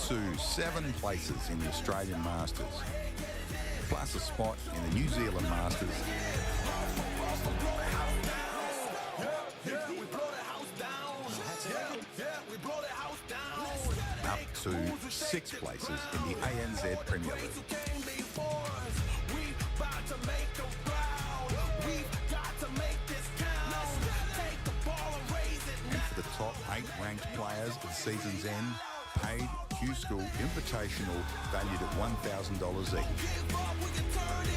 to 7 places in the Australian Masters, plus a spot in the New Zealand Masters, up to 6 places in the ANZ Premier League. And for the top 8 ranked players at the season's end, paid Q-School Invitational valued at $1,000 each.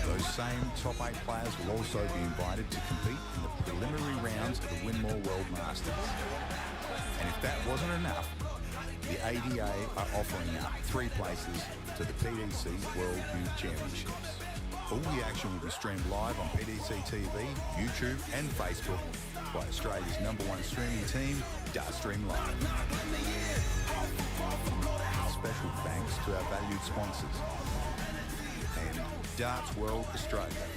Those same top 8 players will also be invited to compete in the preliminary rounds of the Winmore World Masters. And if that wasn't enough, the ADA are offering up 3 places to the PDC World Youth Championships. All the action will be streamed live on PDC TV, YouTube and Facebook by Australia's #1 streaming team, Dartstream Live. Special thanks to our valued sponsors and Darts World Australia,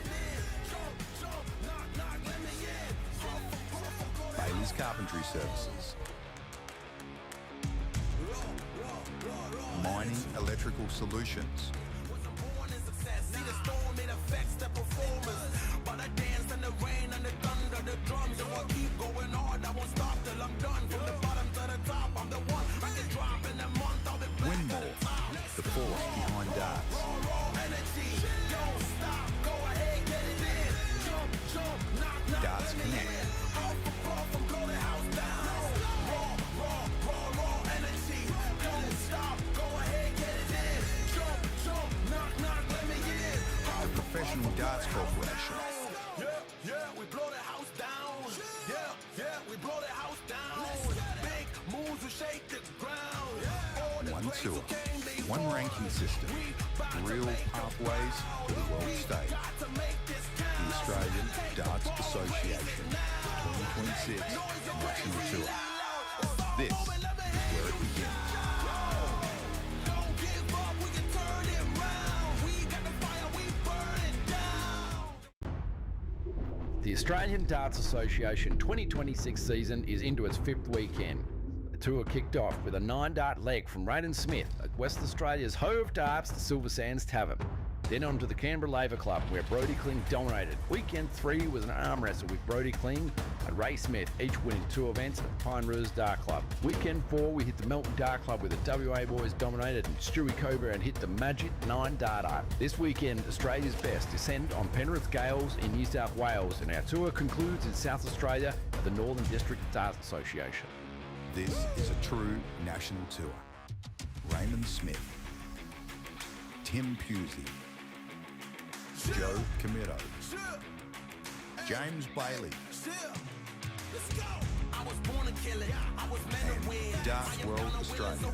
Bailey's Carpentry Services, Mining Electrical Solutions, Winmore, the force behind darts, Darts Connect, the Professional Darts Corporation, we blow the house down. We blow the house down. Big moves will shake the ground. One tour, one ranking system, real pathways to the world stage. The Australian Darts Association 2026 National Tour. This is where it begins. The Australian Darts Association 2026 season is into its 5th weekend. The tour kicked off with a 9-dart leg from Raiden Smith at West Australia's Hoe of Darts, the Silver Sands Tavern. Then on to the Canberra Labour Club, where Brodie Kling dominated. Weekend 3 was an arm wrestle with Brodie Kling and Ray Smith, each winning 2 events at the Pine Rose Dart Club. Weekend 4 we hit the Melton Dart Club, where the WA boys dominated and Stewie Coburn hit the magic 9-darter. This weekend, Australia's best descend on Penrith Gaels in New South Wales, and our tour concludes in South Australia at the Northern District Darts Association. This is a true national tour. Raymond Smith, Tim Pusey, Joe Comito, James Bailey, and Darts World Australia,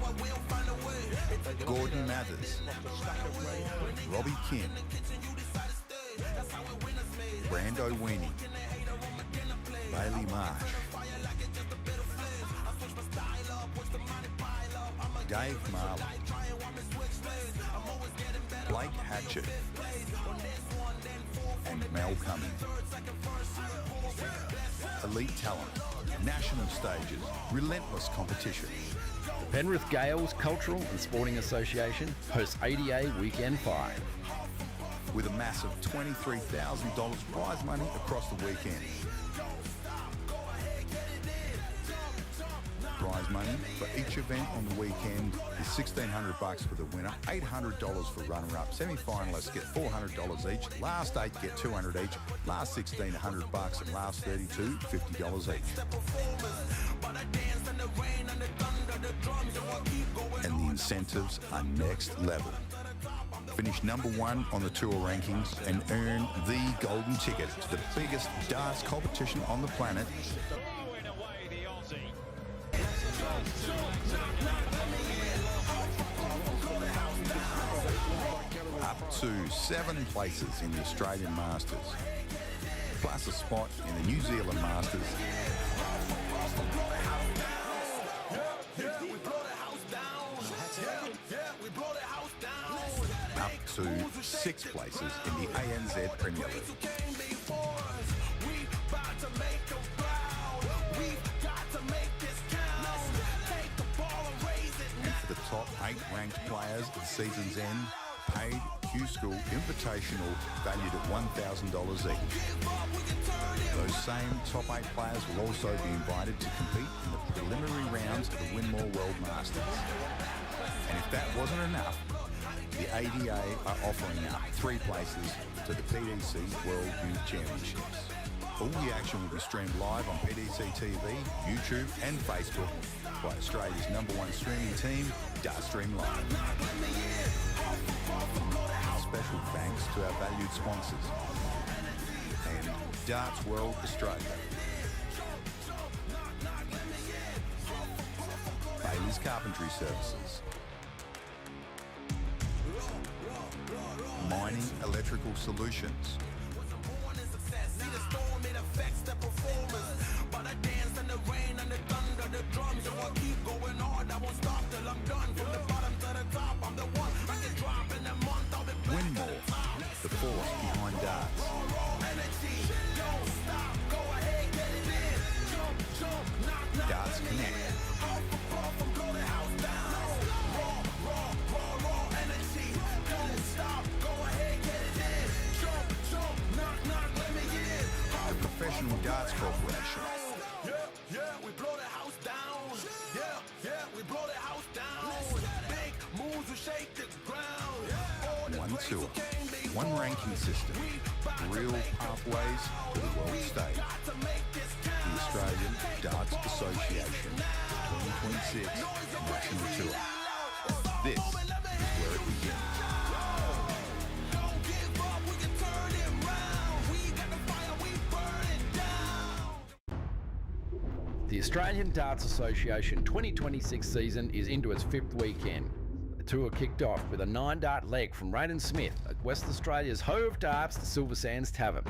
Gordon Mathers, Robbie Kim, Brando Weenie, Bailey Marsh, Dave Marley, Blake Hatchett, and Mel Cummings. Elite talent, national stages, relentless competition. The Penrith Gaels Cultural and Sporting Association hosts ADA Weekend 5. With a massive $23,000 prize money across the weekend. Prize money for each event on the weekend is $1,600 for the winner, $800 for runner-up. Semi-finalists get $400 each. Last 8 get $200 each. Last 16, $100, and last 32, $50 each. And the incentives are next level. Finish #1 on the tour rankings and earn the golden ticket to the biggest darts competition on the planet. Throwing away the Aussie. Up to 7 places in the Australian Masters, plus a spot in the New Zealand Masters, up to 6 places in the ANZ Premier League. And for the top 8 ranked players at the season's end, paid Q-School Invitational valued at $1,000 each. Those same top 8 players will also be invited to compete in the preliminary rounds of the Winmore World Masters. And if that wasn't enough, the ADA are offering up 3 places to the PDC World Youth Championships. All the action will be streamed live on PDC TV, YouTube and Facebook by Australia's #1 streaming team, Dartstream Live. Special thanks to our valued sponsors and Darts World Australia. Bailey's Carpentry Services. Mining Electrical Solutions. Winmore, the force behind darts. Darts Connect. The Professional Darts Corporation. Yeah, we blow the house down. Yeah, we blow the house down. Big moves will shake the ground. One tour, one ranking system, real pathways to the world stage. The Australian Darts Association 2026 National Tour. This is where it begins. The Australian Darts Association 2026 season is into its 5th weekend. The tour kicked off with a 9-dart leg from Raiden Smith at West Australia's Hoe of Darts, the Silver Sands Tavern.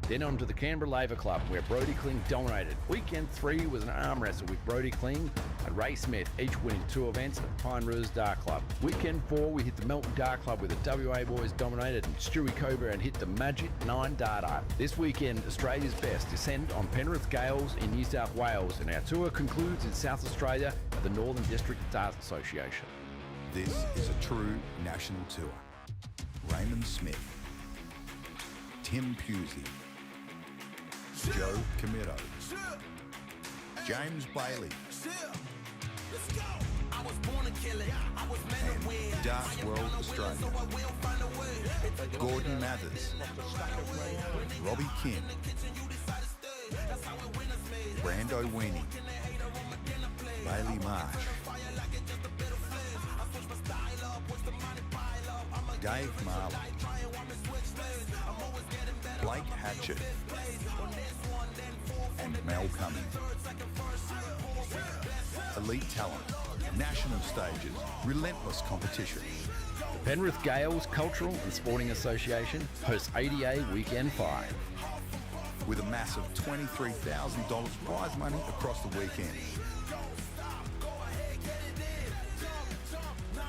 Then on to the Canberra Labour Club, where Brodie Kling dominated. Weekend 3 was an arm wrestle with Brodie Kling and Ray Smith, each winning 2 events at Pine Rouge Dart Club. Weekend 4, we hit the Melton Dart Club with the WA boys dominated and Stewie Cobra and hit the Magic 9-darter. This weekend, Australia's best descend on Penrith Gaels in New South Wales, and our tour concludes in South Australia at the Northern District Darts Association. This is a true national tour. Raymond Smith, Tim Pusey, Joe Camito, James Bailey, and Darts World Australia, Gordon Mathers, Robbie Kim, Brando Weenie, Bailey Marsh, Dave Marley, Blake Hatchett, and Mel Cumming. Elite talent, national stages, relentless competition. The Penrith Gaels Cultural and Sporting Association hosts ADA Weekend 5. With a massive $23,000 prize money across the weekend.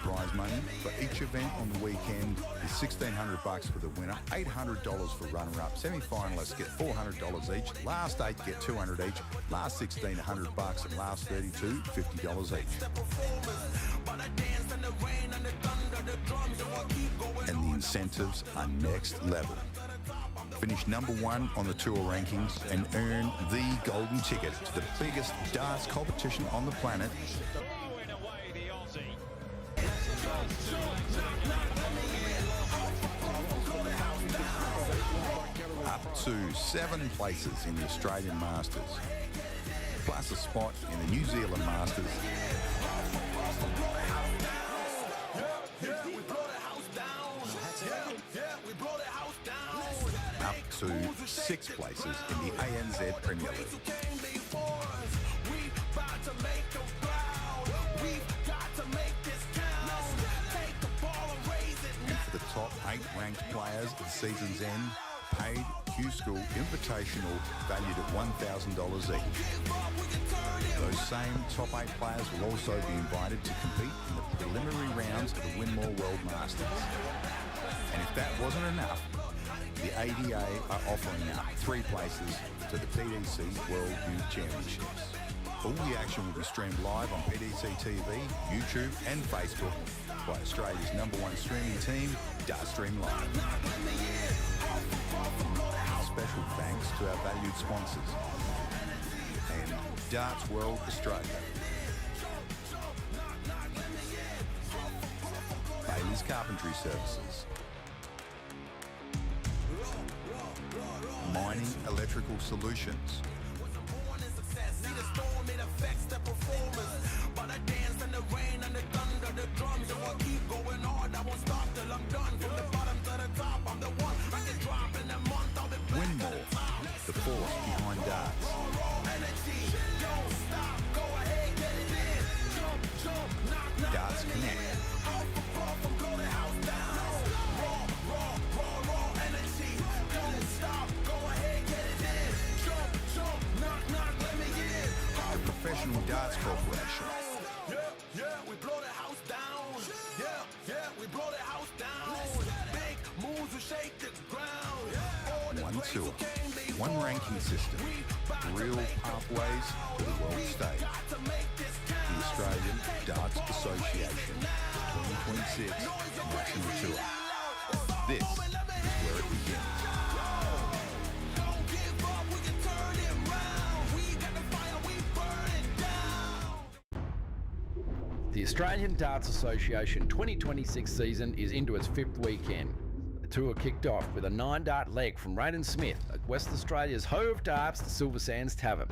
Prize money for each event on the weekend is $1,600 for the winner, $800 for runner-up. Semi-finalists get $400 each. Last 8 get $200 each. Last 16, $100, and last 32, $50 each. And the incentives are next level. Finish #1 on the tour rankings and earn the golden ticket to the biggest darts competition on the planet. Throwing away the Aussie. Up to 7 places in the Australian Masters, plus a spot in the New Zealand Masters. Up to 6 places in the ANZ Premier League. And for the top 8 ranked players at the season's end, paid Q-School Invitational valued at $1,000 each. Those same top 8 players will also be invited to compete in the preliminary rounds of the Winmore World Masters. And if that wasn't enough, the ADA are offering up 3 places to the PDC World Youth Championships. All the action will be streamed live on PDC TV, YouTube and Facebook by Australia's #1 streaming team, Dartstream Live. Special thanks to our valued sponsors and Darts World Australia. Bailey's Carpentry Services. Mining Electrical Solutions. Winmore, the force behind darts. Darts Connect. The Professional Darts Corporation. Yeah, we blow the house down. Yeah, we blow the house down. Big moves will shake the ground. One tour, one ranking system, real pathways to the world stage. The Australian Darts Association 2026 National Tour. This is where it begins. The Australian Darts Association 2026 season is into its 5th weekend. The tour kicked off with a 9-dart leg from Raiden Smith at West Australia's Hoe of Darts, the Silver Sands Tavern.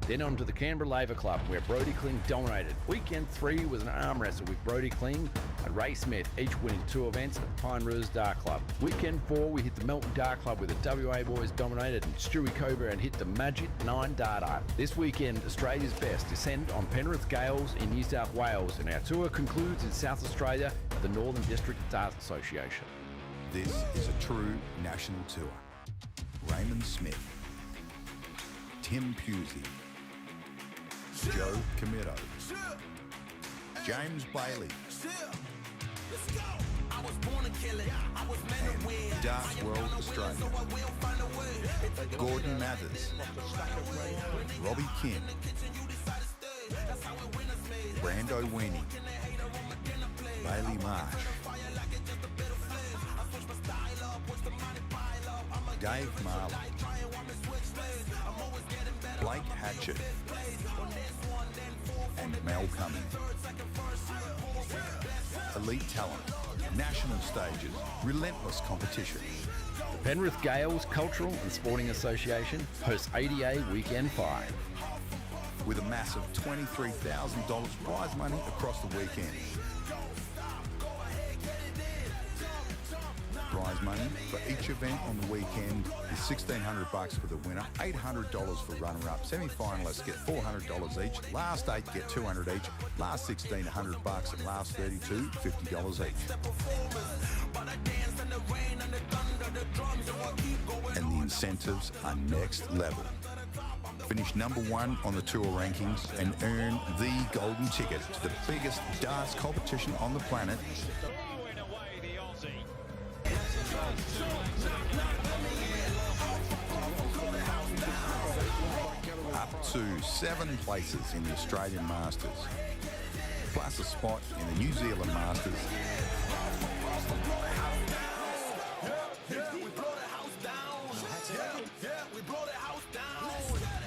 Then on to the Canberra Labour Club, where Brodie Kling dominated. Weekend 3 was an arm wrestle with Brodie Kling and Ray Smith, each winning 2 events at the Pine Rose Dart Club. Weekend 4, we hit the Melton Dart Club with the WA boys dominated and Stewie Cobra and hit the Magic 9-darter. This weekend, Australia's best descend on Penrith Gaels in New South Wales, and our tour concludes in South Australia at the Northern District Darts Association. This is a true national tour. Raymond Smith, Tim Pusey, Joe Comito, James Bailey, and Darts World Australia, Gordon Mathers, Robbie Kim, Brando Weenie, Bailey Marsh, Dave Marley, Blake Hatchett, and Mel Cumming. Elite talent, national stages, relentless competition. The Penrith Gaels Cultural and Sporting Association hosts ADA Weekend 5. With a massive $23,000 prize money across the weekend. Prize money for each event on the weekend is $1,600 for the winner, $800 for runner-up. Semi-finalists get $400 each. Last 8 get $200 each. Last 16, $100, and last 32, $50 each. And the incentives are next level. Finish #1 on the tour rankings and earn the golden ticket to the biggest darts competition on the planet. Throwing away the Aussie. Up to 7 places in the Australian Masters, plus a spot in the New Zealand Masters.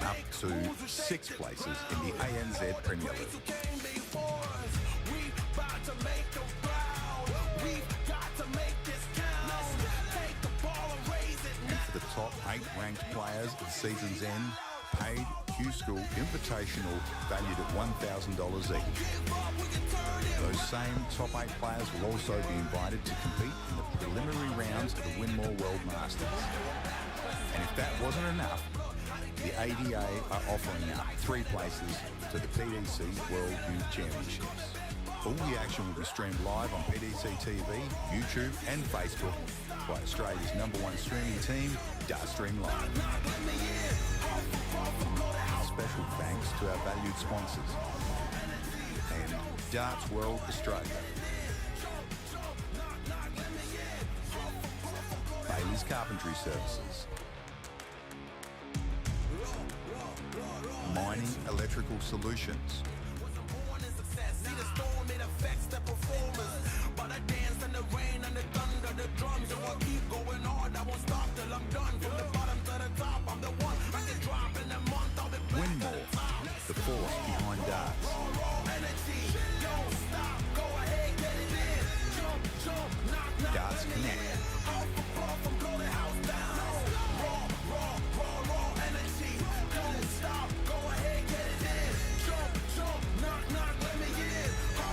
Up to 6 places in the ANZ Premier League. And for the top 8 ranked players at the season's end, paid Q-School Invitational valued at $1,000 each. Those same top 8 players will also be invited to compete in the preliminary rounds of the Winmore World Masters. And if that wasn't enough, the ADA are offering up 3 places to the PDC World Youth Championships. All the action will be streamed live on PDC TV, YouTube and Facebook by Australia's #1 streaming team, Dartstream Live. Special thanks to our valued sponsors and Darts World Australia. Bailey's Carpentry Services. Mining Electrical Solutions. Winmore, the force behind darts. Darts Connect.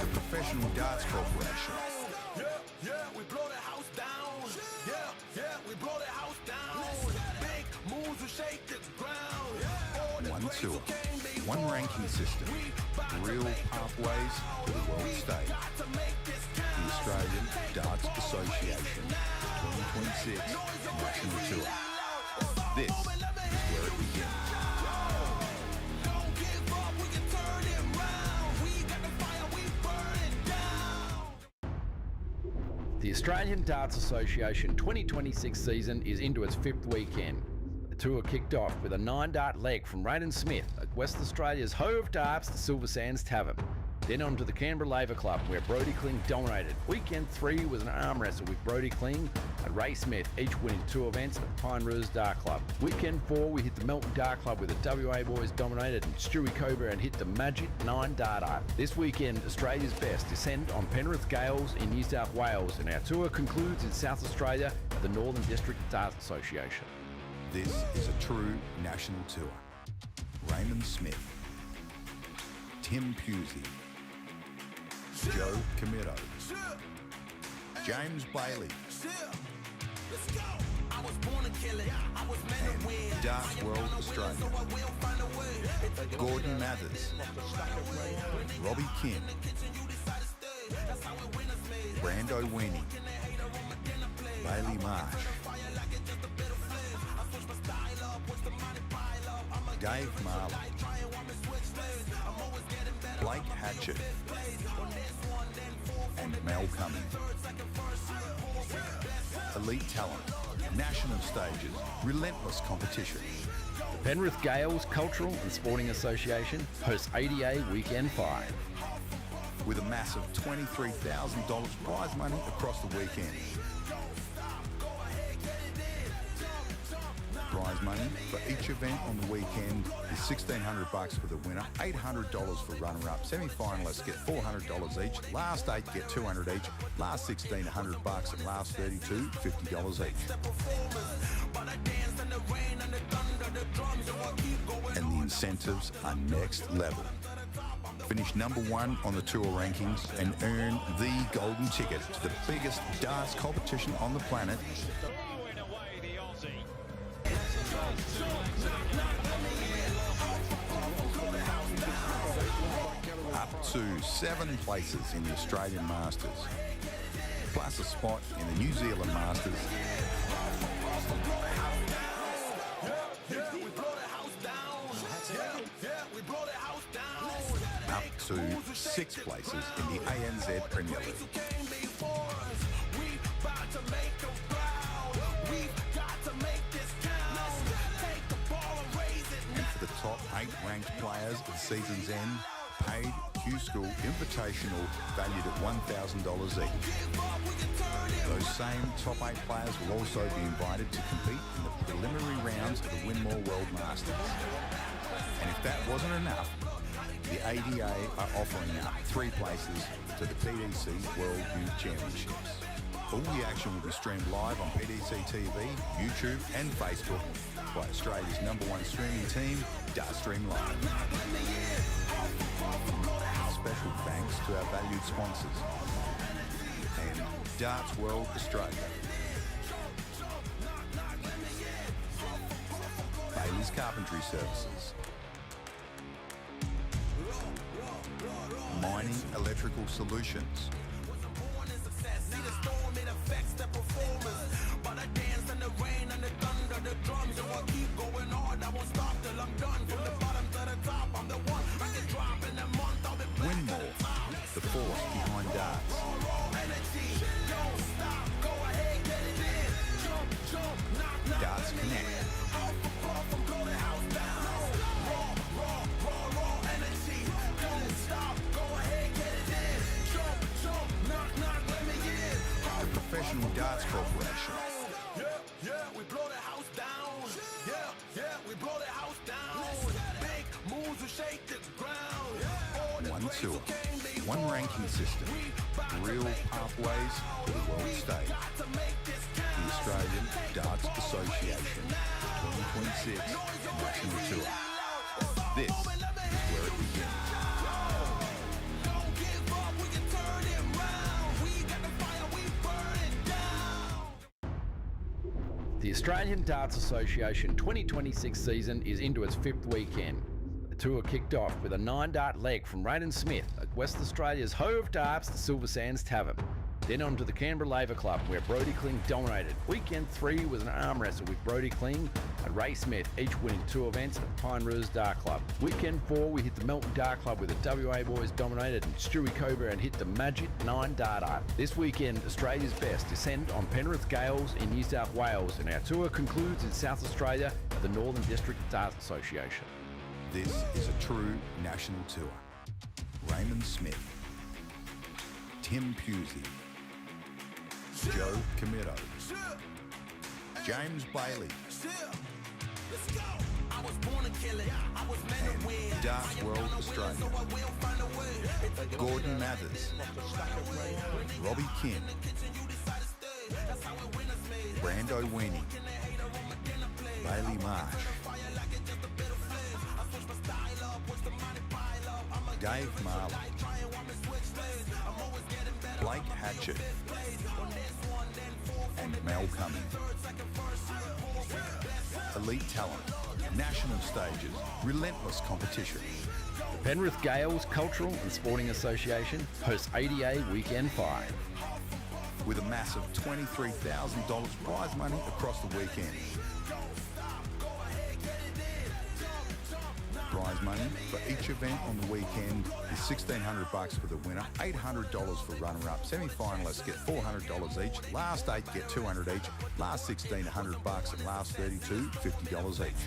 The Professional Darts Corporation. Yeah, we blow the house down. Yeah, we blow the house down. Big moves will shake the ground. One tour, one ranking system, real pathways to the world stage. The Australian Darts Association 2026 National Tour. This is where it begins. The Australian Darts Association 2026 season is into its fifth weekend. The tour kicked off with a 9-dart leg from Raiden Smith at West Australia's Hoe of Darts, the Silver Sands Tavern. Then on to the Canberra Labour Club, where Brodie Kling dominated. Weekend 3 was an arm wrestle with Brodie Kling and Ray Smith, each winning 2 events at the Pine Rose Dart Club. Weekend 4, we hit the Melton Dart Club with the WA boys dominated, and Stewie Coburn hit the magic 9-darter. This weekend, Australia's best descend on Penrith Gaels in New South Wales, and our tour concludes in South Australia at the Northern District Darts Association. This is a true national tour. Raymond Smith, Tim Pusey, Joe Camito, James Bailey, and Darts World Australia, Gordon Mathers, Robbie Kim, Brando Weenie, Bailey Marsh, Dave Marley, Blake Hatchett, and Mel Cumming. Elite talent, national stages, relentless competition. The Penrith Gaels Cultural and Sporting Association hosts ADA Weekend 5. With a massive $23,000 prize money across the weekend. Prize money for each event on the weekend is $1,600 for the winner, $800 for runner-up. Semi-finalists get $400 each. Last 8 get $200 each. Last 16, $100, and last 32, $50 each. And the incentives are next level. Finish number 1 on the tour rankings and earn the golden ticket to the biggest darts competition on the planet. Throwing away the Aussie. Up to 7 places in the Australian Masters, plus a spot in the New Zealand Masters. Up to 6 places in the ANZ Premier League. And for the top 8 ranked players at the season's end, paid Q-School Invitational valued at $1,000 each. Those same top 8 players will also be invited to compete in the preliminary rounds of the Winmore World Masters. And if that wasn't enough, the ADA are offering up 3 places to the PDC World Youth Championships. All the action will be streamed live on PDC TV, YouTube and Facebook by Australia's #1 streaming team, Dartstream Live. Special thanks to our valued sponsors and Darts World Australia. Bailey's Carpentry Services. Mining Electrical Solutions. Winmore, the force behind darts. Darts Connect. Darts Corporation. Yeah, we blow the house down. Yeah, we blow the house down. Big moves will shake the ground. One tour, one ranking system, real pathways to the world stage. The Australian Darts Association 2026 National Tour. This is where it begins. The Australian Darts Association 2026 season is into its fifth weekend. The tour kicked off with a 9-dart leg from Raiden Smith at West Australia's Hoe of Darts, the Silver Sands Tavern. Then on to the Canberra Labour Club, where Brodie Kling dominated. Weekend 3 was an arm wrestle with Brodie Kling and Ray Smith, each winning 2 events at Pine Rouge Dart Club. Weekend 4, we hit the Melton Dart Club with the WA boys dominated, and Stewie Coburn and hit the magic 9-darter. This weekend, Australia's best descend on Penrith Gaels in New South Wales, and our tour concludes in South Australia at the Northern District Darts Association. This is a true national tour. Raymond Smith, Tim Pusey, Joe Comito, James Bailey, and Darts World Australia, Gordon Mathers, Robbie Kim, Brando Weenie, Bailey Marsh, Dave Marley, Blake Hatchett, and Mel Cumming. Elite talent, national stages, relentless competition. The Penrith Gaels Cultural and Sporting Association hosts ADA Weekend 5. With a massive $23,000 prize money across the weekend. Prize money for each event on the weekend is $1,600 for the winner, $800 for runner-up. Semi-finalists get $400 each. Last 8 get $200 each. Last 16, $100, and last 32, $50 each.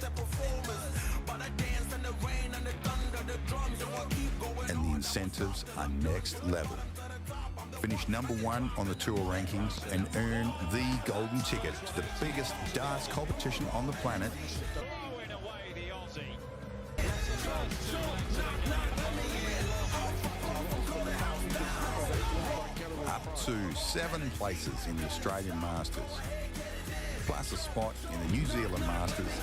And the incentives are next level. Finish number 1 on the tour rankings and earn the golden ticket to the biggest darts competition on the planet. Throwing away the Aussie. Up to 7 places in the Australian Masters, plus a spot in the New Zealand Masters.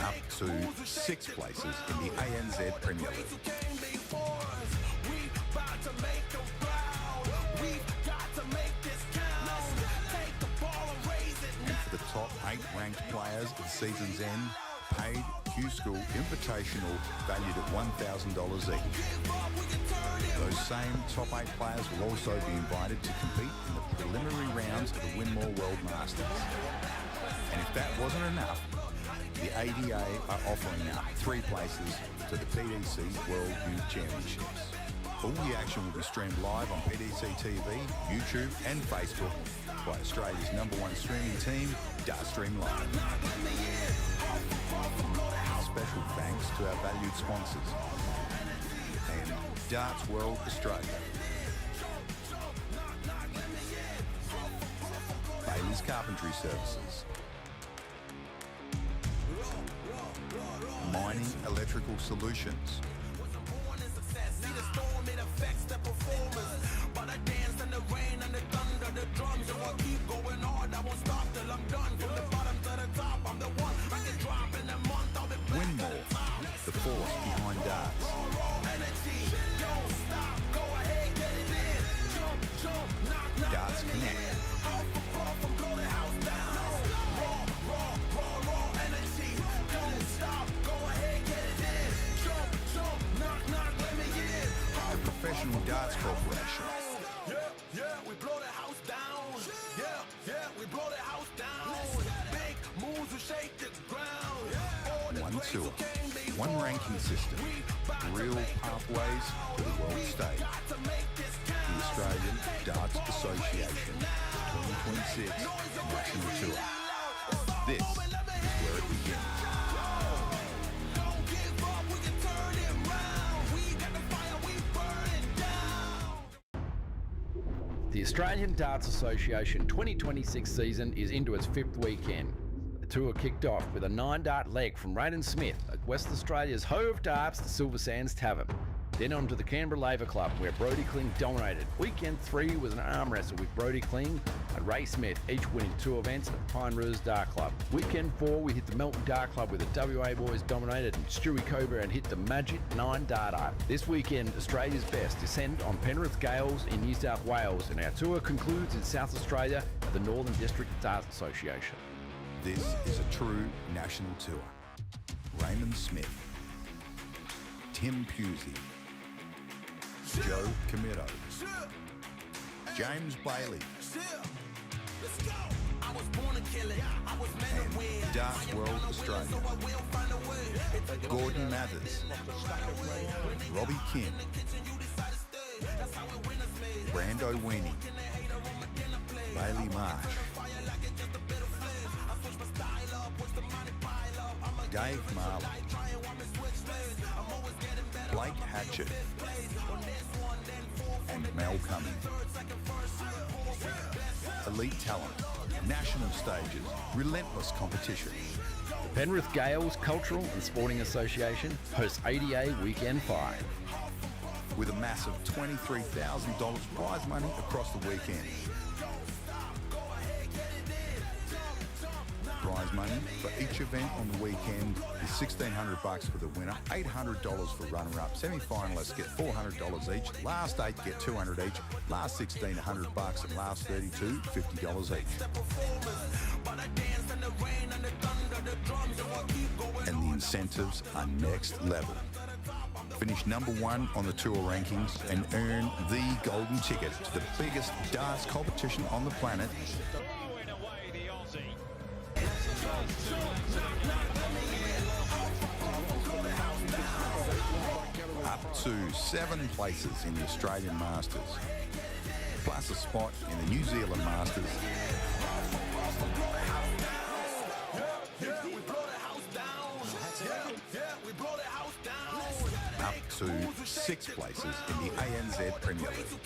Up to 6 places in the ANZ Premier League. The top 8 ranked players at the season's end, paid Q-School Invitational valued at $1,000 each. Those same top 8 players will also be invited to compete in the preliminary rounds of the Winmore World Masters. And if that wasn't enough, the ADA are offering up 3 places to the PDC World Youth Championships. All the action will be streamed live on PDC TV, YouTube and Facebook by Australia's #1 streaming team, Dartstream Live. Special thanks to our valued sponsors and Darts World Australia. Bailey's Carpentry Services. Mining Electrical Solutions. Winmore, the force behind darts. Darts Connect. The Professional Darts Corporation. Yeah, we blow the house down. Yeah, we blow the house down. Big moves will shake the ground. One tour, one ranking system, real pathways to the world stage. The Australian Darts Association 2026 National Tour. This is where it begins. Don't give up, we can turn it round. The Australian Darts Association 2026 season is into its fifth weekend. The tour kicked off with a 9-dart leg from Raiden Smith at West Australia's Hoe of Darts, the Silver Sands Tavern. Then on to the Canberra Labour Club, where Brodie Kling dominated. Weekend 3 was an arm wrestle with Brodie Kling and Ray Smith, each winning 2 events at Pine Rouge Dart Club. Weekend 4, we hit the Melton Dart Club with the WA boys dominated, and Stewie Coburn and hit the Magic 9-darter. This weekend, Australia's best descend on Penrith Gaels in New South Wales, and our tour concludes in South Australia at the Northern District Darts Association. This is a true national tour. Raymond Smith, Tim Pusey, Joe Comito, James Bailey, and Darts World Australia, Gordon Mathers, Robbie Kim, Brando Weenie, Bailey Marsh, Dave Marley, Blake Hatchett, and Mel Cumming. Elite talent, national stages, relentless competition. The Penrith Gaels Cultural and Sporting Association hosts ADA Weekend 5. With a massive $23,000 prize money across the weekend. Prize money for each event on the weekend is $1,600 for the winner, $800 for runner-up. Semi-finalists get $400 each. Last 8 get $200 each. Last 16, $100, and last 32, $50 each. And the incentives are next level. Finish number 1 on the tour rankings and earn the golden ticket to the biggest darts competition on the planet. Throwing away the Aussie. Up to 7 places in the Australian Masters, plus a spot in the New Zealand Masters. Up to 6 places in the ANZ Premier League.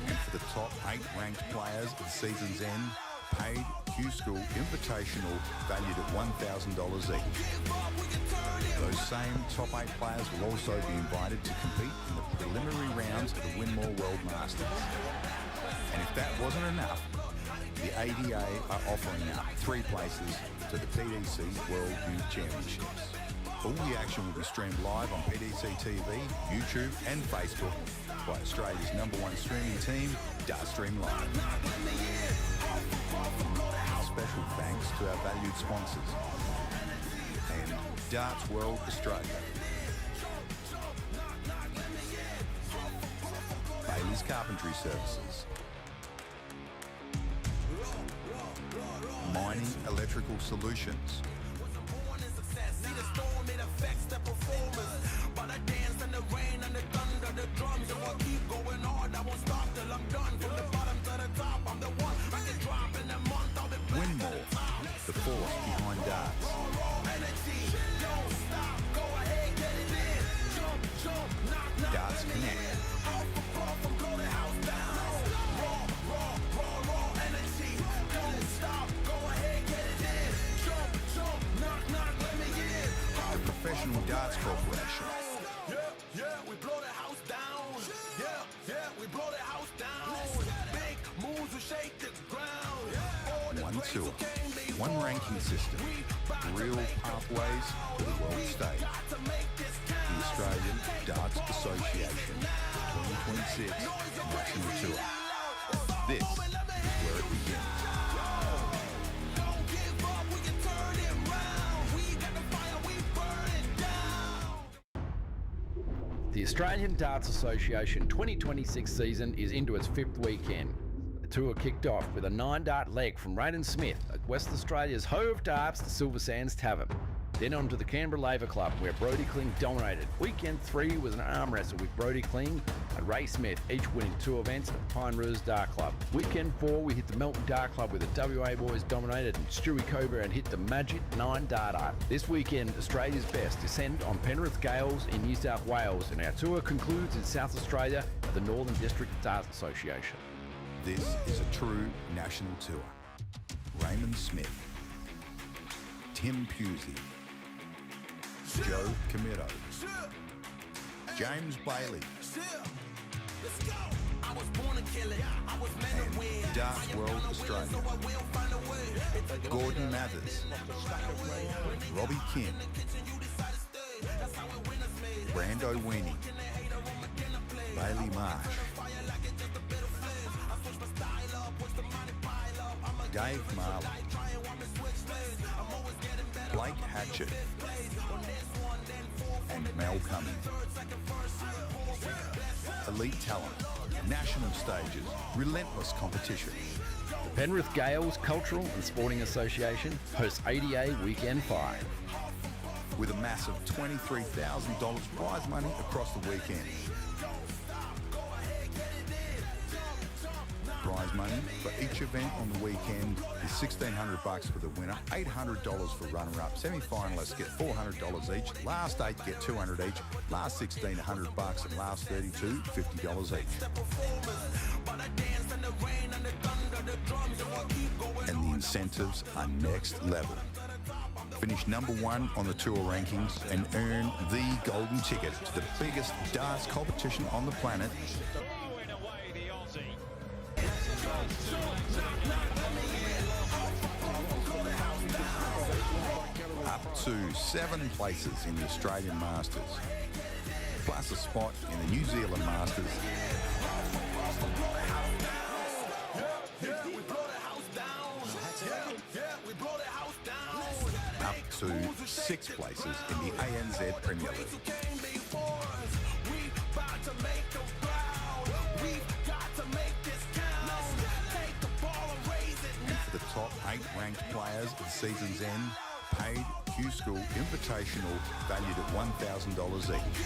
And for the top 8 ranked players at the season's end, paid Q-School Invitational valued at $1,000 each. Those same top 8 players will also be invited to compete in the preliminary rounds of the Winmore World Masters. And if that wasn't enough, the ADA are offering up 3 places to the PDC World Youth Championships. All the action will be streamed live on PDC TV, YouTube and Facebook by Australia's #1 streaming team, Dartstream Live. Special thanks to our valued sponsors and Darts World Australia. Bailey's Carpentry Services. Mining Electrical Solutions. Winmore, the force behind darts. Darts Connect. The Professional Darts Corporation. We blow the house down. We blow the house down. Big moves will shake the ground. One tour, one ranking system, real pathways to the world stage. The Australian Darts Association 2026 National Tour. This is where it begins. The Australian Darts Association 2026 season is into its fifth weekend. The tour kicked off with a 9-dart leg from Raiden Smith at West Australia's Hoe of Darts, the Silver Sands Tavern. Then on to the Canberra Labour Club, where Brodie Kling dominated. Weekend 3 was an arm wrestle with Brodie Kling and Ray Smith, each winning 2 events at Penrith Dart Club. Weekend 4, we hit the Melton Dart Club with the WA boys dominated and Stewie Cobra and hit the Magic 9 Darter. This weekend, Australia's best descend on Penrith Gaels in New South Wales, and our tour concludes in South Australia at the Northern District Dart Association. This is a true national tour. Raymond Smith, Tim Pusey, Joe Camito, James Bailey, and Darts World Australia, Gordon Mathers, Robbie Kim, Brando Weenie, Bailey Marsh, Dave Marley, Blake Hatchett, and Mel Cumming. Elite talent, national stages, relentless competition. The Penrith Gaels Cultural and Sporting Association hosts ADA Weekend 5. With a massive $23,000 prize money across the weekend. Prize money for each event on the weekend is $1,600 for the winner, $800 for runner-up. Semi-finalists get $400 each. Last 8 get $200 each. Last 16 $100, and last 32 $50 each. And the incentives are next level. Finish number 1 on the tour rankings and earn the golden ticket to the biggest darts competition on the planet. Throwing away the Aussie. Up to 7 places in the Australian Masters, plus a spot in the New Zealand Masters. Up to 6 places in the ANZ Premier League. And for the top 8 ranked players at the season's end, paid Q-School Invitational valued at $1,000 each.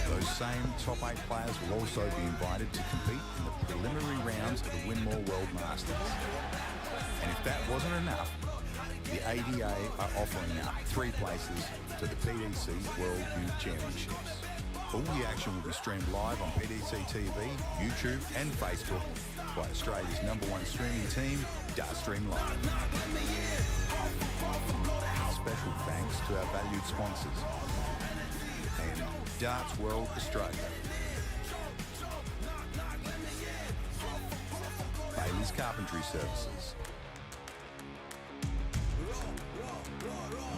Those same top 8 players will also be invited to compete in the preliminary rounds of the Winmore World Masters. And if that wasn't enough, the ADA are offering up 3 places to the PDC World Youth Championships. All the action will be streamed live on PDC TV, YouTube and Facebook by Australia's #1 streaming team, Dartstream Live. Special thanks to our valued sponsors and Darts World Australia. Bailey's Carpentry Services.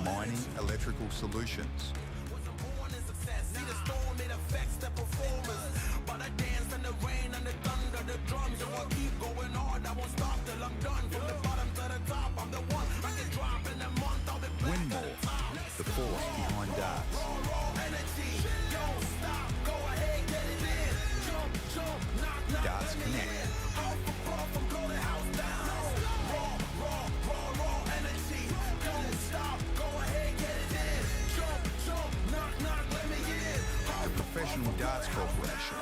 Mining Electrical Solutions. Winmore, the force behind darts. Darts Connect. The Professional Darts Corporation.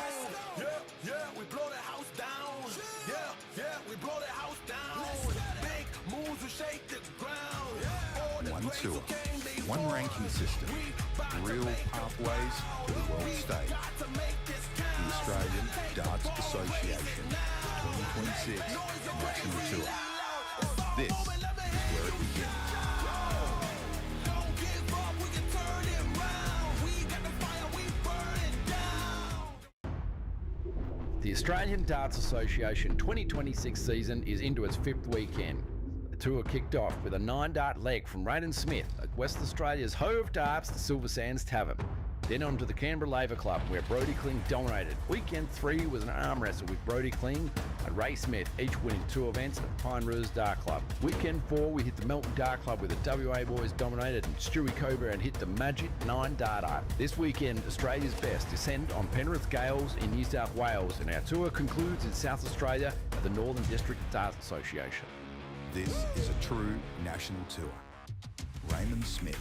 We blow the house down. We blow the house down. Big moves will shake the ground. One tour, one ranking system, real pathways to the world stage. The Australian Darts Association 2026 National Tour. This is where it begins. The Australian Darts Association 2026 season is into its 5th weekend. The tour kicked off with a 9-dart leg from Raiden Smith at West Australia's Hove Darts, the Silver Sands Tavern. Then on to the Canberra Labour Club, where Brodie Kling dominated. Weekend 3 was an arm wrestle with Brodie Kling and Ray Smith, each winning 2 events at Penrith Dart Club. Weekend 4, we hit the Melton Dart Club with the WA boys dominated and Stewie Cobra and hit the Magic 9 Darter. This weekend, Australia's best descend on Penrith Gaels in New South Wales, and our tour concludes in South Australia at the Northern District Dart Association. This is a true national tour. Raymond Smith,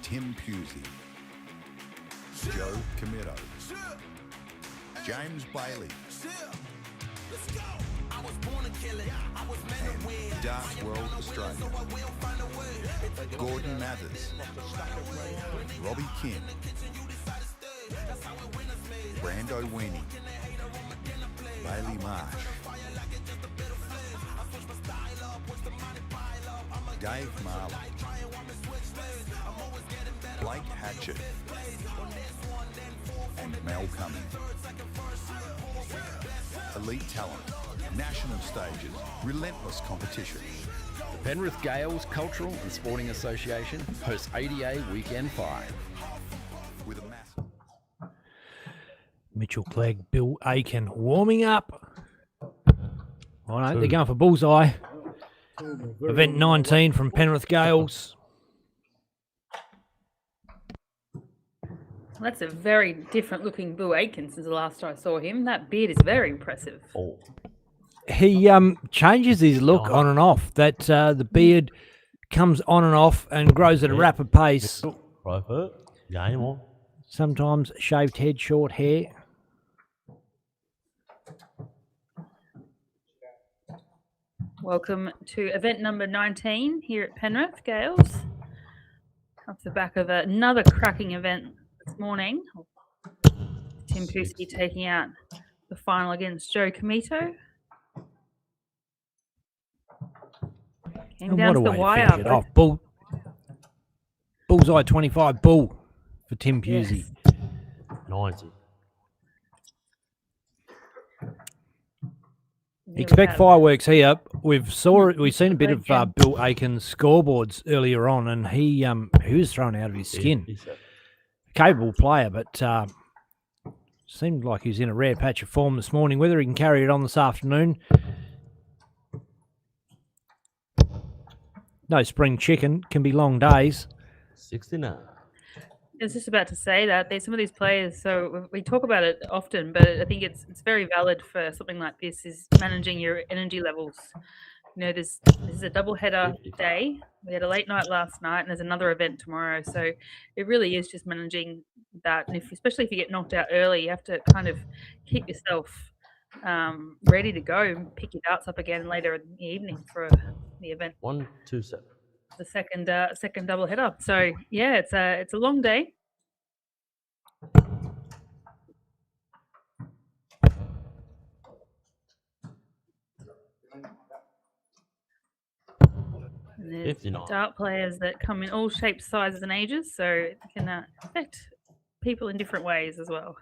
Tim Pusey, Joe Camito, James Bailey, and Darts World Australia, Gordon Mathers, Robbie Kim, Brando Weenie, Bailey Marsh, Dave Marley, Blake Hatchett, and Mel Cumming. Elite talent, national stages, relentless competition. The Penrith Gaels Cultural and Sporting Association hosts ADA Weekend 5. With a massive... Mitchell Clegg, Bill Aiken warming up. All right, they're going for bullseye. Event 19 from Penrith Gaels. That's a very different looking Bill Aiken since the last I saw him. That beard is very impressive. He changes his look on and off. That the beard comes on and off and grows at a rapid pace. Sometimes shaved head, short hair. Welcome to event number 19 here at Penrith Gaels. Off the back of another cracking event this morning. Tim Pusey taking out the final against Joe Camito. Came And down to what a the way to wire. finish it off. Bullseye 25 bull for Tim Pusey. Yes. 90. Expect fireworks here. We've seen a bit of Bill Aiken's scoreboards earlier on, and he was thrown out of his skin. Capable player, but seemed like he was in a rare patch of form this morning. Whether he can carry it on this afternoon, no spring chicken, can be long days. 69. I was just about to say that there's some of these players, so we talk about it often, but I think it's very valid for something like this, is managing your energy levels. You know, this is a double header day. We had a late night last night, and there's another event tomorrow. So it really is just managing that. And especially if you get knocked out early, you have to kind of keep yourself ready to go and pick your darts up again later in the evening for the event. 127. The second double header. So yeah, it's a long day. And there's 59. dart players that come in all shapes, sizes, and ages, so it can affect people in different ways as well.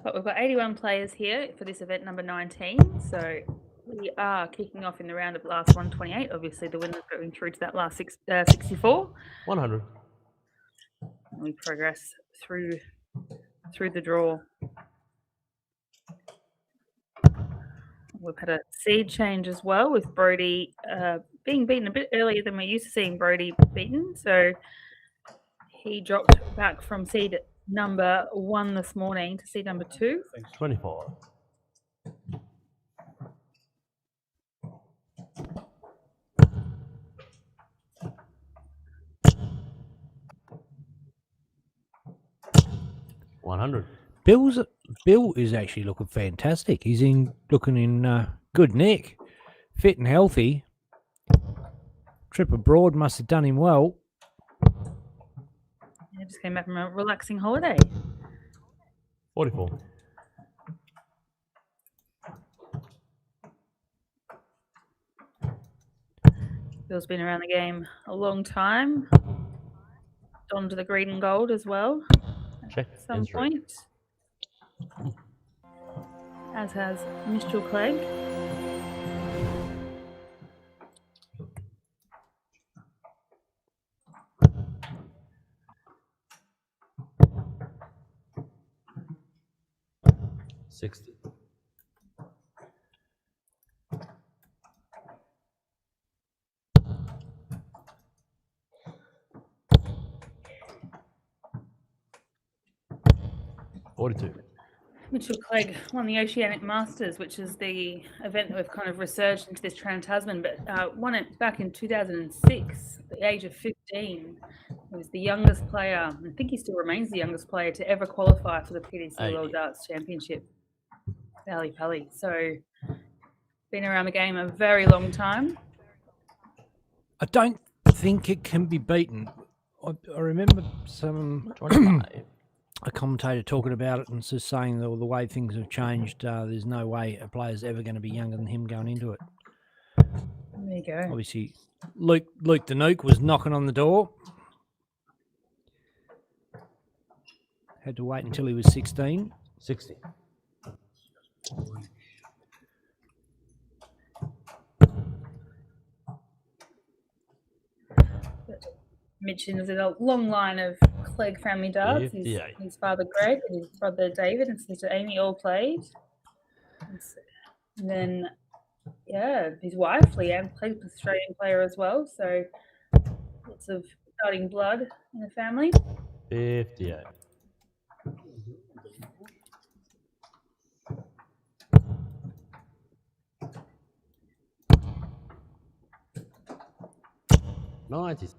But we've got 81 players here for this event number 19. So we are kicking off in the round of last 128. Obviously, the winners going through to that last 64. 100. And we progress through the draw. We've had a seed change as well, with Brodie being beaten a bit earlier than we're used to seeing Brodie beaten. So he dropped back from seed number 1 this morning to seed number 2. 25. $100. Bill is actually looking fantastic. He's looking in good nick, fit and healthy. Trip abroad must have done him well. I just came back from a relaxing holiday. 44. Bill's been around the game a long time. Donned to the green and gold as well Check. at some Is right. point. As has Mitchell Clegg. $60. 42. Mitchell Clegg won the Oceanic Masters, which is the event that we've kind of resurged into this Trans-Tasman, but won it back in 2006 at the age of 15. He was the youngest player, I think he still remains the youngest player to ever qualify for the PDC World 80. Darts Championship. Pally Pally. So, been around the game a very long time. I don't think it can be beaten. I remember some 25. a commentator talking about it and just saying that the way things have changed, there's no way a player's ever going to be younger than him going into it. There you go. Obviously, Luke the Nuke was knocking on the door. Had to wait until he was 16. 60. Mitch is in a long line of Clegg family darts. His father Greg and his brother David and sister Amy all played. And then, his wife Leanne played, an Australian player as well. So lots of starting blood in the family. 58. $96.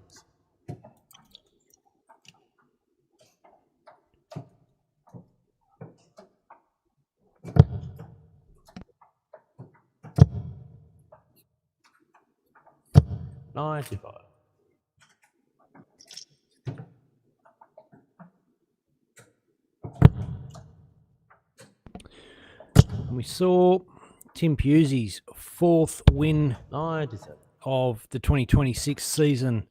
95. And we saw Tim Pusey's 4th win 97. of the 2026 season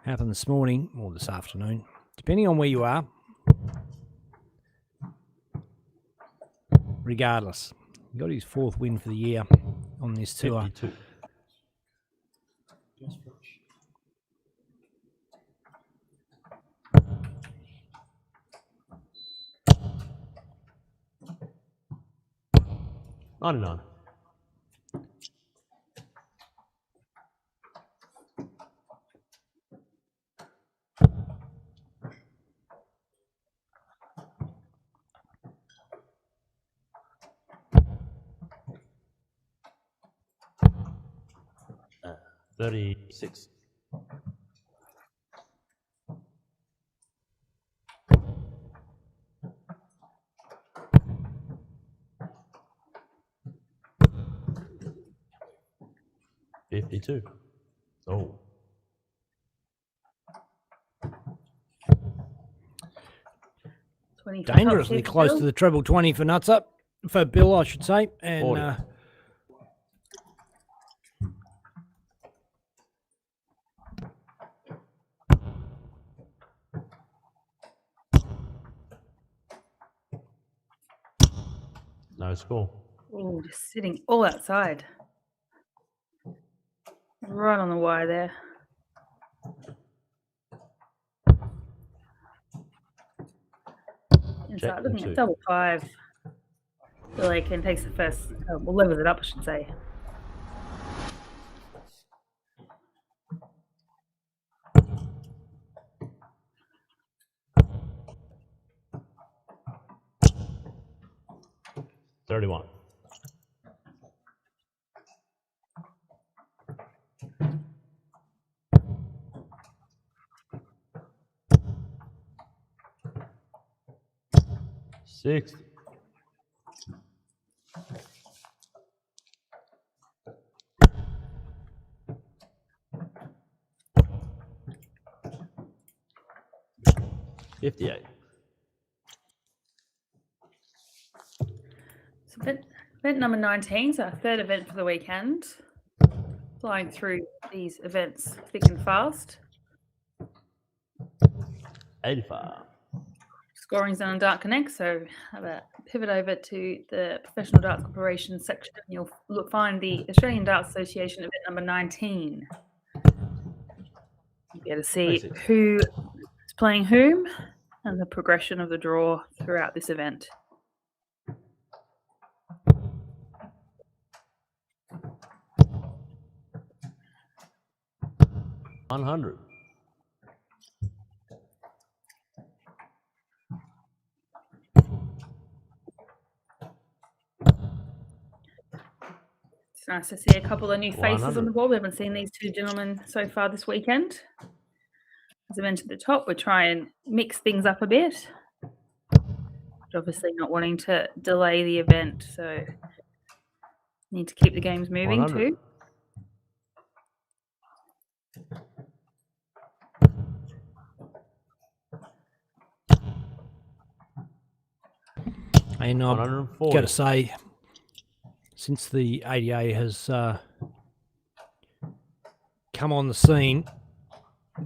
happen this morning or this afternoon, depending on where you are. Regardless, he got his 4th win for the year on this tour. 52. $99. $36. $52. Oh. Dangerously close to the treble 20 for Nutsup, for Bill, I should say. And 40. No score. Oh, just sitting all outside. Right on the wire there. Inside, looking at double 5. Billy can takes the first, levels it up, I should say. $31. $60. $58. So event number 19, so our 3rd event for the weekend. Flying through these events thick and fast. 85. Scoring's on Dart Connect, so have a pivot over to the Professional Darts Corporation section. You'll find the Australian Darts Association event number 19. You'll be able to see 26. who is playing whom and the progression of the draw throughout this event. $100. It's nice to see a couple of new faces 100. on the board. We haven't seen these two gentlemen so far this weekend. As I mentioned at the top, we're trying to mix things up a bit. But obviously not wanting to delay the event, so need to keep the games moving 100. too. And I've 140. got to say, since the ADA has come on the scene,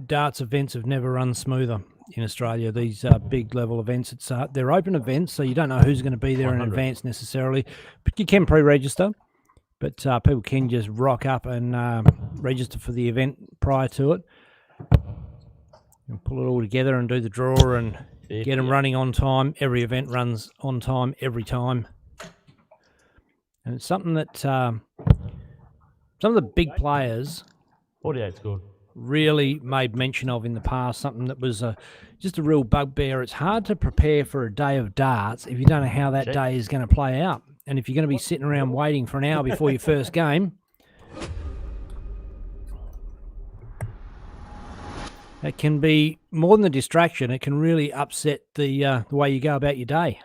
darts events have never run smoother in Australia. These big level events, they're open events, so you don't know who's going to be there 100. in advance necessarily. But you can pre-register. But people can just rock up and register for the event prior to it. And pull it all together and do the draw and get them running on time. Every event runs on time every time. And it's something that some of the big players 48's good. really made mention of in the past, something that was just a real bugbear. It's hard to prepare for a day of darts if you don't know how that Check. day is going to play out. And if you're going to be sitting around waiting for an hour before your first game, it can be more than a distraction. It can really upset the way you go about your day.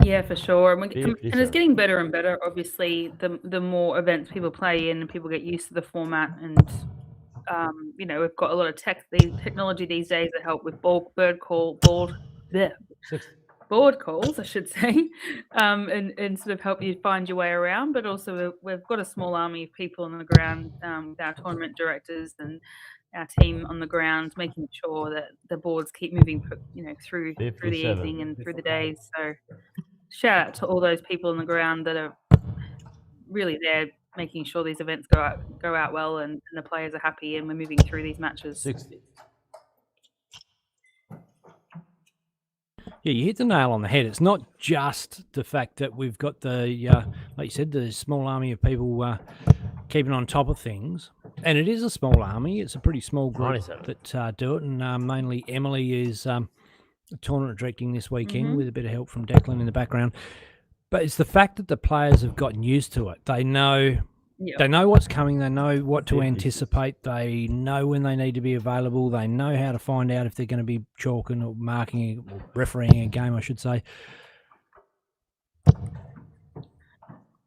Yeah, for sure. And, and it's 57. getting better and better. Obviously, the more events people play in and people get used to the format. And, you know, we've got a lot of technology these days that help with board calls, I should say, and sort of help you find your way around. But also we've got a small army of people on the ground, with our tournament directors and our team on the ground, making sure that the boards keep moving, you know, through the 57. evening and through the days. So shout out to all those people on the ground that are really there, making sure these events go out well and the players are happy and we're moving through these matches. 60. Yeah, you hit the nail on the head. It's not just the fact that we've got the, like you said, the small army of people keeping on top of things. And it is a small army. It's a pretty small group 97. that do it. And mainly Emily is tournament directing this weekend Mhm. with a bit of help from Declan in the background. But it's the fact that the players have gotten used to it. They know Yeah. they know what's coming. They know what to 50. anticipate. They know when they need to be available. They know how to find out if they're going to be chalking or marking or refereeing a game, I should say.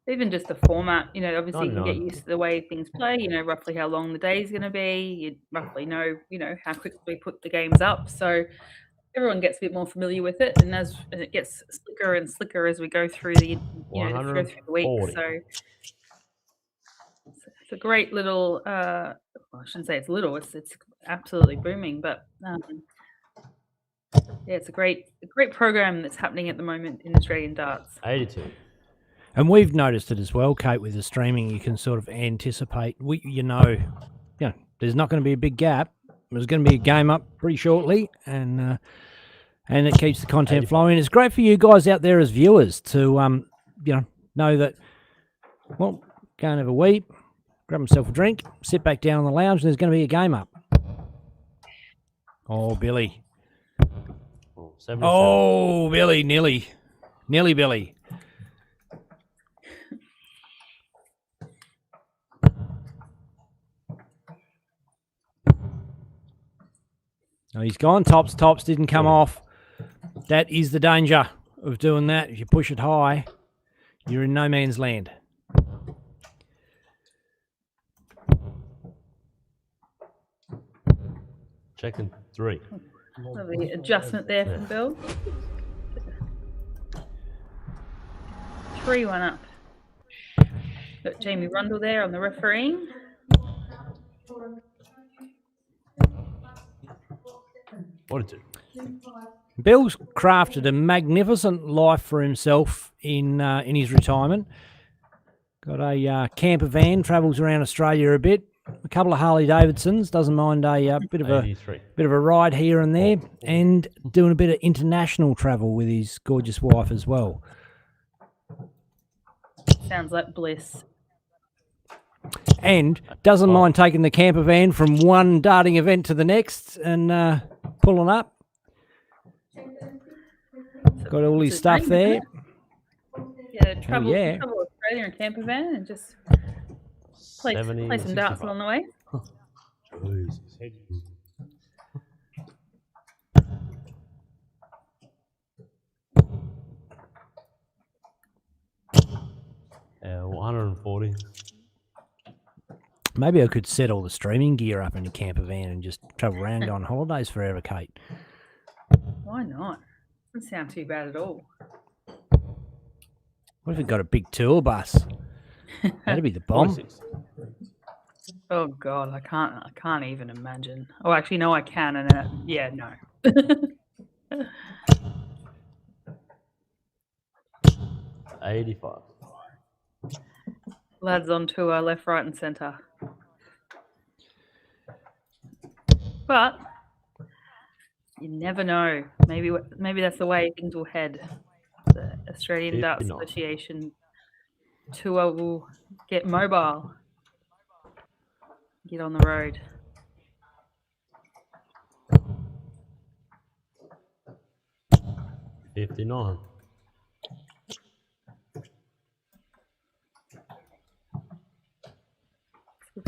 Even just the format, you know, obviously you can get 99. used to the way things play, you know, roughly how long the day is going to be. You roughly know, you know, how quickly we put the games up. So everyone gets a bit more familiar with it. And as it gets slicker and slicker as we go through the, you know, go through the week. 140. So it's a great little, well, I shouldn't say it's little, it's absolutely booming, but yeah, it's a great program that's happening at the moment in Australian darts. 82. And we've noticed it as well, Kate, with the streaming. You can sort of anticipate, you know, there's not going to be a big gap. There's going to be a game up pretty shortly, and it keeps the content flowing. It's great for you guys out there as viewers to, know that, well, go and have a wee, grab myself a drink, sit back down on the lounge, and there's going to be a game up. Oh, Billy. 77. Oh, Billy, nearly Billy. No, he's gone. Tops didn't come off. That is the danger of doing that. If you push it high, you're in no man's land. Checking 3. Lovely adjustment there from Bill. 3-1 up. Got Jamie Rundle there on the refereeing. What did Bill's crafted a magnificent life for himself in his retirement. Got a camper van, travels around Australia a bit. A couple of Harley Davidsons, doesn't mind a bit of 83. a ride here and there, and doing a bit of international travel with his gorgeous wife as well. Sounds like bliss. And doesn't mind taking the camper van from one darting event to the next and pulling up. So Got all his It's a stuff dream, there. isn't Yeah, travel, yeah. travel Australia in a camper van and just play 70, some darts 65. along the way. Jesus. 140. Maybe I could set all the streaming gear up in a camper van and just travel around on holidays forever, Kate. Why not? Doesn't sound too bad at all. What if we got a big tour bus? That'd be the bomb. 46. Oh God, I can't even imagine. Oh, actually, no, I can, and yeah, no. 85. Lads on tour, left, right, and centre. But you never know. Maybe that's the way things will head. The Australian Darts 59. Association tour will get mobile, get on the road. $59.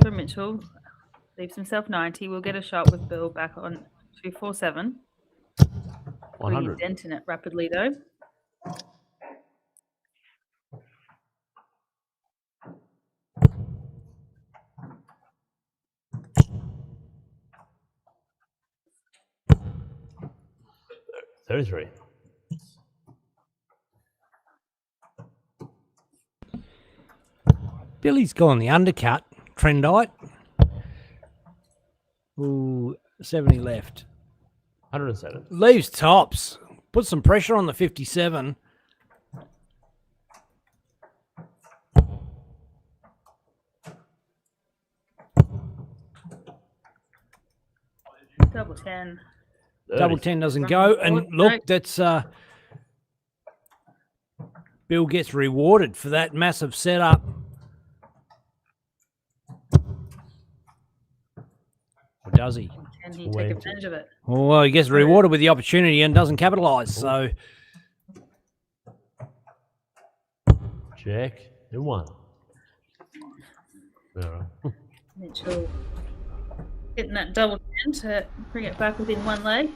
For Mitchell, leaves himself 90. We'll get a shot with Bill back on 247. We're 100. denting it rapidly though. $33. Billy's gone the undercut. Trendite. Ooh, 70 left. 107. Leaves tops. Put some pressure on the 57. Double 10. Double 10 doesn't go. And look, that's Bill gets rewarded for that massive setup. Or does he? And he take advantage of it. Well, he gets rewarded with the opportunity and doesn't capitalise. So Check. You won. All right. Mitchell hitting that double 10 to bring it back within one leg.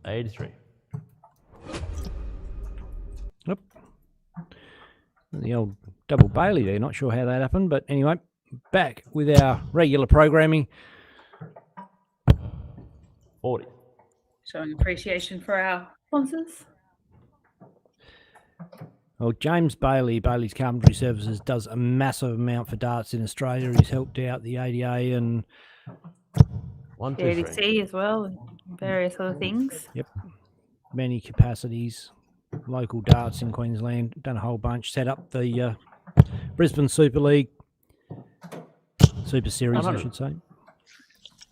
$83. Yep. The old double Bailey there. Not sure how that happened, but anyway, back with our regular programming. 40. Showing appreciation for our sponsors. Well, James Bailey, Bailey's Carpentry Services, does a massive amount for darts in Australia. He's helped out the ADA and 1, The 2, 3. ADC as well, and various other things. yep, many capacities. Local darts in Queensland, done a whole bunch. Set up the Brisbane Super League, Super Series, I 100. should say.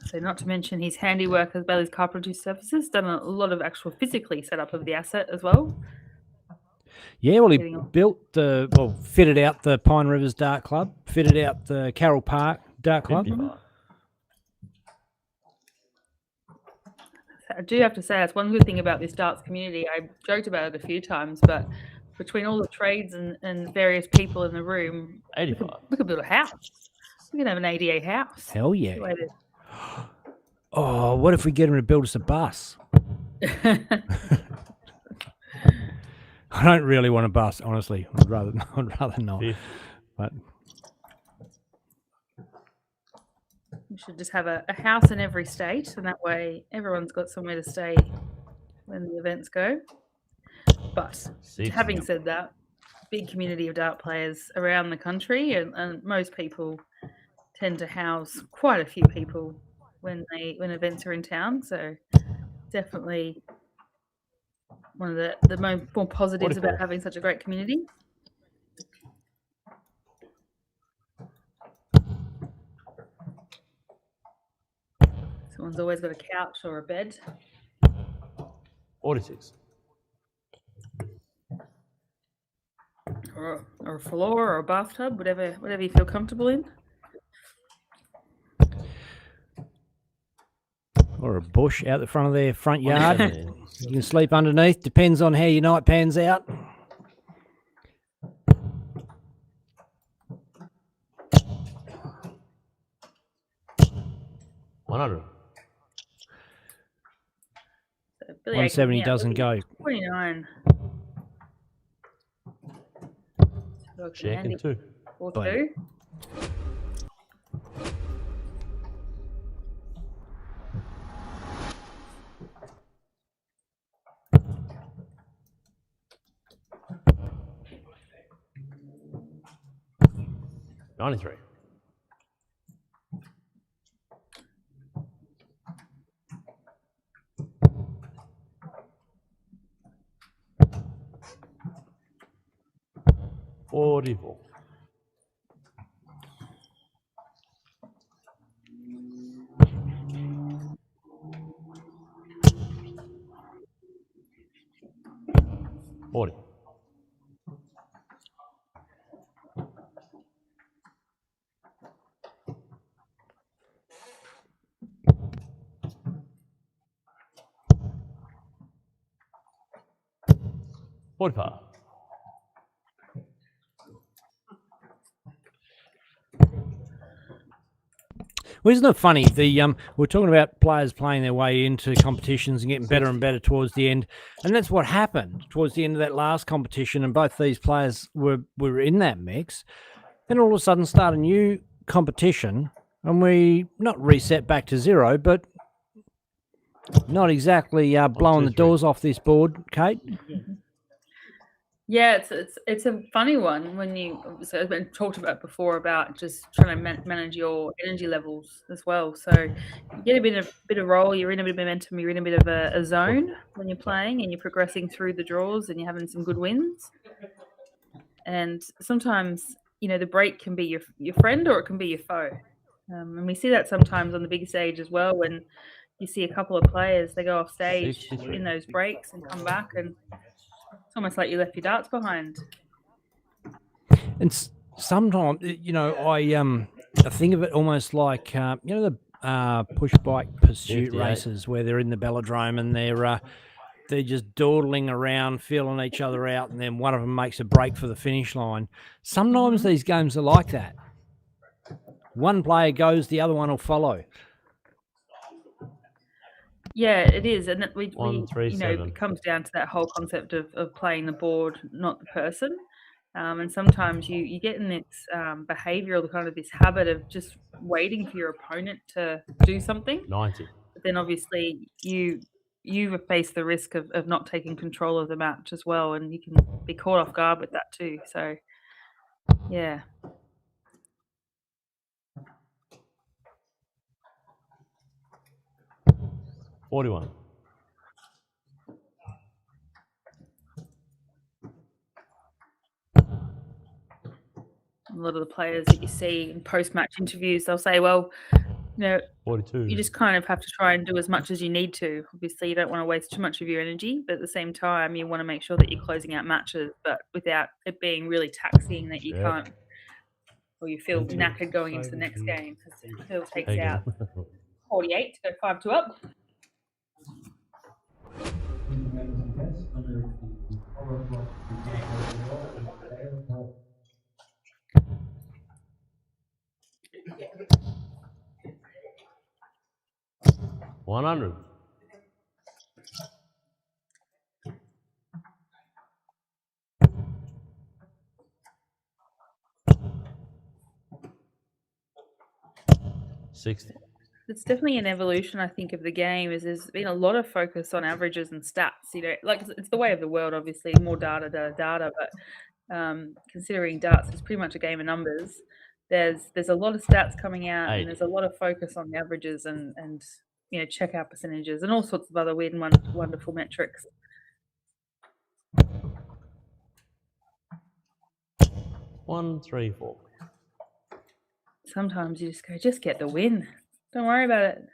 So not to mention his handiwork as Bailey's Carpentry Services, done a lot of actual physically setup of the asset as well. Yeah, well, he Getting on. fitted out the Pine Rivers Dart Club, fitted out the Carroll Park Dart Club. 55. I do have to say that's one good thing about this darts community. I joked about it a few times, but between all the trades and various people in the room, 85. we could build a house. We could have an ADA house. Hell yeah. The way Oh, what if we get him to build us a bus? that- I don't really want a bus, honestly. I'd rather not. Fifth. But We should just have a house in every state, and that way everyone's got somewhere to stay when the events go. But 60. having said that, big community of dart players around the country, and most people tend to house quite a few people when events are in town. So definitely one of the more positives 44. about having such a great community. Someone's always got a couch or a bed. 46. Or or a floor or a bathtub, whatever you feel comfortable in. Or a bush out the front of their front yard. 117. You can sleep underneath. Depends on how your night pans out. So Billy 170 Aiken, doesn't go. 29. Checking 2. 4-2. $93. $44. $40. $45. Well, isn't it funny? We're talking about players playing their way into competitions and getting better and better towards the end, and that's what happened towards the end of that last competition. And both these players were in that mix. Then all of a sudden, start a new competition, and we not reset back to zero, but not exactly blowing the doors off this board, Kate. Yeah, it's a funny one when so I've been talked about before about just trying to manage your energy levels as well. So you get a bit of roll, you're in a bit of momentum, you're in a bit of a zone when you're playing, and you're progressing through the draws, and you're having some good wins. And sometimes the break can be your friend or it can be your foe, and we see that sometimes on the big stage as well when you see a couple of players, they go off stage 63. in those breaks and come back, and it's almost like you left your darts behind. And sometimes, I think of it almost like, the push bike pursuit 58. races where they're in the velodrome and they're just dawdling around, feeling each other out, and then one of them makes a break for the finish line. Sometimes these games are like that. One player goes, the other one will follow. Yeah, it is, and we 137. it comes down to that whole concept of playing the board, not the person. And sometimes you get in this behavioural kind of this habit of just waiting for your opponent to do something. 90. But then obviously you face the risk of not taking control of the match as well, and you can be caught off guard with that too. So, yeah. $41. A lot of the players that you see in post-match interviews, they'll say, well, 42. you just kind of have to try and do as much as you need to. Obviously, you don't want to waste too much of your energy, but at the same time, you want to make sure that you're closing out matches, but without it being really taxing that you can't, or you feel knackered going into the next game, because it still takes out 48 to go 5-2 up. $100. $60. It's definitely an evolution, I think, of the game. There's been a lot of focus on averages and stats. Like it's the way of the world, obviously, more data. But considering darts is pretty much a game of numbers, there's a lot of stats coming out, and there's a lot of focus on the averages and checkout percentages and all sorts of other weird and wonderful metrics. $134. Sometimes you just get the win. Don't worry about it.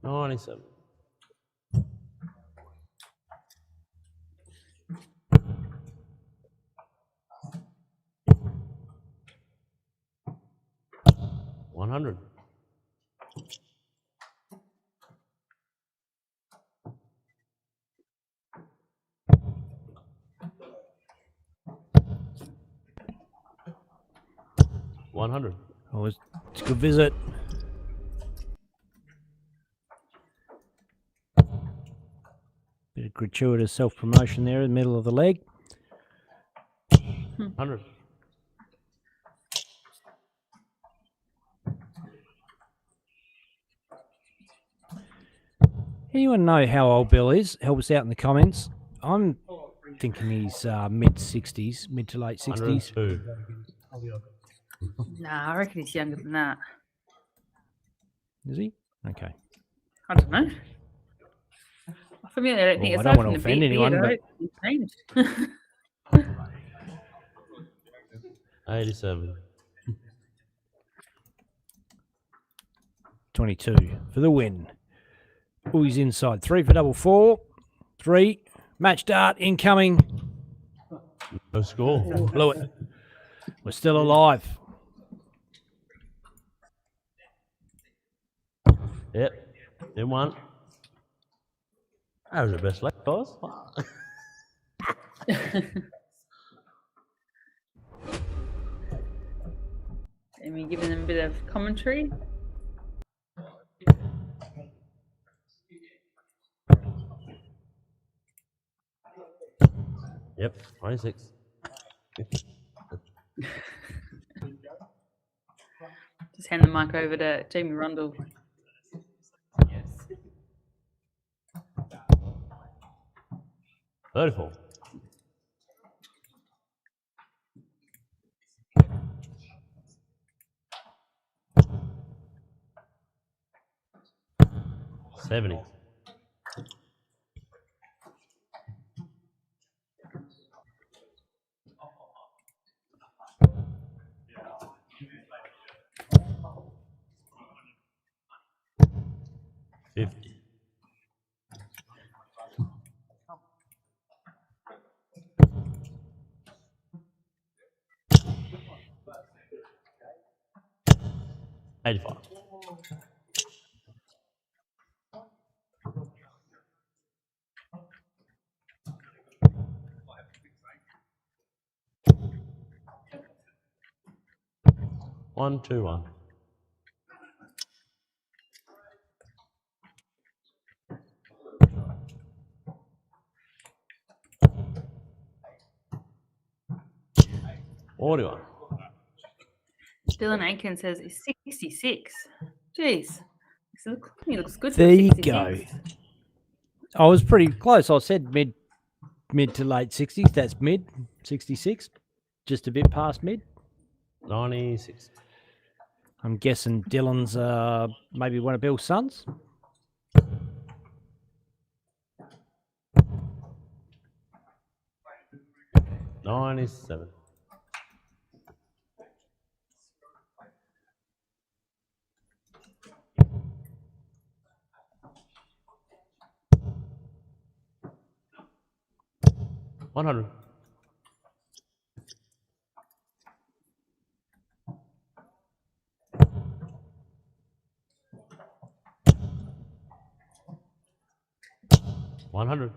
97. $100. $100. Oh, it's a good visit. Bit of gratuitous self-promotion there in the middle of the leg. 100. Anyone know how old Bill is? Help us out in the comments. I'm thinking he's mid-60s, mid to late 60s. 102. Nah, I reckon he's younger than that. Is he? Okay. I don't know. For me, I don't think Well, it's I don't want to offend anyone, but 87. 22 for the win. Oh, he's inside. 3 for double 4. 3. Match dart incoming. No score. Blew it. We're still alive. Yep. Then one. That was the best leg, guys. Amy giving them a bit of commentary. Yep. 26. Just hand the mic over to Jamie Rundle. 34. $70. $50. $85. One, two, one. $41. Dylan Aiken says he's 66. Jeez. He looks good. There for you 66. go. I was pretty close. I said mid to late 60s. That's mid 66. Just a bit past mid. 96. I'm guessing Dylan's maybe one of Bill's sons. $97. $100. $100.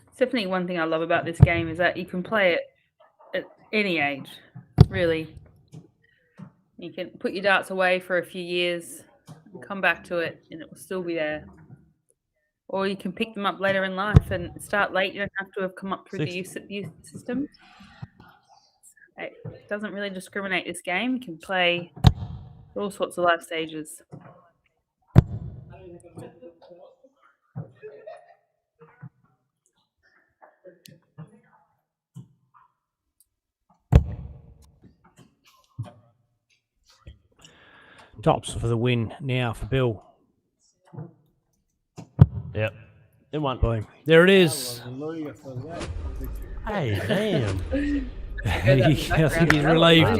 It's definitely one thing I love about this game is that you can play it at any age, really. You can put your darts away for a few years, and come back to it, and it will still be there. Or you can pick them up later in life and start late. You don't have to have come up through the youth system. It doesn't really discriminate, this game. You can play all sorts of life stages. Tops for the win now for Bill. Yep. Then one. Boom. There it is. Hey, damn. I think he's relieved.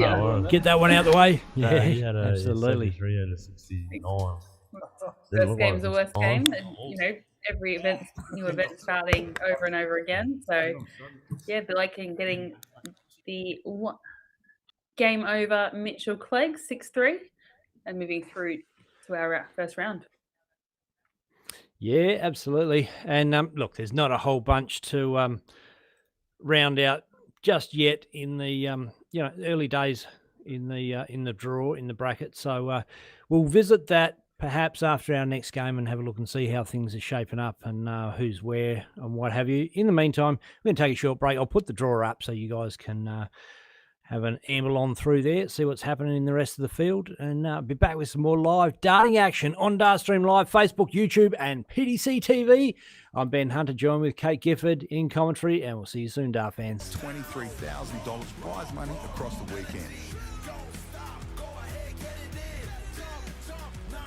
Get that one out the way. No, Yeah, he had a absolutely. 73 out of 69. First game's the worst game, and every event, new event starting over and over again. So yeah, be liking getting the game over Mitchell Clegg 6-3 and moving through to our first round. Yeah, absolutely. And look, there's not a whole bunch to round out just yet in the early days in the draw in the bracket. So we'll visit that perhaps after our next game and have a look and see how things are shaping up and who's where and what have you. In the meantime, we're going to take a short break. I'll put the draw up so you guys can have an amble on through there, see what's happening in the rest of the field, and be back with some more live darting action on Dartstream Live, Facebook, YouTube, and PDC TV. I'm Ben Hunter, joined with Kate Gifford in commentary, and we'll see you soon, Dart fans. $23,000 prize money across the weekend.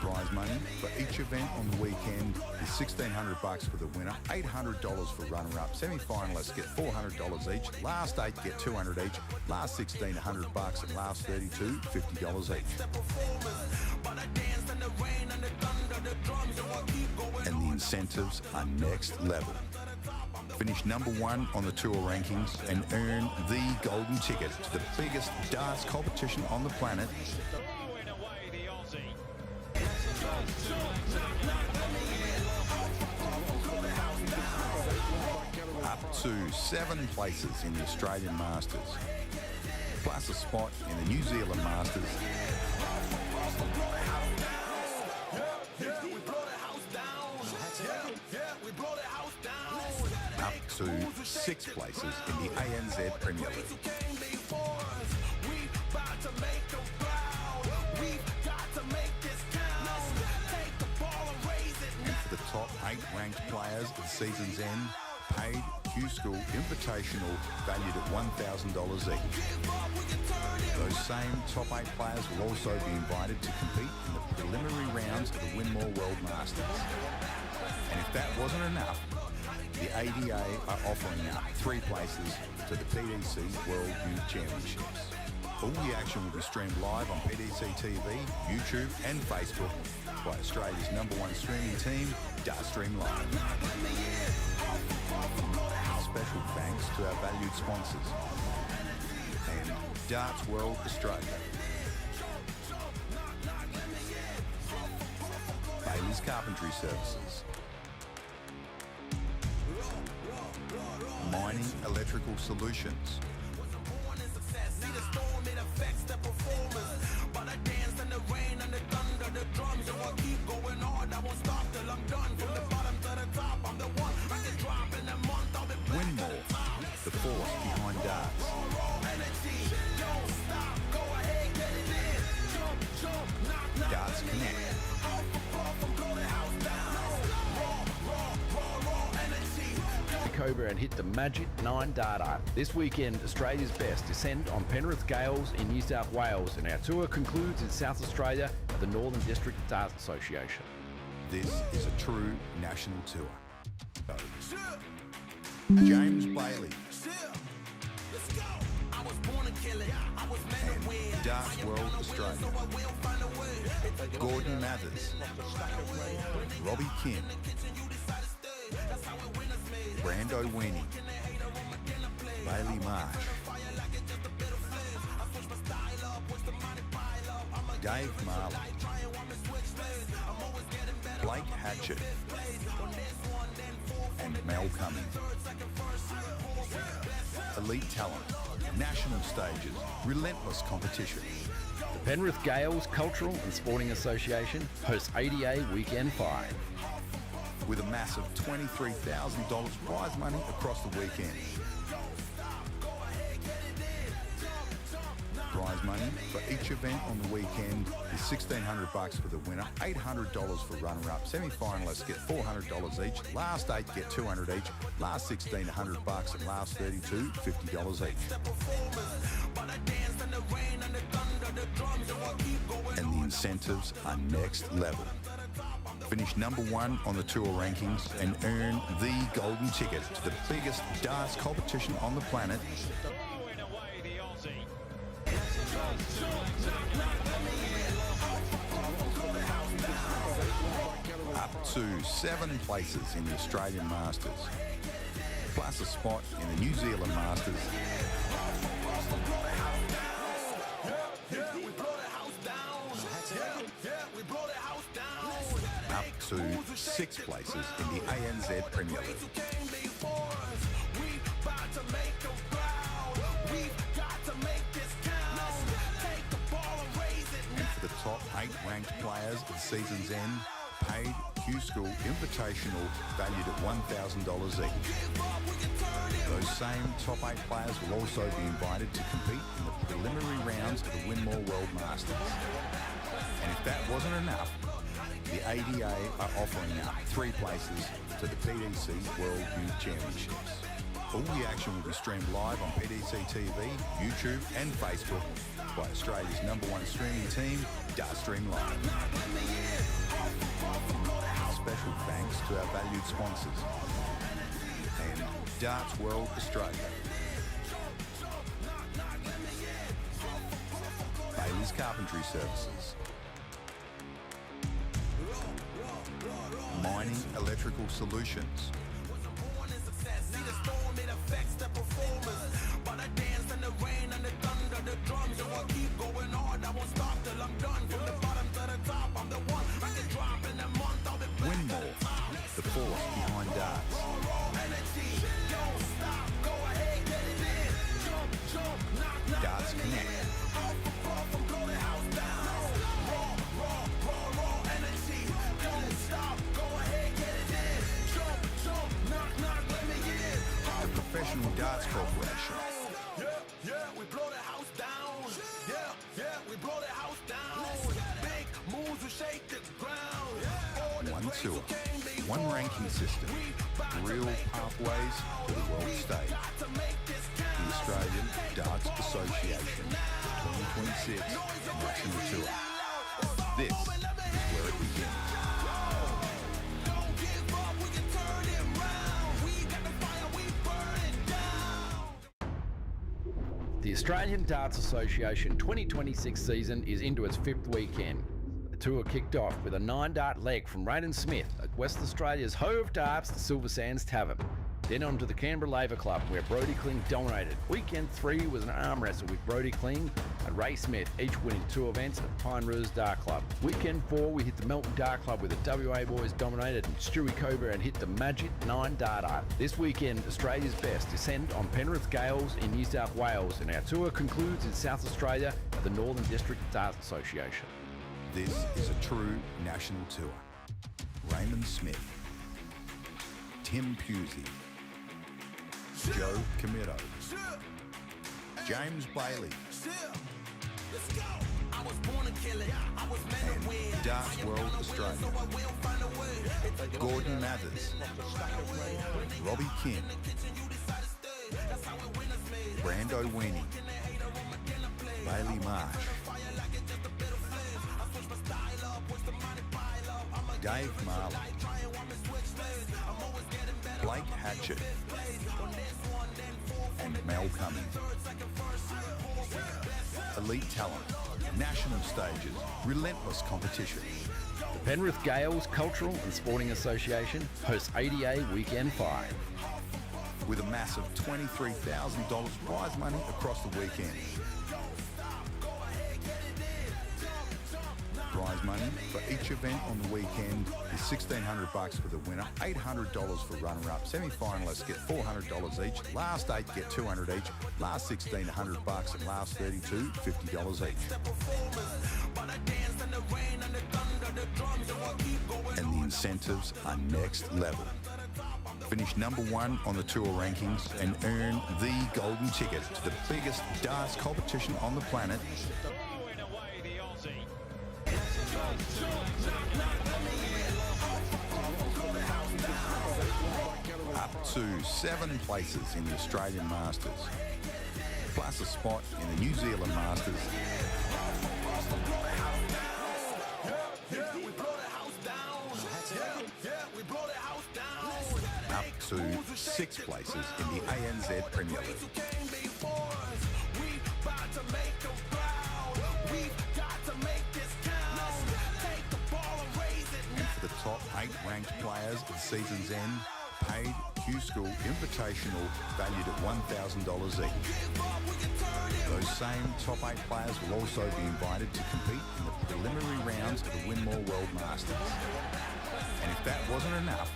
Prize money for each event on the weekend is $1,600 for the winner, $800 for runner-up. Semi-finalists get $400 each. Last 8 get $200 each. Last 16, $100, and last 32, $50 each. And the incentives are next level. Finish number 1 on the tour rankings and earn the golden ticket to the biggest darts competition on the planet. Throwing away the Aussie. Up to 7 places in the Australian Masters, plus a spot in the New Zealand Masters. Up to 6 places in the ANZ Premier League. The top 8 ranked players at the season's end, paid Q-School Invitational valued at $1,000 each. Those same top 8 players will also be invited to compete in the preliminary rounds of the Winmore World Masters. And if that wasn't enough, the ADA are offering up 3 places to the PDC World Youth Championships. All the action will be streamed live on PDC TV, YouTube and Facebook by Australia's #1 streaming team, Dartstream Live. Special thanks to our valued sponsors and Darts World Australia. Bailey's Carpentry Services. Mining Electrical Solutions. Winmore, the force behind darts. Darts Connect. Cobra and hit the Magic 9 data. This weekend, Australia's best descend on Penrith Gaels in New South Wales, and our tour concludes in South Australia at the Northern District Darts Association. This is a true national tour. James Bailey and Darts World Australia. Gordon Mathers, Robbie Kim, Brando Weenie, Bailey Marsh, Dave Marley, Blake Hatchett, and Mel Cummings. Elite talent, national stages, relentless competition. The Penrith Gaels Cultural and Sporting Association hosts ADA Weekend 5. With a massive $23,000 prize money across the weekend. Prize money for each event on the weekend is $1,600 for the winner, $800 for runner-up. Semi-finalists get $400 each. Last 8 get $200 each. Last 16, $100, and last 32, $50 each. And the incentives are next level. Finish #1 on the tour rankings and earn the golden ticket to the biggest darts competition on the planet. Throwing away the to 7 places in the Australian Masters, plus a spot in the New Zealand Masters, up to 6 places in the ANZ Premier League. And for the top 8 ranked players at season's end, paid Q School Invitational valued at $1,000 each. Those same top 8 players will also be invited to compete in the preliminary rounds of the Winmore World Masters. And if that wasn't enough, the ADA are offering up 3 places to the PDC World Youth Championships. All the action will be streamed live on PDC TV, YouTube and Facebook by Australia's #1 streaming team, Dartstream Live. Special thanks to our valued sponsors and Darts World Australia. Bailey's Carpentry Services. Mining Electrical Solutions. Winmore, the force behind darts. Darts Connect. The Professional Darts Corporation. We blow the house down. We blow the house down. Big moves will shake the ground. One tour, one ranking system, real pathways to the world stage. The Australian Darts Association 2026 National Tour. This is where it begins. The Australian Darts Association 2026 season is into its 5th weekend. The tour kicked off with a 9-dart leg from Raiden Smith at West Australia's Hoe of Darts, the Silver Sands Tavern. Then on to the Canberra Labour Club, where Brodie Kling dominated. Weekend 3 was an arm wrestle with Brodie Kling and Ray Smith, each winning 2 events at Pine Rouge Dart Club. Weekend 4, we hit the Melton Dart Club, where the WA boys dominated and Stewie Cobra and hit the Magic 9-darter. This weekend, Australia's best descend on Penrith Gaels in New South Wales, and our tour concludes in South Australia at the Northern District Darts Association. This is a true national tour. Raymond Smith, Tim Pusey, Joe Camito, James Bailey, and Darts World Australia, Gordon Mathers, Robbie King, Brando Weenie, Bailey Marsh, Dave Marley, Blake Hatchett, and Mel Cummings. Elite talent, national stages, relentless competition. The Penrith Gaels Cultural and Sporting Association hosts ADA Weekend 5. With a massive $23,000 prize money across the weekend. Prize money for each event on the weekend is $1,600 for the winner, $800 for runner-up. Semi-finalists get $400 each. Last 8 get $200 each. Last 16 $100, and last 32 $50 each. And the incentives are next level. Finish #1 on the tour rankings and earn the golden ticket to the biggest darts competition on the planet. Throwing away the Aussie. Up to 7 places in the Australian Masters, plus a spot in the New Zealand Masters, up to 6 places in the ANZ Premier League. And for the top top 8 ranked players at season's end, paid Q-School Invitational valued at $1,000 each. Those same top 8 players will also be invited to compete in the preliminary rounds of the Winmore World Masters. And if that wasn't enough,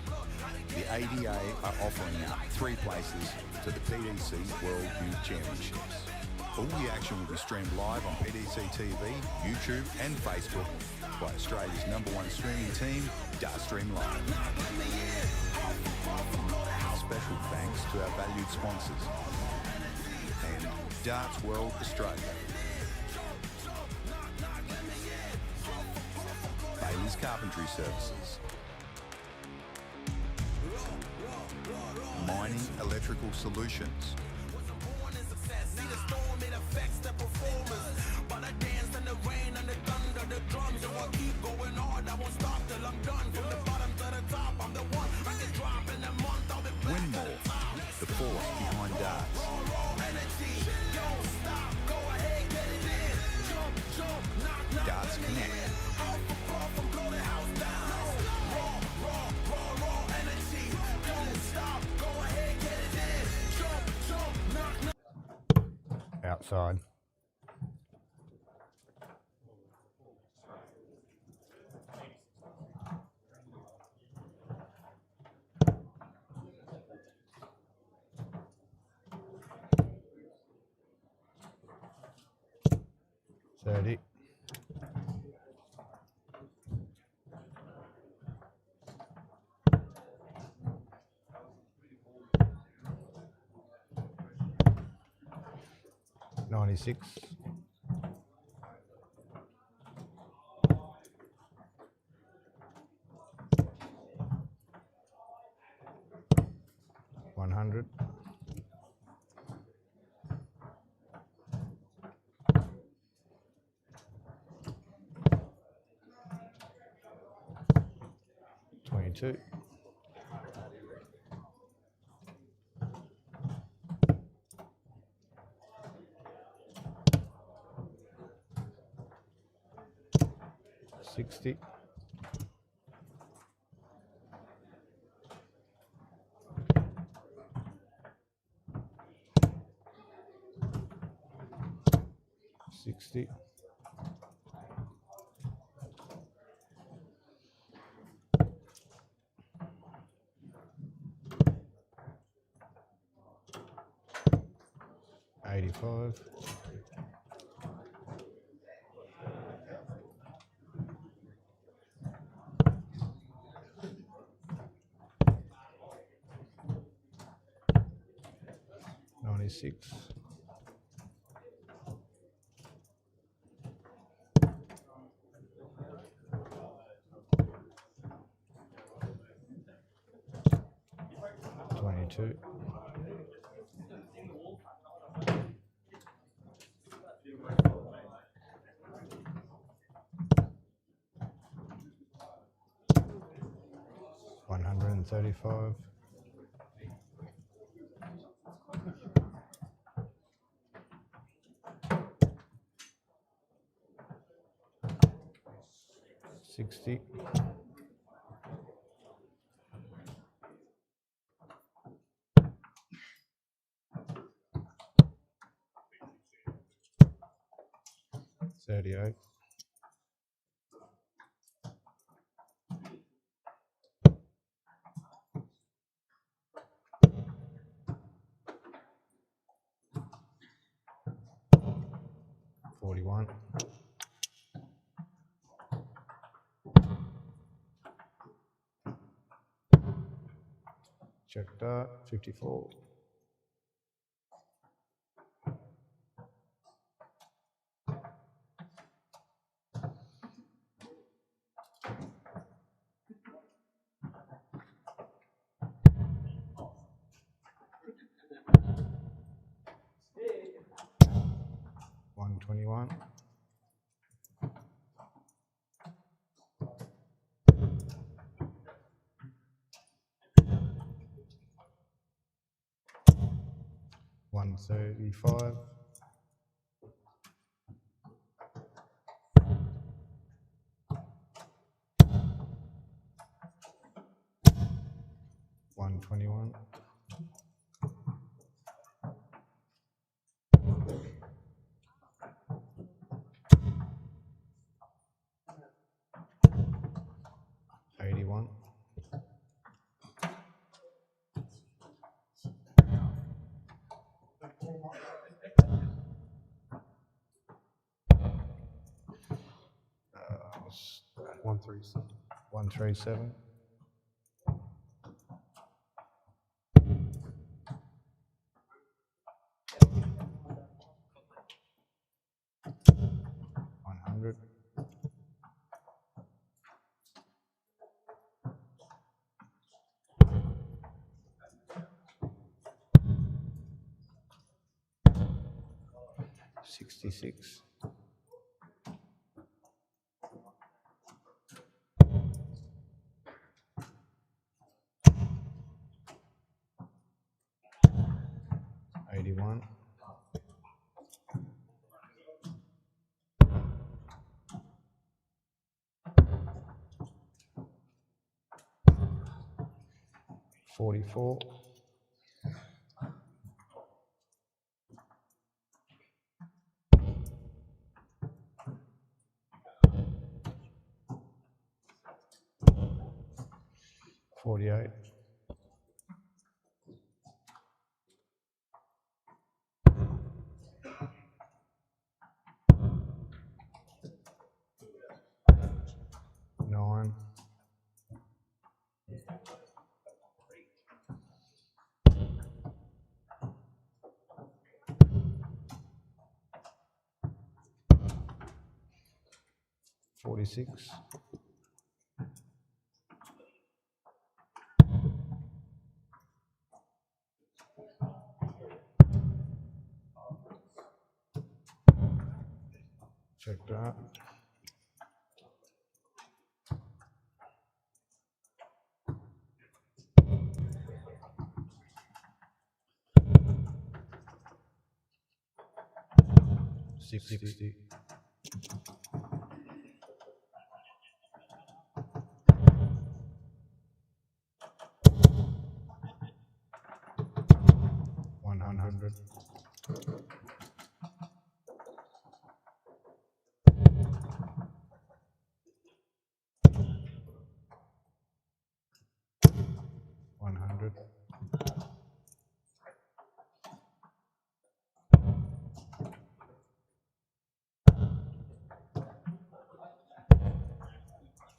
the ADA are offering up 3 places to the PDC World Youth Championships. All the action will be streamed live on PDC TV, YouTube and Facebook by Australia's #1 streaming team, Dartstream Live. Special thanks to our valued sponsors and Darts World Australia. Bailey's Carpentry Services. Mining Electrical Solutions. Winmore, the force behind darts. Darts Connect. Outside. $30. $96. $100. $22. $60. $60. $85. $96. $22. $135. $60. $38. $41. Check that. $54. $121. $135. 121. $81. What's that? 137. 137. $100. $66. $81. $44. $48. $9. $46. Check that. $60. $100. $100.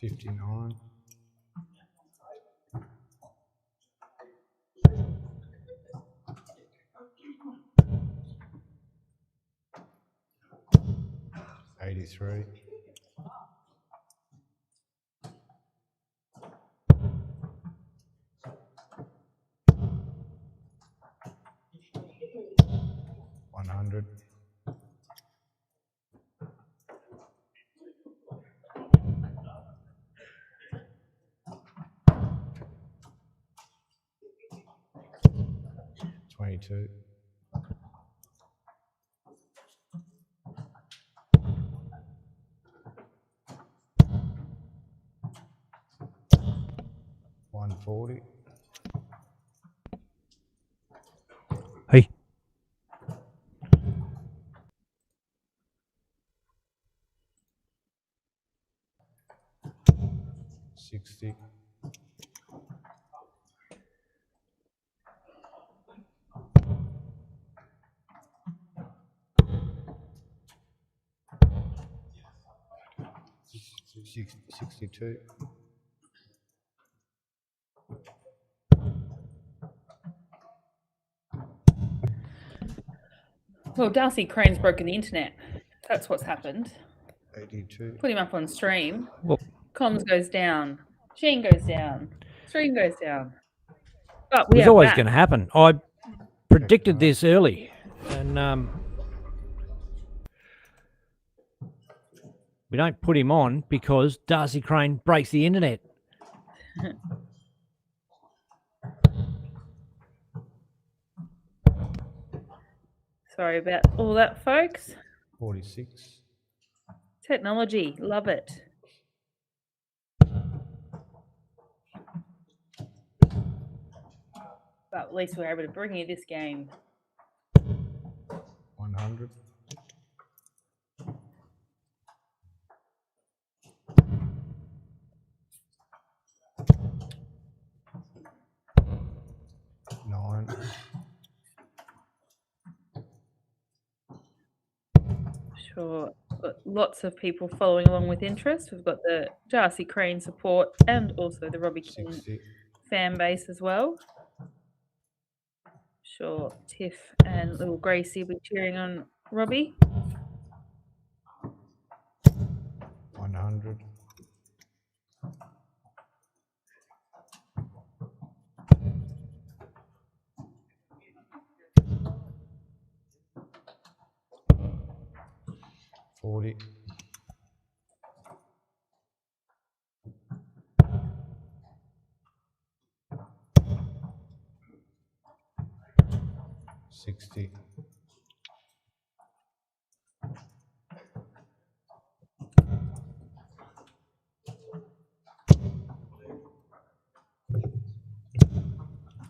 $59. $83. $100. $22. $140. Hey. $60. $62. Well, Darcy Crane's broken the internet. That's what's happened. 82. Put him up on stream. Well, Comms goes down. Machine goes down. Stream goes down. But it we was are always back. going to happen. I predicted this early, and we don't put him on because Darcy Crane breaks the internet. Sorry about all that, folks. 46. Technology, love it. But at least we're able to bring you this game. 100. Nine. Sure. Got lots of people following along with interest. We've got the Darcy Crane support and also the Robbie King 60. fan base as well. Sure, Tiff and little Gracie will be cheering on Robbie. 100. $40. 60.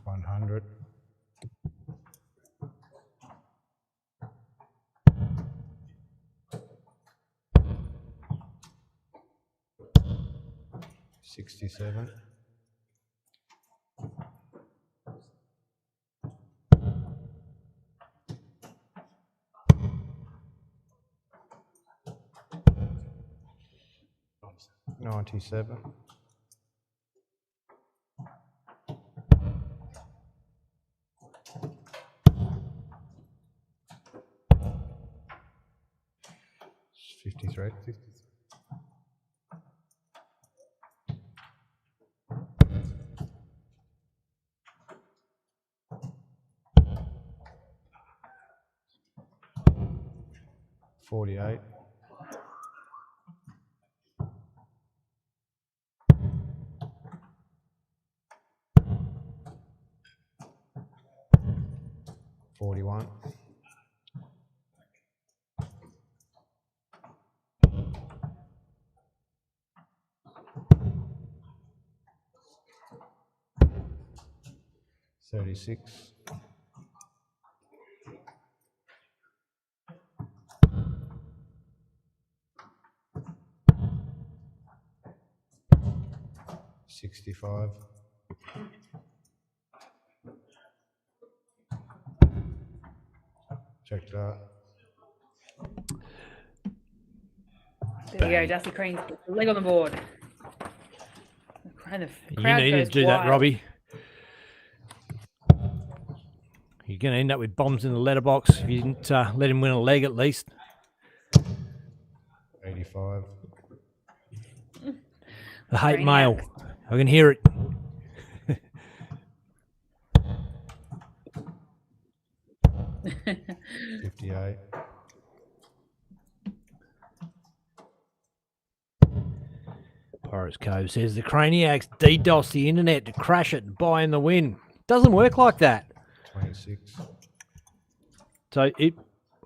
100. 67. 97. 53. 48. 41. 36. 65. 'Check that. There you go, Darcy Crane's got the leg on the board. Kind of You crowd need to goes do that, wild. Robbie. You're going to end up with bombs in the letterbox if you didn't let him win a leg at least. 85. The hate Brainiacs. mail. I can hear it. $58. Horace Cove says the Craniacs DDoS the internet to crash it and buy in the win. Doesn't work like that. 26. So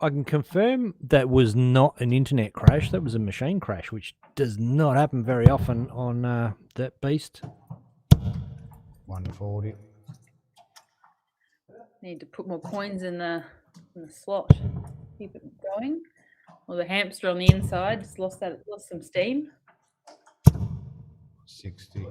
I can confirm that was not an internet crash. That was a machine crash, which does not happen very often on that beast. 140. Need to put more coins in the slot. Keep it going. Well, the hamster on the inside just lost some steam. 60.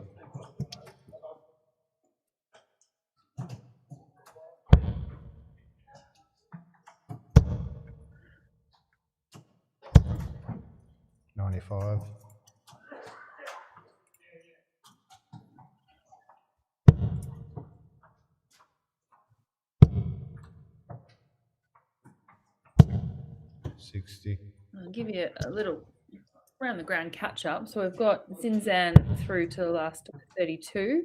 95. 60. I'll give you a little round the ground catch up. So we've got Zinzan through to the last 32.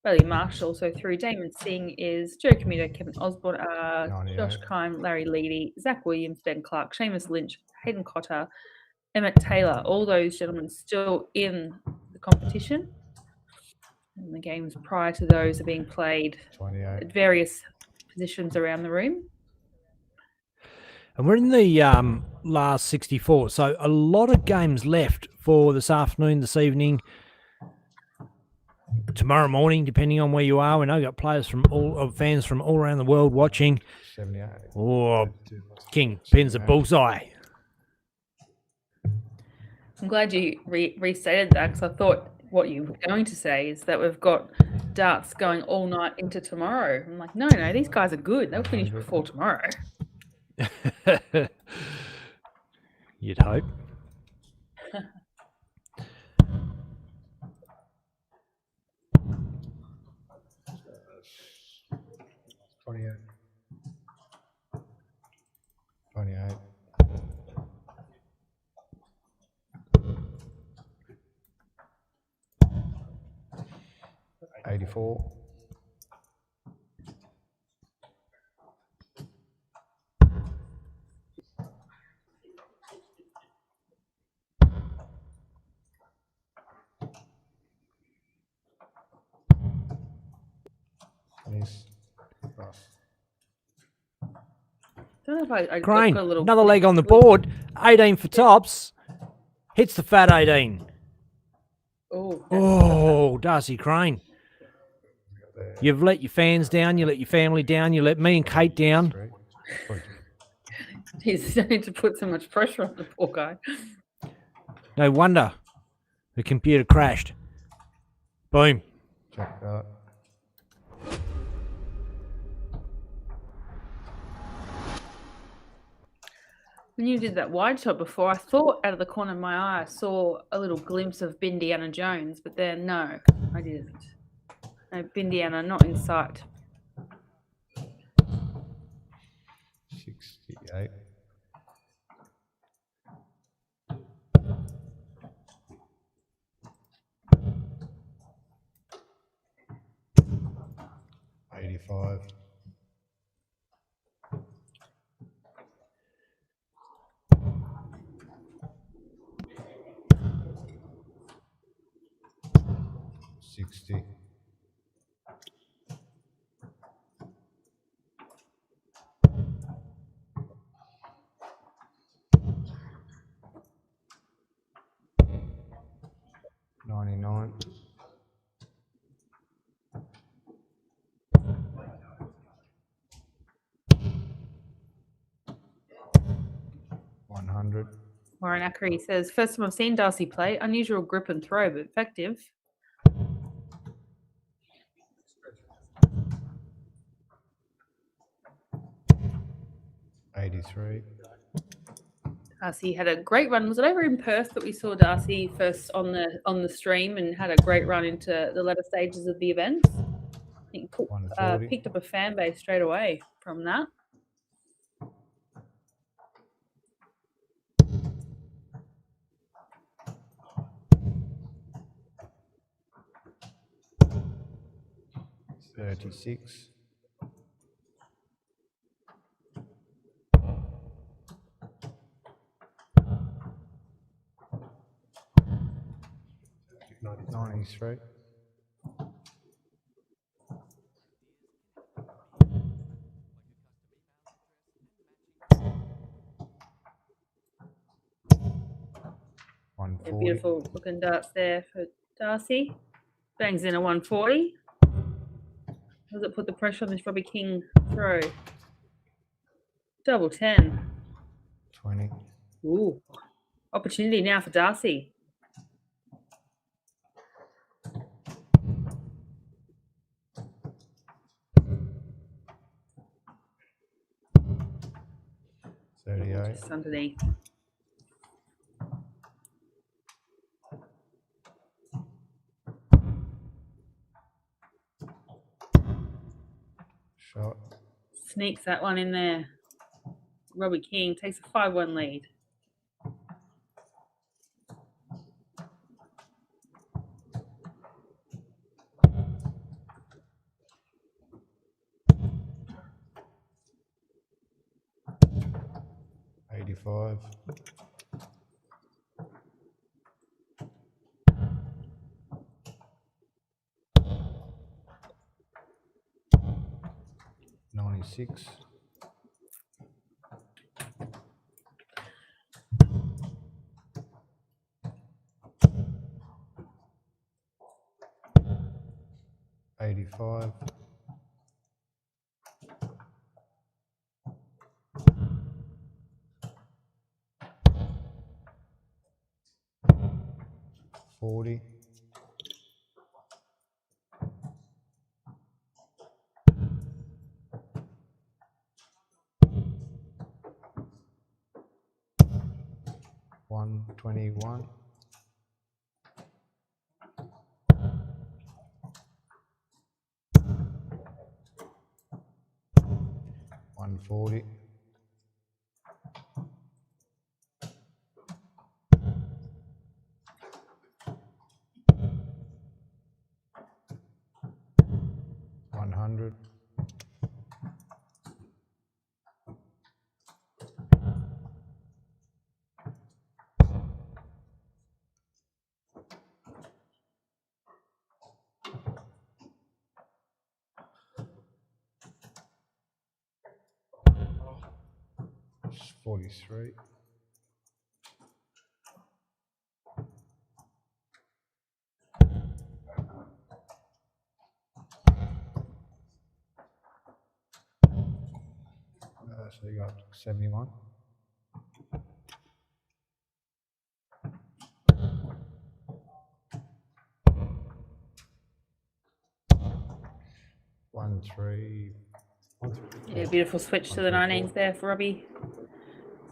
Bailey Marshall also through. Damon Singh is Joe Commuter, Kevin Osborne, Josh 98. Kime, Larry Leedy, Zach Williams, Ben Clark, Seamus Lynch, Hayden Cotter, Emmett Taylor. All those gentlemen still in the competition. And the games prior to those are being played 28. at various positions around the room. And we're in the last 64. So a lot of games left for this afternoon, this evening, tomorrow. tomorrow morning, depending on where you are. We know we've got players fans from all around the world watching. 78. Oh, King pins the bullseye. I'm glad you restated that, because I thought what you were going to say is that we've got darts going all night into tomorrow. I'm like, no, these guys are good. They'll finish before tomorrow. You'd hope. $28. 28. 84. 20. Rough. Don't know if I Crane, got a little another leg on the board. 18 for tops. Hits the fat 18. Oh, Darcy Crane. You've let your fans down. You let your family down. You let me and Kate down. He's starting to put so much pressure on the poor guy. No wonder the computer crashed. Boom. Check that. When you did that wide shot before, I thought out of the corner of my eye I saw a little glimpse of Bindiana Jones, but then no, I didn't. No, Bindiana not in sight. 68. 85. 60. 99. 100. Warren Ackery says, first time I've seen Darcy play, unusual grip and throw, but effective. $83. Darcy had a great run. Was it over in Perth that we saw Darcy first on the stream and had a great run into the latter stages of the event? I think picked up a fan base straight away from that. $36. 93. 140. Beautiful looking darts there for Darcy. Bangs in a 140. Does it put the pressure on this Robbie King throw? Double 10. 20. Ooh. Opportunity now for Darcy. Just underneath. Shot. Sneaks that one in there. Robbie King takes a 5-1 lead. $85. 96. 100. 85. 40. 121. 140. 100. 43. 'So you got 71. 1-3. Yeah, beautiful switch to the 19s there for Robbie.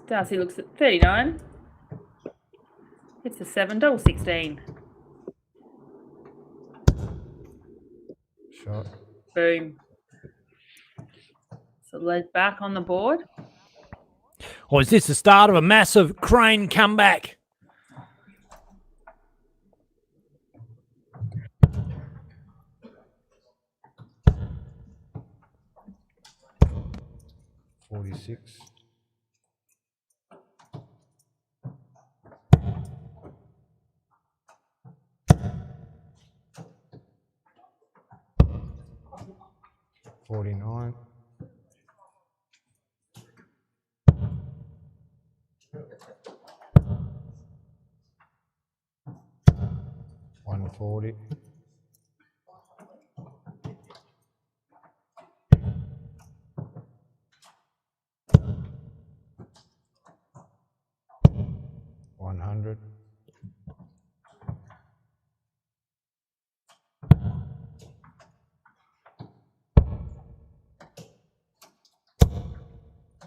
Darcy looks at 39. It's a 7, double 16. Shot. Boom. So lead back on the board. Or is this the start of a massive crane comeback? $46. 49. 140. 100.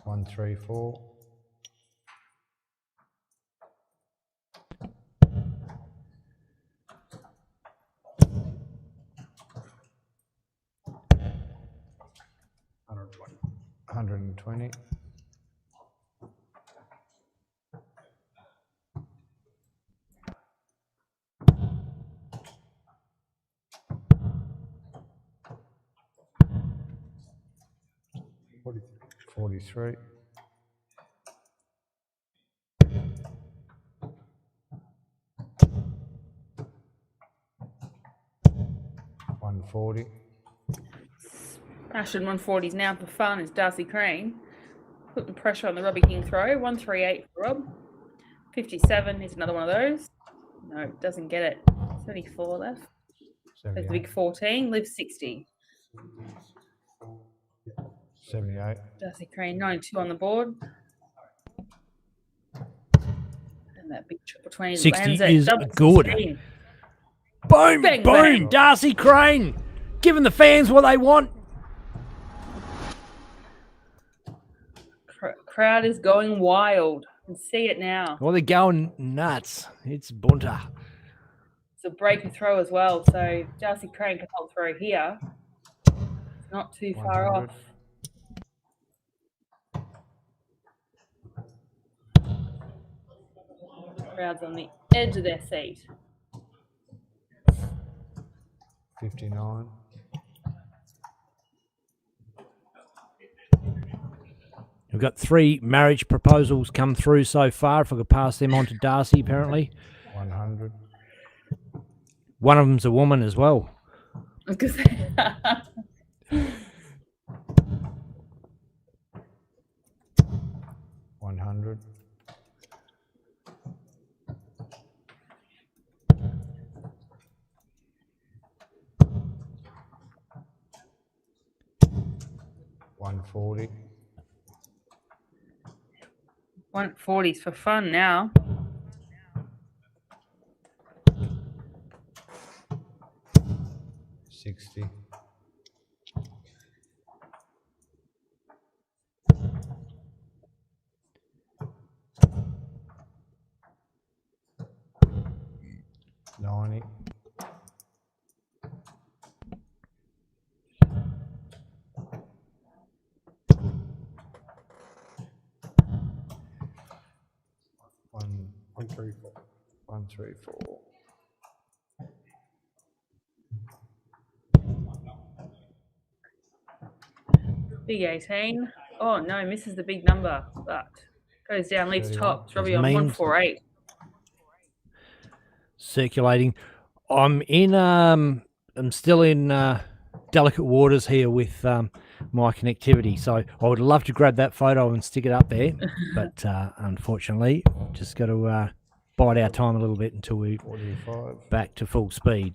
134. 120. 43. 140. Ashton 140s now for fun is Darcy Crane. Putting pressure on the Robbie King throw. 138 for Rob. 57 is another one of those. No, doesn't get it. 34 left. There's the 78. big 14. Live 60. 78. Darcy Crane 92 on the board. And that big triple 20 60 lands at is double good. 16. Boom, Bang, boom. bang. Darcy Crane giving the fans what they want. Crowd is going wild. You can see it now. Well, they're going nuts. It's bunter. It's a breaking throw as well. So Darcy Crane can help throw here. It's not too far 100. off. Crowd's on the edge of their seat. 59. We've got 3 marriage proposals come through so far. If I could pass them on to Darcy, apparently. 100. One of them's a woman as well. 100. 140. 140. 140s for fun now. $60. $90. $134. Big 18. Oh no, misses the big number, but goes down, leaves 31. top. It's Robbie Just on means- 148. Circulating. I'm still in delicate waters here with my connectivity, so I would love to grab that photo and stick it up there, but unfortunately, just got to bide our time a little bit until we 45. back to full speed.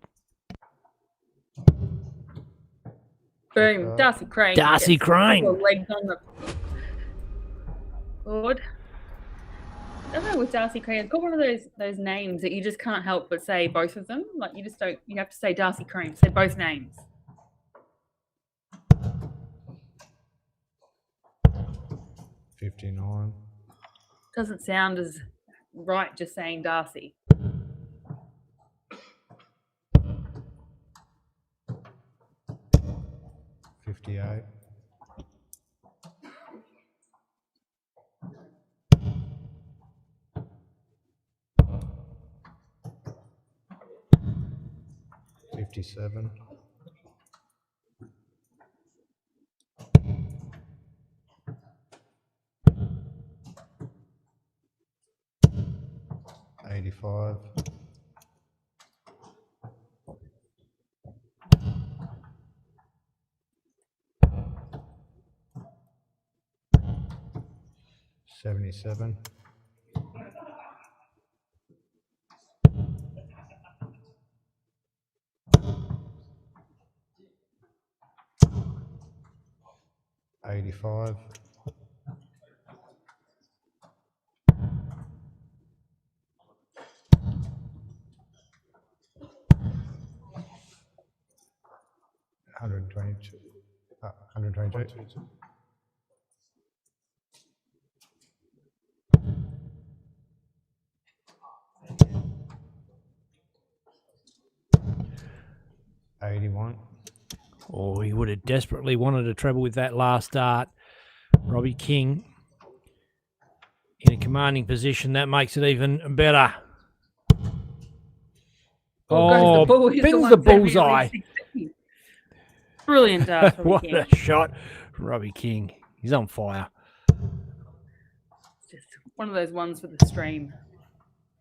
Boom, Darcy Crane. Darcy gets a couple Crane. of legs on the board. I don't know with Darcy Crane. It's got one of those names that you just can't help but say both of them. Like you just don't. You have to say Darcy Crane. Say both names. 59. Doesn't sound as right just saying Darcy. $58. $57. $85. $77. $85. $122. 122. $81. Oh, he would have desperately wanted to treble with that last start. Robbie King in a commanding position. That makes it even better. Oh, Goes the bull. He's pins one the saving bullseye. at least 650. Brilliant dart from What King. a shot. Robbie King. He's on fire. It's just one of those ones with the stream.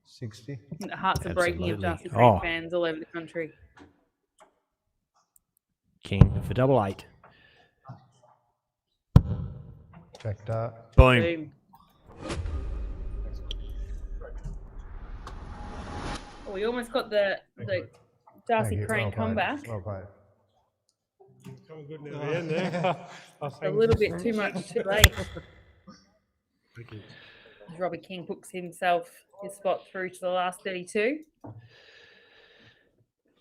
60. The hearts are breaking of Absolutely. Darcy Crane Oh. fans all over the country. King for double eight. Check dart. Boom. Boom. Oh, we almost got the Darcy Thank you. Crane Well played. comeback. Well played. A little bit too much too late. As Robbie King books himself his spot through to the last 32.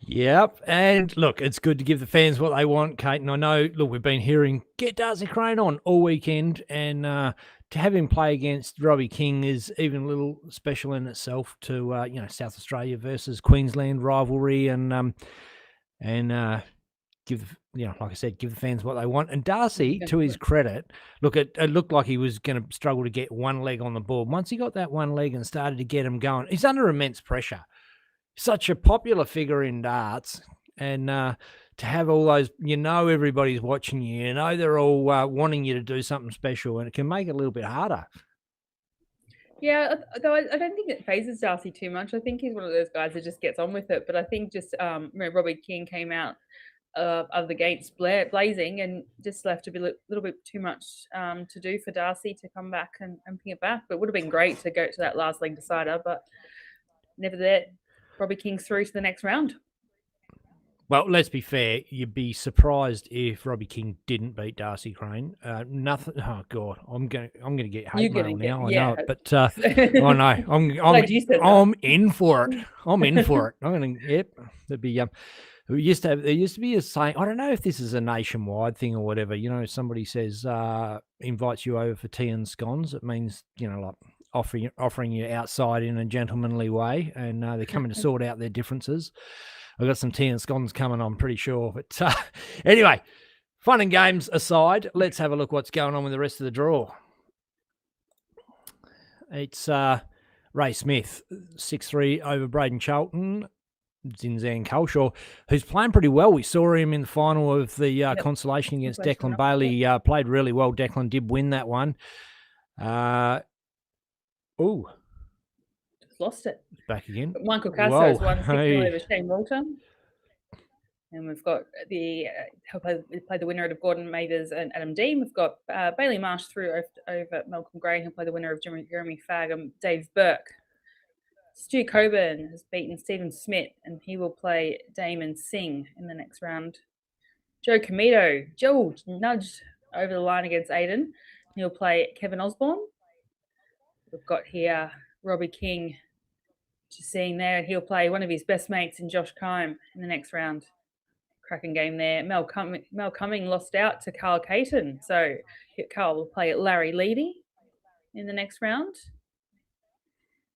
Yep. And look, it's good to give the fans what they want, Kate. And I know, look, we've been hearing get Darcy Crane on all weekend. And to have him play against Robbie King is even a little special in itself to, South Australia versus Queensland rivalry and give, like I said, give the fans what they want. And Darcy, to his credit, look, it looked like he was going to struggle to get one leg on the board. Once he got that one leg and started to get him going, he's under immense pressure. Such a popular figure in darts, and to have all those, everybody's watching you, they're all wanting you to do something special, and it can make it a little bit harder. Yeah, though I don't think it phases Darcy too much. I think he's one of those guys that just gets on with it. But I think just Robbie King came out of the gates blazing and just left a little bit too much to do for Darcy to come back and ping it back. But it would have been great to go to that last leg decider, but never there. Robbie King's through to the next round. Well, let's be fair. You'd be surprised if Robbie King didn't beat Darcy Crane. Nothing. Oh God, I'm gonna get hate You're mail gonna get- now. yeah. I know it, but I know Glad you said that. I'm in for it. I'm in for it. I'm gonna. Yep. There'd be there used to be a saying. I don't know if this is a nationwide thing or whatever. You know, somebody says invites you over for tea and scones. It means like offering you outside in a gentlemanly way, and they're coming to sort out their differences. I've got some tea and scones coming, I'm pretty sure. But anyway, fun and games aside, let's have a look what's going on with the rest of the draw. It's Ray Smith, 6-3 over Braden Charlton. Zinzan Culshaw, who's playing pretty well. We saw him in the final of the consolation against Declan Bailey. Played really well. Declan did win that one. Lost it. Back again. Michael Castro's Whoa. won 6 Hey. over Shane Walton. And we've got we played the winner of Gordon Mathers and Adam Dean. We've got Bailey Marsh through over Malcolm Gray, who'll play the winner of Jeremy Fagg and Dave Burke. Stu Coburn has beaten Stephen Smith, and he will play Damon Singh in the next round. Joe Comito, Joe nudged over the line against Aiden. He'll play Kevin Osborne. We've got here Robbie King, just seeing there, and he'll play one of his best mates in Josh Kime in the next round. Cracking game there. Mel Cumming lost out to Carl Caton, so Carl will play Larry Leedy in the next round.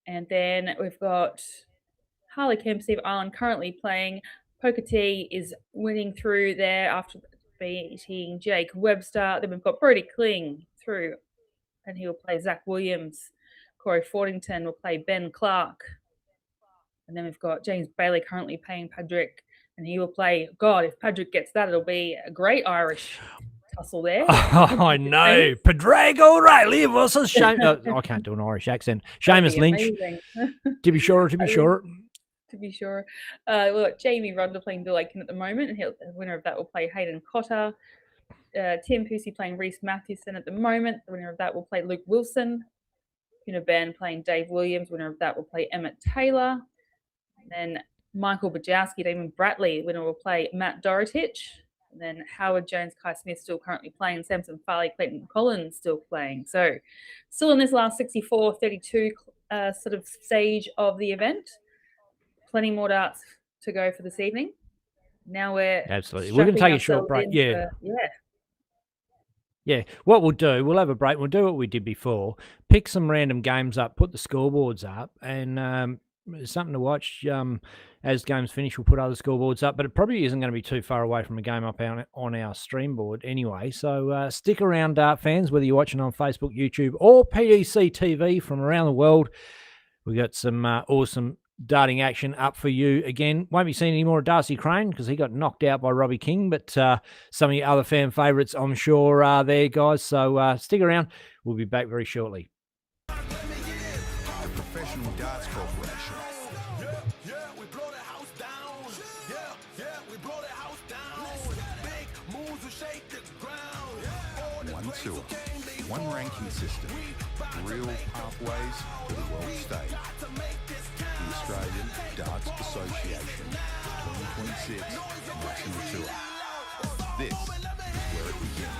And then we've got Harley Kemp, Steve Island currently playing. Poker T is winning through there after beating Jake Webster. Then we've got Brody Kling through, and he'll play Zach Williams. Corey Fordington will play Ben Clark. And then we've got James Bailey currently playing Patrick, and he will play, God, if Patrick gets that, it'll be a great Irish tussle there. Oh, I know. Padraig O'Reilly versus Shane. I can't do an Irish accent. Seamus Lynch. To be sure. To be sure. We've got Jamie Rudder playing Bill Aiken at the moment, and the winner of that will play Hayden Cotter. Tim Pusey playing Reese Mathewson at the moment. The winner of that will play Luke Wilson. Puna Ben playing Dave Williams. Winner of that will play Emmett Taylor. And then Michael Bajowski, Damon Bratley. Winner will play Matt Dorotich. And then Howard Jones, Kai Smith still currently playing. Samson Farley, Clayton Collins still playing. So still in this last 64-32 sort of stage of the event. Plenty more darts to go for this evening. Now we're absolutely. We're going to take a short break. Yeah. What we'll do, we'll have a break. We'll do what we did before. Pick some random games up, put the scoreboards up, and something to watch. As games finish, we'll put other scoreboards up, but it probably isn't going to be too far away from a game up on our stream board anyway. So stick around, dart fans, whether you're watching on Facebook, YouTube, or PEC TV from around the world. We've got some awesome darting action up for you again. Won't be seeing any more of Darcy Crane because he got knocked out by Robbie King, but some of your other fan favourites, I'm sure, are there, guys. So stick around. We'll be back very shortly. The Professional Darts Corporation. We blow the house down. We blow the house down. Big moves will shake the ground. One tour, one ranking system, real pathways to the world stage. The Australian Darts Association 2026 National Tour. This is where it begins.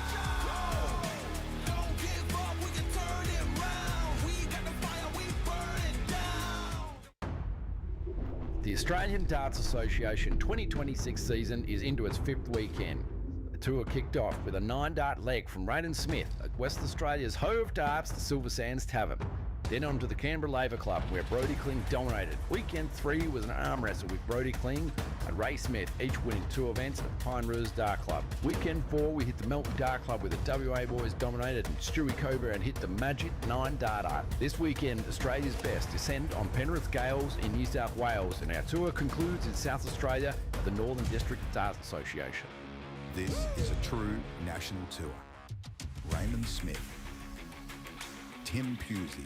The Australian Darts Association 2026 season is into its 5th weekend. The tour kicked off with a 9-dart leg from Raiden Smith at West Australia's Hoe of Darts, the Silver Sands Tavern. Then on to the Canberra Labour Club, where Brody Kling dominated. Weekend 3 was an arm wrestle with Brody Kling and Ray Smith, each winning 2 events at Pine Rose Dart Club. Weekend 4, we hit the Melton Dart Club, where the WA boys dominated and Stewie Coburn hit the magic 9-darter. This weekend, Australia's best descend on Penrith Gaels in New South Wales, and our tour concludes in South Australia at the Northern District Darts Association. This is a true national tour. Raymond Smith, Tim Pusey,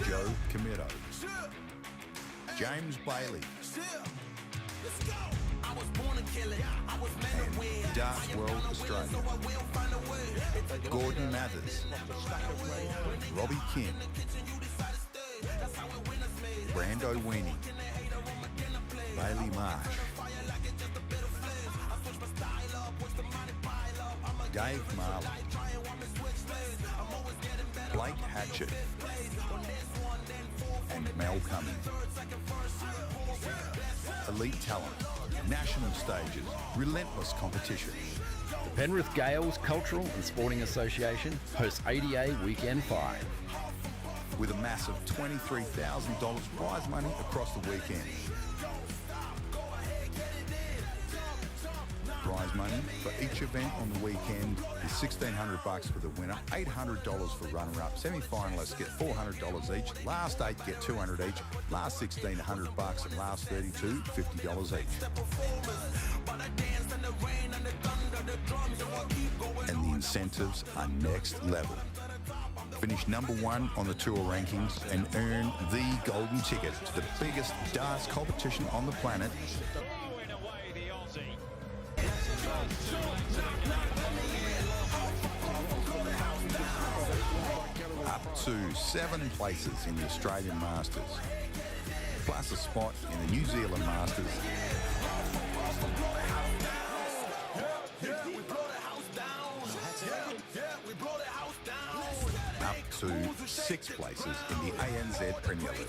Joe Comito, James Bailey, and Darts World Australia, Gordon Mathers, Robbie King, Brando Weenie, Bailey Marsh, Dave Marley, Blake Hatchett, and Mel Cummings. Elite talent, national stages, relentless competition. The Penrith Gaels Cultural and Sporting Association hosts ADA Weekend 5. With a massive $23,000 prize money across the weekend. Prize money for each event on the weekend is $1,600 for the winner, $800 for runner-up. Semi-finalists get $400 each. Last 8 get $200 each. Last 16, $100, and last 32, $50 each. And the incentives are next level. Finish number 1 on the tour rankings and earn the golden ticket to the biggest darts competition on the planet. Throwing away the Aussie. Up to 7 places in the Australian Masters, plus a spot in the New Zealand Masters. Up to 6 places in the ANZ Premier League.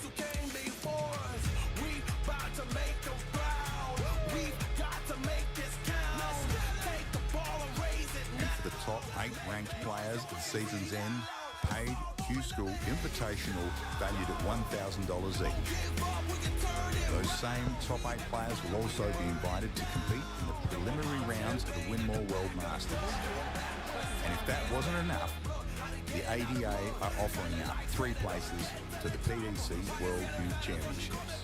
And for the top 8 ranked players at season's end, paid Q-School Invitational valued at $1,000 each. Those same top 8 players will also be invited to compete in the preliminary rounds of the Winmore World Masters. And if that wasn't enough, the ADA are offering up 3 places to the PDC World Youth Championships.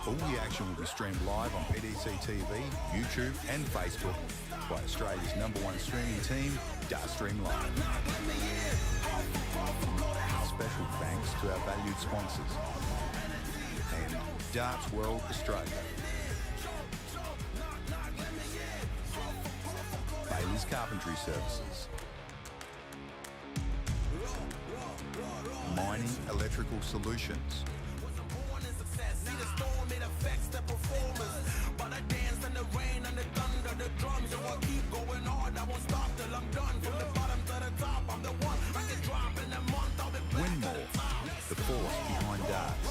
All the action will be streamed live on PDC TV, YouTube and Facebook by Australia's #1 streaming team, Dartstream Live. Special thanks to our valued sponsors and Darts World Australia. Bailey's Carpentry Services. Mining Electrical Solutions. Winmore, the force behind darts.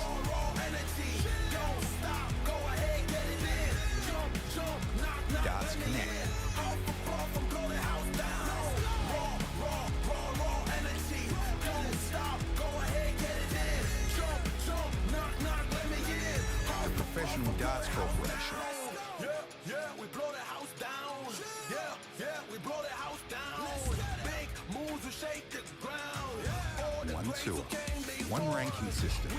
Darts Connect. The Professional Darts Corporation. We blow the house down. We blow the house down. Big moves will shake the ground. One tour, one ranking system,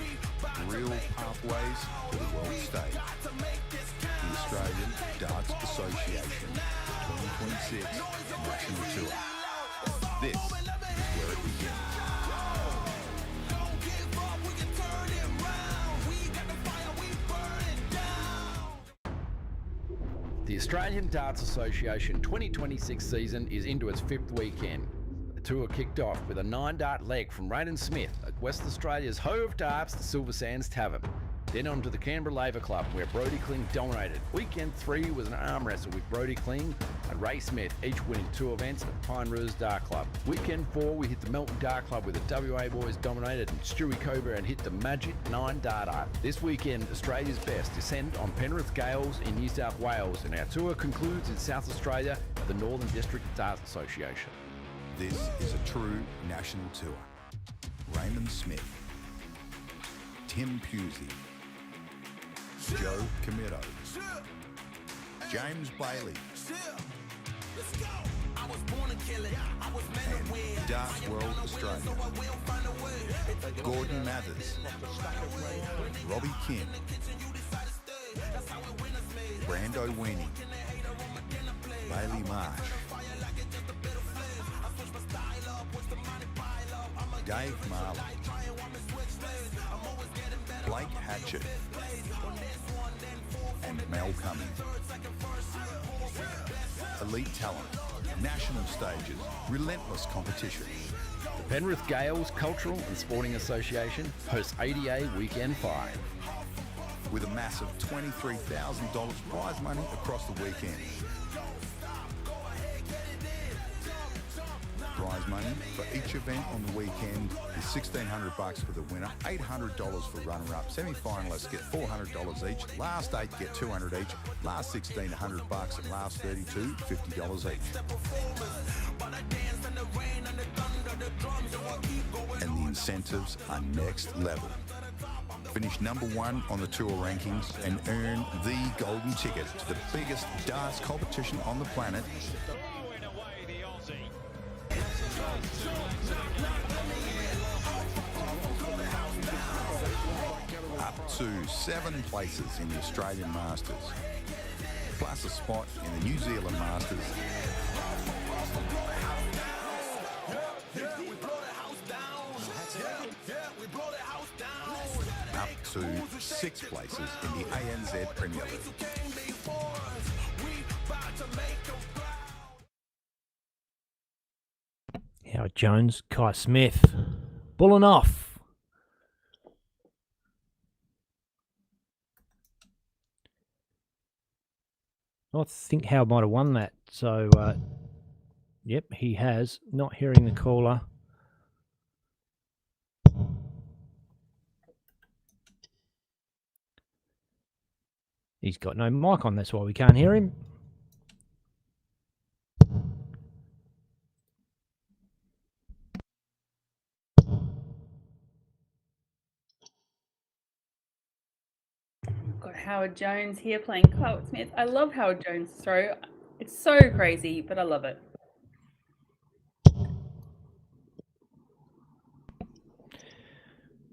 real pathways to the world stage. The Australian Darts Association 2026 National Tour. This is where it begins. The Australian Darts Association 2026 season is into its 5th weekend. The tour kicked off with a 9-dart leg from Raiden Smith at West Australia's Hoe of Darts, the Silver Sands Tavern. Then on to the Canberra Labour Club, where Brodie Kling dominated. Weekend 3 was an arm wrestle with Brodie Kling and Ray Smith, each winning 2 events at Pine Rouge Dart Club. Weekend 4, we hit the Melton Dart Club, where the WA boys dominated and Stewie Coburn hit the magic 9-darter. This weekend, Australia's best descend on Penrith Gaels in New South Wales, and our tour concludes in South Australia at the Northern District Darts Association. This is a true national tour. Raymond Smith, Tim Pusey, Joe Camito, James Bailey, and Darts World Australia, Gordon Mathers, Robbie Kim, Brando Weenie, Bailey Marsh, Dave Marley, Blake Hatchett, and Mel Cummings. Elite talent, national stages, relentless competition. The Penrith Gaels Cultural and Sporting Association hosts ADA Weekend 5. with a massive $23,000 prize money across the weekend. Prize money for each event on the weekend is $1,600 for the winner, $800 for runner-up. Semi-finalists get $400 each. Last 8 get $200 each. Last 16, $100, and last 32, $50 each. And the incentives are next level. Finish number 1 on the tour rankings and earn the golden ticket to the biggest darts competition on the planet. Throwing away the Aussie. Up to 7 places in the Australian Masters, plus a spot in the New Zealand Masters. Up to 6 places in the ANZ Premier League. Howard Jones, Kai Smith, bulling off. I think Howard might have won that. So, yep, he has. Not hearing the caller. He's got no mic on, that's why we can't hear him. Got Howard Jones here playing Carl Smith. I love Howard Jones' throw. It's so crazy, but I love it.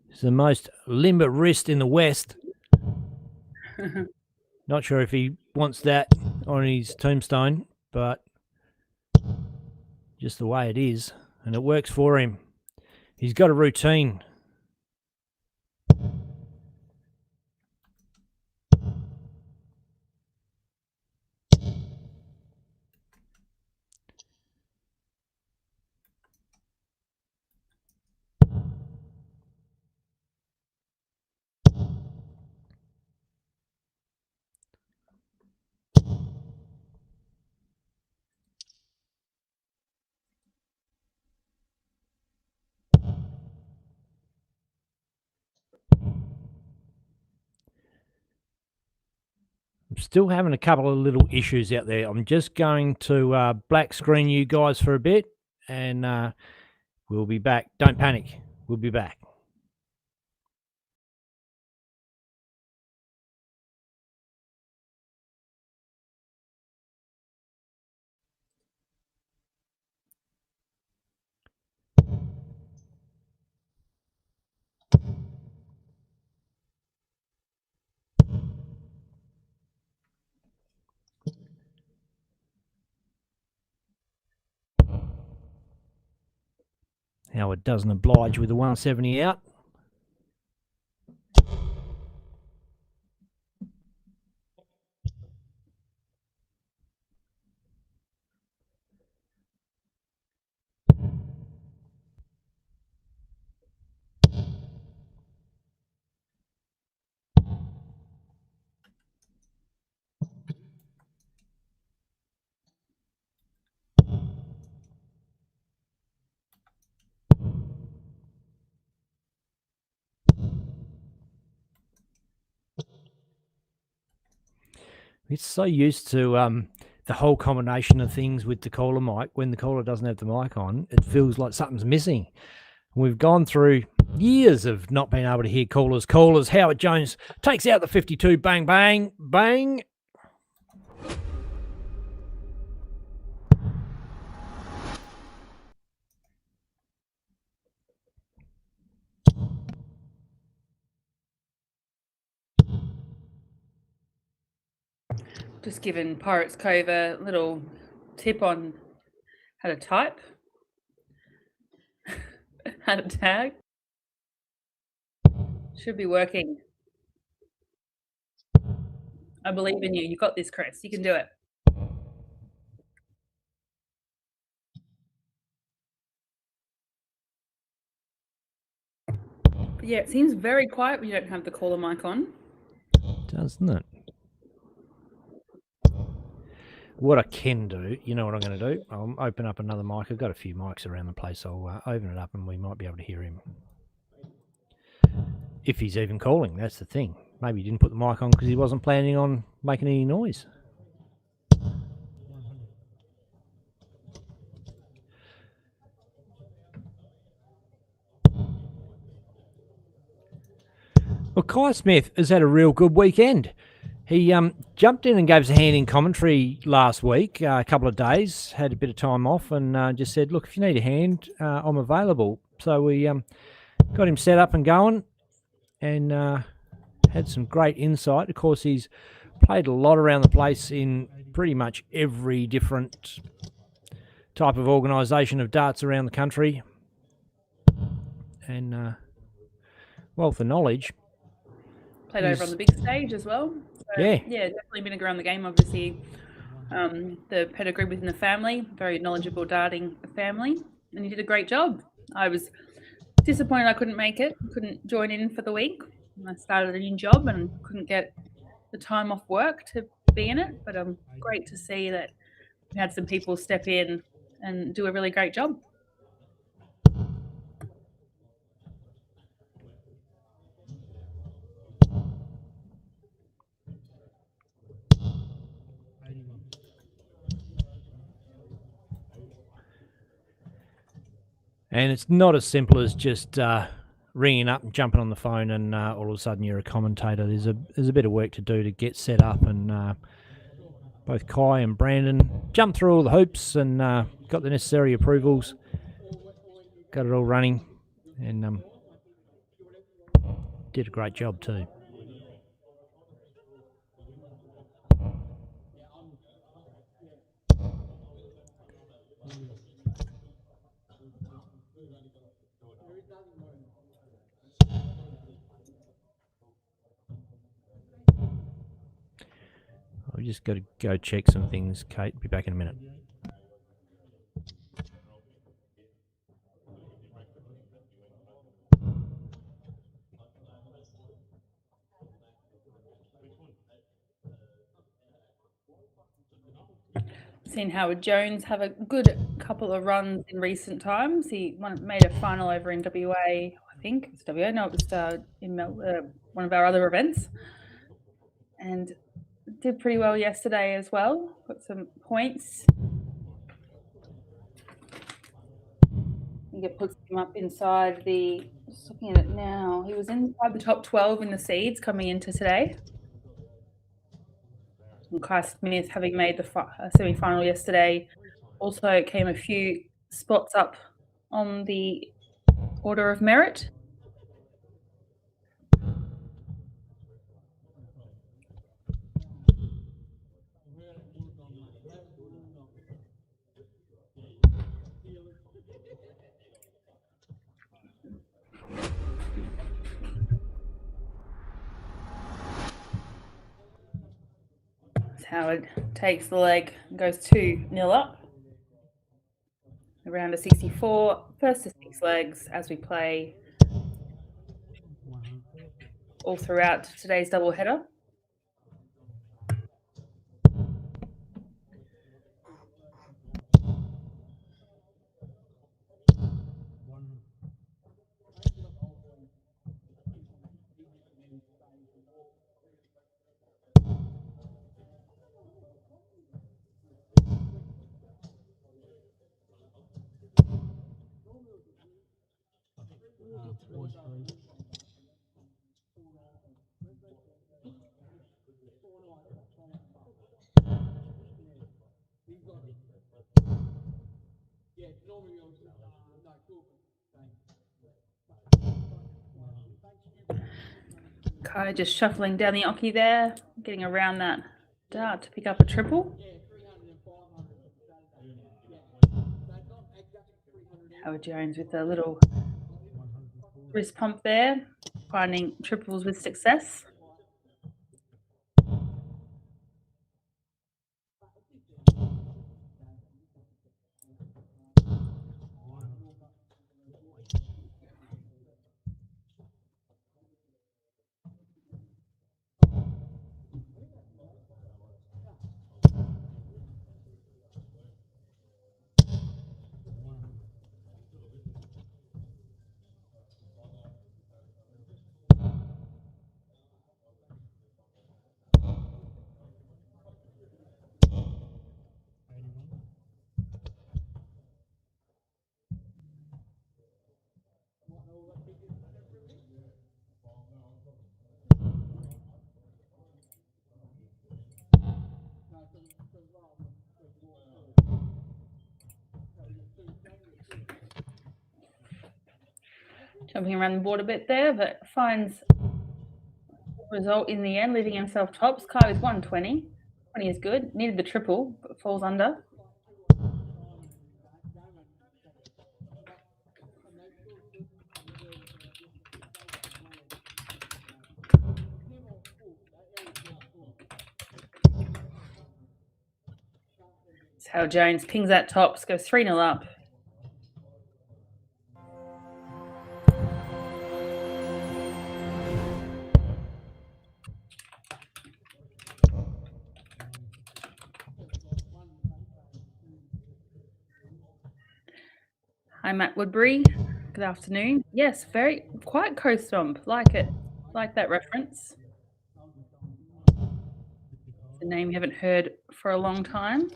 It's the most limber wrist in the West. Not sure if he wants that on his tombstone, but just the way it is, and it works for him. He's got a routine. I'm still having a couple of little issues out there. I'm just going to black screen you guys for a bit, and we'll be back. Don't panic. We'll be back. Howard doesn't oblige with the 170 out. It's so used to the whole combination of things with the caller mic. When the caller doesn't have the mic on, it feels like something's missing. We've gone through years of not being able to hear callers. Howard Jones takes out the 52. Bang, bang, bang. Just giving Pirates Cove a little tip on how to type, how to tag. Should be working. I believe in you. You got this, Chris. You can do it. But yeah, it seems very quiet when you don't have the caller mic on. Doesn't it? What I can do, you know what I'm going to do? I'll open up another mic. I've got a few mics around the place. I'll open it up and we might be able to hear him. If he's even calling, that's the thing. Maybe he didn't put the mic on because he wasn't planning on making any noise. Well, Kai Smith has had a real good weekend. He jumped in and gave us a hand in commentary last week, a couple of days, had a bit of time off and just said, look, if you need a hand, I'm available. So we got him set up and going and had some great insight. Of course, he's played a lot around the place in pretty much every different type of organisation of darts around the country. And wealth of knowledge. Played over on the big stage as well. So, yeah, definitely been around the game. Obviously, the pedigree within the family, very knowledgeable darting family, and he did a great job. I was disappointed I couldn't make it, couldn't join in for the week. I started a new job and couldn't get the time off work to be in it, but great to see that we had some people step in and do a really great job. And it's not as simple as just ringing up and jumping on the phone and all of a sudden you're a commentator. There's a bit of work to do to get set up, and both Kai and Brandon jumped through all the hoops and got the necessary approvals, got it all running, and did a great job too. I've just got to go check some things, Kate. Be back in a minute. Seen Howard Jones have a good couple of runs in recent times. He made a final over in WA, I think. It's WA. No, it was in one of our other events. And did pretty well yesterday as well. Got some points. I think it puts him up inside just looking at it now, he was inside the top 12 in the seeds coming into today. And Kai Smith, having made the semi-final yesterday, also came a few spots up on the order of merit. Howard takes the leg and goes 2-0 up. Around a 64, first to 6 legs as we play all throughout today's double header. Kai just shuffling down the oche there, getting around that dart to pick up a triple. Howard Jones with a little wrist pump there, finding triples with success. jumping around the board a bit there, but finds result in the end, leaving himself tops. Kai with 120. 20 is good. Needed the triple, but falls under. That's how Jones pings that tops, goes 3-0 up. Hi, Matt Woodbury. Good afternoon. Yes, very quite coast stomp. Like it. Like that reference. It's a name you haven't heard for a long time.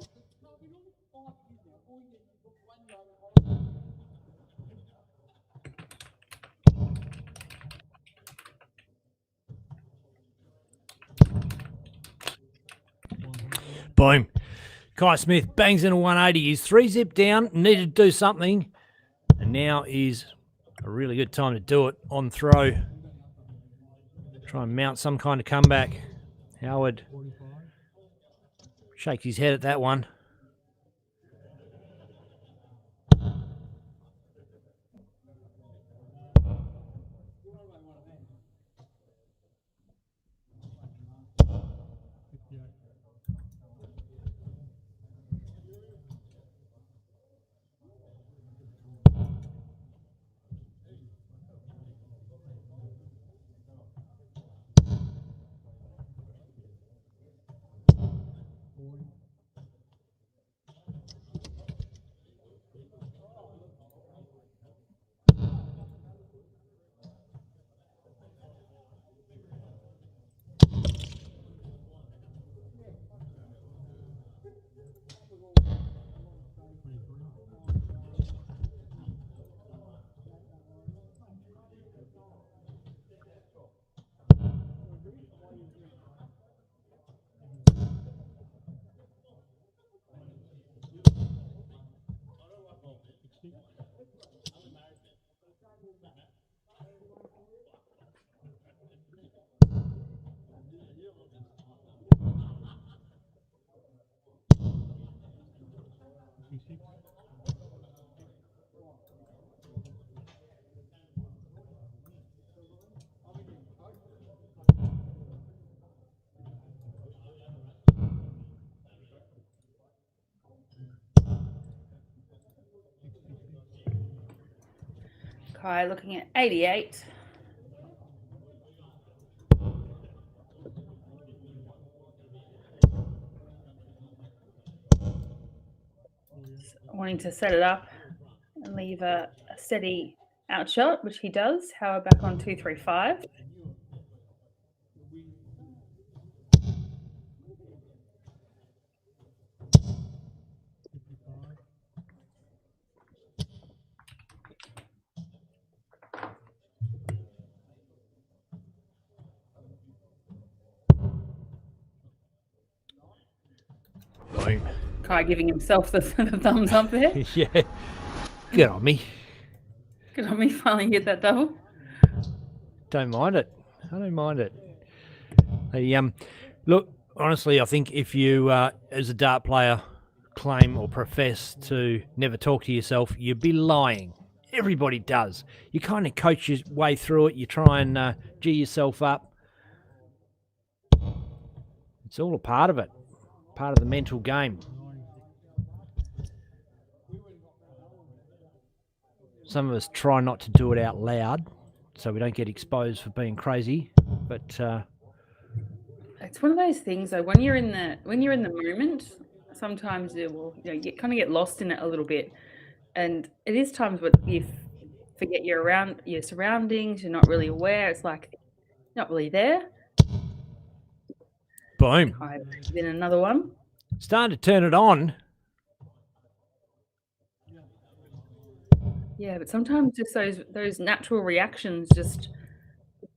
Boom. Kai Smith bangs in a 180. He's 3-zip down, needed to do something, and now is a really good time to do it on throw. Try and mount some kind of comeback. Howard shakes his head at that one. Kai looking at 88. Wanting to set it up and leave a steady outshot, which he does. Howard back on 235. Boom. Kai giving himself the thumbs up there. Yeah. Good on me. Good on me, finally hit that double. Don't mind it. I don't mind it. Look, honestly, I think if you, as a dart player, claim or profess to never talk to yourself, you'd be lying. Everybody does. You kind of coach your way through it. You try and G yourself up. It's all a part of it, part of the mental game. Some of us try not to do it out loud, so we don't get exposed for being crazy. But it's one of those things though. When you're in the moment, sometimes you kind of get lost in it a little bit, and it is times where you forget you're around your surroundings. You're not really aware. It's like not really there. Boom. Then another one. Starting to turn it on. Yeah, but sometimes just those natural reactions just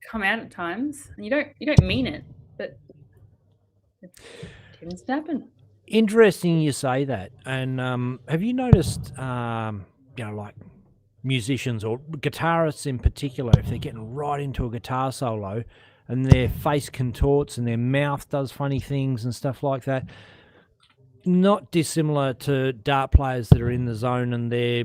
come out at times, and you don't mean it, but it tends to happen. Interesting you say that. And have you noticed, like musicians or guitarists in particular, if they're getting right into a guitar solo and their face contorts and their mouth does funny things and stuff like that, not dissimilar to dart players that are in the zone and they're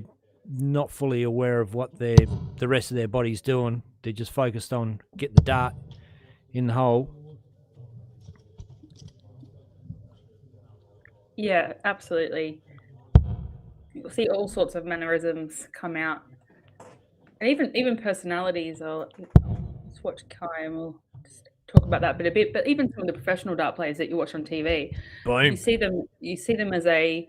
not fully aware of what the rest of their body's doing. They're just focused on getting the dart in the hole. Yeah, absolutely. You'll see all sorts of mannerisms come out, and even personalities. Let's watch Kai, and we'll just talk about that a bit. But even some of the professional dart players that you watch on TV, Boom. you see them as a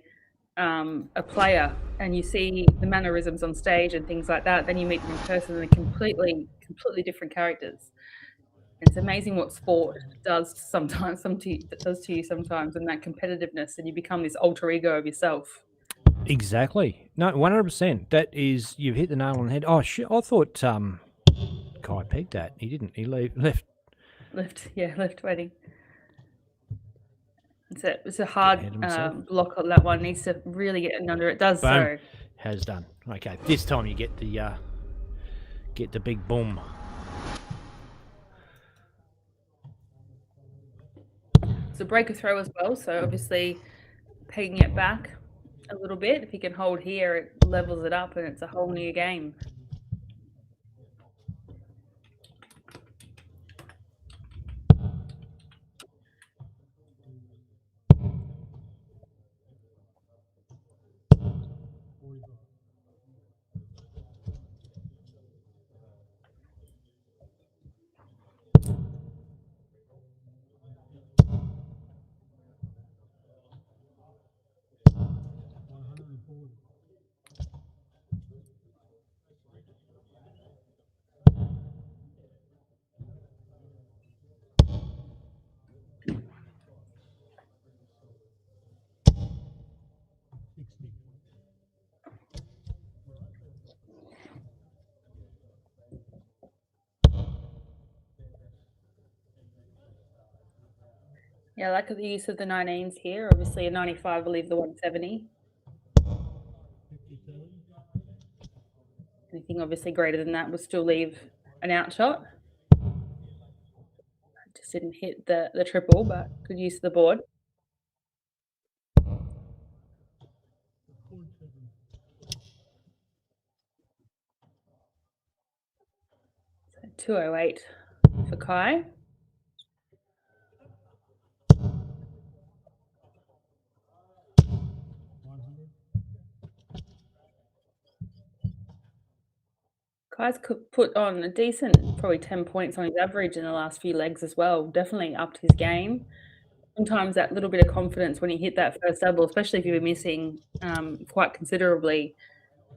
player, and you see the mannerisms on stage and things like that. Then you meet them in person, and they're completely different characters. It's amazing what sport does sometimes, does to you sometimes, and that competitiveness, and you become this alter ego of yourself. Exactly. No, 100%. That is, you've hit the nail on the head. Oh, shit. I thought Kai pegged that. He didn't. He left. Left waiting. It's a hard block on that one. Needs to really get in under it. Does Boom. so. Has done. Okay. This time you get the big boom. It's a breaker throw as well, so obviously pegging it back a little bit. If you can hold here, it levels it up and it's a whole new game. Yeah, I like the use of the 19s here. Obviously, a 95 will leave the 170. Anything obviously greater than that will still leave an out shot. Just didn't hit the triple, but good use of the board. So 208 for Kai. Kai's put on a decent, probably 10 points on his average in the last few legs as well. Definitely upped his game. Sometimes that little bit of confidence when you hit that first double, especially if you're missing quite considerably,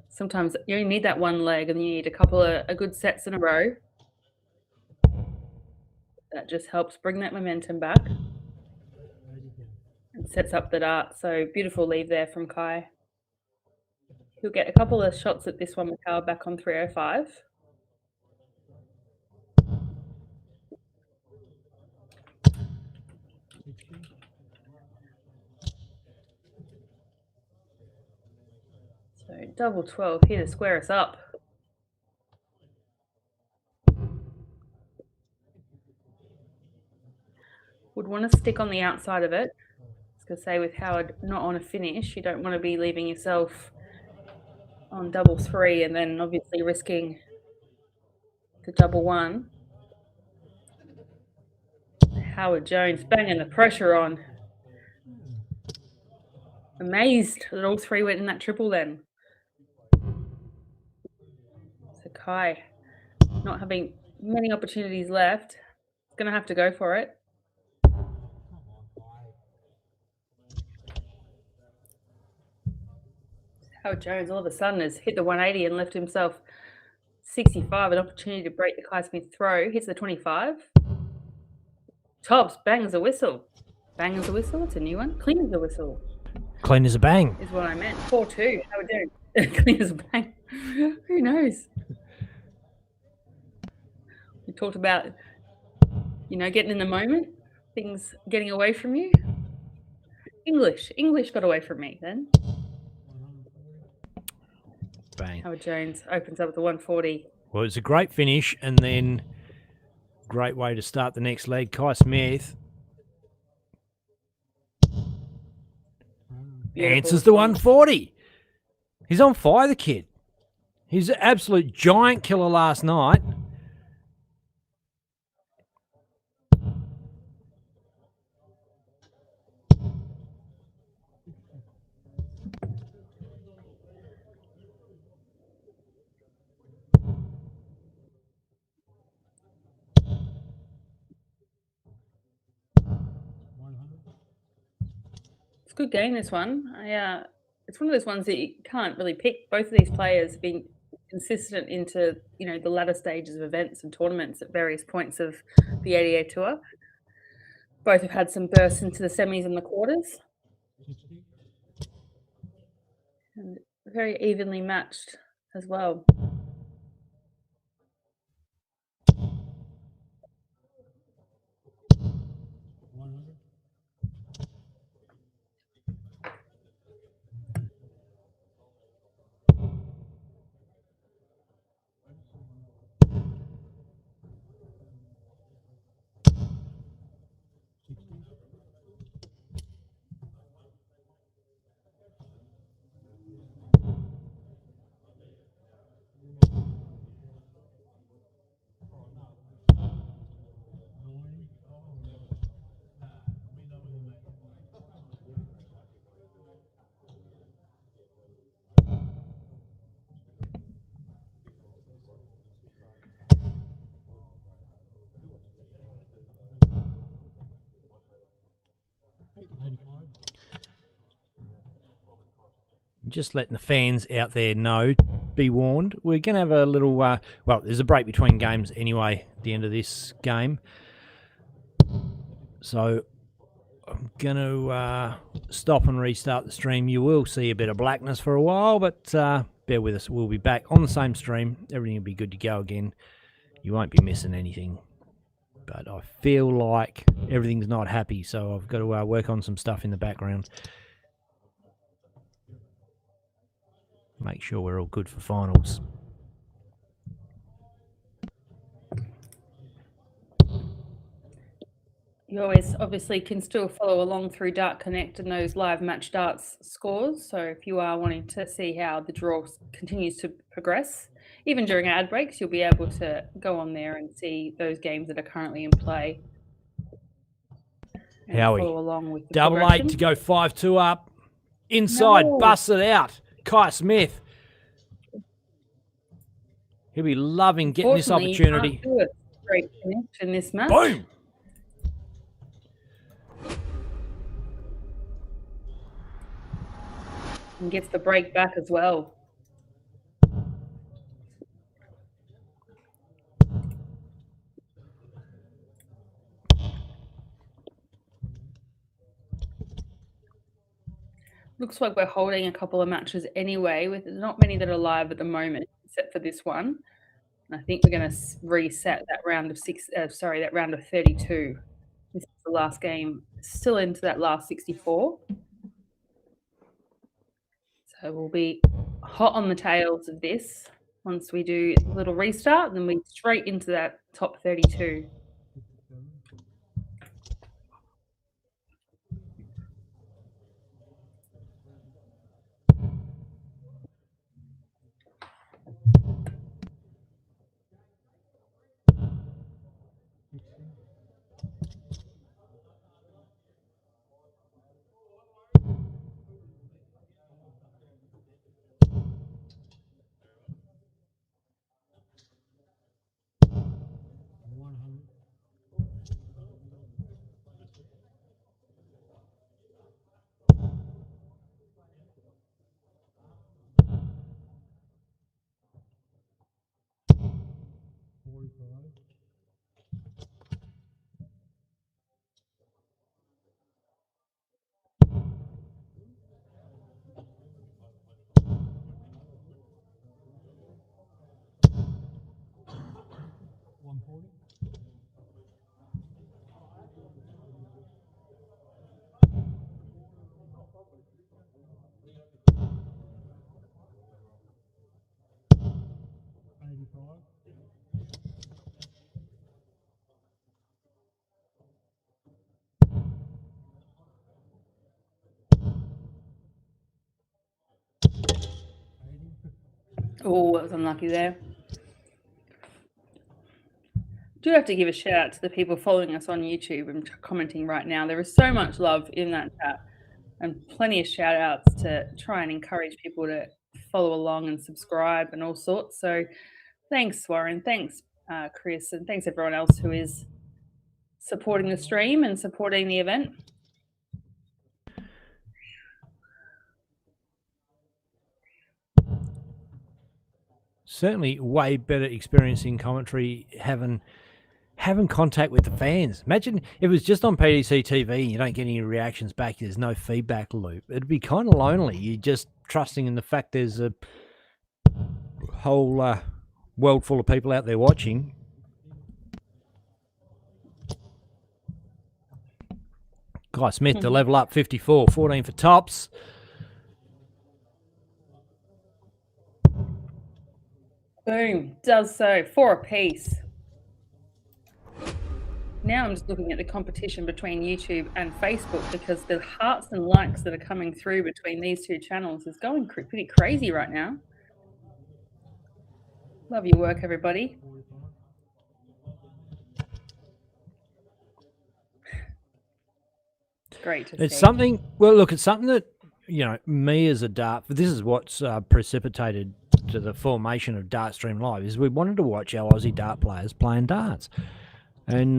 sometimes you only need that one leg and you need a couple of good sets in a row. That just helps bring that momentum back and sets up the dart. So beautiful leave there from Kai. He'll get a couple of shots at this one with power back on 305. So double 12 here to square us up. Would want to stick on the outside of it. I was going to say with Howard not on a finish, you don't want to be leaving yourself on double 3 and then obviously risking the double 1. Howard Jones banging the pressure on. Amazed that all 3 went in that triple then. So Kai not having many opportunities left. He's going to have to go for it. Howard Jones all of a sudden has hit the 180 and left himself 65, an opportunity to break the Kai Smith throw. Hits the 25. Tops, bang as a whistle. Bang as a whistle, it's a new one. Clean as a whistle. Clean as a bang. Is what I meant. 4-2, Howard Jones. Clean as a bang. Who knows? We talked about, getting in the moment, things getting away from you. English got away from me then. Bang. Howard Jones opens up with the 140. Well, it's a great finish, and then great way to start the next leg. Kai Smith Beautiful answers the response. 140. He's on fire, the kid. He's an absolute giant killer last night. It's a good game, this one. It's one of those ones that you can't really pick. Both of these players have been consistent into, the latter stages of events and tournaments at various points of the ADA Tour. Both have had some bursts into the semis and the quarters. And very evenly matched as well. Just letting the fans out there know, be warned. We're going to have a little, well, there's a break between games anyway at the end of this game. So I'm going to stop and restart the stream. You will see a bit of blackness for a while, but bear with us. We'll be back on the same stream. Everything will be good to go again. You won't be missing anything. But I feel like everything's not happy, so I've got to work on some stuff in the background. Make sure we're all good for finals. You always obviously can still follow along through Dart Connect and those live match darts scores. So if you are wanting to see how the draw continues to progress, even during ad breaks, you'll be able to go on there and see those games that are currently in play. And Howie, follow along with the double progression. 8 to go 5-2 up. Inside, No. busts it out. Kai Smith. He'll be loving getting this Unfortunately, you opportunity. can't do a straight finish in this match. Boom! And gets the break back as well. Looks like we're holding a couple of matches anyway, with not many that are live at the moment, except for this one. I think we're going to reset that round of that round of 32. This is the last game, still into that last 64. So we'll be hot on the tails of this once we do a little restart, and then we straight into that top 32. Oh, that was unlucky there. Do have to give a shout out to the people following us on YouTube and commenting right now. There is so much love in that chat and plenty of shout outs to try and encourage people to follow along and subscribe and all sorts. So thanks, Warren. Thanks, Chris. And thanks everyone else who is supporting the stream and supporting the event. Certainly way better experience in commentary having contact with the fans. Imagine if it was just on PDC TV and you don't get any reactions back, there's no feedback loop. It'd be kind of lonely. You're just trusting in the fact there's a whole world full of people out there watching. Guy Smith to level up 54, 14 for tops. Boom, does so, 4 apiece. Now I'm just looking at the competition between YouTube and Facebook because the hearts and likes that are coming through between these two channels is going pretty crazy right now. Love your work, everybody. Great to see. It's something, well, look, it's something that, you know, me as a dart, this is what's precipitated to the formation of Dartstream Live, is we wanted to watch our Aussie dart players playing darts. And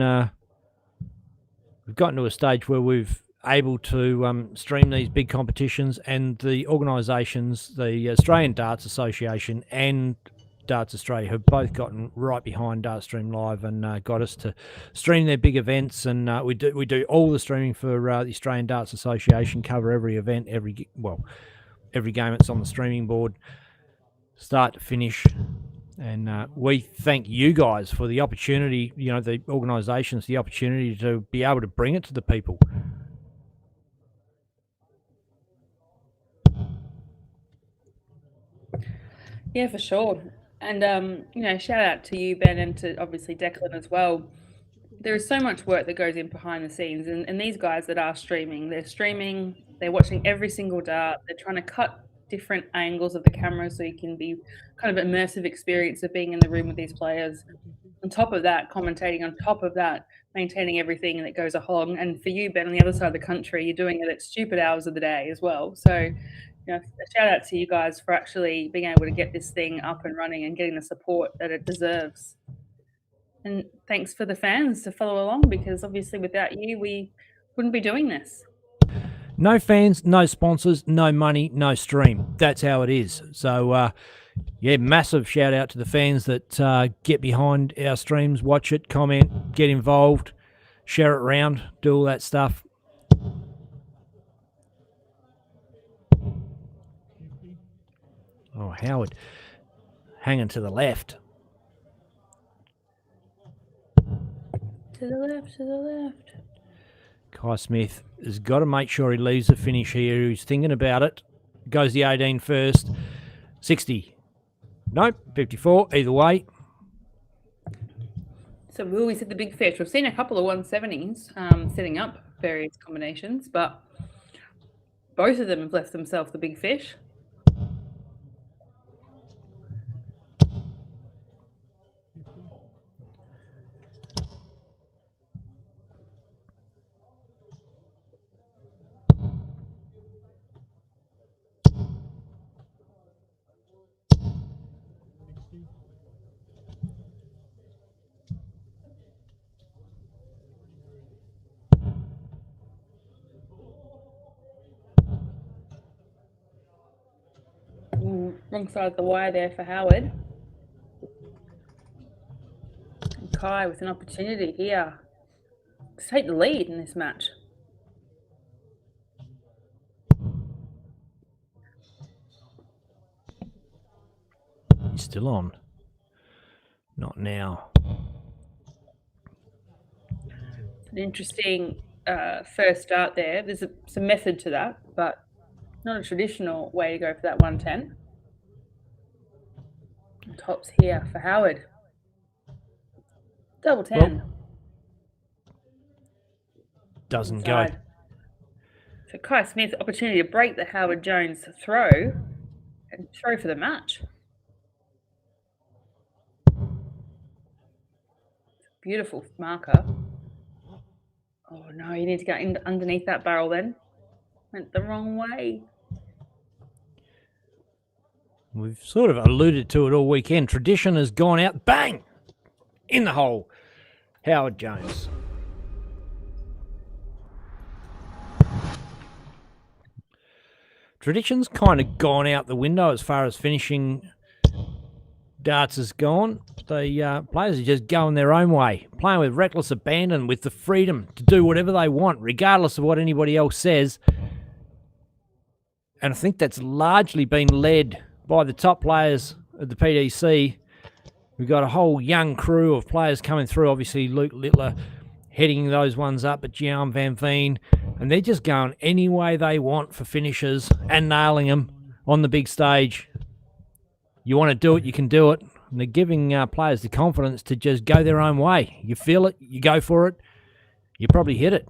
we've gotten to a stage where we've able to stream these big competitions, and the organisations, the Australian Darts Association and Darts Australia, have both gotten right behind Dartstream Live and got us to stream their big events. And we do all the streaming for the Australian Darts Association, cover every event, every game that's on the streaming board, start to finish. And we thank you guys for the opportunity, you know, the organisations, the opportunity to be able to bring it to the people. Yeah, for sure. And, you know, shout out to you, Ben, and to obviously Declan as well. There is so much work that goes in behind the scenes. And these guys that are streaming, they're watching every single dart. They're trying to cut different angles of the camera so you can be kind of immersive experience of being in the room with these players. On top of that, commentating, on top of that, maintaining everything that goes along. And for you, Ben, on the other side of the country, you're doing it at stupid hours of the day as well. So, you know, a shout out to you guys for actually being able to get this thing up and running and getting the support that it deserves. And thanks for the fans to follow along, because obviously without you, we wouldn't be doing this. No fans, no sponsors, no money, no stream. That's how it is. So, yeah, massive shout out to the fans that get behind our streams, watch it, comment, get involved, share it around, do all that stuff. Oh, Howard hanging to the left. To the left, to the left. Kai Smith has got to make sure he leaves the finish here. He's thinking about it. Goes the 18 first. 60. Nope, 54. Either way. So we always hit the big fish. We've seen a couple of 170s setting up various combinations, but both of them have left themselves the big fish. Wrong side of the wire there for Howard. And Kai with an opportunity here to take the lead in this match. He's still on. Not now. An interesting first start there. There's some method to that, but not a traditional way to go for that 110. Tops here for Howard. Double 10. Well, doesn't Inside. go. So Kai Smith, opportunity to break the Howard Jones throw and throw for the match. Beautiful marker. Oh no, you need to get in underneath that barrel then. Went the wrong way. We've sort of alluded to it all weekend. Tradition has gone out, bang, in the hole. Howard Jones. Tradition's kind of gone out the window as far as finishing darts has gone. The players are just going their own way, playing with reckless abandon, with the freedom to do whatever they want, regardless of what anybody else says. And I think that's largely been led by the top players at the PDC. We've got a whole young crew of players coming through. Obviously, Luke Littler heading those ones up at Gian Van Veen. And they're just going any way they want for finishes and nailing them on the big stage. You want to do it, you can do it. And they're giving players the confidence to just go their own way. You feel it, you go for it, you probably hit it.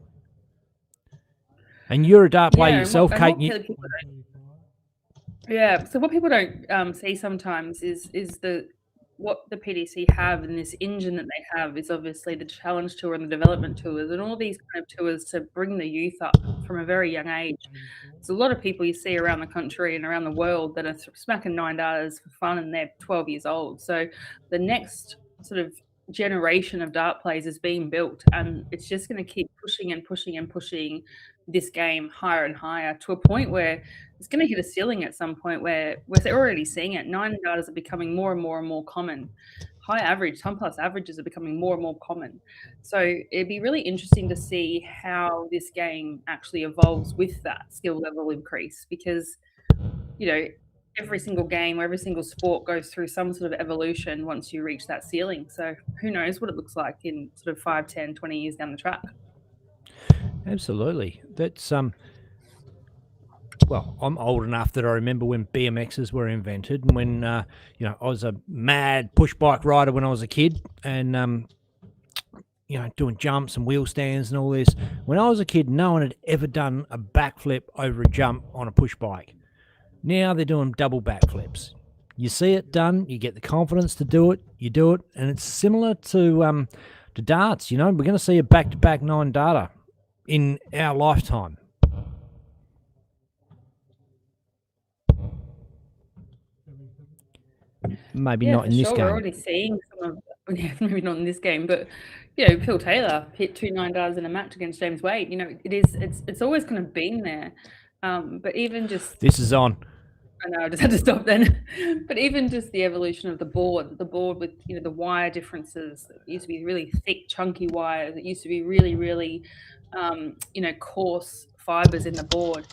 And you're a dart player yourself, Kate. So what people don't see sometimes is what the PDC have, and this engine that they have is obviously the Challenge Tour and the Development Tours and all these kind of tours to bring the youth up from a very young age. There's a lot of people you see around the country and around the world that are smacking $9 for fun and they're 12 years old. So the next sort of generation of dart players is being built, and it's just going to keep pushing and pushing and pushing this game higher and higher to a point where it's going to hit a ceiling at some point where we're already seeing it. 9 darters are becoming more and more and more common. High average, 10 plus averages are becoming more and more common. So it'd be really interesting to see how this game actually evolves with that skill level increase, because, you know, every single game or every single sport goes through some sort of evolution once you reach that ceiling. So who knows what it looks like in sort of 5, 10, 20 years down the track. Absolutely. That's well, I'm old enough that I remember when BMXs were invented, and when I was a mad push bike rider when I was a kid, and doing jumps and wheel stands and all this. When I was a kid, no one had ever done a backflip over a jump on a push bike. Now they're doing double backflips. You see it done, you get the confidence to do it, you do it, and it's similar to darts. We're going to see a back-to-back 9 darter in our lifetime. Maybe not in this game. We're already seeing some of maybe not in this game, but Phil Taylor hit 2 9 darters in a match against James Wade. It's always kind of been there. But even just this is on. I know, I just had to stop then. But even just the evolution of the board with the wire differences. It used to be really thick, chunky wires. It used to be really, really coarse fibers in the board.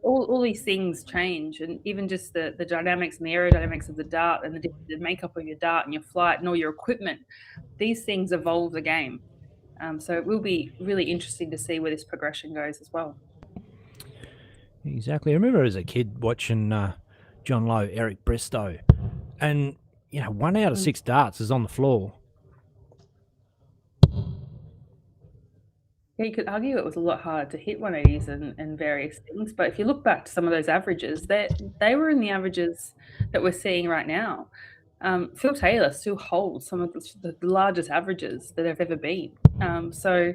All these things change, and even just the dynamics and the aerodynamics of the dart and the makeup of your dart and your flight and all your equipment, these things evolve the game. So it will be really interesting to see where this progression goes as well. Exactly. I remember as a kid watching John Lowe, Eric Bristow, and 1 out of 6 darts is on the floor. Yeah, you could argue it was a lot harder to hit 180s and various things, but if you look back to some of those averages, they were in the averages that we're seeing right now. Phil Taylor still holds some of the largest averages that have ever been. So,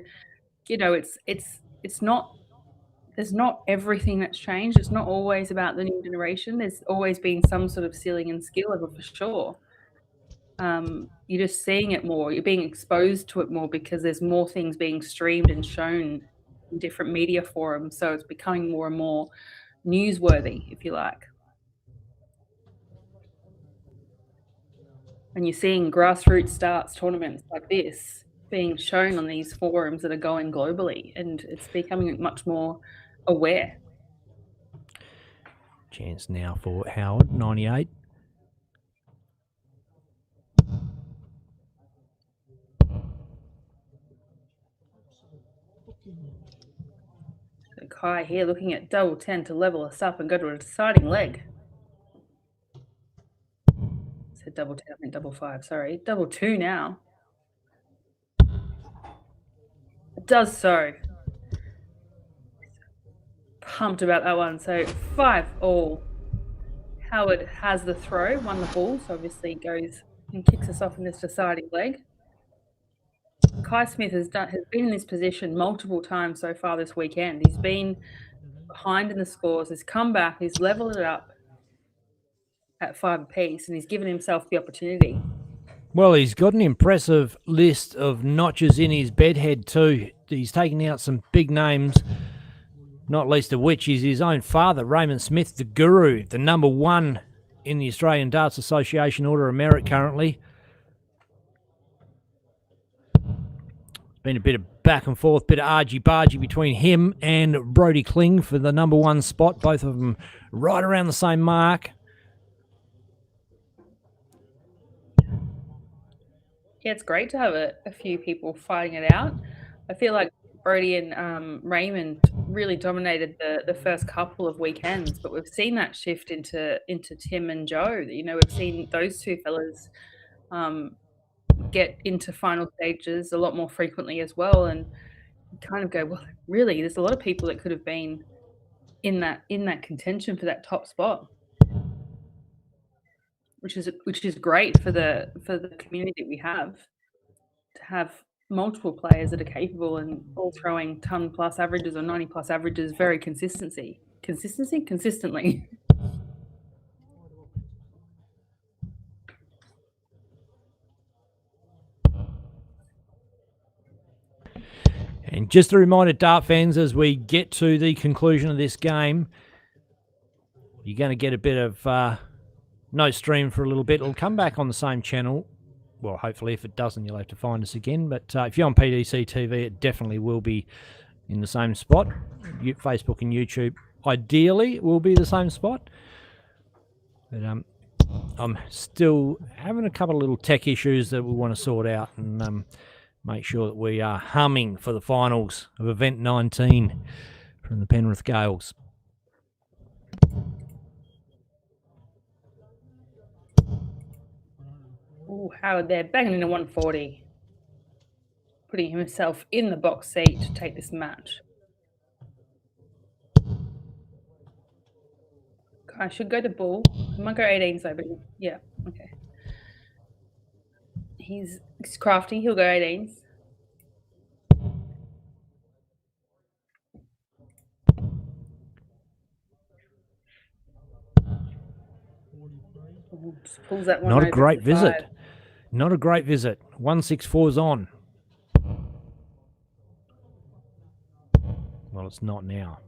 it's not. There's not everything that's changed. It's not always about the new generation. There's always been some sort of ceiling and skill level for sure. You're just seeing it more. You're being exposed to it more because there's more things being streamed and shown in different media forums. So it's becoming more and more newsworthy, if you like. And you're seeing grassroots darts tournaments like this being shown on these forums that are going globally, and it's becoming much more aware. Chance now for Howard, 98. So Kai here looking at double 10 to level us up and go to a deciding leg. Said double 10, I meant double 5, sorry. Double 2 now. It does so. Pumped about that one. So 5-all. Howard has the throw, won the ball, so obviously goes and kicks us off in this deciding leg. Kai Smith has been in this position multiple times so far this weekend. He's been behind in the scores. He's come back. He's leveled it up at 5 apiece, and he's given himself the opportunity. Well, he's got an impressive list of notches in his bedhead too. He's taken out some big names, not least of which is his own father, Raymond Smith, the guru, the number 1 in the Australian Darts Association Order of Merit currently. It's been a bit of back and forth, bit of argy-bargy between him and Brodie Kling for the number 1 spot, both of them right around the same mark. Yeah, it's great to have a few people fighting it out. I feel like Brodie and Raymond really dominated the first couple of weekends, but we've seen that shift into Tim and Joe. You know, we've seen those two fellas get into final stages a lot more frequently as well, and kind of go, well, really, there's a lot of people that could have been in that contention for that top spot, which is great for the community we have, to have multiple players that are capable and all throwing 10 plus averages or 90 plus averages very consistently. And just a reminder, Dart fans, as we get to the conclusion of this game, you're going to get a bit of no stream for a little bit. It'll come back on the same channel. Well, hopefully, if it doesn't, you'll have to find us again. But if you're on PDC TV, it definitely will be in the same spot. Facebook and YouTube, ideally, will be the same spot. But I'm still having a couple of little tech issues that we want to sort out and make sure that we are humming for the finals of Event 19 from the Penrith Gaels. Oh, Howard there, banging in a 140. Putting himself in the box seat to take this match. I should go to bull. I might go 18s though, but yeah, okay. He's crafty, he'll go 18s. Just pulls that one. Not a over great to visit. 5. Not a great visit. 164's on. Well, it's not now.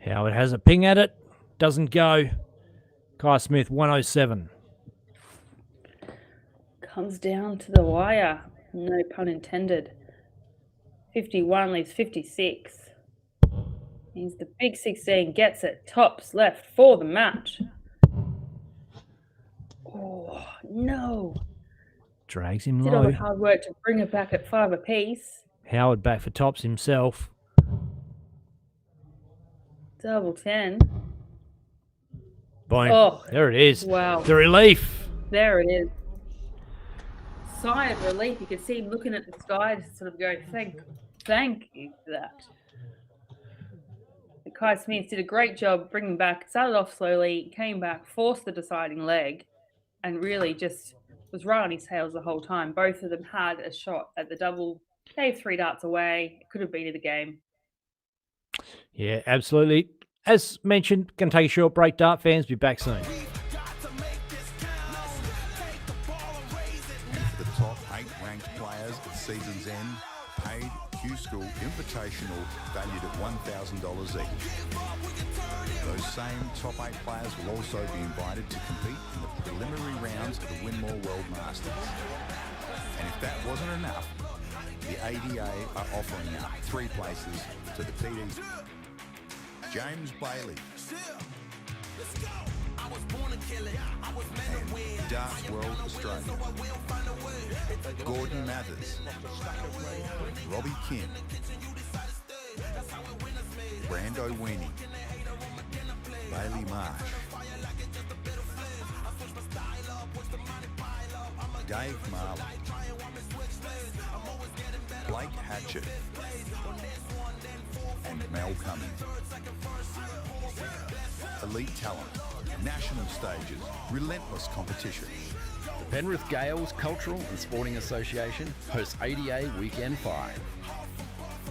Howard has a ping at it. Doesn't go. Kai Smith, 107. Comes down to the wire. No pun intended. 51 leaves 56. He's the big 16. Gets it. Tops left for the match. Oh, no. Drags him Did all the low. hard work to bring it back at 5 apiece. Howard back for tops himself. Double 10. Boom. Oh, there it is. wow. The relief. There it is. Sigh of relief. You could see him looking at the sky, just sort of going, thank you for that. And Kai Smith did a great job bringing back, started off slowly, came back, forced the deciding leg, and really just was right on his tails the whole time. Both of them had a shot at the double, gave 3 darts away. It could have been in the game. Yeah, absolutely. As mentioned, going to take a short break. Dart fans, be back soon. And for the top 8 ranked players at season's end, paid Q School Invitational valued at $1,000 each. Those same top 8 players will also be invited to compete in the preliminary rounds of the Winmore World Masters. And if that wasn't enough, the ADA are offering up 3 places to the PD. James Bailey and Darts World Australia. Gordon Mathers, Robbie Kim, Brando Weenie, Bailey Marsh, Dave Marley, Blake Hatchett, and Mel Cummings. Elite talent, national stages, relentless competition. The Penrith Gaels Cultural and Sporting Association hosts ADA Weekend 5.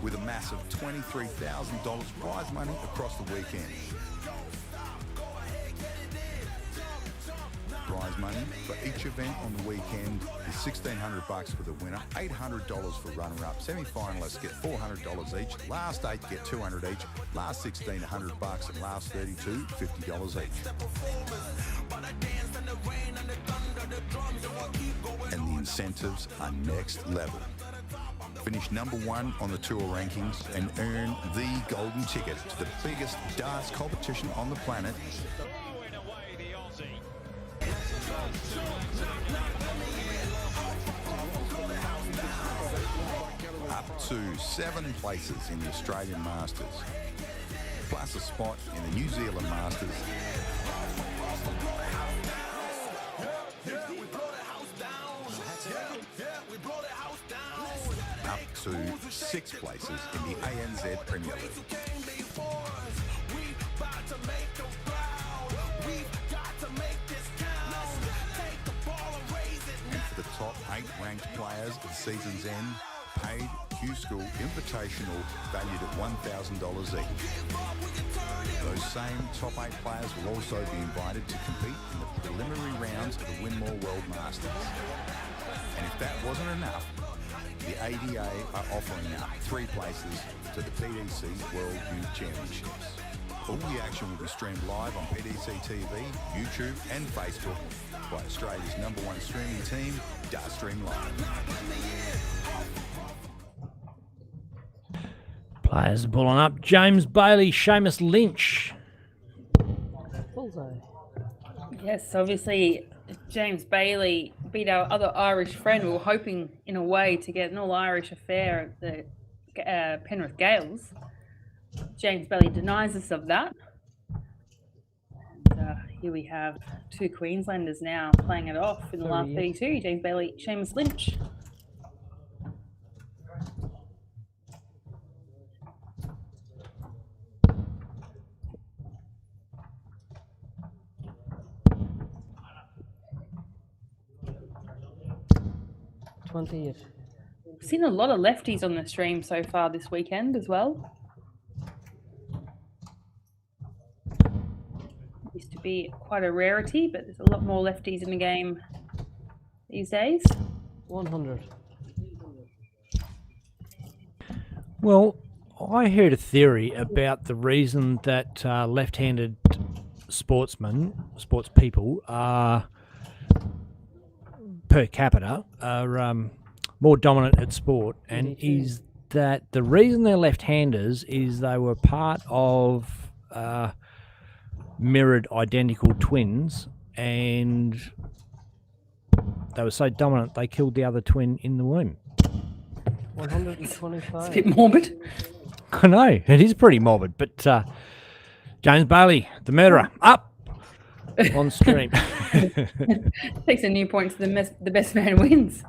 With a massive $23,000 prize money across the weekend. Prize money for each event on the weekend is $1,600 for the winner, $800 for runner-up. Semi-finalists get $400 each. Last 8 get $200 each. Last 16 $100, and last 32 $50 each. And the incentives are next level. Finish #1 on the tour rankings and earn the golden ticket to the biggest darts competition on the planet. Throwing away the Aussie. Up to 7 places in the Australian Masters, plus a spot in the New Zealand Masters. Up to 6 places in the ANZ Premier League. And for the top 8 ranked players at season's end, paid Q-School Invitational valued at $1,000 each. Those same top 8 players will also be invited to compete in the preliminary rounds of the Winmore World Masters. And if that wasn't enough, the ADA are offering up 3 places to the PDC World Youth Championships. All the action will be streamed live on PDC TV, YouTube and Facebook by Australia's #1 streaming team, Dartstream Live. Players are pulling up. James Bailey, Seamus Lynch. Yes, obviously James Bailey beat our other Irish friend. We were hoping, in a way, to get an all-Irish affair at the Penrith Gaels. James Bailey denies us of that. And here we have 2 Queenslanders now playing it off in the last 32. James Bailey, Seamus Lynch. We've seen a lot of lefties on the stream so far this weekend as well. Used to be quite a rarity, but there's a lot more lefties in the game these days. 100. Well, I heard a theory about the reason that left-handed sports people are per capita are more dominant at sport, and is that the reason they're left-handers is they were part of mirrored identical twins, and they were so dominant they killed the other twin in the womb. 125. It's a bit morbid. I know, it is pretty morbid, but James Bailey, the murderer, up on stream. Takes a new point to the best man wins.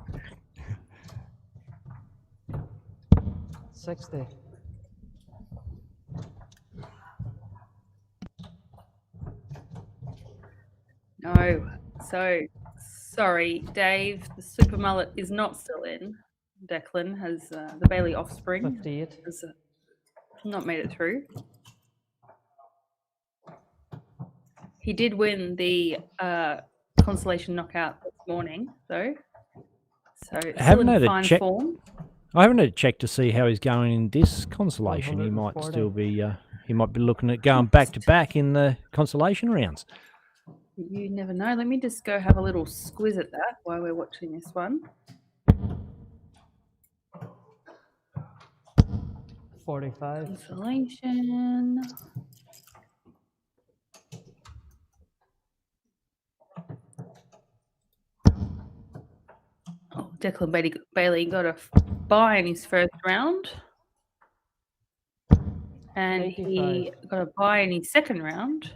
60. No. So, sorry, Dave. The super mullet is not still in. Declan has the Bailey offspring. 58. Has not made it through. He did win the consolation knockout this morning, though. So, still in fine form. I haven't had a check to see how he's going in this consolation. He might still be. He might be looking at going back to back in the consolation rounds. You never know. Let me just go have a little squiz at that while we're watching this one. 45. Consolation. Oh, Declan Bailey got a bye in his first round. And he got a bye in his second round.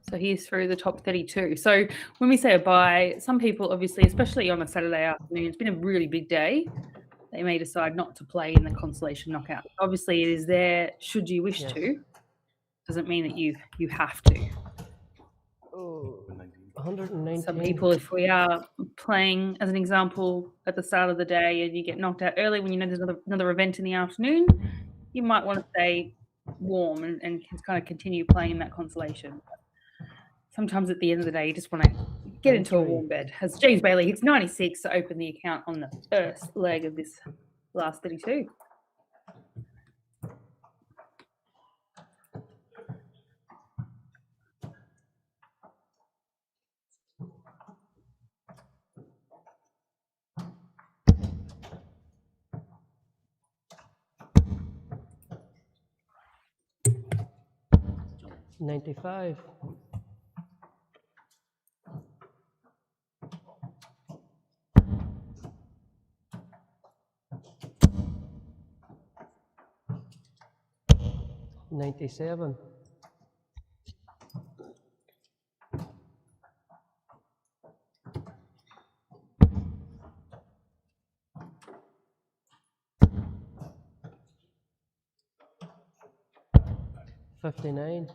So So he's through the top 32. So when we say a bye, some people obviously, especially on a Saturday afternoon, it's been a really big day. They may decide not to play in the consolation knockout. Obviously, it is there should you wish to. Doesn't mean that you have to. Oh, 119. Some people, if we are playing, as an example, at the start of the day and you get knocked out early when you know there's another event in the afternoon, you might want to stay warm and kind of continue playing in that consolation. Sometimes at the end of the day, you just want to get into a warm bed. As James Bailey hits 96 to open the account on the first leg of this last 32. $95. $97. $59.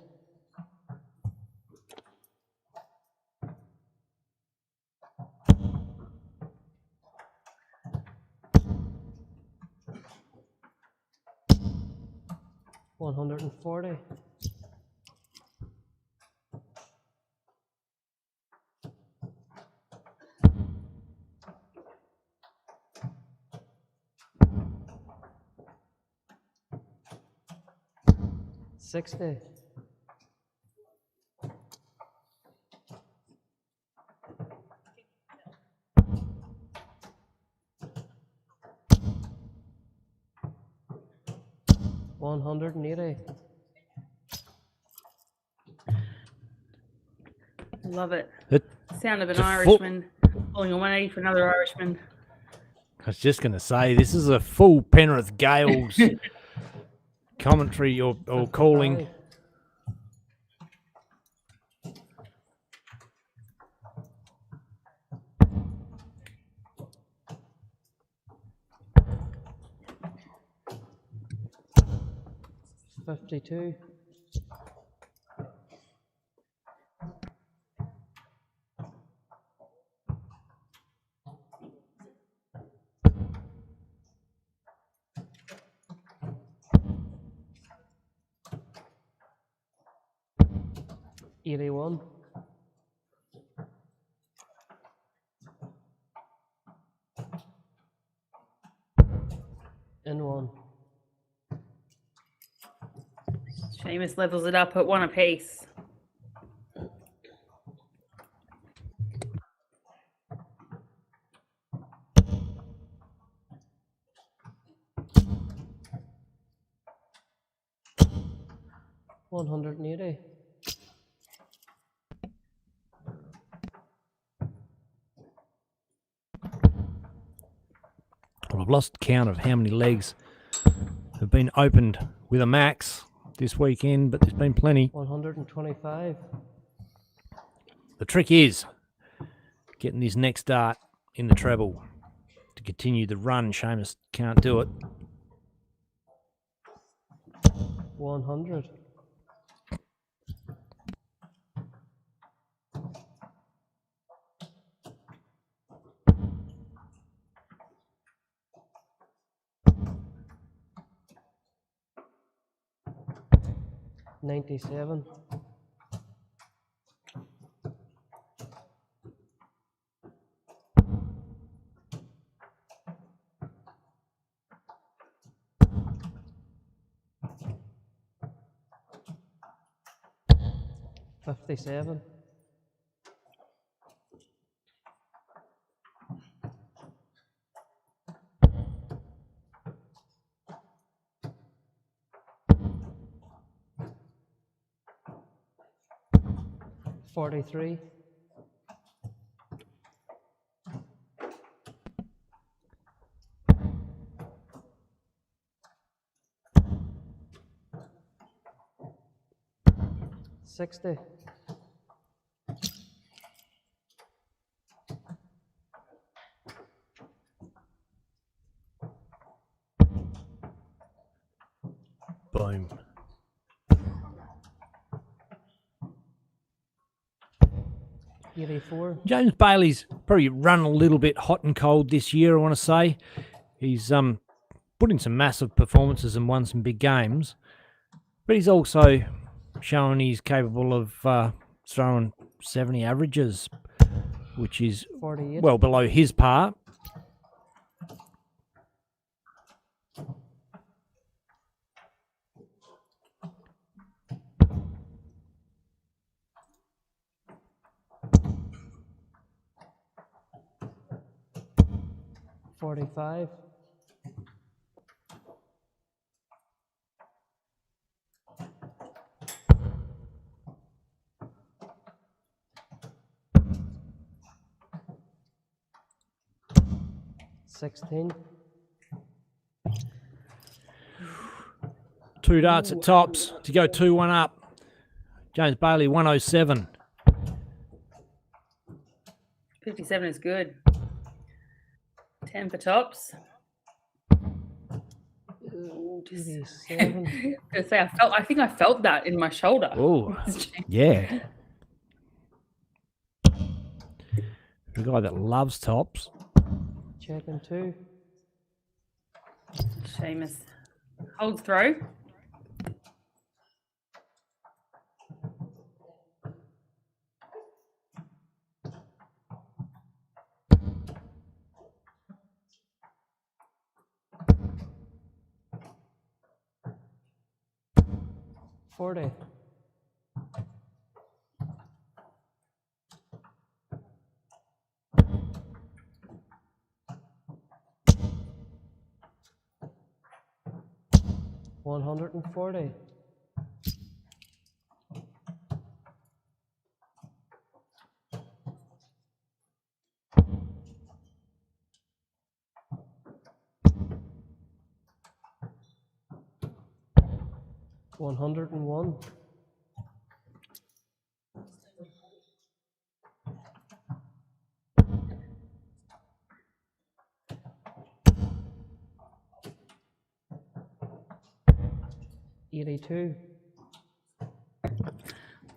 $140. $60. $180. Love it. It- Sound of an it's a Irishman pulling a 180 for another Irishman. I was just going to say, this is a full Penrith Gaels commentary or calling. 52. $81. And one. Seamus levels it up at one apiece. $180. Well, I've lost count of how many legs have been opened with a max this weekend, but there's been plenty. 125. The trick is getting this next dart in the treble to continue the run. Seamus can't do it. 100. $97. $57. $43. $60. Boom. $84. James Bailey's probably run a little bit hot and cold this year, I want to say. He's put in some massive performances and won some big games. But he's also shown he's capable of throwing 70 averages, which is 48. well below his par. $45. $16. 2 darts at tops to go 2-1 up. James Bailey, 107. 57 is good. 10 for tops. Ooh, just, 87. I say I think I felt that in my shoulder. Oh, yeah. The guy that loves tops. Checking 2. Seamus holds throw. $40. $140. $101. $82.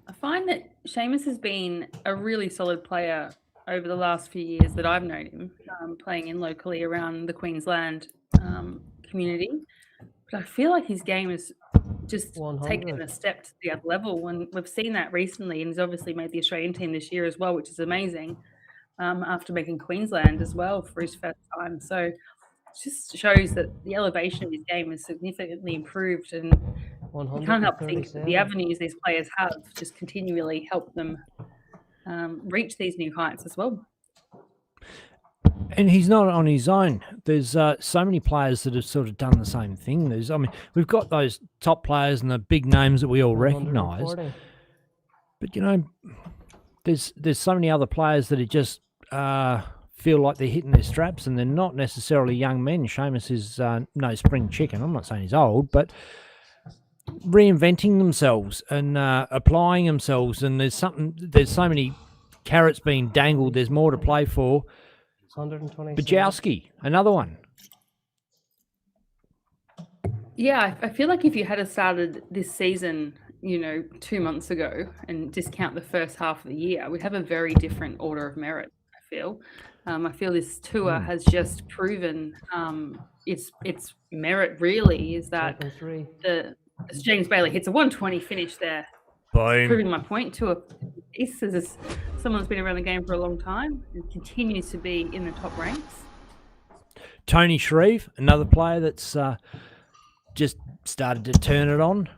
I find that Seamus has been a really solid player over the last few years that I've known him, playing in locally around the Queensland community. But I feel like his game has just 100. taken a step to the other level, and we've seen that recently. And he's obviously made the Australian team this year as well, which is amazing. After making Queensland as well for his first time, so it just shows that the elevation of his game has significantly improved, and you can't help but think that the avenues these players have just continually help them reach these new heights as well. And he's not on his own. There's so many players that have sort of done the same thing. We've got those top players and the big names that we all recognise. 140. But, you know, there's so many other players that are just feel like they're hitting their straps, and they're not necessarily young men. Seamus is no spring chicken. I'm not saying he's old, but reinventing themselves and applying themselves. And there's so many carrots being dangled. There's more to play for. 127. Bajowski, another one. Yeah, I feel like if you had started this season, 2 months ago, and discount the first half of the year, we'd have a very different order of merit, I feel. I feel this tour has just proven its merit really is that Checking 3. as James Bailey hits a 120 finish there. Boom. Proving my point to a piece as someone's been around the game for a long time and continues to be in the top ranks. Tony Shreve, another player that's just started to turn it on.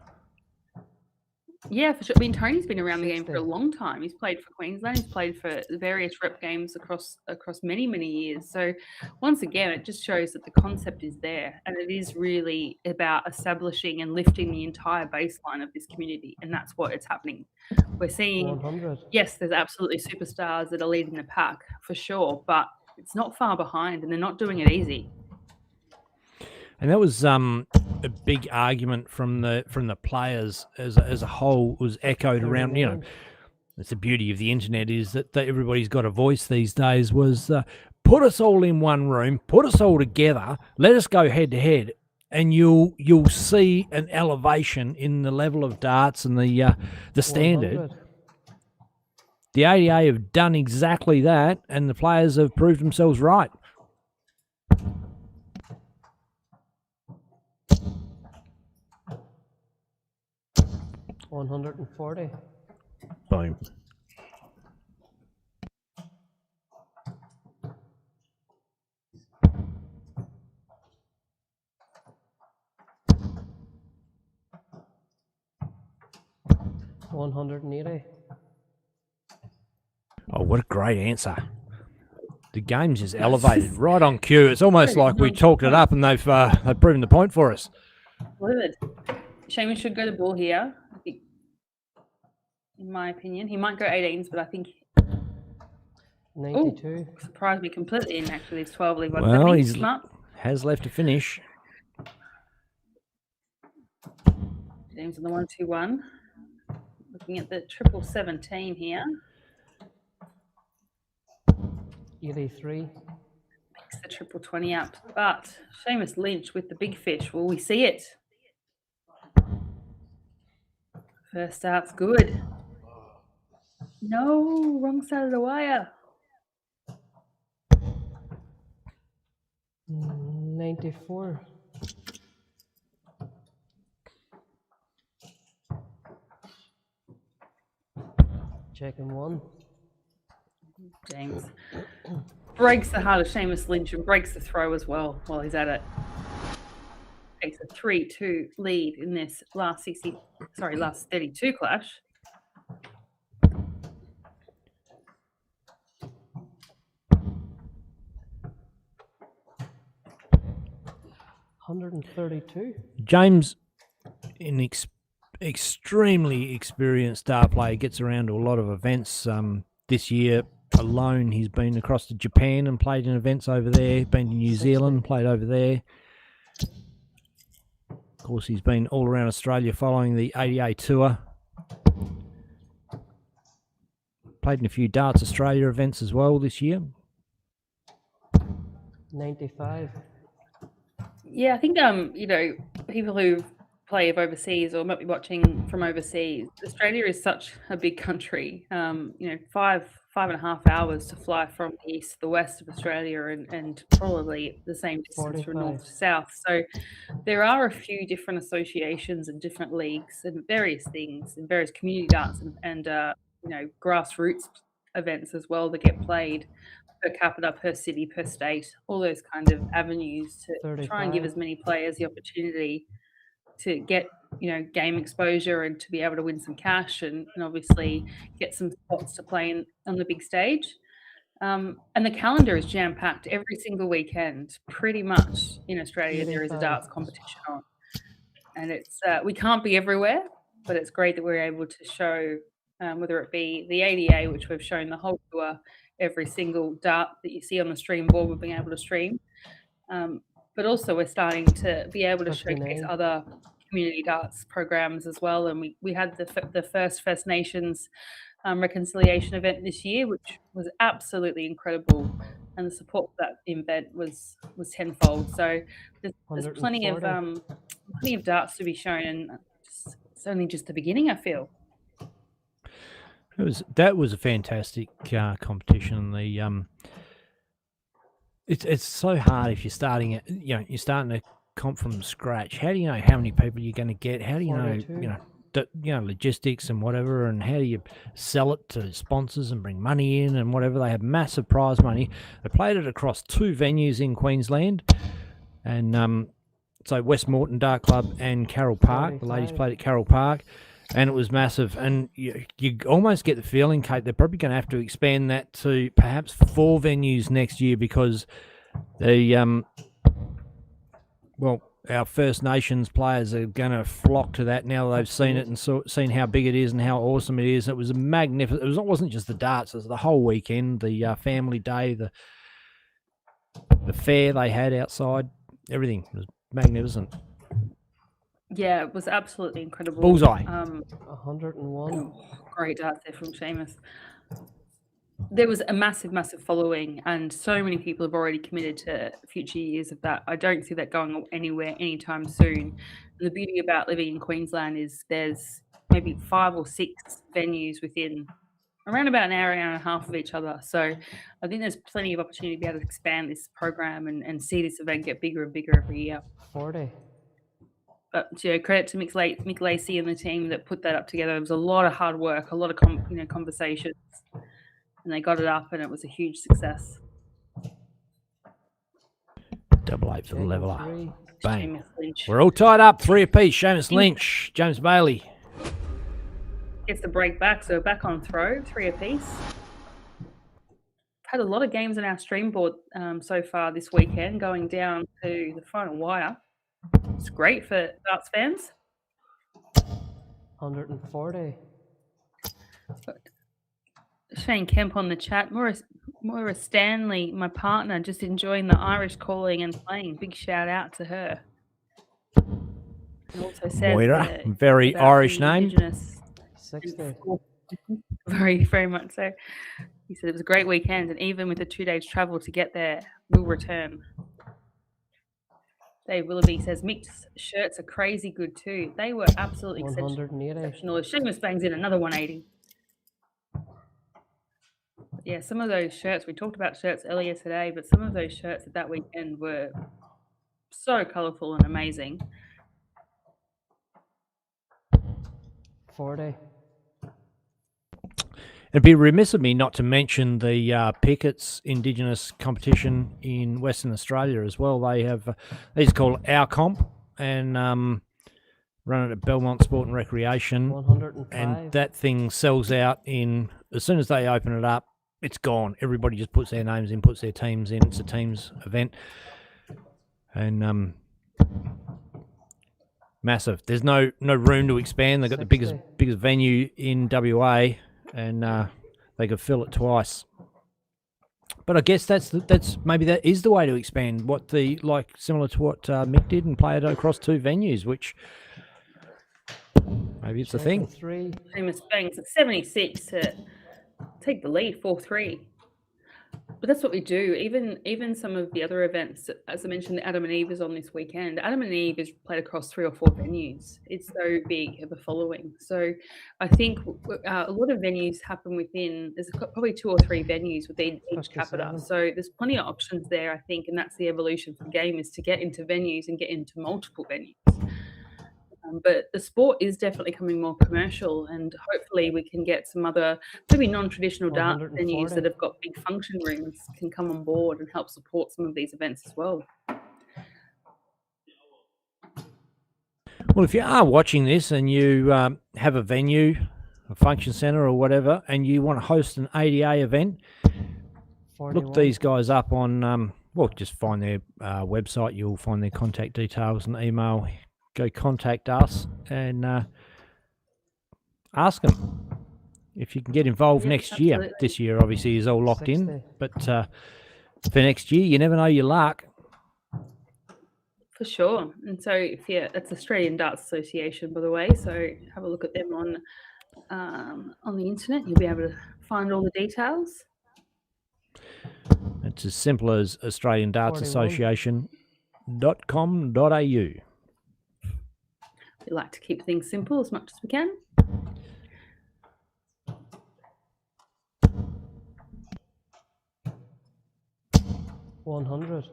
Yeah, for sure. I mean, Tony's been around the game for a long time. He's played for Queensland. He's played for various rep games across many, many years. So once again, it just shows that the concept is there, and it is really about establishing and lifting the entire baseline of this community, and that's what it's happening. We're seeing, 100. yes, there's absolutely superstars that are leading the pack for sure, but it's not far behind, and they're not doing it easy. And that was a big argument from the players as a whole, was echoed around. You know, it's the beauty of the internet is that everybody's got a voice these days. Was put us all in one room, put us all together, let us go head to head, and you'll see an elevation in the level of darts and the standard. 100. The ADA have done exactly that, and the players have proved themselves right. $140. Boom. $180. Oh, what a great answer. The game's just elevated right on cue. It's almost like we talked it up and they've proven the point for us. Delivered. Seamus should go to ball here, I think, in my opinion. He might go 18s, but I think 92. surprised me completely in actually his 12 league. Well, he's smart. has left to finish. James on the 1-2-1. Looking at the triple 17 here. 83. Makes the triple 20 up. But Seamus Lynch with the big fish. Will we see it? First start's good. No, wrong side of the wire. 94. Checking one. James breaks the heart of Seamus Lynch and breaks the throw as well while he's at it. Takes a 3-2 lead in this last 32 clash. $132. James, an extremely experienced star player, gets around to a lot of events. This year alone, he's been across to Japan and played in events over there. Been to New Zealand, played over there. Of course, he's been all around Australia following the ADA tour. Played in a few Darts Australia events as well this year. 95. Yeah, I think people who play overseas or might be watching from overseas, Australia is such a big country. 5.5 hours to fly from the east to the west of Australia and probably the same distance from 45. north to south. So there are a few different associations and different leagues and various things and various community darts and grassroots events as well that get played per capita, per city, per state, all those kind of avenues to try and give 35. as many players the opportunity to get game exposure and to be able to win some cash and obviously get some spots to play on the big stage. And the calendar is jam-packed every single weekend, pretty much in Australia. There is a 85. darts competition on, and it's we can't be everywhere, but it's great that we're able to show whether it be the ADA, which we've shown the whole tour, every single dart that you see on the stream board, we've been able to stream. But also we're starting to be able to showcase 59. other community darts programs as well. And we had the first First Nations reconciliation event this year, which was absolutely incredible. And the support for that event was tenfold. So there's plenty of 140. darts to be shown, and it's only just the beginning, I feel. That was a fantastic competition. It's so hard if you're starting you're starting to comp from scratch. How do you know how many people you're going to get? How do you know 42. logistics and whatever, and how do you sell it to sponsors and bring money in and whatever? They have massive prize money. They played it across 2 venues in Queensland, and so West Moreton Dart Club and Carroll Park. The ladies 45. played at Carroll Park, and it was massive. And you almost get the feeling, Kate, they're probably going to have to expand that to perhaps 4 venues next year, because our First Nations players are going to flock to that now that they've seen it and seen how big it is and how awesome it is. It was a magnificent. It wasn't just the darts; it was the whole weekend, the family day, the fair they had outside. Everything was magnificent. Yeah, it was absolutely incredible. Bullseye. 101. Great darts there from Seamus. there was a massive following, and so many people have already committed to future years of that. I don't see that going anywhere anytime soon. And the beauty about living in Queensland is there's maybe 5 or 6 venues within around about an hour and a half of each other. So I think there's plenty of opportunity to be able to expand this program and see this event get bigger and bigger every year. 40. But credit to Mick Lacey and the team that put that up together. It was a lot of hard work, a lot of conversations, and they got it up, and it was a huge success. 8 for the leveler. Bang. Seamus Lynch We're all tied up, 3 apiece. Seamus Lynch, James Bailey. gets the break back, so back on throw, 3 apiece. Had a lot of games on our stream board so far this weekend, going down to the final wire. It's great for darts fans. 140. Shane Kemp on the chat. Moira Stanley, my partner, just enjoying the Irish calling and playing. Big shout out to her. And also said Moira, very Irish name. 60. Very, very much so. He said it was a great weekend, and even with the 2 days travel to get there, we'll return. Dave Willoughby says Mick's shirts are crazy good too. They were absolutely 180. exceptional. Seamus bangs in another 180. Yeah, some of those shirts, we talked about shirts earlier today, but some of those shirts at that weekend were so colourful and amazing. 40. It'd be remiss of me not to mention the Pickett's Indigenous competition in Western Australia as well. They have these called Our Comp, and run it at Belmont Sport and Recreation. 105. And that thing sells out in as soon as they open it up. It's gone. Everybody just puts their names in, puts their teams in. It's a teams event, and massive. There's no room to expand. They've got the biggest venue in WA, and they could fill it twice. But I guess that's maybe that is the way to expand. Similar to what Mick did and play it across 2 venues, which maybe it's a thing. Famous bangs at 76 to take the lead, 4-3. But that's what we do. Even some of the other events, as I mentioned, the Adam and Eve is on this weekend. Adam and Eve is played across 3 or 4 venues. It's so big of a following. So I think a lot of venues happen within, there's probably 2 or 3 venues within each capita. So there's plenty of options there, I think, and that's the evolution for the game, is to get into venues and get into multiple venues. But the sport is definitely becoming more commercial, and hopefully we can get some other maybe non-traditional dart venues that have got big function rooms can come on board and help support some of these events as well. Well, if you are watching this and you have a venue, a function centre or whatever, and you want to host an ADA event, 41. look these guys up on, just find their website. You'll find their contact details and email. Go contact us and ask them if you can get involved next year. This year, obviously, is all locked 60. in. But for next year, you never know your luck. For sure. And so, that's Australian Darts Association, by the way. So have a look at them on the internet. You'll be able to find all the details. It's as simple as AustralianDartsAssociation.com.au. We like to keep things simple as much as we can. $100.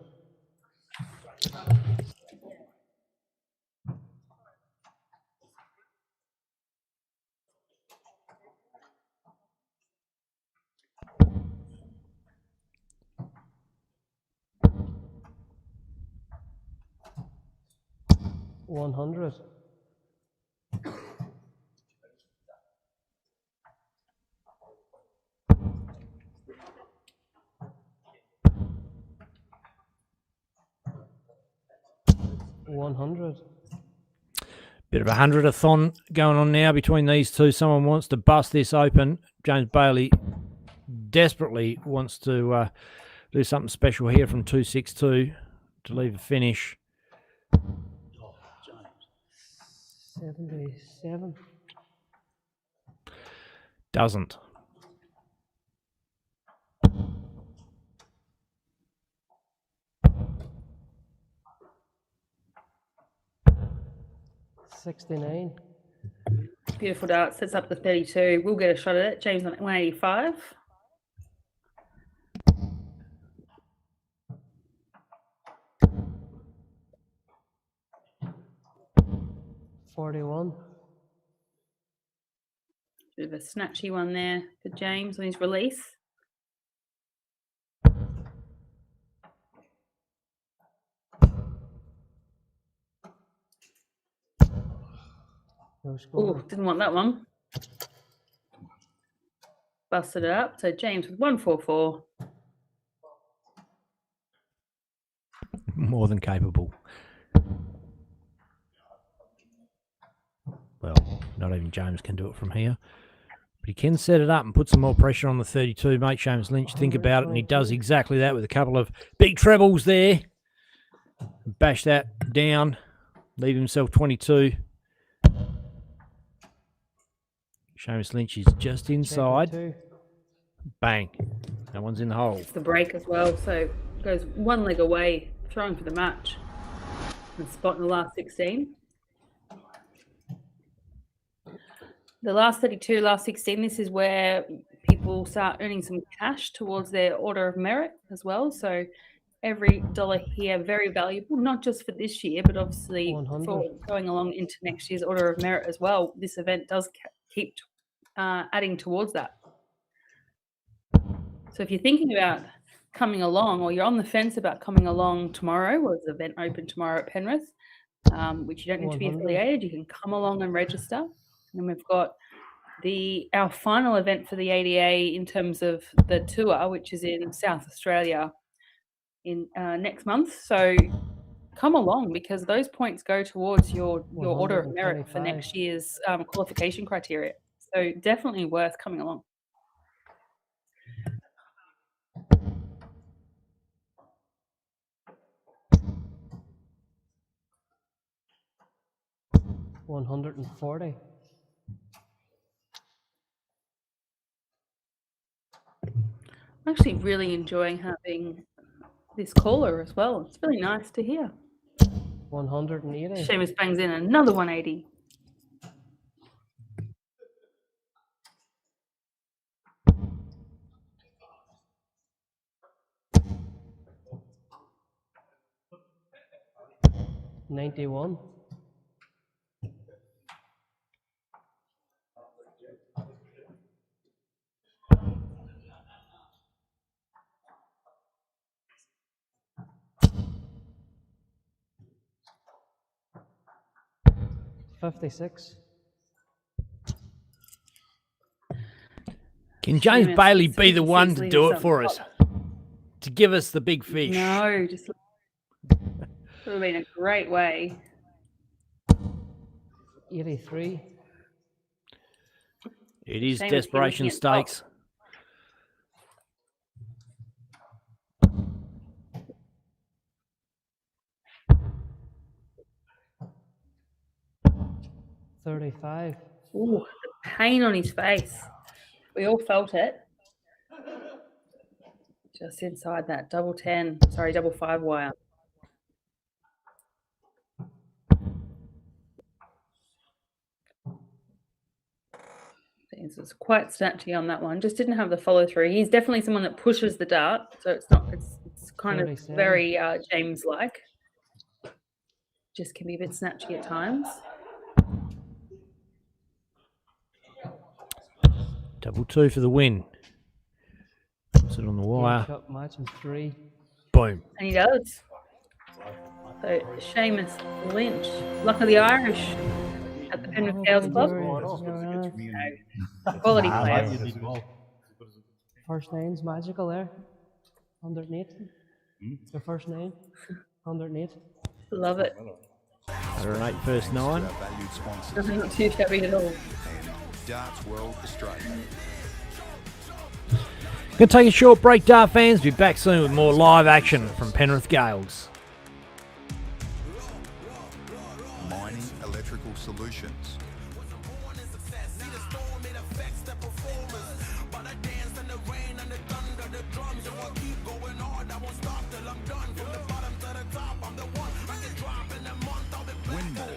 $100. $100. Bit of a 100-a-thon going on now between these two. Someone wants to bust this open. James Bailey desperately wants to do something special here from 262 to leave a finish. 77. Doesn't. 69. Beautiful dart. Sets up the 32. We'll get a shot at it. James on 185. 41. Bit of a snatchy one there for James on his release. No score. Oh, didn't want that one. Busted it up. So James with 144. More than capable. Well, not even James can do it from here. But he can set it up and put some more pressure on the 32. Make Seamus Lynch think about it, and he does exactly that with a couple of big trebles there. Bash that down. Leave himself 22. Seamus Lynch is just inside. 2. Bang. That one's in the hole. It's the break as well. So goes one leg away, throwing for the match. And spot in the last 16. The last 32, last 16, this is where people start earning some cash towards their order of merit as well. So every dollar here, very valuable, not just for this year, but obviously 100. for going along into next year's order of merit as well. This event does keep adding towards that. So if you're thinking about coming along, or you're on the fence about coming along tomorrow, or the event open tomorrow at Penrith, which you don't need to be 100. affiliated, you can come along and register. And we've got our final event for the ADA in terms of the tour, which is in South Australia in next month. So come along, because those points go towards your order of merit for 125. next year's qualification criteria. So definitely worth coming along. $140. I'm actually really enjoying having this caller as well. It's really nice to hear. 180. Seamus bangs in another 180. $91. $56. Can James Seamus, Bailey be the Seamus one to leaves do it up for top. us? To give us the big fish? No, just would have been a great way. 83. It is Seamus desperation finishing at top. stakes. $35. Ooh, the pain on his face. We all felt it. Just inside that double 5 wire. It's quite snatchy on that one. Just didn't have the follow through. He's definitely someone that pushes the dart, so it's kind of 37. very James like. Just can be a bit snatchy at times. Double 2 for the win. Puts it on the wire. Shot match in 3. Boom. And he does. So Seamus Lynch, luck of the Irish at the Penrith Gaels Club. Quality players. First name's magical there. Underneath. The first name. Underneath. Love it. 108 first 9. Our valued sponsors Not too shabby at all. and Darts World Australia. Going to take a short break, Dart fans. Be back soon with more live action from Penrith Gaels. Mining Electrical Solutions. Win more.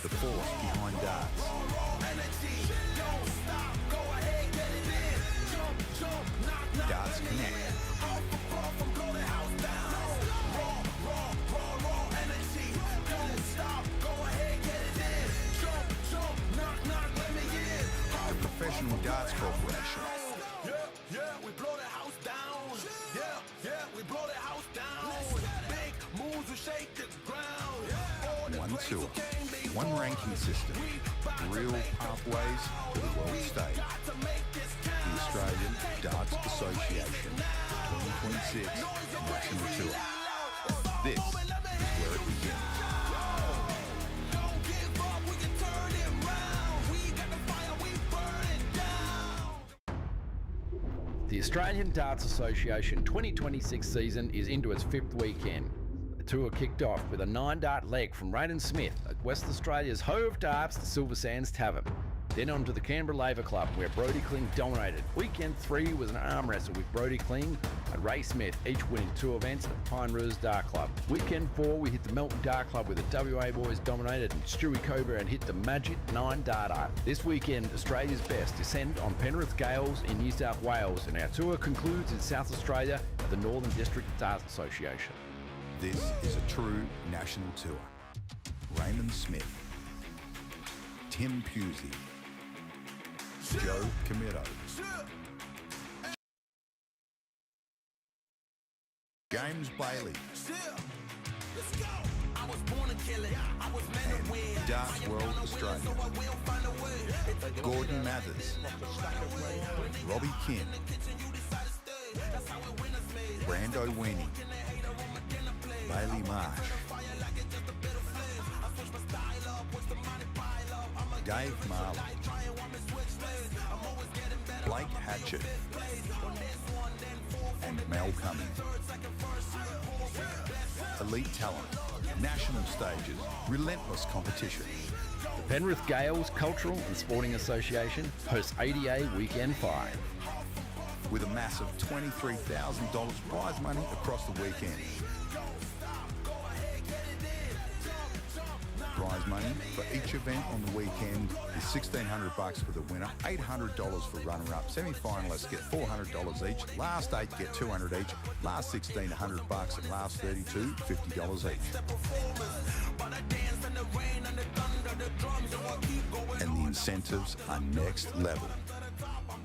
The force behind darts. Darts connect. The Professional Darts Corporation. Yeah, we blow the house down. Yeah, we blow the house down. Big moves, we shake the ground. One tour, one ranking system, real pathways to the world stage. The Australian Darts Association 2026 National Tour. This is where it begins. The Australian Darts Association 2026 season is into its 5th weekend. The tour kicked off with a 9-dart leg from Raiden Smith at West Australia's Hoe of Darts, the Silver Sands Tavern. Then on to the Canberra Labour Club, where Brodie Kling dominated. Weekend 3 was an arm wrestle with Brodie Kling and Ray Smith, each winning 2 events at Pine Rouge Dart Club. Weekend 4, we hit the Melton Dart Club, where the WA boys dominated and Stewie Coburn hit the Magic 9-darter. This weekend, Australia's best descend on Penrith Gaels in New South Wales, and our tour concludes in South Australia at the Northern District Darts Association. This is a true national tour. Raymond Smith, Tim Pusey, Joe Camito, James Bailey, and Darts World Australia, Gordon Mathers, Robbie Kin, Brando Weenie, Bailey Marsh, Dave Marley, Blake Hatchett, and Mel Cumming. Elite talent, national stages, relentless competition. The Penrith Gaels Cultural and Sporting Association hosts ADA Weekend 5. With a massive $23,000 prize money across the weekend. Prize money for each event on the weekend is $1,600 for the winner, $800 for runner-up. Semi-finalists get $400 each. Last 8 get $200 each. Last 16, $100, and last 32, $50 each. And the incentives are next level.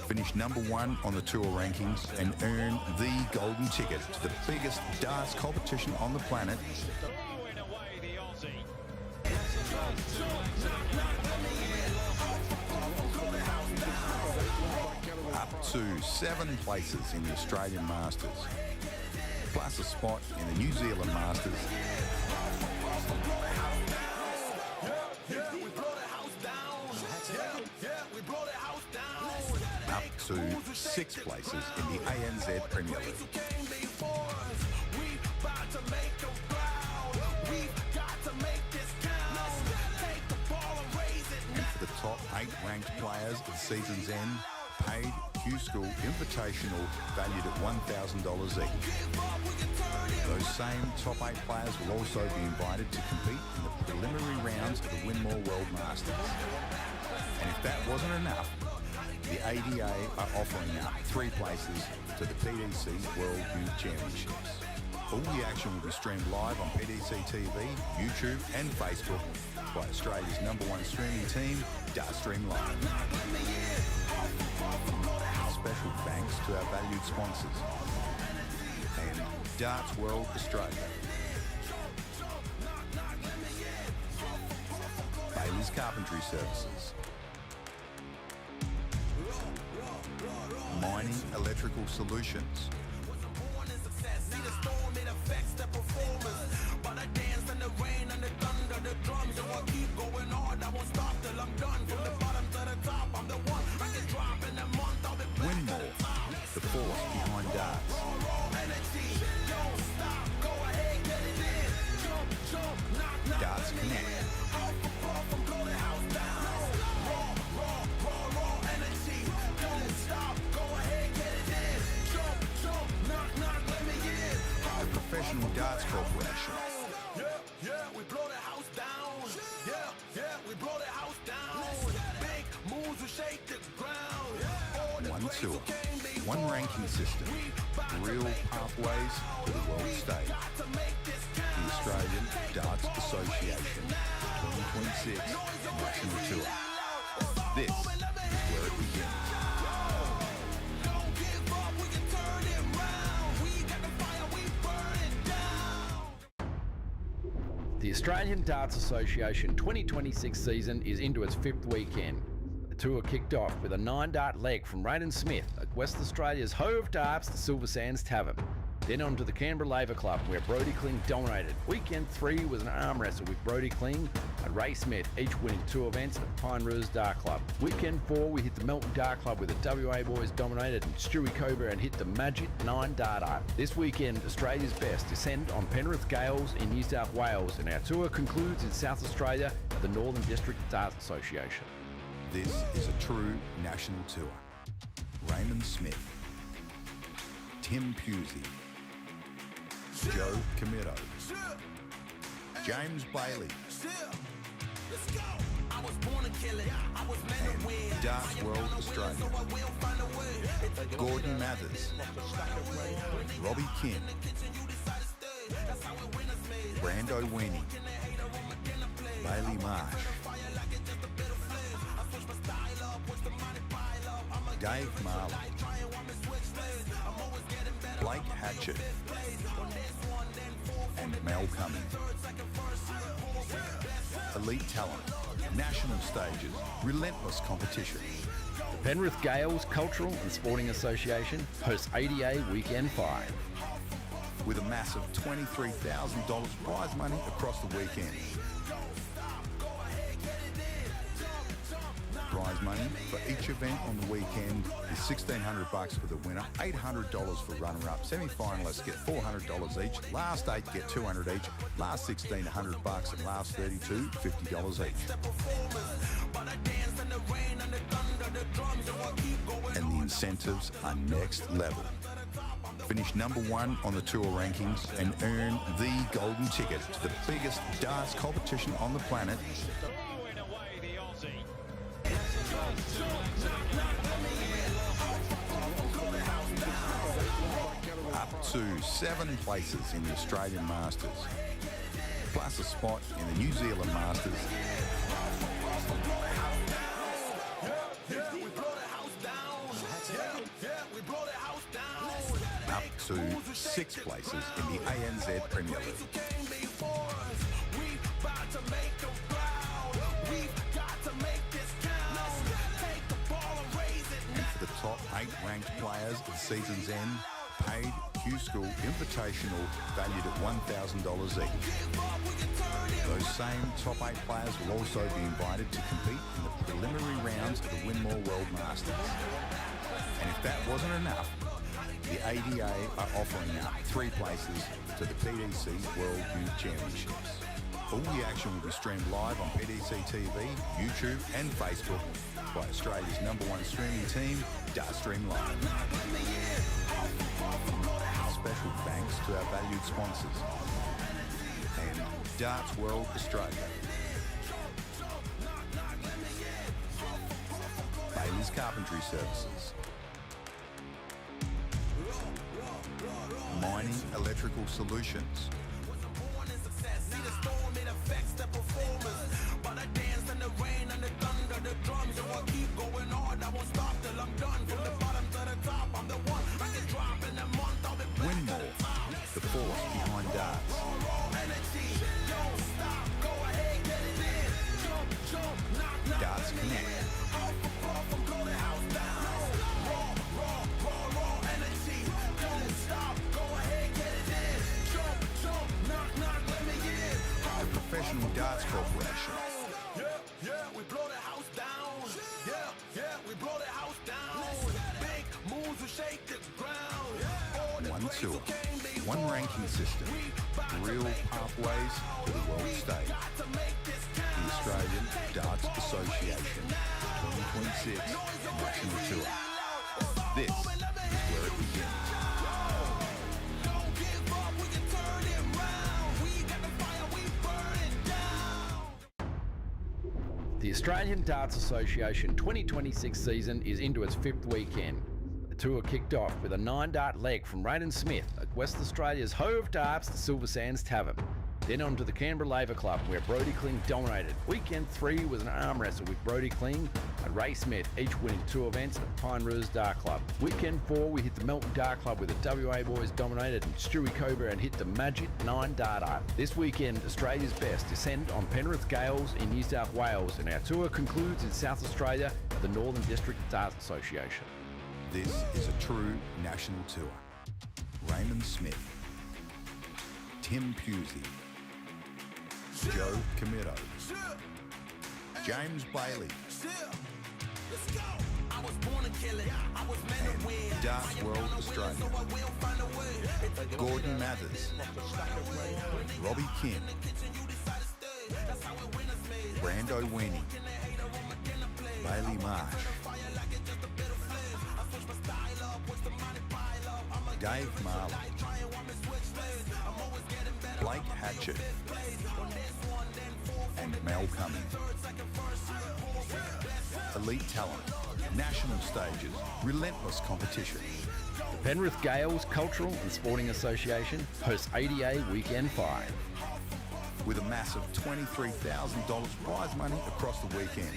Finish number 1 on the tour rankings and earn the golden ticket to the biggest darts competition on the planet. Throwing away the Aussie. Up to 7 places in the Australian Masters, plus a spot in the New Zealand Masters. Up to 6 places in the ANZ Premier League. And for the top 8 ranked players at the season's end, paid Q-School Invitational valued at $1,000 each. Those same top 8 players will also be invited to compete in the preliminary rounds of the Winmore World Masters. And if that wasn't enough, the ADA are offering up 3 places to the PDC World Youth Championships. All the action will be streamed live on PDC TV, YouTube and Facebook by Australia's #1 streaming team, Dartstream Live. Special thanks to our valued sponsors and Darts World Australia. Bailey's Carpentry Services. Mining Electrical Solutions. Winmore, the force behind darts. Darts Connect. The Professional Darts Corporation. Yeah, we blow the house down. Yeah, we blow tour, one ranking system, real pathways to the world stage. The Australian Darts Association 2026 National Tour. This is where it begins. The Australian Darts Association 2026 season is into its 5th weekend. The tour kicked off with a 9-dart leg from Raiden Smith at West Australia's Hove Darts, the Silver Sands Tavern. Then on to the Canberra Labour Club, where Brodie Kling dominated. Weekend 3 was an arm wrestle with Brodie Kling and Ray Smith, each winning 2 events at Pine Rouge Dart Club. Weekend 4, we hit the Melton Dart Club with the WA boys dominated, and Stewie Coburn hit the magic 9-darter. This weekend, Australia's best descend on Penrith Gaels in New South Wales, and our tour concludes in South Australia at the Northern District Darts Association. This is a true national tour. Raymond Smith, Tim Pusey, Joe Camito, James Bailey, and Darts World Australia, Gordon Mathers, Robbie King, Brando Weenie, Bailey Marsh, Dave Marley, Blake Hatchett, and Mel Cumming. Elite talent, national stages, relentless competition. The Penrith Gaels Cultural and Sporting Association hosts ADA Weekend 5. With a massive $23,000 prize money across the weekend. Prize money for each event on the weekend is $1,600 for the winner, $800 for runner-up. Semi-finalists get $400 each. Last 8 get $200 each. Last 16, $100, and last 32, $50 each. And the incentives are next level. Finish number 1 on the tour rankings and earn the golden ticket to the biggest darts competition on the planet. Throwing away the Aussie. Up to 7 places in the Australian Masters, plus a spot in the New Zealand Masters. Up to 6 places in the ANZ Premier League. And for the top 8 ranked players at the season's end, paid Q-School Invitational valued at $1,000 each. Those same top 8 players will also be invited to compete in the preliminary rounds of the Winmore World Masters. And if that wasn't enough, the ADA are offering up 3 places to the PDC World Youth Championships. All the action will be streamed live on PDC TV, YouTube and Facebook by Australia's #1 streaming team, Dartstream Live. Special thanks to our valued sponsors and Darts World Australia. Bailey's Carpentry Services. Mining Electrical Solutions. Winmore, the force behind darts. Darts Connect. The Professional Darts Corporation. We blow the house down. We blow the house down. Big moves will shake the ground. One tour, one ranking system, real pathways to the world stage. The Australian Darts Association 2026 National Tour. This is where it begins. The Australian Darts Association 2026 season is into its 5th weekend. The tour kicked off with a 9-dart leg from Raiden Smith at West Australia's Hove Darts, the Silver Sands Tavern. Then on to the Canberra Labour Club, where Brody Kling dominated. Weekend 3 was an arm wrestle with Brody Kling and Ray Smith, each winning 2 events at Penrith Dart Club. Weekend 4, we hit the Melton Dart Club, where the WA boys dominated and Stewie Cobra and hit the Magic 9-darter. This weekend, Australia's best descend on Penrith Gaels in New South Wales, and our tour concludes in South Australia at the Northern District Darts Association. This is a true national tour. Raymond Smith, Tim Pusey, Joe Camito, James Bailey, and Darts World Australia, Gordon Mathers, Robbie Kim, Brando Weenie, Bailey Marsh, Dave Marley, Blake Hatchett, and Mel Cumming. Elite talent, national stages, relentless competition. The Penrith Gaels Cultural and Sporting Association hosts ADA Weekend 5. With a massive $23,000 prize money across the weekend.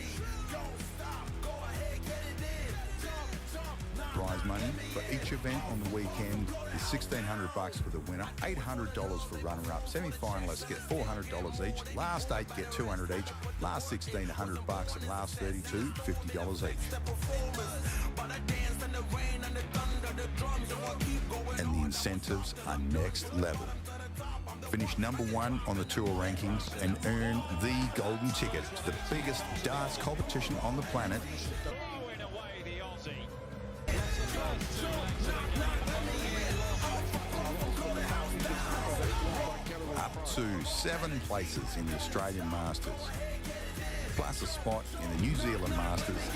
Prize money for each event on the weekend is $1,600 for the winner, $800 for runner-up. Semi-finalists get $400 each. Last 8 get $200 each. Last 16, $100, and last 32, $50 each. And the incentives are next level. Finish number 1 on the tour rankings and earn the golden ticket to the biggest darts competition on the planet. Throwing away the Aussie. Up to 7 places in the Australian Masters, plus a spot in the New Zealand Masters.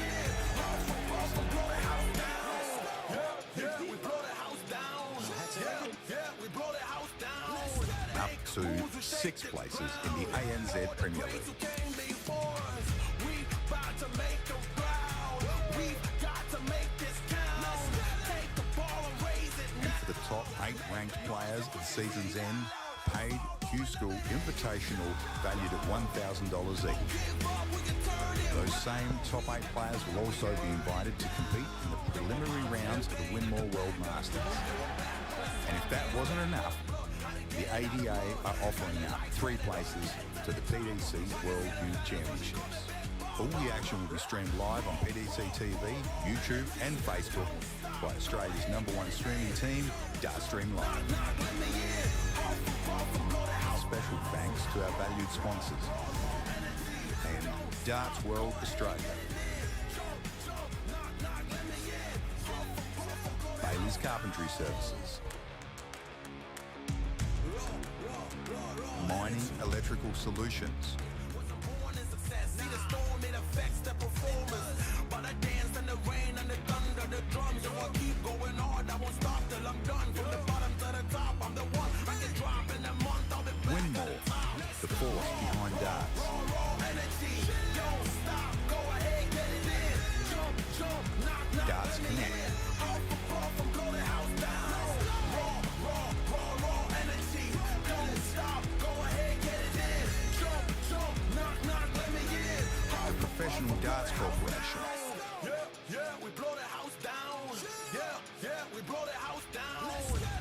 Up to 6 places in the ANZ Premier League. And for the top 8 ranked players at the season's end, paid Q-School Invitational valued at $1,000 each. Those same top 8 players will also be invited to compete in the preliminary rounds of the Winmore World Masters. And if that wasn't enough, the ADA are offering up 3 places to the PDC World Youth Championships. All the action will be streamed live on PDC TV, YouTube and Facebook by Australia's #1 streaming team, Dartstream Live. Special thanks to our valued sponsors and Darts World Australia. Bailey's Carpentry Services. Mining Electrical Solutions. Winmore, the force behind darts. Darts Connect. The Professional Darts Corporation. We blow the house down. We blow the house down.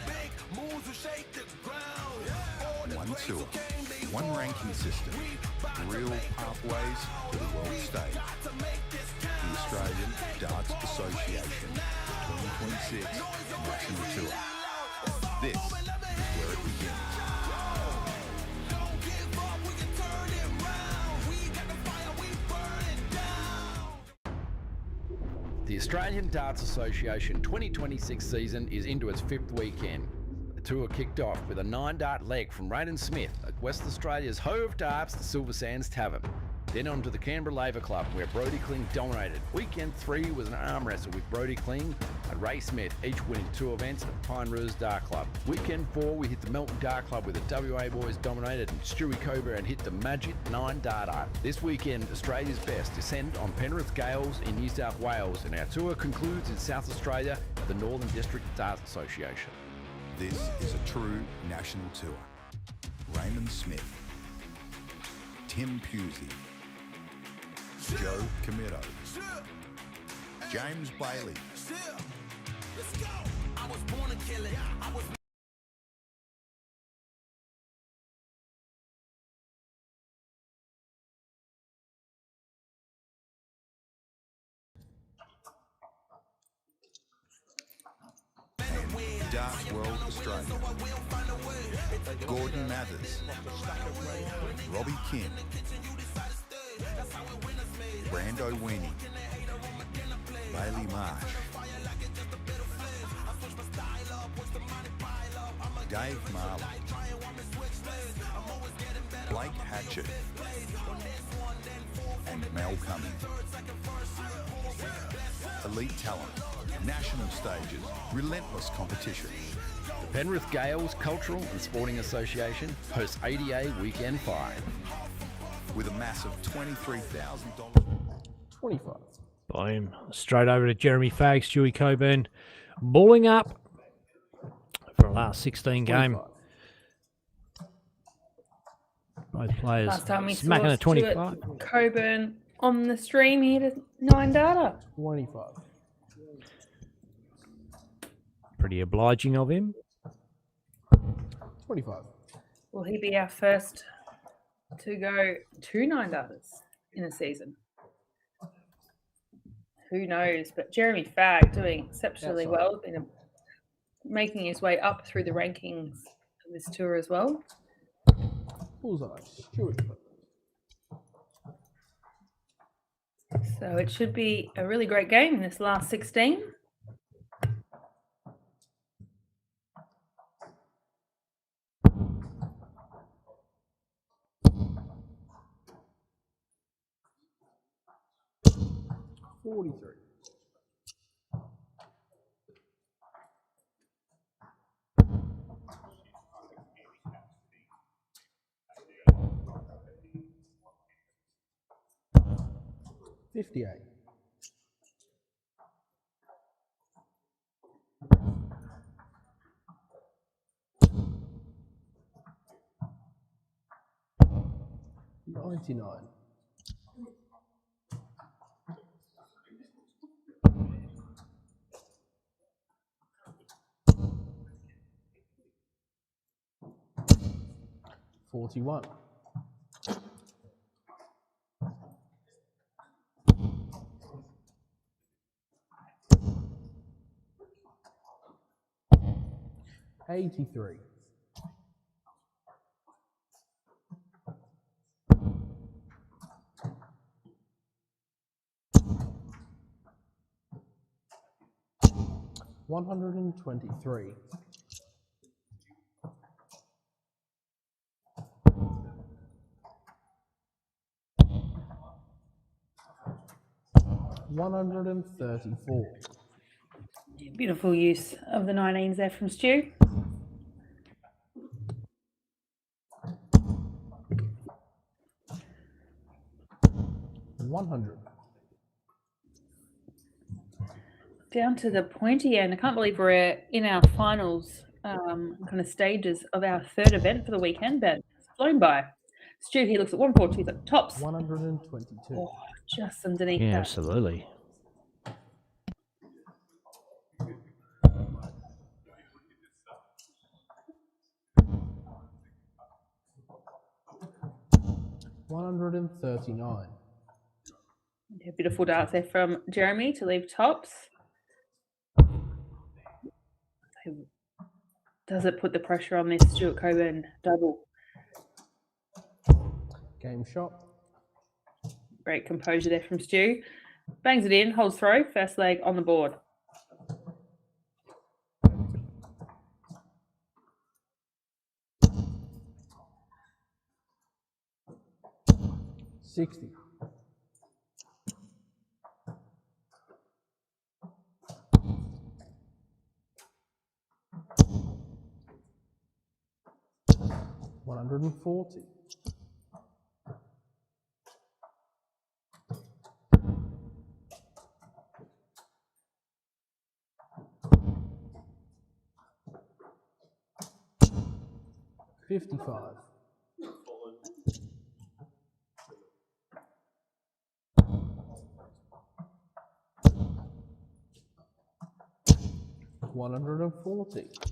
Big moves will shake the ground. One tour, one ranking system, real pathways to the world stage. The Australian Darts Association 2026 National Tour. This is where it begins. The Australian Darts Association 2026 season is into its 5th weekend. The tour kicked off with a 9-dart leg from Raiden Smith at West Australia's Hove Darts, the Silver Sands Tavern. Then on to the Canberra Labour Club, where Brody Kling dominated. Weekend 3 was an arm wrestle with Brody Kling and Ray Smith, each winning 2 events at Penrith Dart Club. Weekend 4, we hit the Melton Dart Club, where the WA boys dominated and Stewie Cobra and hit the Magic 9-darter. This weekend, Australia's best descend on Penrith Gaels in New South Wales, and our tour concludes in South Australia at the the Northern District Darts Association. This is a true national tour. Raymond Smith, Tim Pusey, Joe Camito, James Bailey, Let's go. I was born to kill it. I was Darts World Australia, Gordon Mathers, Robbie Kim, Brando Weenie, Bailey Marsh, Dave Marley, Blake Hatchett, and Mel Cummings. Elite talent, national stages, relentless competition. The Penrith Gaels Cultural and Sporting Association hosts ADA Weekend 5. With a massive $23,000. 25. Boom. Straight over to Jeremy Fagg, Stewie Coburn, balling up for a last 16 game. 25. Both players Last time we smacking saw a 25. Stuart Coburn on the stream, he had a 9 data. 25. Pretty obliging of him. 25. Will he be our first to go 2 9 datas in a season? Who knows? But Jeremy Fagg doing exceptionally That's right. well, making his way up through the rankings of this tour as well. Bullseye. Stuart. So it should be a really great game in this last 16. $43. $58. $99. $41. $83. $123. $134. Beautiful use of the 19s there from Stu. $100. Down to the pointy end. I can't believe we're in our finals kind of stages of our third event for the weekend, but it's flown by. Stu, he looks at 142, like tops. 122. Oh, just underneath Yeah, that. absolutely. $139. Yeah, beautiful darts there from Jeremy to leave tops. Does it put the pressure on this Stuart Coburn double? Game shot. Great composure there from Stu. Bangs it in, holds throw, first leg on the board. $60. $140. 55. $140.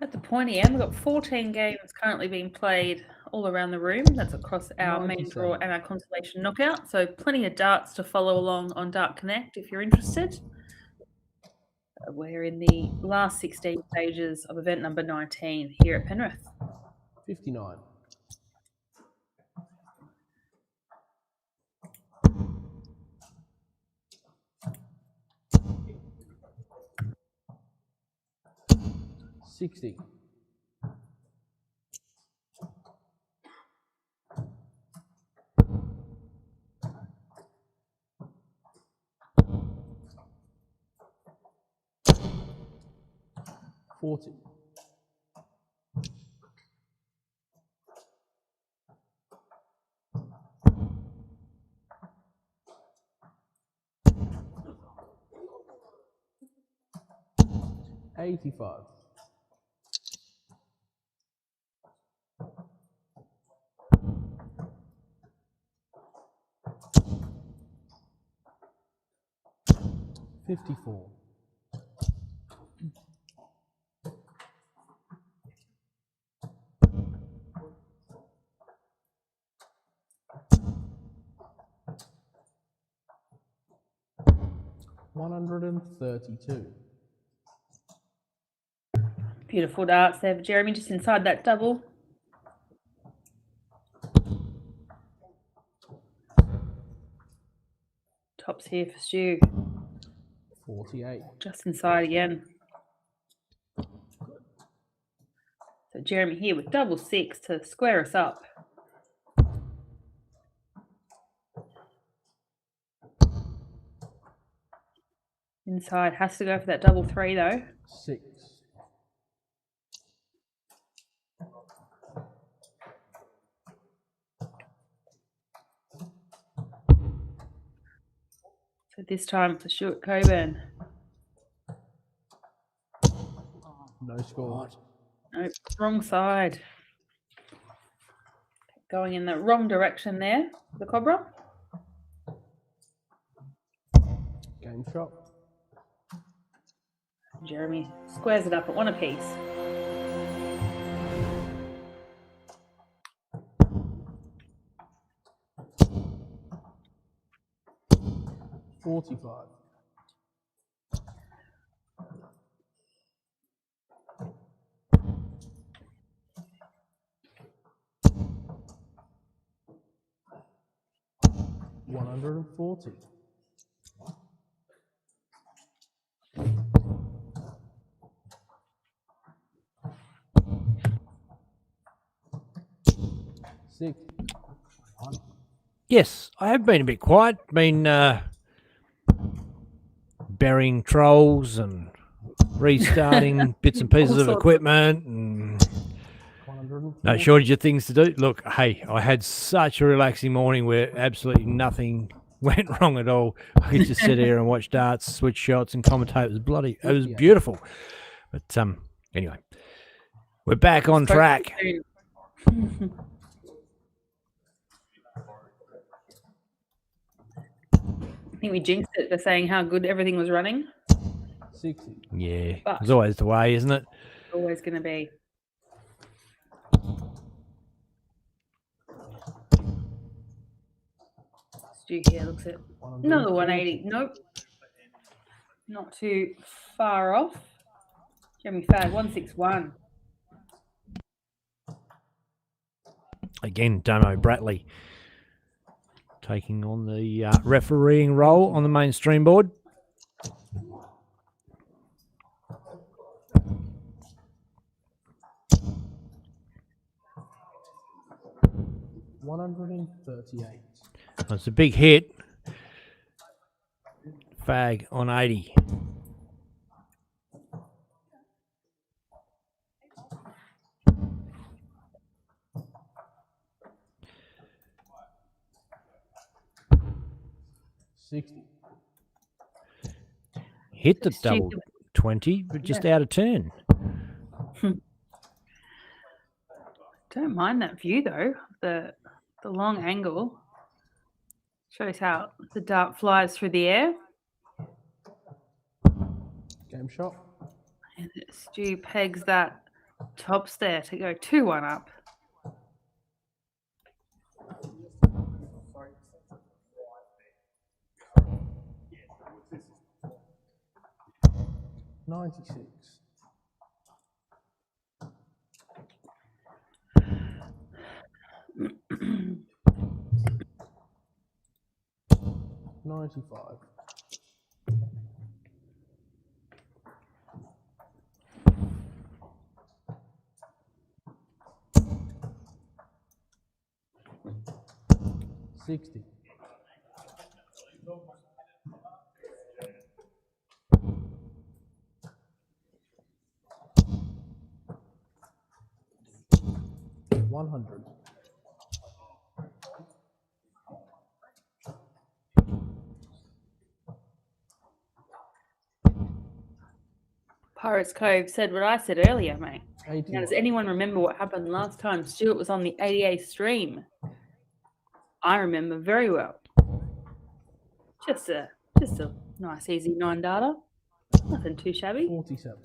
At the pointy end, we've got 14 games currently being played all around the room. That's across our main draw 97. and our consolation knockout. So plenty of darts to follow along on Dart Connect if you're interested. We're in the last 16 stages of event number 19 here at Penrith. 59. $60. $40. $85. $54. $132. Beautiful darts there, Jeremy, just inside that double. Tops here for Stu. 48. Just inside again. So Jeremy here with double six to square us up. Inside has to go for that double three though. 6. So this time for Stuart Coburn. No score. Nope, wrong side. Going in the wrong direction there, the Cobra. Game shot. Jeremy squares it up at one apiece. $45. $140. $60. Yes, I have been a bit quiet. Been burying trolls and restarting bits and pieces of equipment and no shortage of things to do. Look, hey, I had such a relaxing morning where absolutely nothing went wrong at all. I could just sit here and watch darts, switch shots, and commentate. It was beautiful. But anyway, we're back on track. I think we jinxed it for saying how good everything was running. 60. Yeah, But it's always the way, isn't it? always going to be. Stu here looks at another 180. Nope. Not too far off. Jeremy Fag, 161. Again, Damo Bratley taking on the refereeing role on the main stream board. $138. That's a big hit. Fag on 80. hit the Stupid. double 20, but just out of turn. Don't mind that view though. The long angle shows how the dart flies through the air. Game shot. And Stu pegs that tops there to go 2-1 up. $96. $95. $60. $100. Pirates Cove said what I said earlier, mate. Now, does anyone remember what happened last time Stuart was on the 88 stream? I remember very well. Just a nice easy 9 data. Nothing too shabby. 47.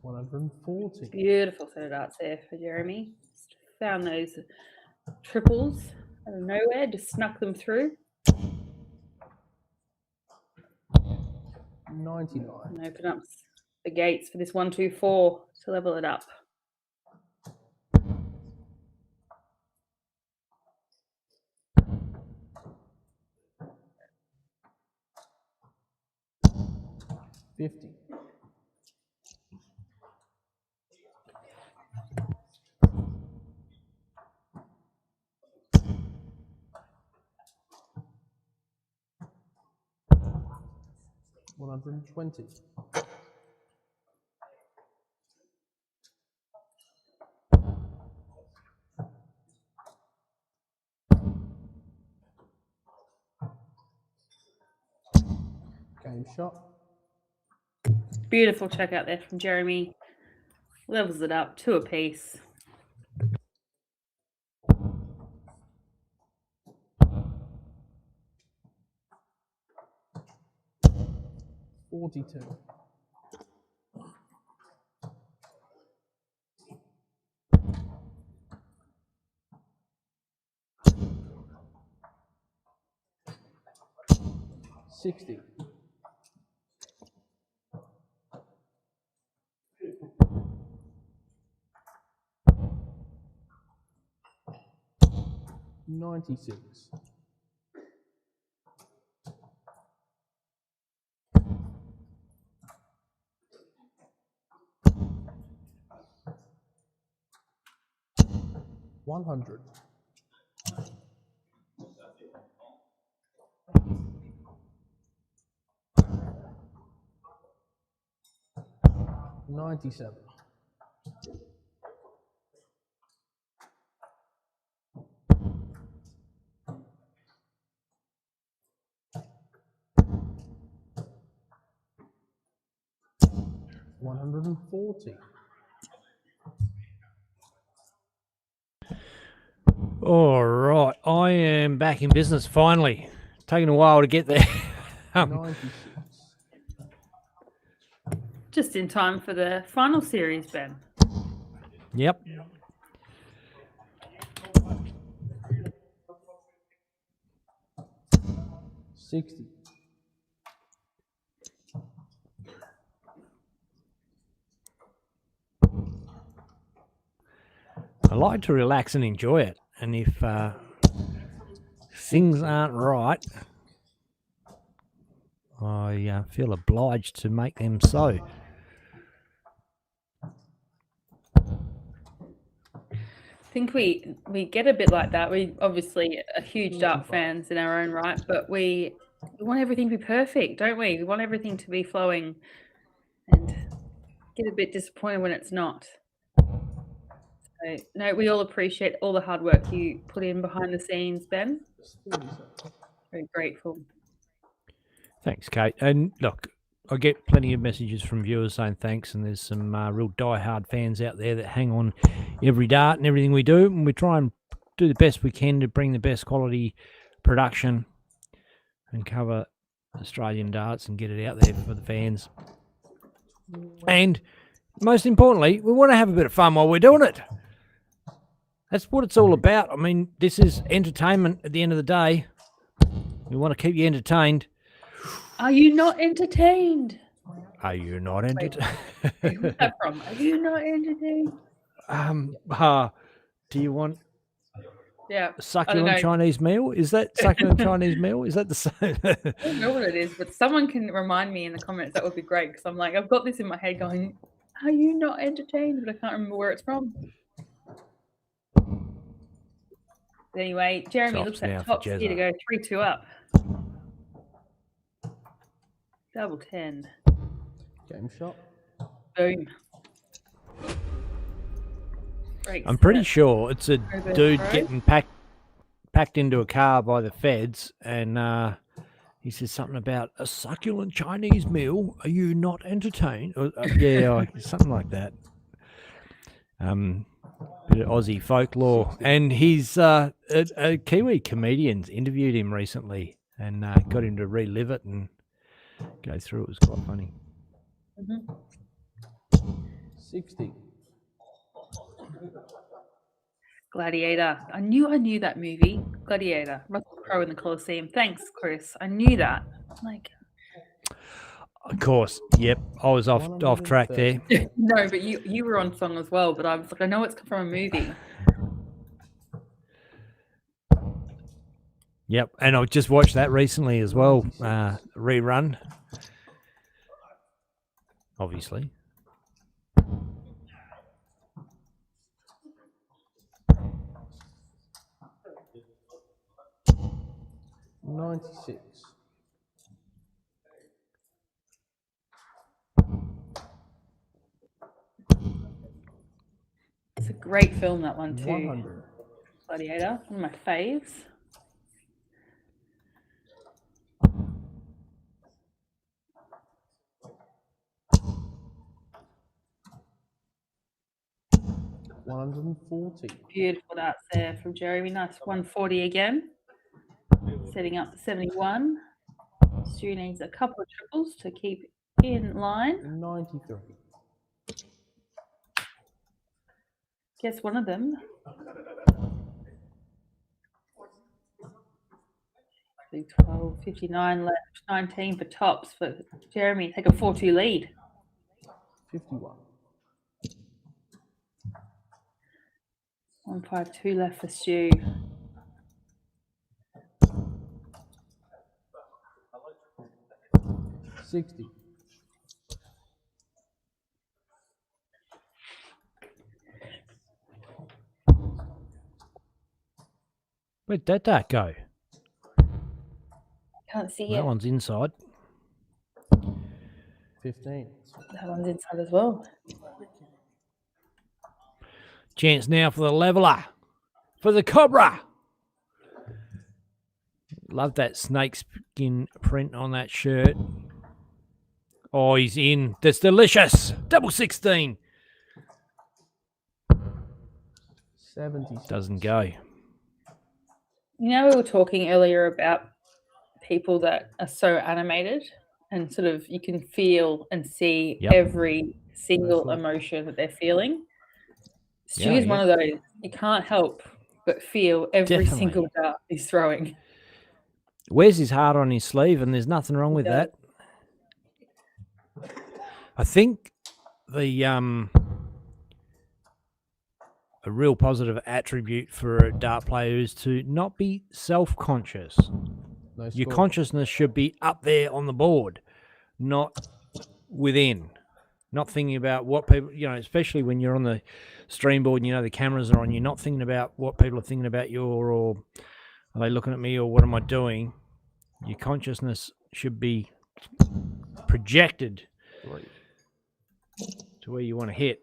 $140. Beautiful set of darts there for Jeremy. Just found those triples out of nowhere, just snuck them through. 99. And open up the gates for this 1-2-4 to level it up. $50. $120. Game shot. Beautiful check out there from Jeremy. Levels it up, 2 apiece. $42. $60. $96. $100. $97. $140. All right, I am back in business finally. Taking a while to get there. 96. Just in time for the final series, Ben. Yep. $60. I like to relax and enjoy it. And if things aren't right, I feel obliged to make them so. I think we get a bit like that. We obviously are huge dart fans in our own right, but we want everything to be perfect, don't we? We want everything to be flowing. And get a bit disappointed when it's not. So, no, we all appreciate all the hard work you put in behind the scenes, Ben. Very grateful. Thanks, Kate. And look, I get plenty of messages from viewers saying thanks, and there's some real die-hard fans out there that hang on every dart and everything we do, and we try and do the best we can to bring the best quality production and cover Australian darts and get it out there for the fans. And most importantly, we want to have a bit of fun while we're doing it. That's what it's all about. I mean, this is entertainment at the end of the day. We want to keep you entertained. Are you not entertained? Are you not entertained? Where's that from? Are you not entertained? Do you want Yeah. succulent Chinese meal? Is that succulent Chinese meal? Is that the same? I don't know what it is, but someone can remind me in the comments. That would be great, because I'm like, I've got this in my head going, are you not entertained? But I can't remember where it's from. But anyway, Jeremy looks at top here to go 3-2 up. Double 10. Game shot. Boom. Breaks I'm pretty that. sure it's a Reverse dude throw. getting packed into a car by the feds, and he says something about a succulent Chinese meal. Are you not entertained? Yeah, something like that. Bit of Aussie folklore, and he's a Kiwi comedian's interviewed him recently and got him to relive it and go through. It was quite funny. 60. Gladiator. I knew that movie. Gladiator. Russell Crowe in the Colosseum. Thanks, Chris. I knew that. Like, of course. Yep. I was off track there. no, but you were on song as well. But I was like, I know it's from a movie. Yep. And I just watched that recently as well. Rerun. Obviously. $96. It's a great film, that one too. 100. Gladiator, one of my faves. $140. Beautiful darts there from Jeremy. Nice 140 again. Setting up 71. Stu needs a couple of triples to keep in line. 93. Guess one of them. 12, 59 left, 19 for tops for Jeremy. Take a 4-2 lead. 51. 152 left for Stu. $60. Where'd that dart go? Can't see That it. one's inside. 15. That one's inside as well. Chance now for the leveler. For the Cobra. Love that snakeskin print on that shirt. Oh, he's in. That's delicious. Double 16. 70. Doesn't go. You know, we were talking earlier about people that are so animated and sort of you can feel and see every single emotion that they're feeling. Stu is one of those. You can't help but feel every single dart he's throwing. Wears his heart on his sleeve, and there's nothing wrong with that. I think a real positive attribute for a dart player is to not be self-conscious. Your consciousness should be up there on the board, not within. Not thinking about what people, especially when you're on the stream board and the cameras are on, you're not thinking about what people are thinking about you, or are they looking at me, or what am I doing? Your consciousness should be projected to where you want to hit.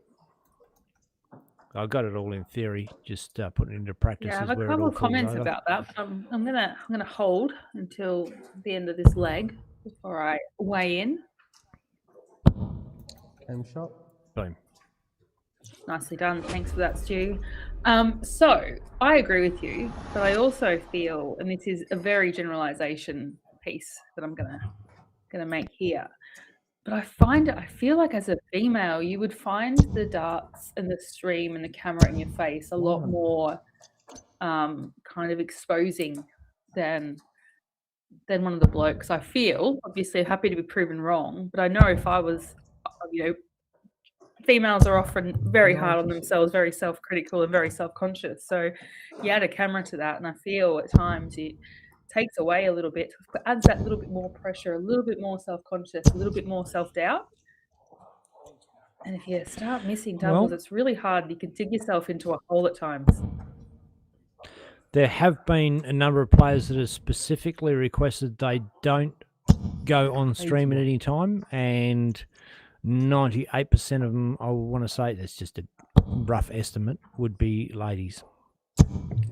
I got it all in theory, just putting it into practice. Yeah, I is have a where it couple all of falls comments over. about that. But I'm gonna hold until the end of this leg before I weigh in. Game shot. Boom. Nicely done. Thanks for that, Stu. So I agree with you, but I also feel, and this is a very generalization piece that I'm gonna make here, but I feel like as a female, you would find the darts and the stream and the camera in your face a lot more kind of exposing than one of the blokes. I feel, obviously, happy to be proven wrong, but I know if I was, females are often very hard on themselves, very self-critical and very self-conscious. So you add a camera to that, and I feel at times it takes away a little bit, adds that little bit more pressure, a little bit more self-conscious, a little bit more self-doubt. And if you start missing doubles, it's really hard. You can dig yourself into a hole at times. There have been a number of players that have specifically requested they don't go on stream at any time, and 98% of them, I want to say, that's just a rough estimate, would be ladies.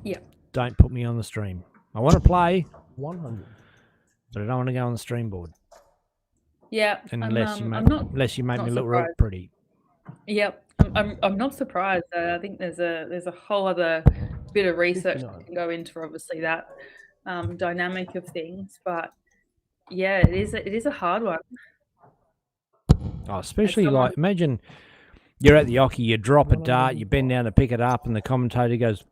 Yeah. Don't put me on the stream. I want to play 100. but I don't want to go on the stream board. Yeah. Unless you make me look real pretty. Yep. I'm not surprised. I think there's a whole other bit of research that can go into obviously that dynamic of things, but yeah, it is a hard one. Oh, especially like, imagine you're at the hockey, you drop a dart, you bend down to pick it up, and the commentator goes,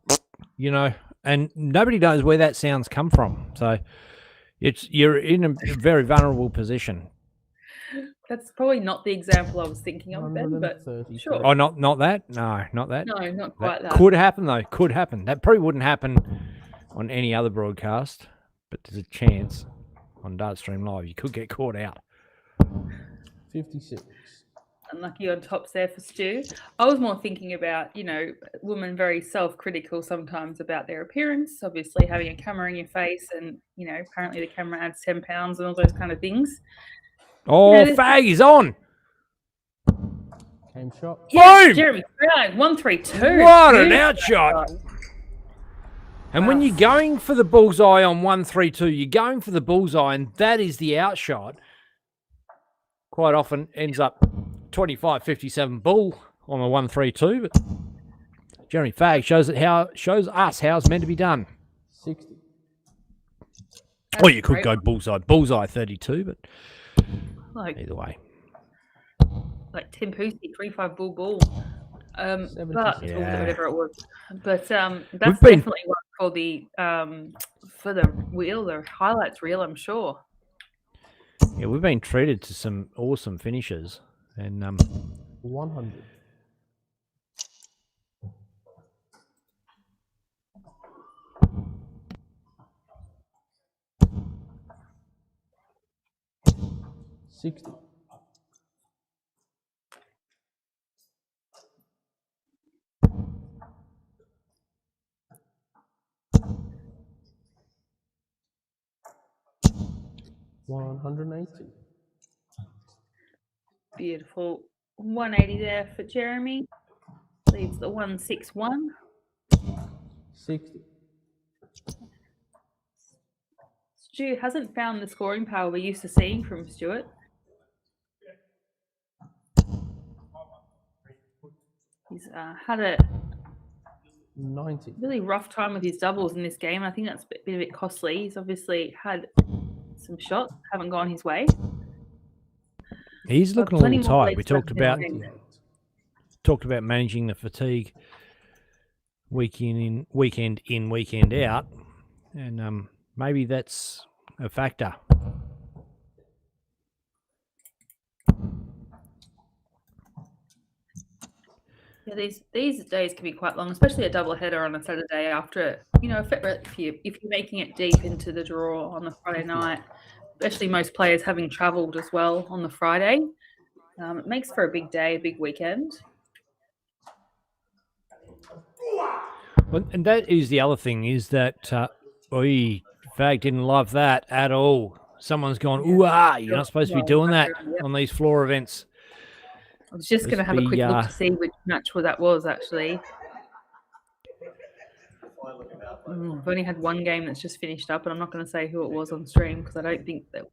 and nobody knows where that sound's come from. So you're in a very vulnerable position. That's probably not the example I was thinking of, Ben, but sure. Oh, not that? No, not that. No, not quite that. Could happen, though. Could happen. That probably wouldn't happen on any other broadcast, but there's a chance on Dartstream Live you could get caught out. 56. Unlucky on tops there for Stu. I was more thinking about, women very self-critical sometimes about their appearance, obviously having a camera in your face and, apparently the camera adds 10 pounds and all those kind of things. Oh, Fag is on. Game shot. Yes, boom! Jeremy Brown, 1-3-2. What an outshot. And when you're going for the bullseye on 1-3-2, you're going for the bullseye, and that is the outshot. Quite often ends up 25-57 bull on a 1-3-2. But Jeremy Fag shows us how it's meant to be done. 60. Or you could go bullseye 32, but either way. Like Tim Poosey, 3-5 bull. But yeah. Whatever it was. But that's definitely one for the wheel, the highlights reel, I'm sure. Yeah, we've been treated to some awesome finishes, and 100. $60. $180. Beautiful. 180 there for Jeremy. Leaves the 161. 60. Stu hasn't found the scoring power we're used to seeing from Stuart. He's had a 90. really rough time with his doubles in this game. I think that's been a bit costly. He's obviously had some shots, haven't gone his way. He's looking a little tight. We talked about managing the fatigue weekend in, weekend out, and maybe that's a factor. Yeah, these days can be quite long, especially a double header on a Saturday after, if you're making it deep into the draw on the Friday night, especially most players having travelled as well on the Friday. It makes for a big day, a big weekend. Well, and that is the other thing, is that Fag didn't love that at all. Someone's gone, ooh-ah, you're not supposed to be doing that on these floor events. I was just going to have a quick look to see which match that was, actually. I've only had one game that's just finished up, and I'm not going to say who it was on stream because I don't think that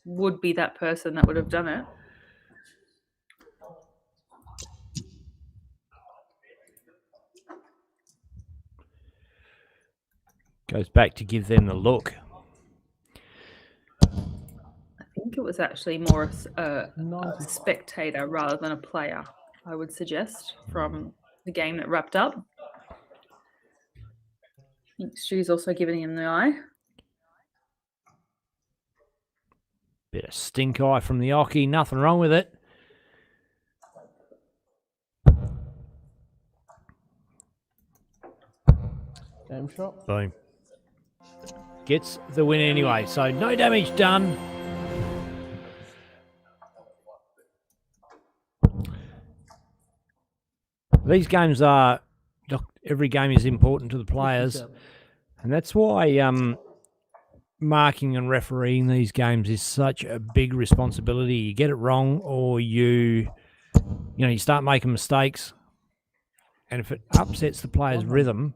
would be that person that would have done it. Goes back to give them the look. I think it was actually more a spectator rather than a player, I would suggest, from the game that wrapped up. I think Stu's also giving him the eye. Bit of stink eye from the Ockie, nothing wrong with it. Game shot. Boom. Gets the win anyway, so no damage done. These games are, every game is important to the players, and that's why marking and refereeing these games is such a big responsibility. You get it wrong, or you start making mistakes, and if it upsets the player's rhythm,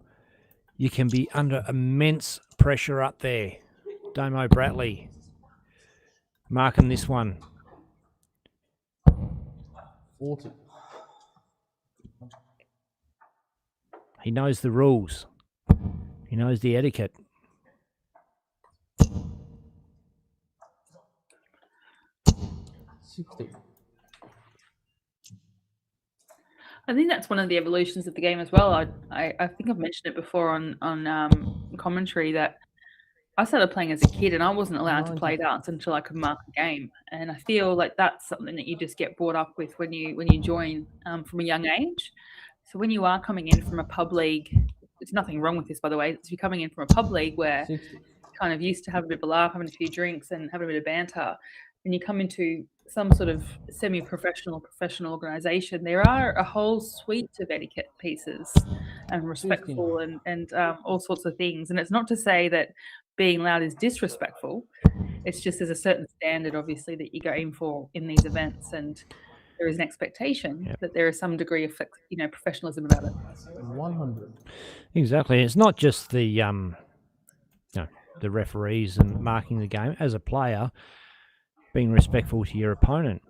you can be under immense pressure up there. Damo Bratley marking this one. 40. He knows the rules. He knows the etiquette. I think that's one of the evolutions of the game as well. I think I've mentioned it before on commentary that I started playing as a kid and I wasn't allowed to play darts until I could mark a game. And I feel like that's something that you just get brought up with when you join from a young age. So when you are coming in from a pub league, there's nothing wrong with this, by the way. If you're coming in from a pub league where you're kind of used to having a bit of a laugh, having a few drinks and having a bit of banter, and you come into some sort of semi-professional, professional organisation, there are a whole suite of etiquette pieces and respectful and all sorts of things. And it's not to say that being loud is disrespectful. It's just there's a certain standard, obviously, that you go in for in these events, and there is an expectation that there is some degree of professionalism about it. 100. Exactly. It's not just the the referees and marking the game. As a player, being respectful to your opponent,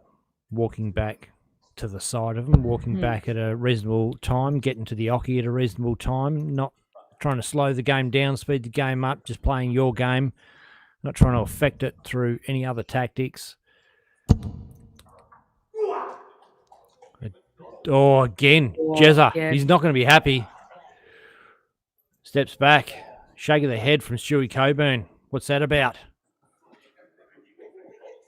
walking back to the side of them, walking back at a reasonable time, getting to the Ockie at a reasonable time, not trying to slow the game down, speed the game up, just playing your game, not trying to affect it through any other tactics. Oh, again, Jezza. Yeah. He's not going to be happy. Steps back. Shake of the head from Stewie Coburn. What's that about?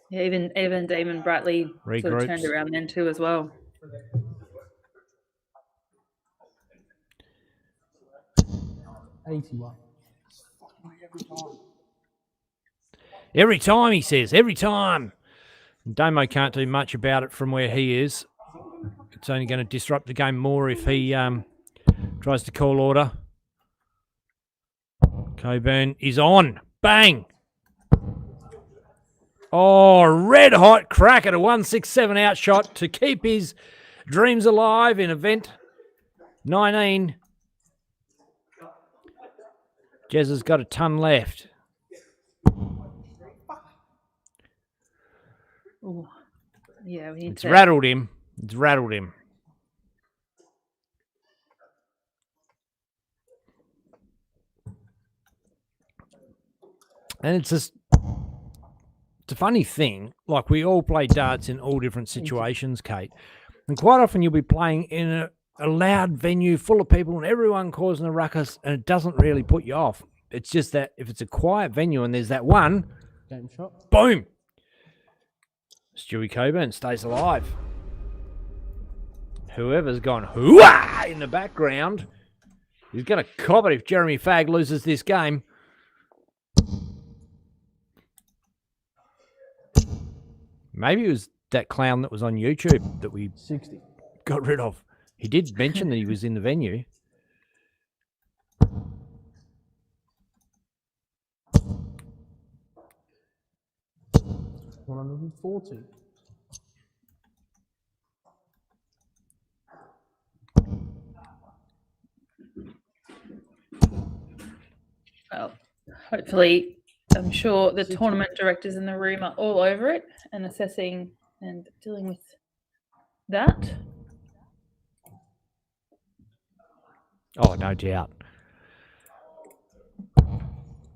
Yeah, even Damon Bratley sort of turned around then too as well. Every time, he says. Every time. Damo can't do much about it from where he is. It's only going to disrupt the game more if he tries to call order. Coburn is on. Bang! Oh, red hot crack at a 167 outshot to keep his dreams alive in event 19. Jez has got a ton left. Ooh. Yeah, we need It's rattled him. It's rattled him. And it's just, it's a funny thing. Like, we all play darts in all different situations, Kate. And quite often you'll be playing in a loud venue full of people and everyone causing a ruckus, and it doesn't really put you off. It's just that if it's a quiet venue and there's that one, Game shot. boom! Stewie Coburn stays alive. Whoever's gone hooah in the background is going to cop it if Jeremy Fagg loses this game. Maybe it was that clown that was on YouTube that we 60. got rid of. He did mention that he was in the venue. $140. Well, hopefully, I'm sure the tournament directors in the room are all over it and assessing and dealing with that. Oh, no doubt.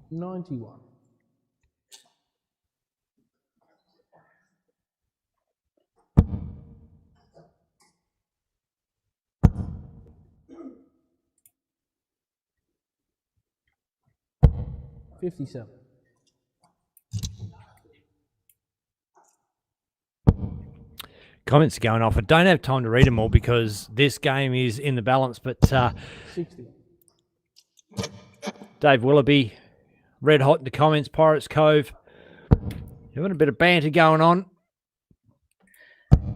91. $57. Comments are going off. I don't have time to read them all because this game is in the balance. But 60. Dave Willoughby, red hot in the comments. Pirates Cove, having a bit of banter going on.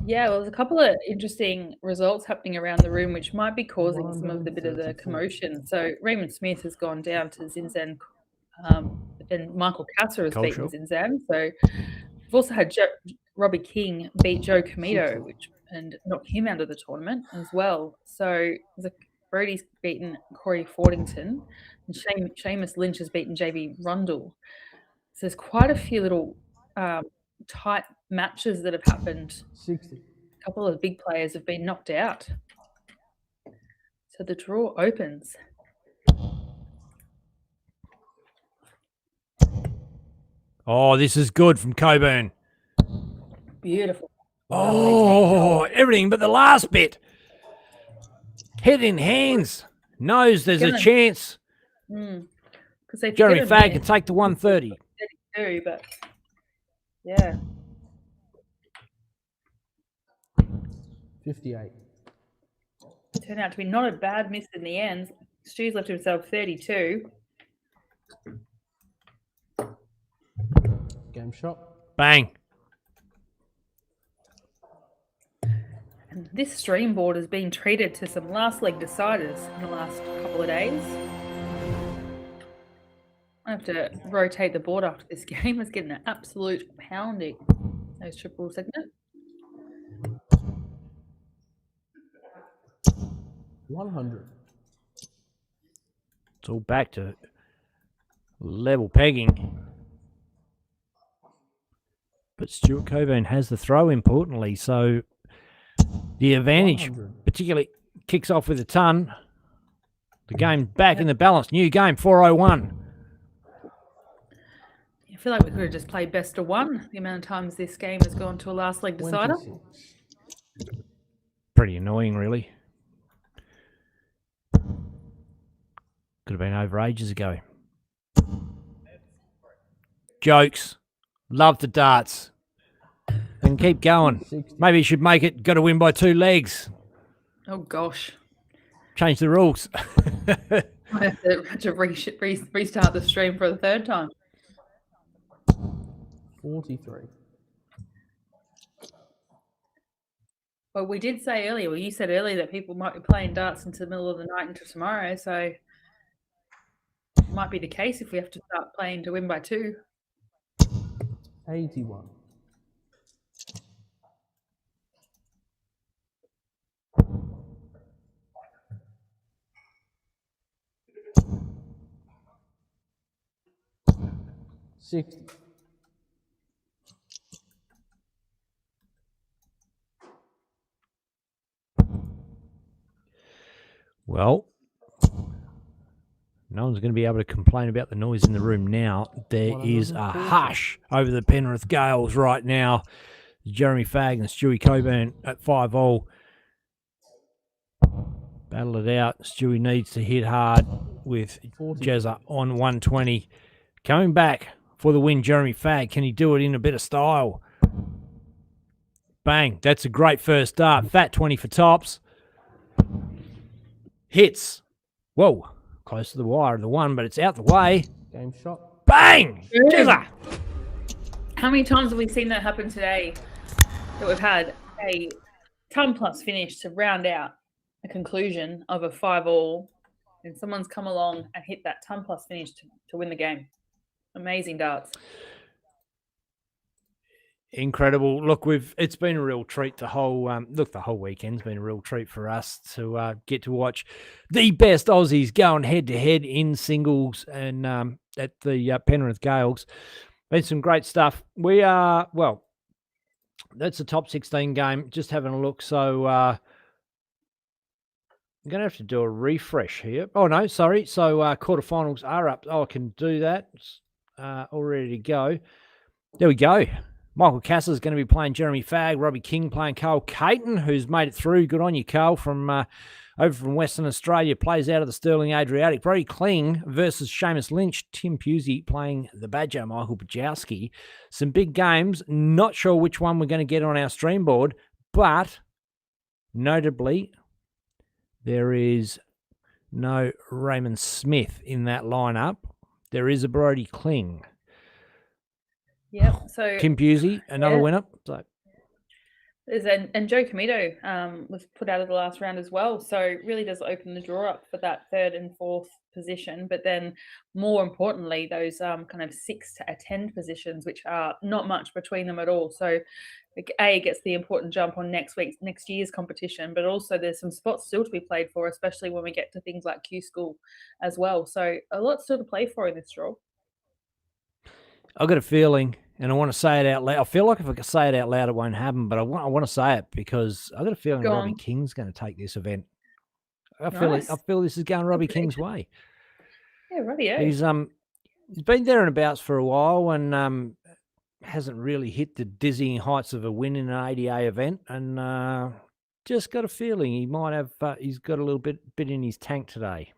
Yeah, well, there's a couple of interesting results happening around the room, which might be causing some of the bit of the commotion. So Raymond Smith has gone down to Zinzan, and Michael Kasser has beaten Zinzan. So we've also had Robbie King beat Joe Comito, and knock him out of the tournament as well. So Brody's beaten Corey Fordington, and Seamus Lynch has beaten JB Rundle. So there's quite a few little tight matches that have happened. 60. A couple of big players have been knocked out. So the draw opens. Oh, this is good from Coburn. Beautiful. Oh, everything but the last bit. Head in hands. Knows there's a chance. Jeremy Fagg can take the 130. 32, but yeah. 58. Turned out to be not a bad miss in the end. Stu's left himself 32. Game shot. Bang. And this stream board has been treated to some last leg deciders in the last couple of days. I have to rotate the board after this game. It's getting an absolute pounding. Those triple segment. 100. It's all back to level pegging. But Stuart Coburn has the throw, importantly, so the advantage 100. particularly kicks off with a ton. The game back in the balance. New game, 401. I feel like we could have just played best of one. The amount of times this game has gone to a last leg decider. 26. Pretty annoying, really. Could have been over ages ago. Jokes. Love the darts. And keep going. 60. Maybe you should make it got to win by 2 legs. Oh, gosh. Change the rules. I have to restart the stream for the third time. 43. Well, we did say earlier, well, you said earlier that people might be playing darts into the middle of the night into tomorrow, so it might be the case if we have to start playing to win by 2. 81. $60. Well, no one's going to be able to complain about the noise in the room now. There is a hush over the Penrith Gaels right now. Jeremy Fagg and Stewie Coburn at 5-all. Battle it out. Stewie needs to hit hard with Jezza on 120. Coming back for the win, Jeremy Fagg. Can he do it in a bit of style? Bang. That's a great first start. Fat 20 for tops. Hits. Whoa. Close to the wire of the one, but it's out the way. Game shot. Bang! Jezza! How many times have we seen that happen today? That we've had a ton plus finish to round out a conclusion of a 5-all, and someone's come along and hit that ton plus finish to win the game. Amazing darts. Incredible. Look, it's been a real treat. The whole weekend's been a real treat for us to get to watch the best Aussies going head to head in singles and at the Penrith Gaels. Been some great stuff. We are that's the top 16 game. Just having a look. So I'm going to have to do a refresh here. Oh no, sorry. So quarterfinals are up. Oh, I can do that. All ready to go. There we go. Michael Cassel is going to be playing Jeremy Fagg. Robbie King playing Carl Caton, who's made it through. Good on you, Carl, from over from Western Australia. Plays out of the Stirling Adriatic. Brody Kling versus Seamus Lynch. Tim Pusey playing the Badger, Michael Bajowski. Some big games. Not sure which one we're going to get on our stream board, but notably, there is no Raymond Smith in that lineup. There is a Brody Kling. Yep. So Tim Pusey, another winner. So and Joe Comito was put out of the last round as well. So it really does open the draw up for that 3rd and 4th position. But then more importantly, those kind of 6 to 10 positions, which are not much between them at all. So A gets the important jump on next year's competition, but also there's some spots still to be played for, especially when we get to things like Q School as well. So a lot still to play for in this draw. I've got a feeling, and I want to say it out loud. I feel like if I can say it out loud, it won't happen, but I want to say it because I've got a feeling Robbie King's going to take this event. I feel this is going Robbie King's way. Yeah, Robbie. He's been there and abouts for a while and hasn't really hit the dizzying heights of a win in an ADA event, and just got a feeling he might have. He's got a little bit in his tank today.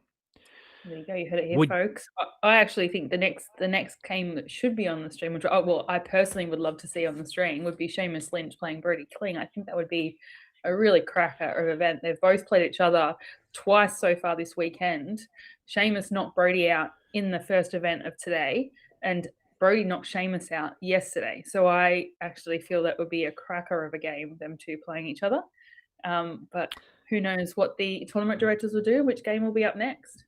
There you go. You heard it here, folks. I actually think the next game that should be on the stream, which I personally would love to see on the stream, would be Seamus Lynch playing Brody Kling. I think that would be a really cracker of event. They've both played each other twice so far this weekend. Seamus knocked Brody out in the first event of today, and Brody knocked Seamus out yesterday. So I actually feel that would be a cracker of a game, them two playing each other. But who knows what the tournament directors will do, which game will be up next.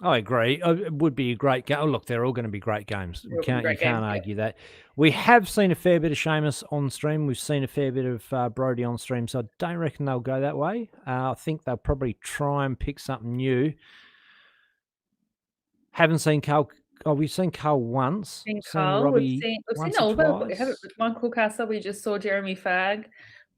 I agree. It would be a great game. Oh, look, they're all going to be great games. You can't argue that. We have seen a fair bit of Seamus on stream. We've seen a fair bit of Brody on stream, so I don't reckon they'll go that way. I think they'll probably try and pick something new. Haven't seen Carl. Oh, we've seen Carl once. We've seen Oliver. We haven't with Michael Castle. We just saw Jeremy Fagg.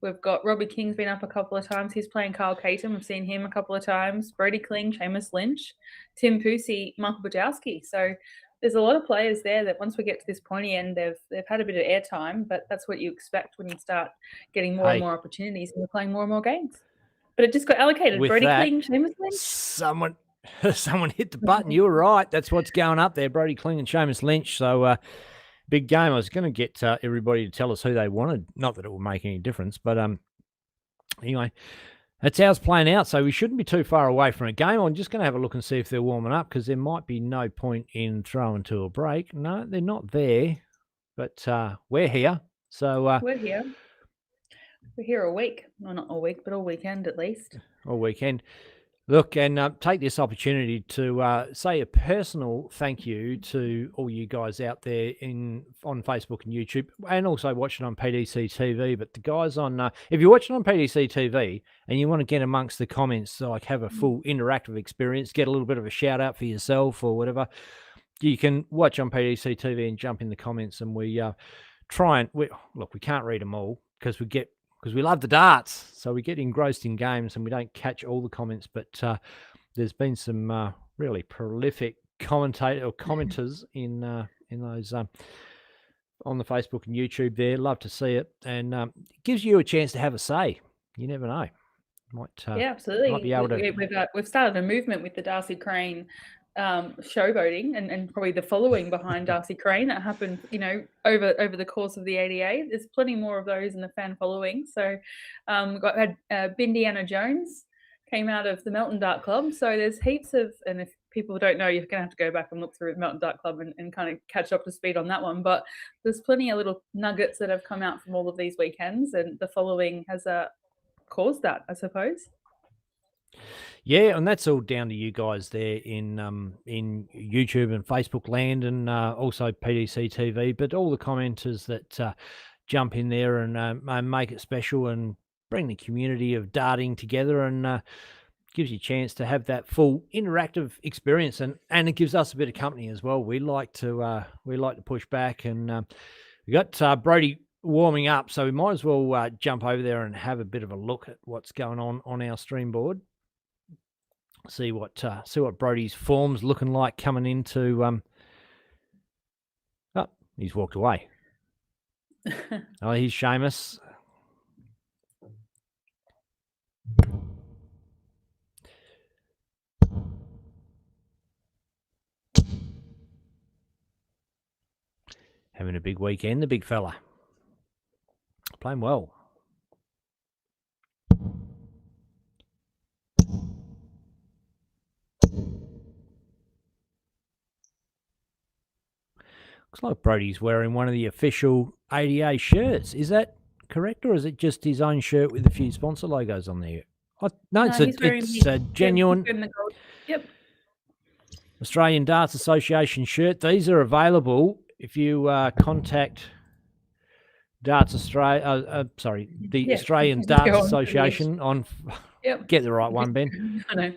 We've got Robbie King's been up a couple of times. He's playing Carl Caton. We've seen him a couple of times. Brody Kling, Seamus Lynch, Tim Pusey, Michael Bajowski. So there's a lot of players there that once we get to this pointy end, they've had a bit of airtime, but that's what you expect when you start getting more and more opportunities and you're playing more and more games. But it just got allocated. Brody Kling, Seamus Lynch. Someone hit the button. You were right. That's what's going up there. Brody Kling and Seamus Lynch. So big game. I was going to get everybody to tell us who they wanted. Not that it will make any difference, but anyway, that's how it's playing out. So we shouldn't be too far away from a game. I'm just going to have a look and see if they're warming up because there might be no point in throwing to a break. No, they're not there, but we're here. So we're here. We're here a week. Well, not all week, but all weekend at least. All weekend. Look, and take this opportunity to say a personal thank you to all you guys out there on Facebook and YouTube, and also watching on PDC TV. But the guys on, if you're watching on PDC TV and you want to get amongst the comments, so like have a full interactive experience, get a little bit of a shout out for yourself or whatever, you can watch on PDC TV and jump in the comments. And we try and we can't read them all because we love the darts, so we get engrossed in games and we don't catch all the comments. But there's been some really prolific commenters in those on the Facebook and YouTube there. Love to see it, and it gives you a chance to have a say. You never know. Yeah, absolutely. Might be able to... We've started a movement with the Darcy Crane showboating and probably the following behind Darcy Crane that happened, over the course of the ADA. There's plenty more of those in the fan following. So we had Bindiana Jones came out of the Melton Dart Club. So there's heaps of, and if people don't know, you're going to have to go back and look through the Melton Dart Club and kind of catch up to speed on that one. But there's plenty of little nuggets that have come out from all of these weekends, and the following has caused that, I suppose. Yeah, and that's all down to you guys there in YouTube and Facebook land, and also PDC TV. But all the commenters that jump in there and make it special and bring the community of darting together, and gives you a chance to have that full interactive experience, and it gives us a bit of company as well. We like to push back, and we got Brody warming up, so we might as well jump over there and have a bit of a look at what's going on our stream board. See what Brody's form's looking like coming into. Oh, he's walked away. Oh, he's Seamus. Having a big weekend, the big fella. Playing well. Looks like Brody's wearing one of the official ADA shirts. Is that correct, or is it just his own shirt with a few sponsor logos on there? No, it's a genuine Yep. Australian Darts Association shirt. These are available if you contact Darts Australia. The Australian Darts Association on. Yep. Get the right one, Ben. I know.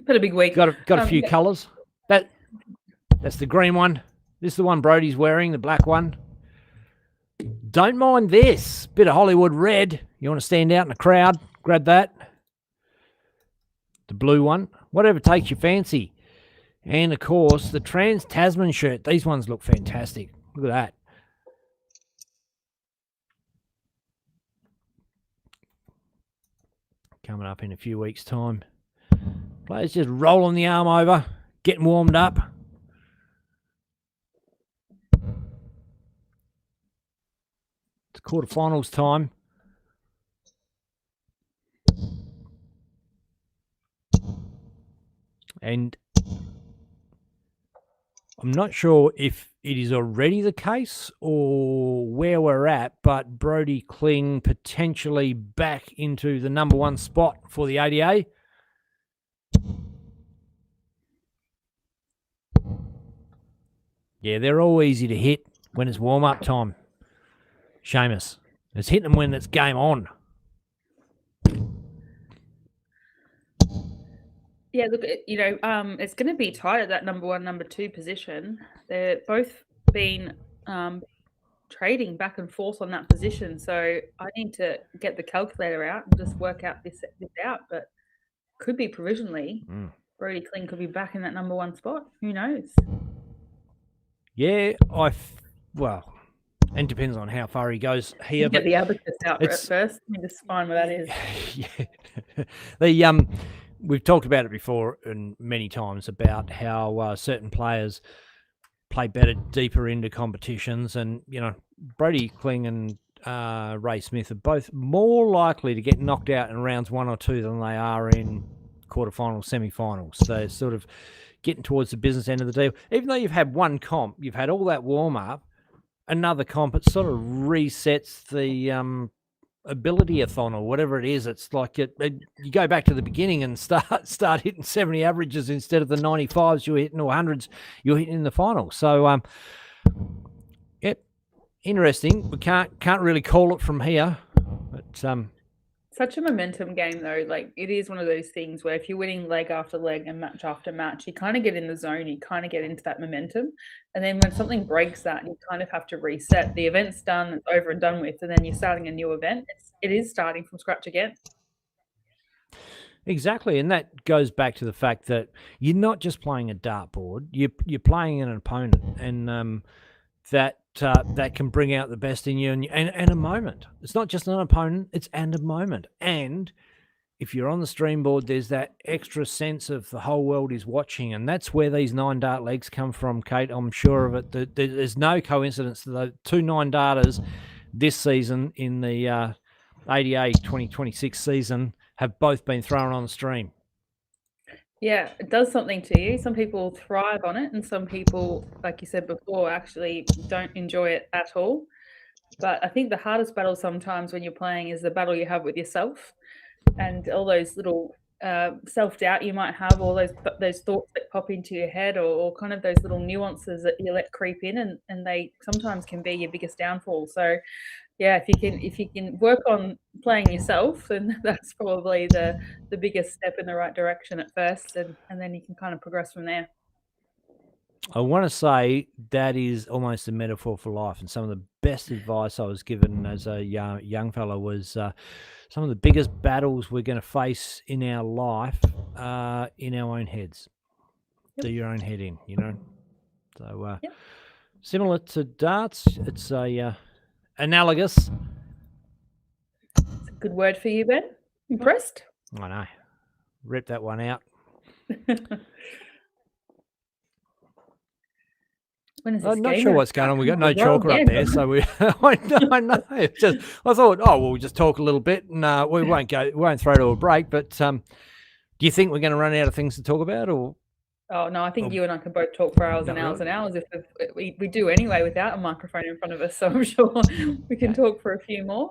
Had a big week. Got a few colours. That's the green one. This is the one Brody's wearing, the black one. Don't mind this. Bit of Hollywood red. You want to stand out in the crowd, grab that. The blue one. Whatever takes your fancy. And, of course, the Trans-Tasman shirt. These ones look fantastic. Look at that. Coming up in a few weeks' time. Players just rolling the arm over, getting warmed up. It's quarterfinals time. And I'm not sure if it is already the case or where we're at, but Brody Kling potentially back into the number one spot for the ADA. Yeah, they're all easy to hit when it's warm-up time. Seamus. It's hitting them when it's game on. Yeah, look, it's going to be tight at that number one, number two position. They're both been trading back and forth on that position. So I need to get the calculator out and just work out this out. But could be provisionally. Brody Kling could be back in that number one spot. Who knows? Yeah, and depends on how far he goes here. Get the abacus out first. Let me just find what that is. Yeah. We've talked about it before and many times about how certain players play better deeper into competitions, and Brody Kling and Ray Smith are both more likely to get knocked out in rounds 1 or 2 than they are in quarterfinals, semi-finals. They're sort of getting towards the business end of the deal. Even though you've had one comp, you've had all that warm-up, another comp, it sort of resets the ability-a-thon or whatever it is. It's like you go back to the beginning and start hitting 70 averages instead of the 95s you're hitting or 100s you're hitting in the final. So, interesting. We can't really call it from here, but such a momentum game though. Like, it is one of those things where if you're winning leg after leg and match after match, you kind of get in the zone, you kind of get into that momentum. And then when something breaks that, you kind of have to reset. The event's done, it's over and done with, and then you're starting a new event. It is starting from scratch again. Exactly, and that goes back to the fact that you're not just playing a dartboard, you're playing an opponent, and that can bring out the best in you and a moment. It's not just an opponent, it's a moment. And if you're on the stream board, there's that extra sense of the whole world is watching, and that's where these 9 dart legs come from, Kate. I'm sure of it. There's no coincidence that the 2 9 darters this season in the ADA 2026 season have both been thrown on the stream. Yeah, it does something to you. Some people thrive on it, and some people, like you said before, actually don't enjoy it at all. But I think the hardest battle sometimes when you're playing is the battle you have with yourself, and all those little self-doubt you might have, all those thoughts that pop into your head, or kind of those little nuances that you let creep in, and they sometimes can be your biggest downfall. So yeah, if you can work on playing yourself, then that's probably the biggest step in the right direction at first, and then you can kind of progress from there. I want to say that is almost a metaphor for life, and some of the best advice I was given as a young fellow was some of the biggest battles we're going to face in our life are in our own heads. Do your own head in, you know. So similar to darts, it's a analogous. It's a good word for you, Ben. Impressed? I know. Rip that one out. I'm not sure what's going on. We got no chalker up there, so we. I know. It's just, I thought, we'll just talk a little bit, and we won't throw to a break. But do you think we're going to run out of things to talk about, or? Oh no, I think you and I can both talk for hours and hours and hours. If we do anyway without a microphone in front of us, so I'm sure we can talk for a few more.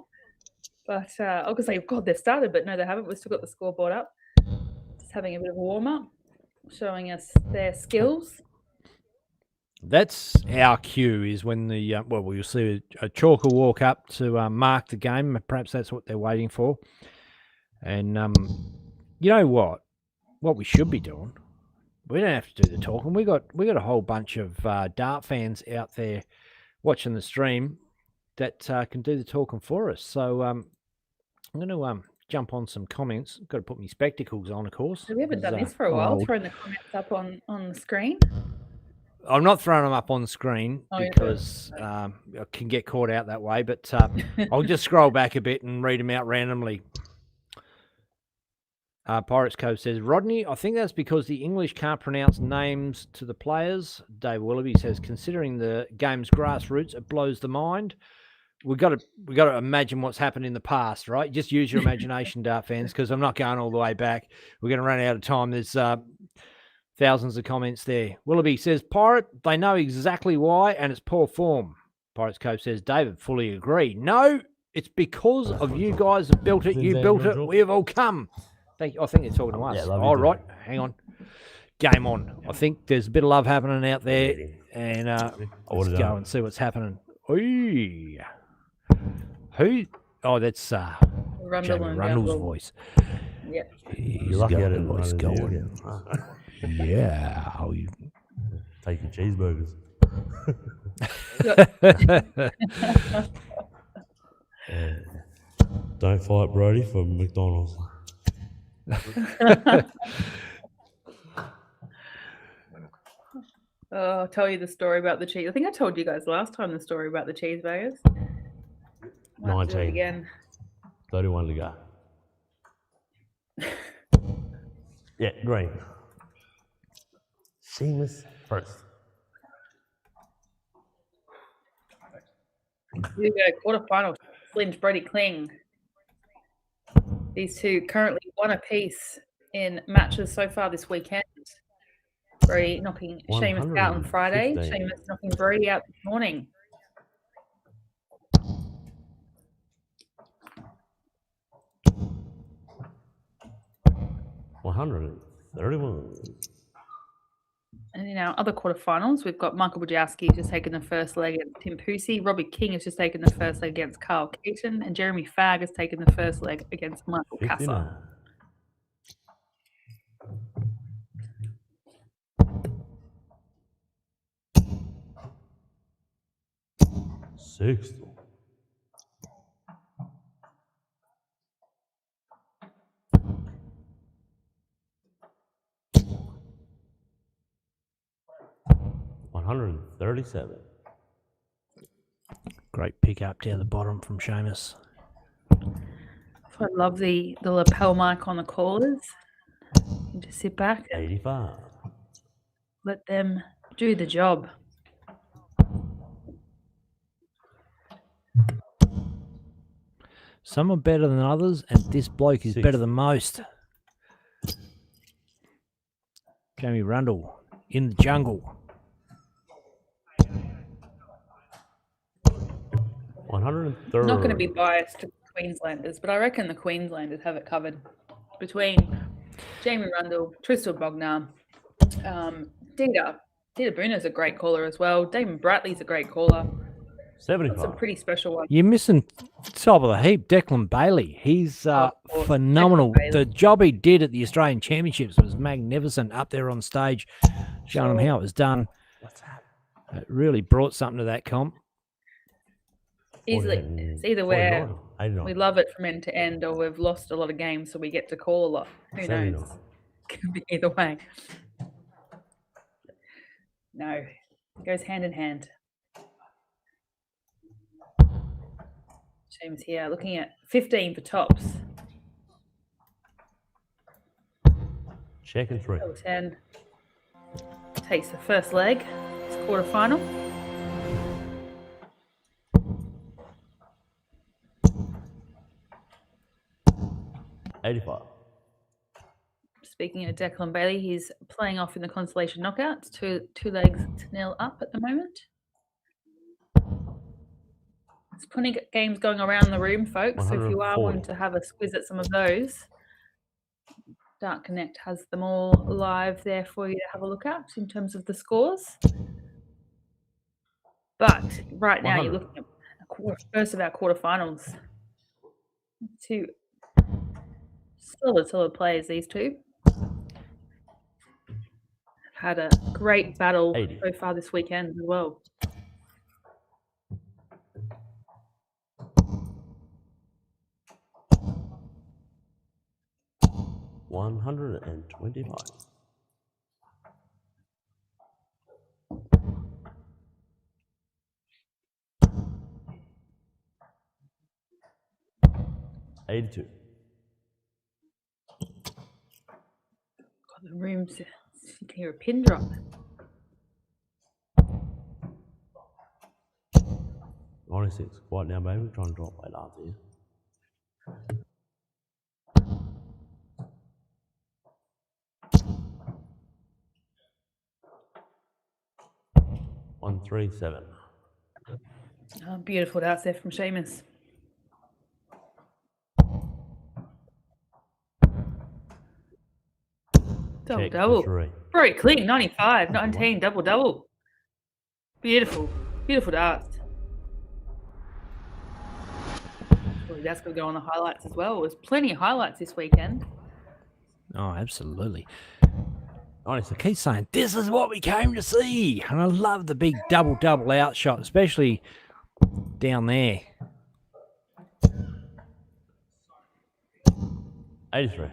But I was going to say, God, they've started, but no, they haven't. We've still got the scoreboard up. Just having a bit of a warm up, showing us their skills. That's our cue, is when the we'll see a chalker walk up to mark the game. Perhaps that's what they're waiting for. And you know what we should be doing? We don't have to do the talking. We got a whole bunch of dart fans out there watching the stream that can do the talking for us. So I'm going to jump on some comments. Got to put my spectacles on, of course. We haven't done this for a while. Throwing the comments up on the screen. I'm not throwing them up on the screen because I can get caught out that way, but I'll just scroll back a bit and read them out randomly. Pirates Cove says, Rodney, I think that's because the English can't pronounce names to the players. Dave Willoughby says, considering the game's grassroots, it blows the mind. We've got to imagine what's happened in the past, right? Just use your imagination, dart fans, because I'm not going all the way back. We're going to run out of time. There's thousands of comments there. Willoughby says, Pirate, they know exactly why, and it's poor form. Pirates Cove says, David, fully agree. No, it's because of you guys that built it. You built it. We have all come. Thank you. I think they're talking to us. Yeah, all right. Hang on. Game on. I think there's a bit of love happening out there, and let's go and see what's happening. Oy. Who? Oh, that's Jamie Rundle's voice. Yep. You're lucky I didn't voice going. Yeah. Taking cheeseburgers. Don't fight Brody from McDonald's. I'll tell you the story about the cheese. I think I told you guys last time the story about the cheeseburgers. 19. Again. 31 to go. Yeah, green. Seamless first. Here we go, quarterfinal. Lynch, Brody Kling. These two currently one apiece in matches so far this weekend. Brody knocking Seamus out on Friday. Seamus knocking Brody out this morning. $131. And in our other quarterfinals, we've got Michael Bujowski just taking the first leg against Tim Pusey. Robbie King has just taken the first leg against Carl Keaton. And Jeremy Fagg has taken the first leg against Michael Kasser. 60. $137. Great pick up down the bottom from Seamus. I love the lapel mic on the callers. You just sit back and 85. let them do the job. Some are better than others, and this bloke is better than most. Jamie Rundle in the jungle. 130. I'm not going to be biased to Queenslanders, but I reckon the Queenslanders have it covered. Between Jamie Rundle, Tristan Bognar, Dita Bruner's a great caller as well. Damon Bratley's a great caller. Got 75. some pretty special ones. You're missing top of the heap, Declan Bailey. He's Of course, phenomenal. Declan Bailey. The job he did at the Australian Championships was magnificent up there on stage, showing them how it was done. What's that? It really brought something to that comp. Easily, it's either where 89. we love it from end to end, or we've lost a lot of games, so we get to call a lot. Who 79. knows? Could be either way. No, it goes hand in hand. James here looking at 15 for tops. Check and 3. Double 10 takes the first leg. It's quarterfinal. $85. Speaking of Declan Bailey, he's playing off in the consolation knockouts. Two legs to nil up at the moment. There's plenty of games going around the room, folks. So if you are 140. wanting to have a squiz at some of those, Dart Connect has them all live there for you to have a look at in terms of the scores. But right now, you're 100. looking at first of our quarterfinals. Two solid players, these two. Had a great battle 80. so far this weekend as well. $125. $82. Got the rooms. You can hear a pin drop. 96. Quiet down, baby. Trying to drop right after you. $137. Oh, beautiful darts there from Seamus. Check for Double. 3. Very clean. 95, 19, double. Beautiful darts. Well, that's going to go on the highlights as well. There's plenty of highlights this weekend. Oh, absolutely. 96. I keep saying, this is what we came to see. And I love the big double out shot, especially down there. 83.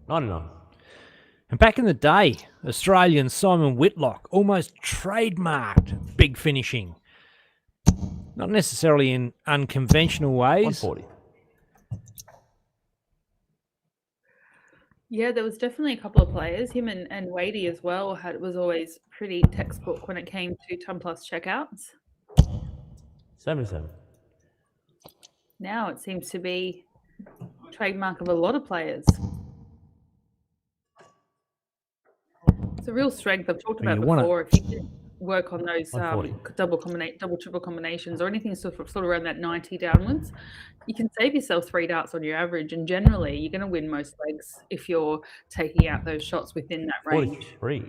$99. And back in the day, Australian Simon Whitlock almost trademarked big finishing. Not necessarily in unconventional ways. 140. Yeah, there was definitely a couple of players. Him and Wadey as well was always pretty textbook when it came to ton plus checkouts. 77. Now it seems to be trademark of a lot of players. It's a real strength I've talked Well, about you wanna- before. If you can work on those 140. double, triple combinations or anything sort of around that 90 downwards, you can save yourself 3 darts on your average. And generally, you're going to win most legs if you're taking out those shots within that range. 43.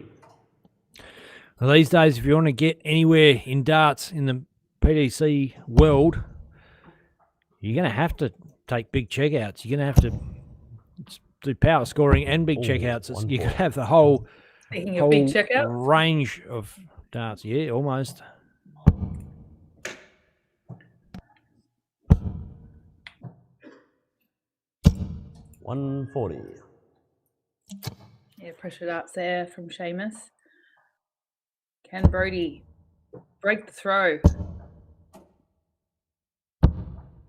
Well, these days, if you want to get anywhere in darts in the PDC world, you're going to have to take big checkouts. You're going to have to do power scoring and big checkouts. You could have the whole Speaking of big checkouts, range of darts. Yeah, almost. $140. yeah, pressure darts there from Seamus. Can Brody break the throw?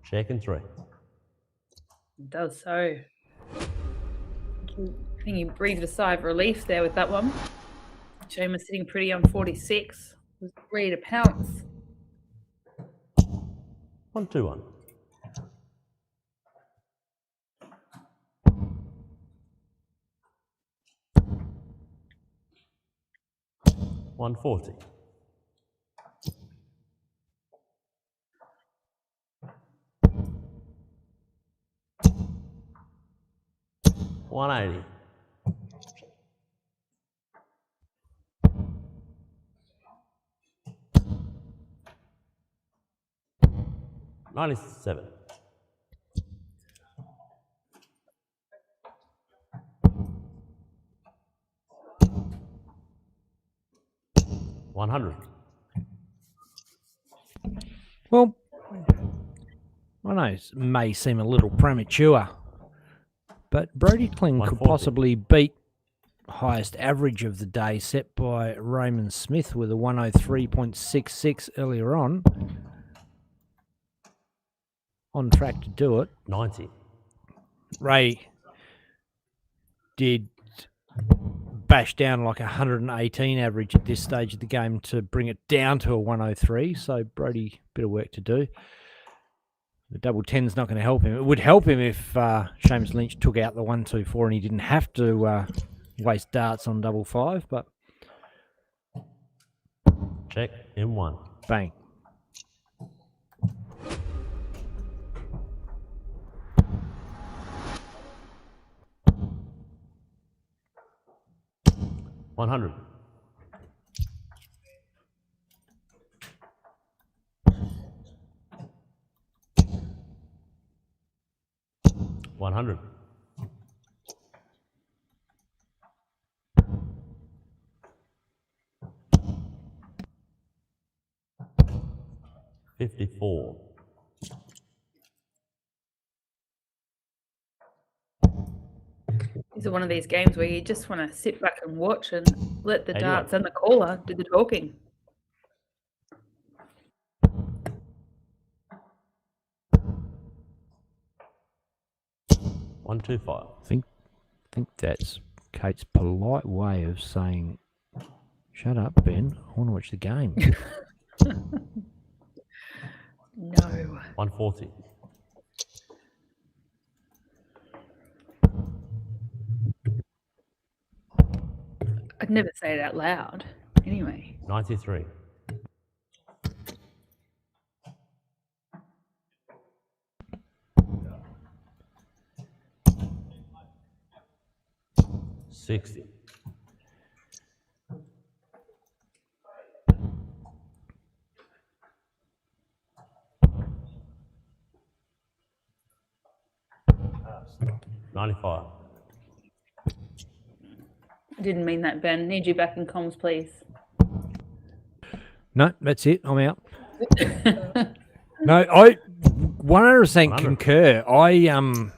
Check and 3. Does so. I think he breathed a sigh of relief there with that one. Seamus sitting pretty on 46. Was ready to pounce. 121. 140. $180. $97. $100. Well, I know it may seem a little premature, but Brody Kling could 140. possibly beat highest average of the day set by Raymond Smith with a 103.66 earlier on. On track to do it. 90. Ray did bash down like 118 average at this stage of the game to bring it down to a 103. So Brody, bit of work to do. The double 10's not going to help him. It would help him if Seamus Lynch took out the 124 and he didn't have to waste darts on double 5. But Check in 1. bang. $100. $100. $54. Is it one of these games where you just want to sit back and watch and let the darts and the caller do the talking? $125. I think that's Kate's polite way of saying, "Shut up, Ben. I want to watch the game." No. 140. I'd never say it out loud. Anyway. 93. $60. $95. I didn't mean that, Ben. Need you back in comms, please. No, that's it. I'm out. No, I 100% concur. I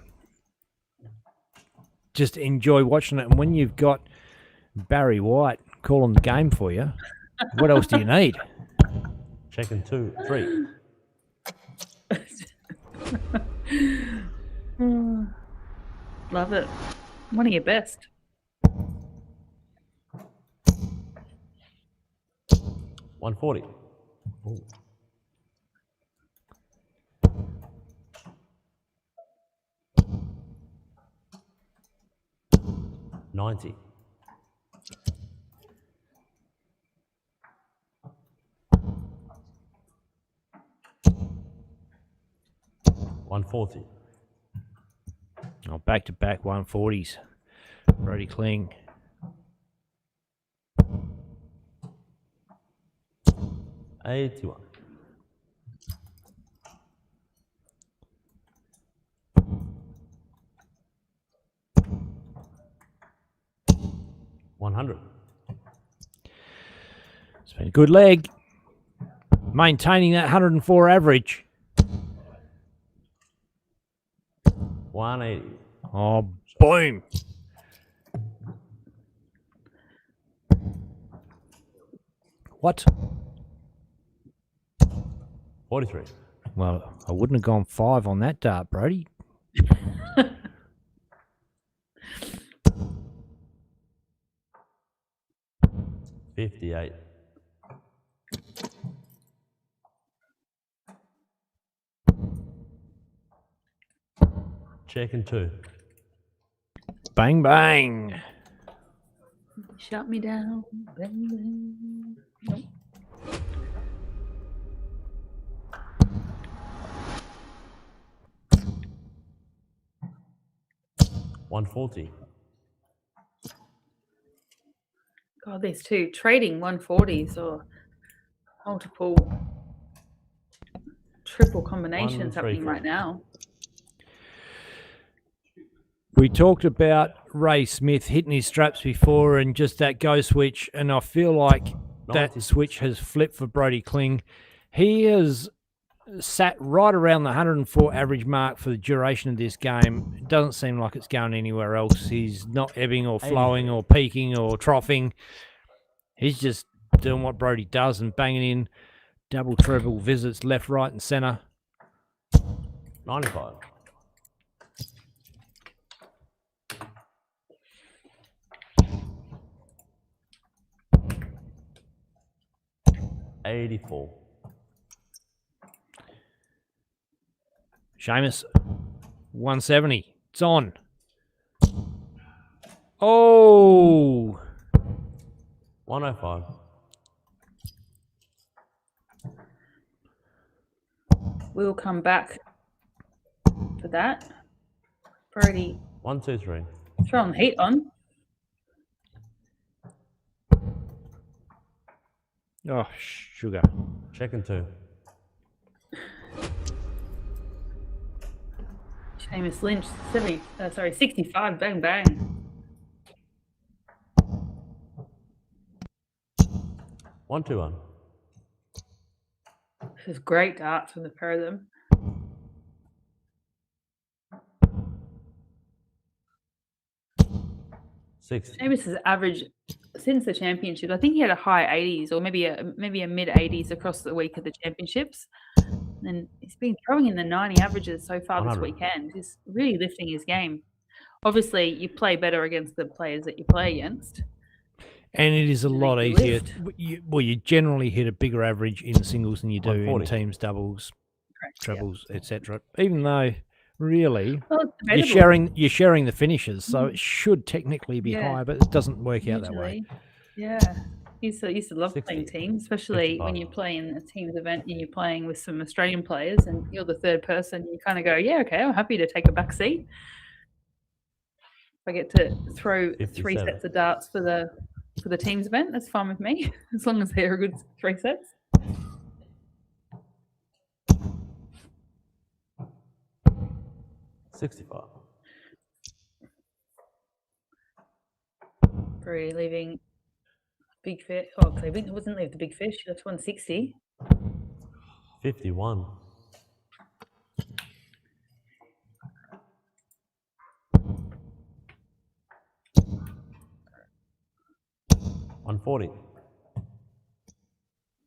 just enjoy watching it, and when you've got Barry White calling the game for you, what else do you need? Checking 2, 3. Love it. One of your best. $140. Ooh. $90. $140. Oh, back-to-back 140s. Brody Kling. $81. $100. It's been a good leg. Maintaining that 104 average. 180. Oh, boom. What? 43. Well, I wouldn't have gone 5 on that dart, Brody. $58. Checking 2. Bang, bang. Shut me down, baby. Nope. $140. God, these two trading 140s or multiple triple combinations happening right now. We talked about Ray Smith hitting his straps before and just that go switch, and I feel like that switch has flipped for Brody Kling. He has sat right around the 104 average mark for the duration of this game. It doesn't seem like it's going anywhere else. He's not ebbing or flowing or peaking or troughing. He's just doing what Brody does and banging in double, treble visits left, right, and centre. 95. $84. Seamus, 170. It's on. Oh! 105. We'll come back for that. Brody 123. throwing the heat on. Oh, sugar. Checking 2. Seamus Lynch, 65, bang, bang. 121. This is great darts from the pair of them. Seamus' average since the championship, I think he had a high 80s or maybe a mid 80s across the week of the championships. And he's been throwing in the 90 averages so far this weekend. He's really lifting his game. Obviously, you play better against the players that you play against. And it is a lot easier. You generally hit a bigger average in singles than you do in teams, doubles, trebles, etc. Even though, really, you're sharing the finishes, so it should technically be higher, but it doesn't work out that way. Yeah. Used to love playing teams, especially when you're playing a teams event and you're playing with some Australian players and you're the third person. You kind of go, yeah, okay, I'm happy to take a back seat. If I get to throw 3 sets of darts for the teams event, that's fine with me, as long as they're a good 3 sets. $65. Bree leaving big fish. Oh, Cleveland wasn't leave the big fish. That's 160. 51. $140.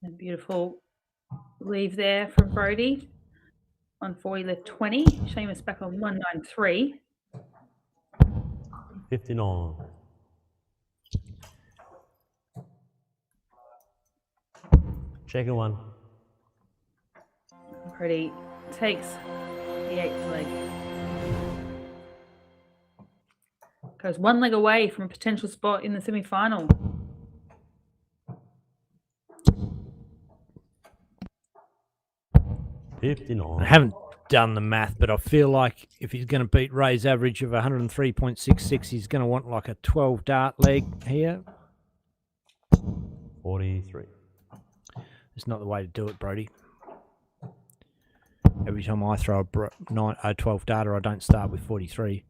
And beautiful leave there from Brody. 140 left 20. Seamus back on 193. 59. Checking 1. Brody takes the 8th leg. Goes 1 leg away from a potential spot in the semi-final. I haven't done the math, but I feel like if he's going to beat Ray's average of 103.66, he's going to want like a 12 dart leg here. 43. It's not the way to do it, Brody. Every time I throw a 12 darter, I don't start with 43.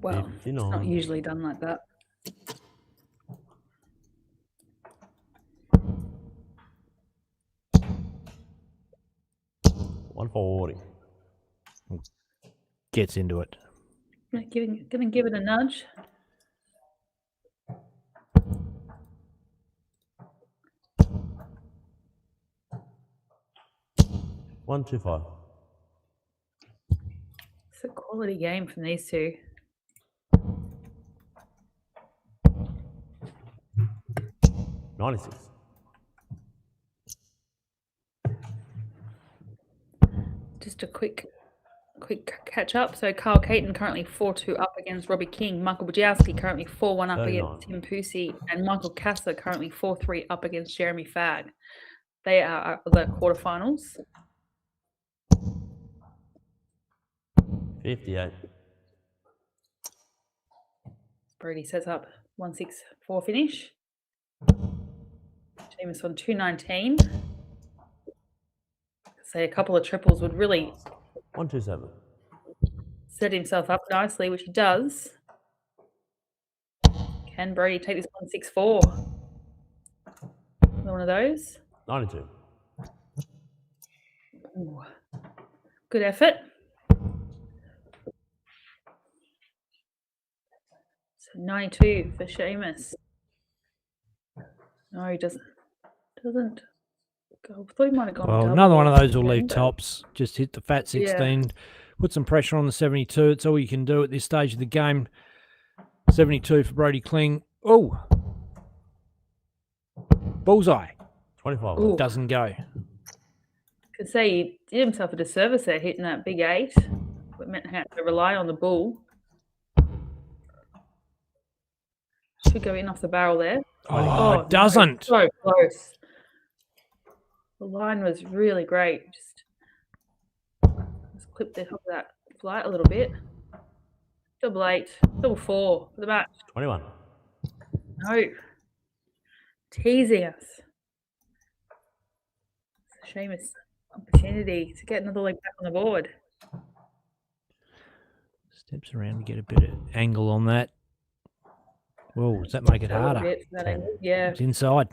Well, it's not usually done like that. $140. Gets into it. Gonna give it a nudge. $125. It's a quality game from these two. $96. Just a quick catch up. So Carl Caton currently 4-2 up against Robbie King. Michael Bajowski currently 4-1 up 39. against Tim Pusey. And Michael Kasser currently 4-3 up against Jeremy Fagg. They are the quarterfinals. 58. Brody sets up 1-6-4 finish. Seamus on 219. Say a couple of triples would really 127. set himself up nicely, which he does. Can Brody take this 1-6-4? One of those. 92. Ooh. Good effort. So 92 for Seamus. No, he doesn't. Go. I thought he might have gone. Well, double another one of those will then, leave but- tops. Just hit the fat 16. Put some pressure on the 72. It's all you can do at this stage of the game. 72 for Brody Kling. Oh, bullseye. 25. Ooh. Doesn't go. Could say he did himself a disservice there, hitting that big 8. It meant he had to rely on the bull. Should go in off the barrel there. Oh, no, it doesn't. So close. The line was really great. Just clip the top of that flight a little bit. Double 8, double 4 for the match. 21. No. Teasing us. Seamus opportunity to get another leg back on the board. Steps around to get a bit of angle on that. Whoa, does that make it A little harder? bit for that angle. Yeah. It's inside.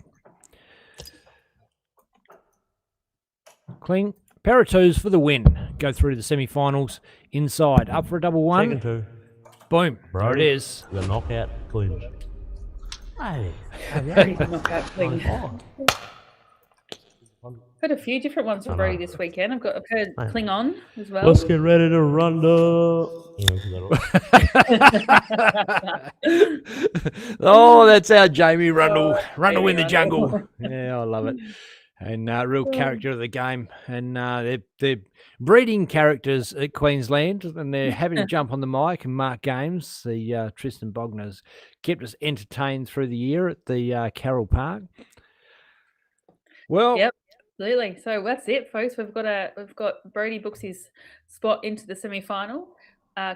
Kling, pair of twos for the win. Go through to the semi-finals. Inside, up for a double one. Second 2. Boom, there Bro. it is. The knockout clinch. Hey. Knockout thing. Had a few different ones for Brody this weekend. I've heard Klingon as well. Let's get ready to run Oh, that's our Jamie Rundle. Rundle in the jungle. Yeah, I love it. And real character of the game. And they're breeding characters at Queensland, and they're happy to jump on the mic and mark games. The Tristan Bogner's kept us entertained through the year at the Carroll Park. Well, Yep, absolutely. So that's it, folks. We've got Brody books his spot into the semi-final.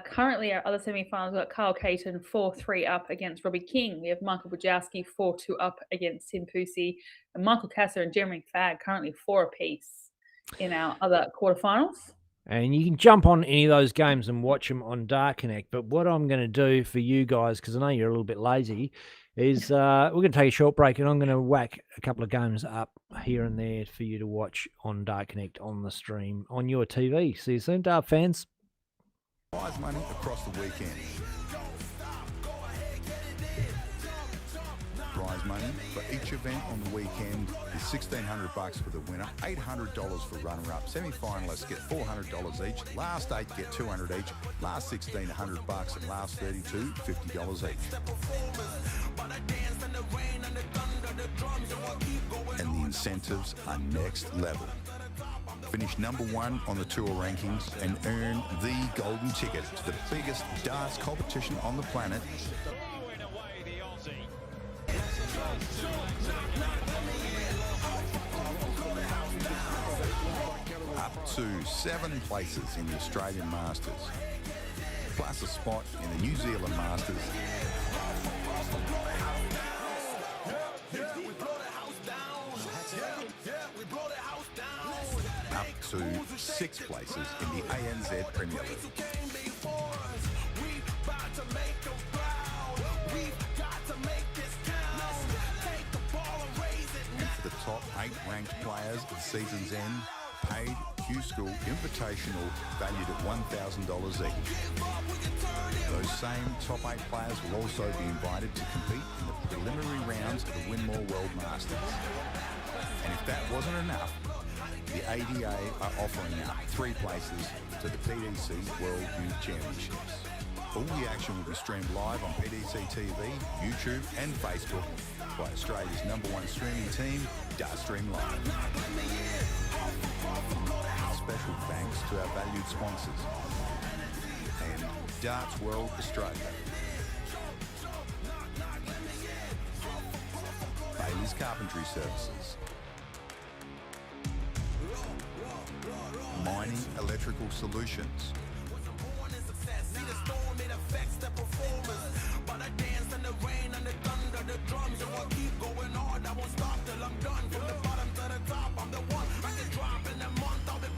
Currently, our other semi-finals, we've got Carl Caton 4-3 up against Robbie King. We have Michael Bajowski 4-2 up against Tim Pusey, and Michael Kasser and Jeremy Fagg currently 4 apiece in our other quarterfinals. and you can jump on any of those games and watch them on Dark Connect. But what I'm going to do for you guys, because I know you're a little bit lazy, is we're going to take a short break, and I'm going to whack a couple of games up here and there for you to watch on Dark Connect on the stream on your TV. See you soon, Dart fans. Prize money across the weekend. Prize money for each event on the weekend is $1,600 for the winner, $800 for runner-up. Semi-finalists get $400 each. Last 8 get $200 each. Last 16 $100, and last 32 $50 each. And the incentives are next level. Finish #1 on the tour rankings and earn the golden ticket to the biggest darts competition on the planet. Throwing away the Aussie. Up to 7 places in the Australian Masters, plus a spot in the New Zealand Masters. Up to 6 places in the ANZ Premier League. And for the top 8 ranked players at season's end, paid Q-School Invitational valued at $1,000 each. Those same top 8 players will also be invited to compete in the preliminary rounds of the Winmore World Masters. And if that wasn't enough, the ADA are offering up 3 places to the PDC World Youth Championships. All the action will be streamed live on PDC TV, YouTube and Facebook by Australia's #1 streaming team, Dartstream Live. Special thanks to our valued sponsors: and Darts World Australia. Bailey's Carpentry Services. Mining Electrical Solutions.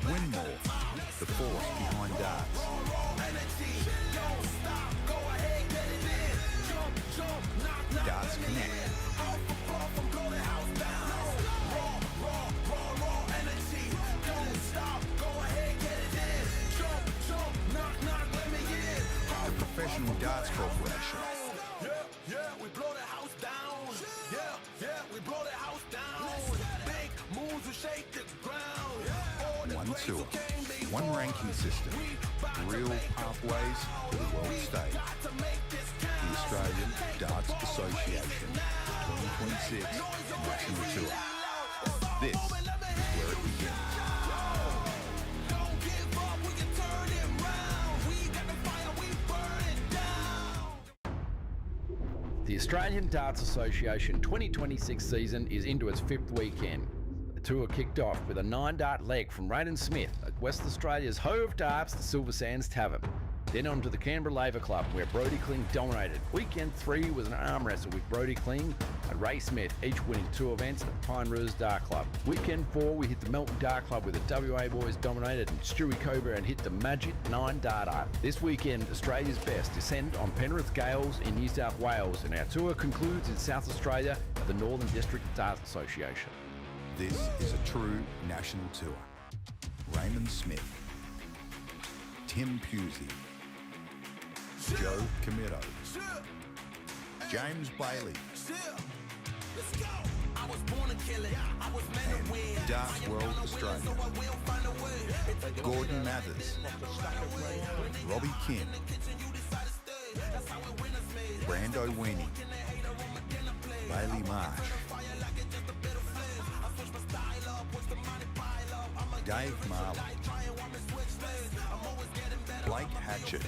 Winmore, the force behind darts. Darts Connect. The Professional Darts Corporation. Yeah, we blow the house down. Yeah, we blow the house down. Big moves will shake the ground. One tour, one ranking system, real pathways to the world stage. The Australian Darts Association 2026 National Tour. This is where it begins. Don't give up, we can turn it round. We got the fire, we burn it down. The Australian Darts Association 2026 season is into its 5th weekend. The tour kicked off with a 9-dart leg from Raiden Smith at West Australia's Hoe of Darts, the Silver Sands Tavern. Then on to the Canberra Labour Club, where Brodie Kling dominated. Weekend 3 was an arm wrestle with Brodie Kling and Ray Smith, each winning 2 events at Pine Rose Dart Club. Weekend 4, we hit the Melton Dart Club, where the WA boys dominated and Stewie Coburn hit the magic 9-darter. This weekend, Australia's best descend on Penrith Gaels in New South Wales, and our tour concludes in South Australia at the Northern District Darts Association. This is a true national tour. Raymond Smith, Tim Pusey, Joe Camito, James Bailey, Let's go. I was born to kill it. I was meant to win. Darts World Australia, So I will find a way. Gordon Mathers, Robbie Kim, Brando Weenie, Bailey Marsh, Dave Marley, Blake Hatchett,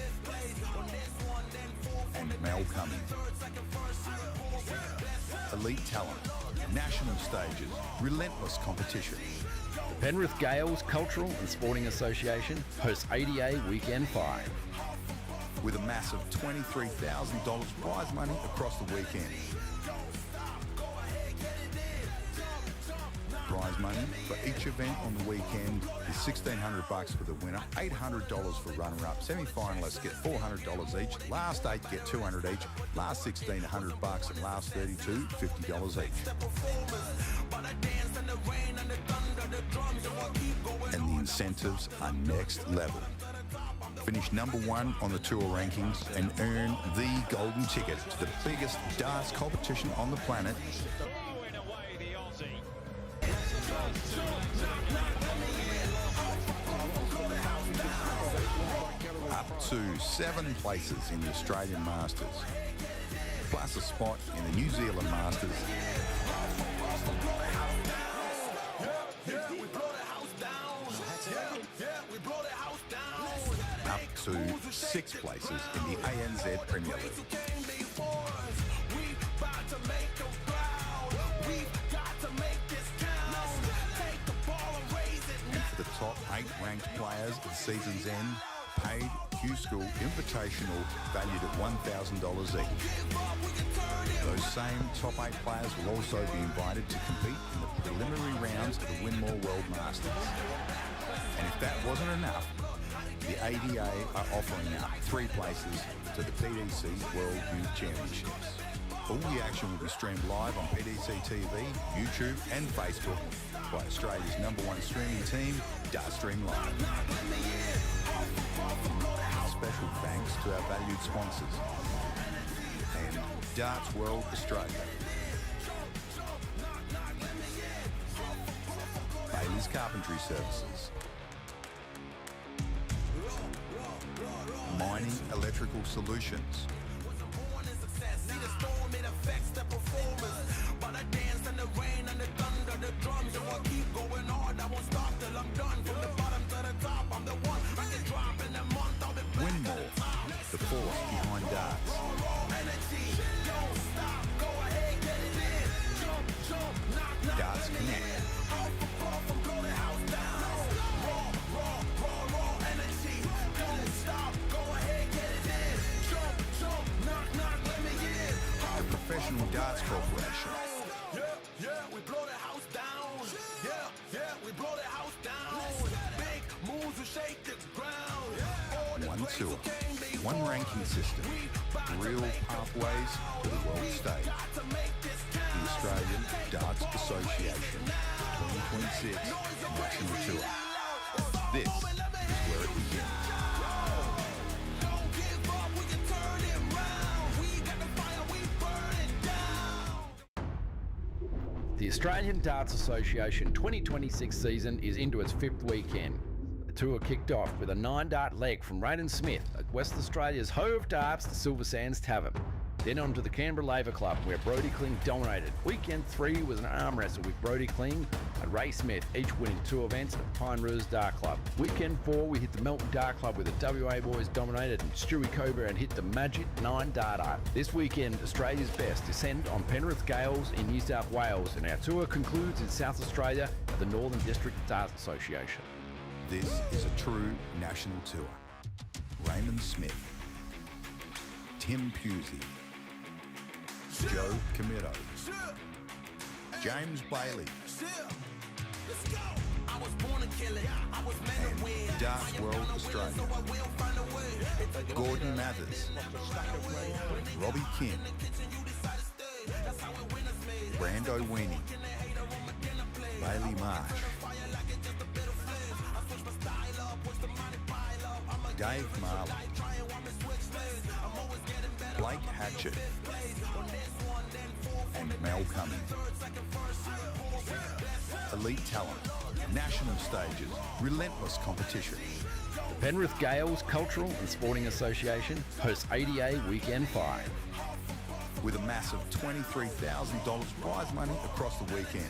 and Mel Cummings. Elite talent, national stages, relentless competition. The Penrith Gaels Cultural and Sporting Association hosts ADA Weekend 5. With a massive $23,000 prize money across the weekend. Prize money for each event on the weekend is $1,600 for the winner, $800 for runner-up. Semi-finalists get $400 each. Last 8 get $200 each. Last 16 $100, and last 32 $50 each. And the incentives are next level. Finish #1 on the tour rankings and earn the golden ticket to the biggest darts competition on the planet. Throwing away the Aussie. Up to 7 places in the Australian Masters, plus a spot in the New Zealand Masters. Up to 6 places in the ANZ Premier League. And for the top 8 ranked players at season's end, paid Q-School Invitational valued at $1,000 each. Those same top 8 players will also be invited to compete in the preliminary rounds of the Winmore World Masters. And if that wasn't enough, the ADA are offering up 3 places to the PDC World Youth Championships. All the action will be streamed live on PDC TV, YouTube and Facebook by Australia's #1 streaming team, Dartstream Live. Special thanks to our valued sponsors and Darts World Australia. Bailey's Carpentry Services. Mining Electrical Solutions. Winmore, force behind darts. Darts Connect. The Professional Darts Corporation. Yeah, we blow the house down. Yeah, we blow the house down. Big moves will shake the ground. One tour, one ranking system, real pathways to the world stage. The Australian Darts Association 2026 National Tour. This is where it begins. The Australian Darts Association 2026 season is into its 5th weekend. The tour kicked off with a 9-dart leg from Raiden Smith at West Australia's Hoe of Darts, the Silver Sands Tavern. Then on to the Canberra Labour Club, where Brodie Kling dominated. Weekend 3 was an arm wrestle with Brodie Kling and Ray Smith, each winning 2 events at Pine Rouge Dart Club. Weekend 4, we hit the Melton Dart Club, where the WA boys dominated and Stewie Coburn hit the magic 9-darter. This weekend, Australia's best descend on Penrith Gaels in New South Wales, and our tour concludes in South Australia at the Northern District Darts Association. This is a true national tour. Raymond Smith, Tim Pusey, Joe Camito, James Bailey, and Darts World Australia, Gordon Mathers, Robbie King, Brando Weenie, Bailey Marsh, Dave Marley, Blake Hatchett, and Mel Cumming. Elite talent, national stages, relentless competition. The Penrith Gaels Cultural and Sporting Association hosts ADA Weekend 5. With a massive $23,000 prize money across the weekend.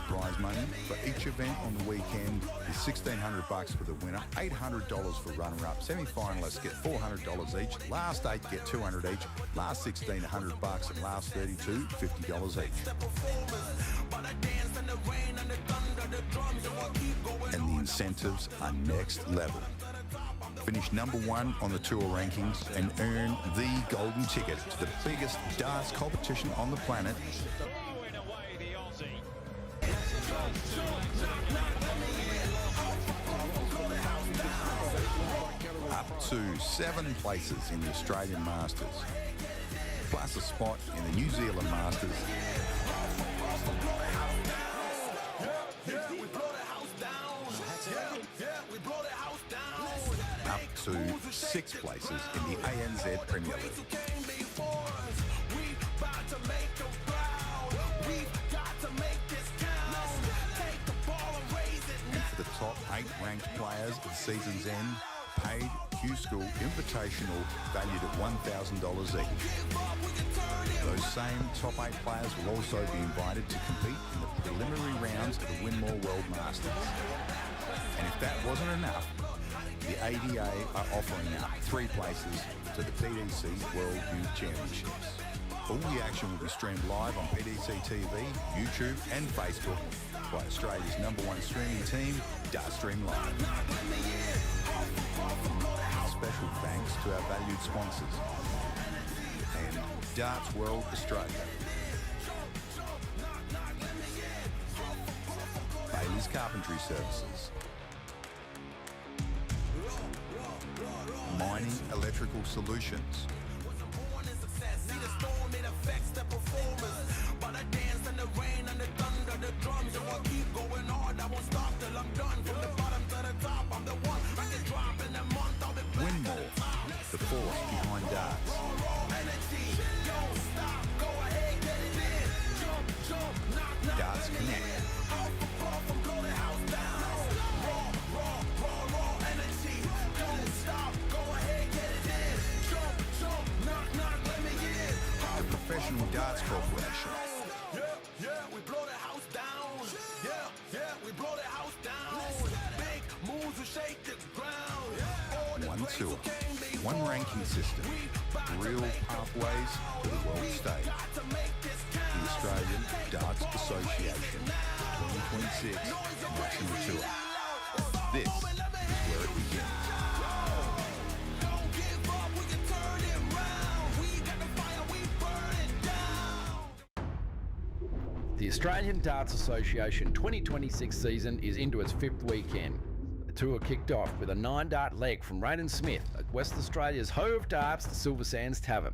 Prize money for each event on the weekend is $1,600 for the winner, $800 for runner-up. Semi-finalists get $400 each. Last 8 get $200 each. Last 16 $100, and last 32 $50 each. And the incentives are next level. Finish #1 on the tour rankings and earn the golden ticket to the biggest darts competition on the planet. Throwing away the Aussie. Up to 7 places in the Australian Masters, plus a spot in the New Zealand Masters. Up to 6 places in the ANZ Premier League. And for the top 8 ranked players at season's end, paid Q-School Invitational valued at $1,000 each. Those same top 8 players will also be invited to compete in the preliminary rounds of the Winmore World Masters. And if that wasn't enough, the ADA are offering up 3 places to the PDC World Youth Championships. All the action will be streamed live on PDC TV, YouTube and Facebook by Australia's #1 streaming team, Dartstream Live. Special thanks to our valued sponsors and Darts World Australia. Bailey's Carpentry Services. Mining Electrical Solutions. Winmore, the force behind darts. Darts Connect. The Professional Darts Corporation. Yeah, we blow the house down. Yeah, we blow the house down. Big moves will shake the ground. tour, one ranking system, real pathways to the world stage. The Australian Darts Association 2026 National Tour. This is where it begins. The Australian Darts Association 2026 season is into its 5th weekend. The tour kicked off with a 9-dart leg from Raiden Smith at West Australia's Hoe of Darts, the Silver Sands Tavern.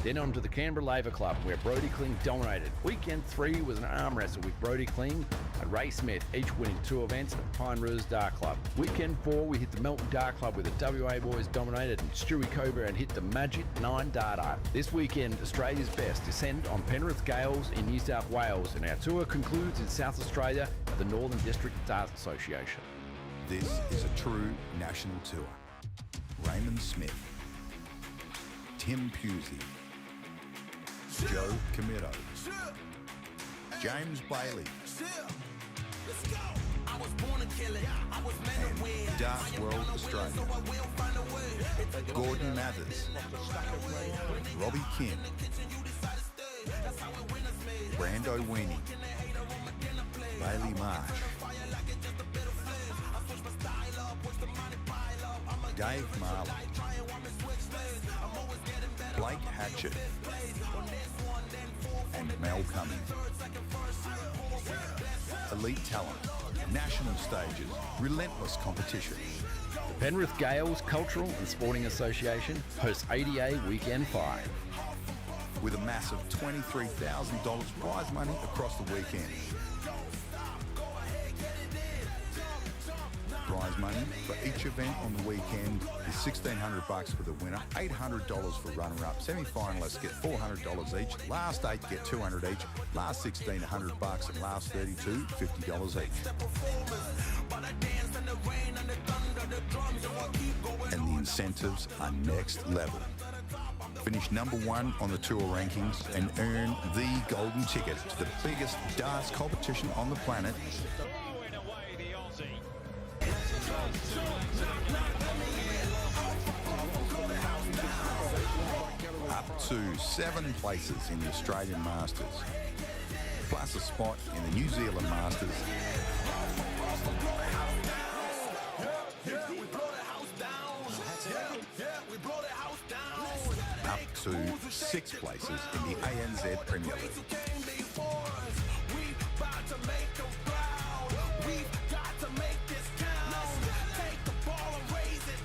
Then on to the Canberra Labour Club, where Brodie Kling dominated. Weekend 3 was an arm wrestle with Brodie Kling and Ray Smith, each winning 2 events at the Pine Rose Dart Club. Weekend 4, we hit the Melton Dart Club, where the WA boys dominated and Stewie Coburn hit the magic 9-darter. This weekend, Australia's best descend on Penrith Gaels in New South Wales, and our tour concludes in South Australia at the Northern District Darts Association. This is a true national tour. Raymond Smith, Tim Pusey, Joe Camito, James Bailey, and Darts World Australia, Gordon Mathers, Robbie Kim, Brando Weenie, Bailey Marsh, Dave Marley, Blake Hatchett, and Mel Cumming. Elite talent, national stages, relentless competition. The Penrith Gaels Cultural and Sporting Association hosts ADA Weekend 5. With a massive $23,000 prize money across the weekend. Prize money for each event on the weekend is $1,600 for the winner, $800 for runner-up. Semi-finalists get $400 each. Last 8 get $200 each. Last 16, $100, and last 32, $50 each. And the incentives are next level. Finish #1 on the tour rankings and earn the golden ticket to the biggest darts competition on the planet. Throwing away the Aussie. Up to 7 places in the Australian Masters, plus a spot in the New Zealand Masters. Up to 6 places in the ANZ Premier League.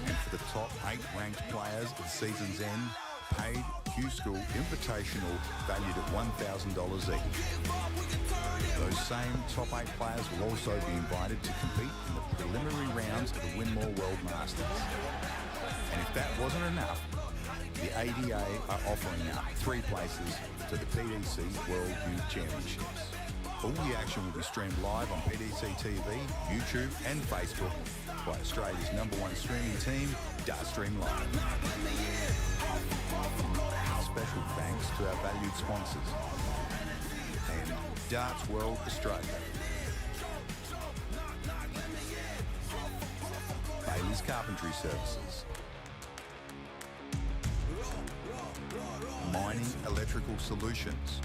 And for the top 8 ranked players at season's end, paid Q-School Invitational valued at $1,000 each. Those same top 8 players will also be invited to compete in the preliminary rounds of the Winmore World Masters. And if that wasn't enough, the ADA are offering up 3 places to the PDC World Youth Championships. All the action will be streamed live on PDC TV, YouTube and Facebook by Australia's #1 streaming team, Dartstream Live. Special thanks to our valued sponsors and Darts World Australia. Bailey's Carpentry Services. Mining Electrical Solutions.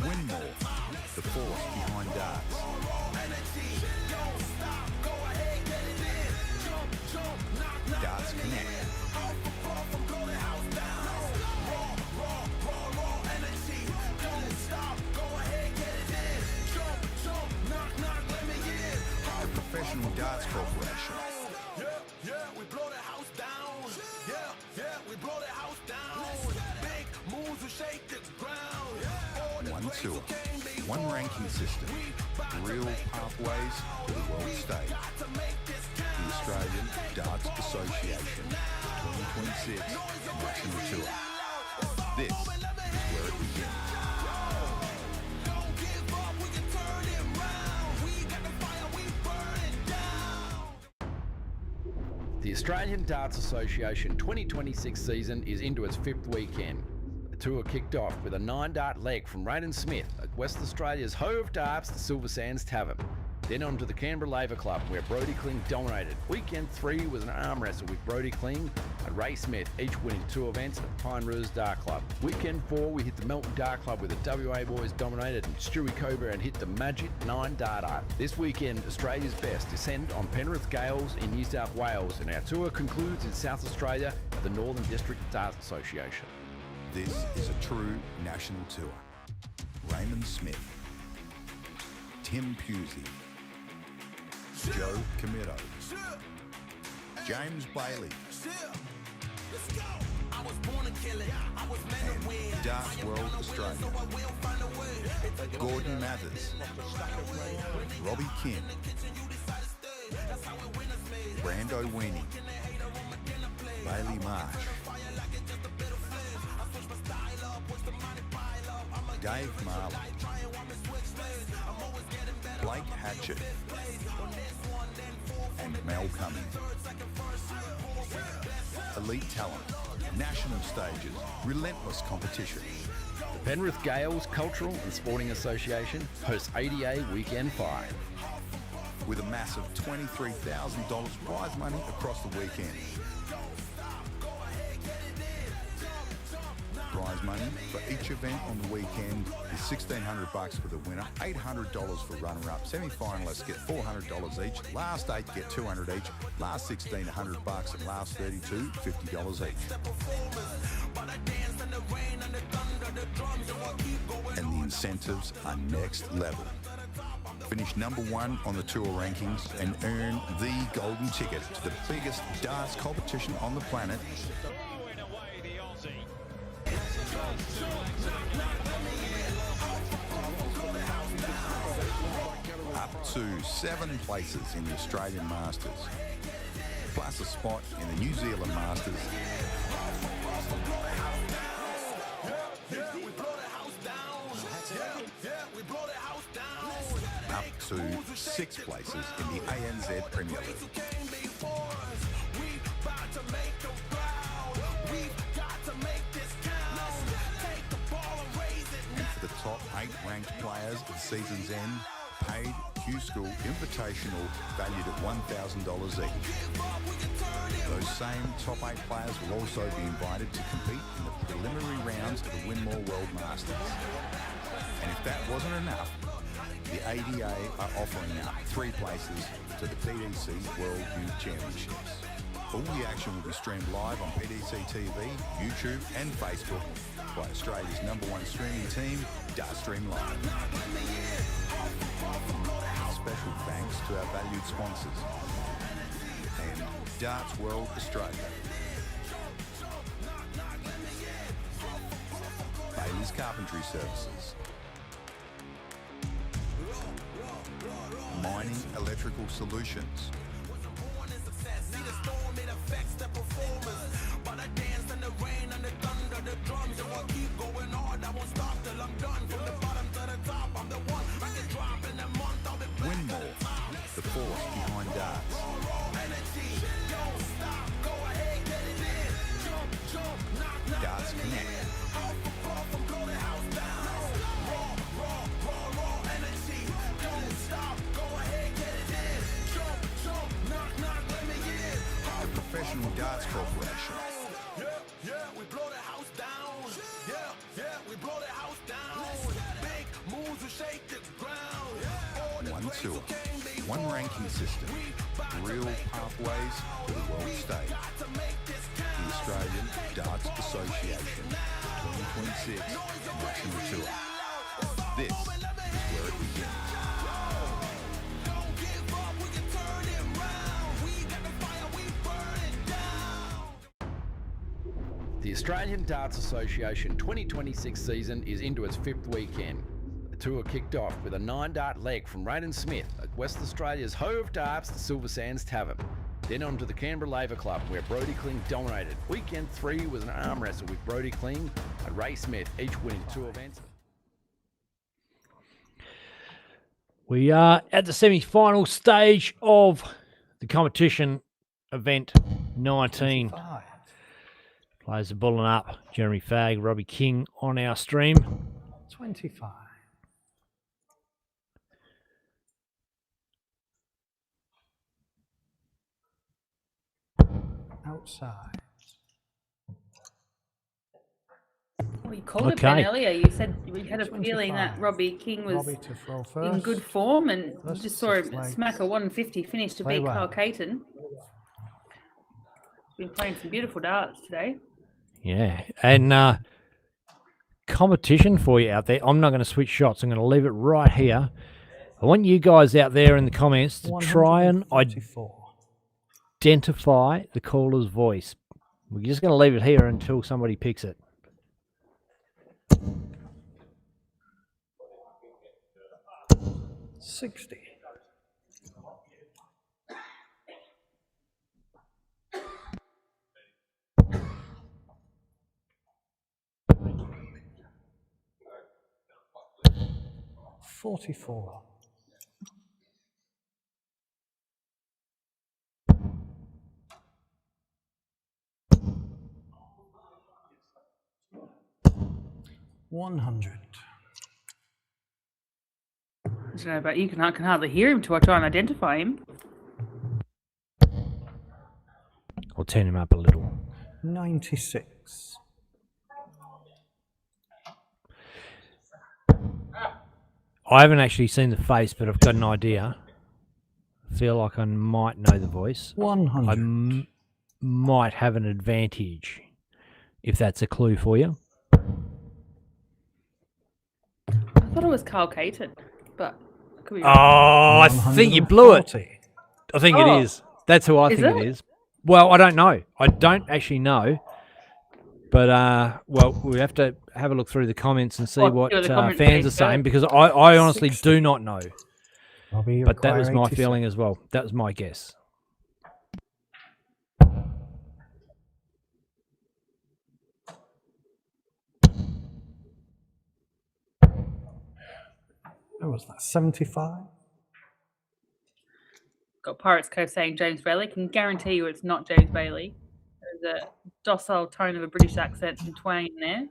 Winmore, the force behind darts. Darts Connect. The Professional Darts Corporation. We blow the house down. We blow the house down. Big moves will shake the ground. One tour, one ranking system, real pathways to the world stage. The Australian Darts Association 2026 National Tour. This is where it begins. The Australian Darts Association 2026 season is into its 5th weekend. tour kicked off with a 9-dart leg from Raiden Smith at West Australia's Hoe of Darts, the Silver Sands Tavern. Then on to the Canberra Labour Club, where Brodie Kling dominated. Weekend 3 was an arm wrestle with Brodie Kling and Ray Smith, each winning 2 events at Pine Rouge Dart Club. Weekend 4, we hit the Melton Dart Club, where the WA boys dominated and Stewie Coburn hit the magic 9-darter. This weekend, Australia's best descend on Penrith Gaels in New South Wales, and our tour concludes in South Australia at the Northern District Darts Association. This is a true national tour. Raymond Smith, Tim Pusey, Joe Camito, James Bailey, and Darts World Australia, Gordon Mathers, Robbie Kim, Brando Weenie, Bailey Marsh, Dave Marley, Blake Hatchett, and Mel Cummings. Elite talent, national stages, relentless competition. The Penrith Gaels Cultural and Sporting Association hosts ADA Weekend 5. With a massive $23,000 prize money across the weekend. Prize money for each event on the weekend is $1,600 for the winner, $800 for runner-up. Semi-finalists get $400 each. Last 8 get $200 each. Last 16, $100, and last 32, $50 each. And the incentives are next level. Finish #1 on the tour rankings and earn the golden ticket to the biggest darts competition on the planet. Throwing away the Aussie. Up to 7 places in the Australian Masters, plus a spot in the New Zealand Masters. Up to 6 places in the ANZ Premier League. And for the top 8 ranked players at season's end, paid Q-School Invitational valued at $1,000 each. Those same top 8 players will also be invited to compete in the preliminary rounds of the Winmore World Masters. And if that wasn't enough, the ADA are offering up 3 places to the PDC World Youth Championships. All the action will be streamed live on PDC TV, YouTube and Facebook by Australia's #1 streaming team, Dartstream Live. Special thanks to our valued sponsors and Darts World Australia. Bailey's Carpentry Services. Mining Electrical Solutions. Winmore, the force behind darts. Darts Connect. The Professional Darts Corporation. We blow the house down. We blow the house down. Big moves will shake the ground. One tour, one ranking system, real pathways to the world stage. The Australian Darts Association 2026 National Tour. This is where it begins. The Australian Darts Association 2026 season is into its 5th weekend. The tour kicked off with a 9-dart leg from Raiden Smith at West Australia's Hoe of Darts, the Silver Sands Tavern. Then on to the Canberra Labour Club, where Brodie Kling dominated. Weekend 3 was an arm wrestle with Brodie Kling and Ray Smith, each winning 2 events. We are at the semi-final stage of the competition, event 19. Players are bulling up. Jeremy Fagg, Robbie King on our stream. 25. Outside. Well, you called it Ben Okay. earlier. You said you had a feeling that 25. Robbie King was Robbie to throw first. in good form, and you First just saw him 6 legs. smack a 150 finish to Play beat Carl well. Caton. Been playing some beautiful darts today. Yeah. And competition for you out there. I'm not going to switch shots. I'm going to leave it right here. I want you guys out there in the comments to try and 144. identify the caller's voice. We're just going to leave it here until somebody picks it. $60. $44. $100. I don't know about you, I can hardly hear him till I try and identify him. I'll turn him up a little. 96. I haven't actually seen the face, but I've got an idea. I feel like I might know the voice. 100. I might have an advantage, if that's a clue for you. I thought it was Carl Caton, but I could be Oh, wrong. I think you blew it. 140. I think Oh. it is. That's who I Is think it? it is. Well, I don't know. I don't actually know. But, well, we have to have a look through the comments and see Oh, what yeah, the comment fans page are saying, first. because I honestly 60. do not know. Robbie, But that require was my 86. feeling as well. That was my guess. What was that? 75? Got Pirates Cove saying James Bailey. Can guarantee you it's not James Bailey. There's a docile tone of a British accent and twang in there,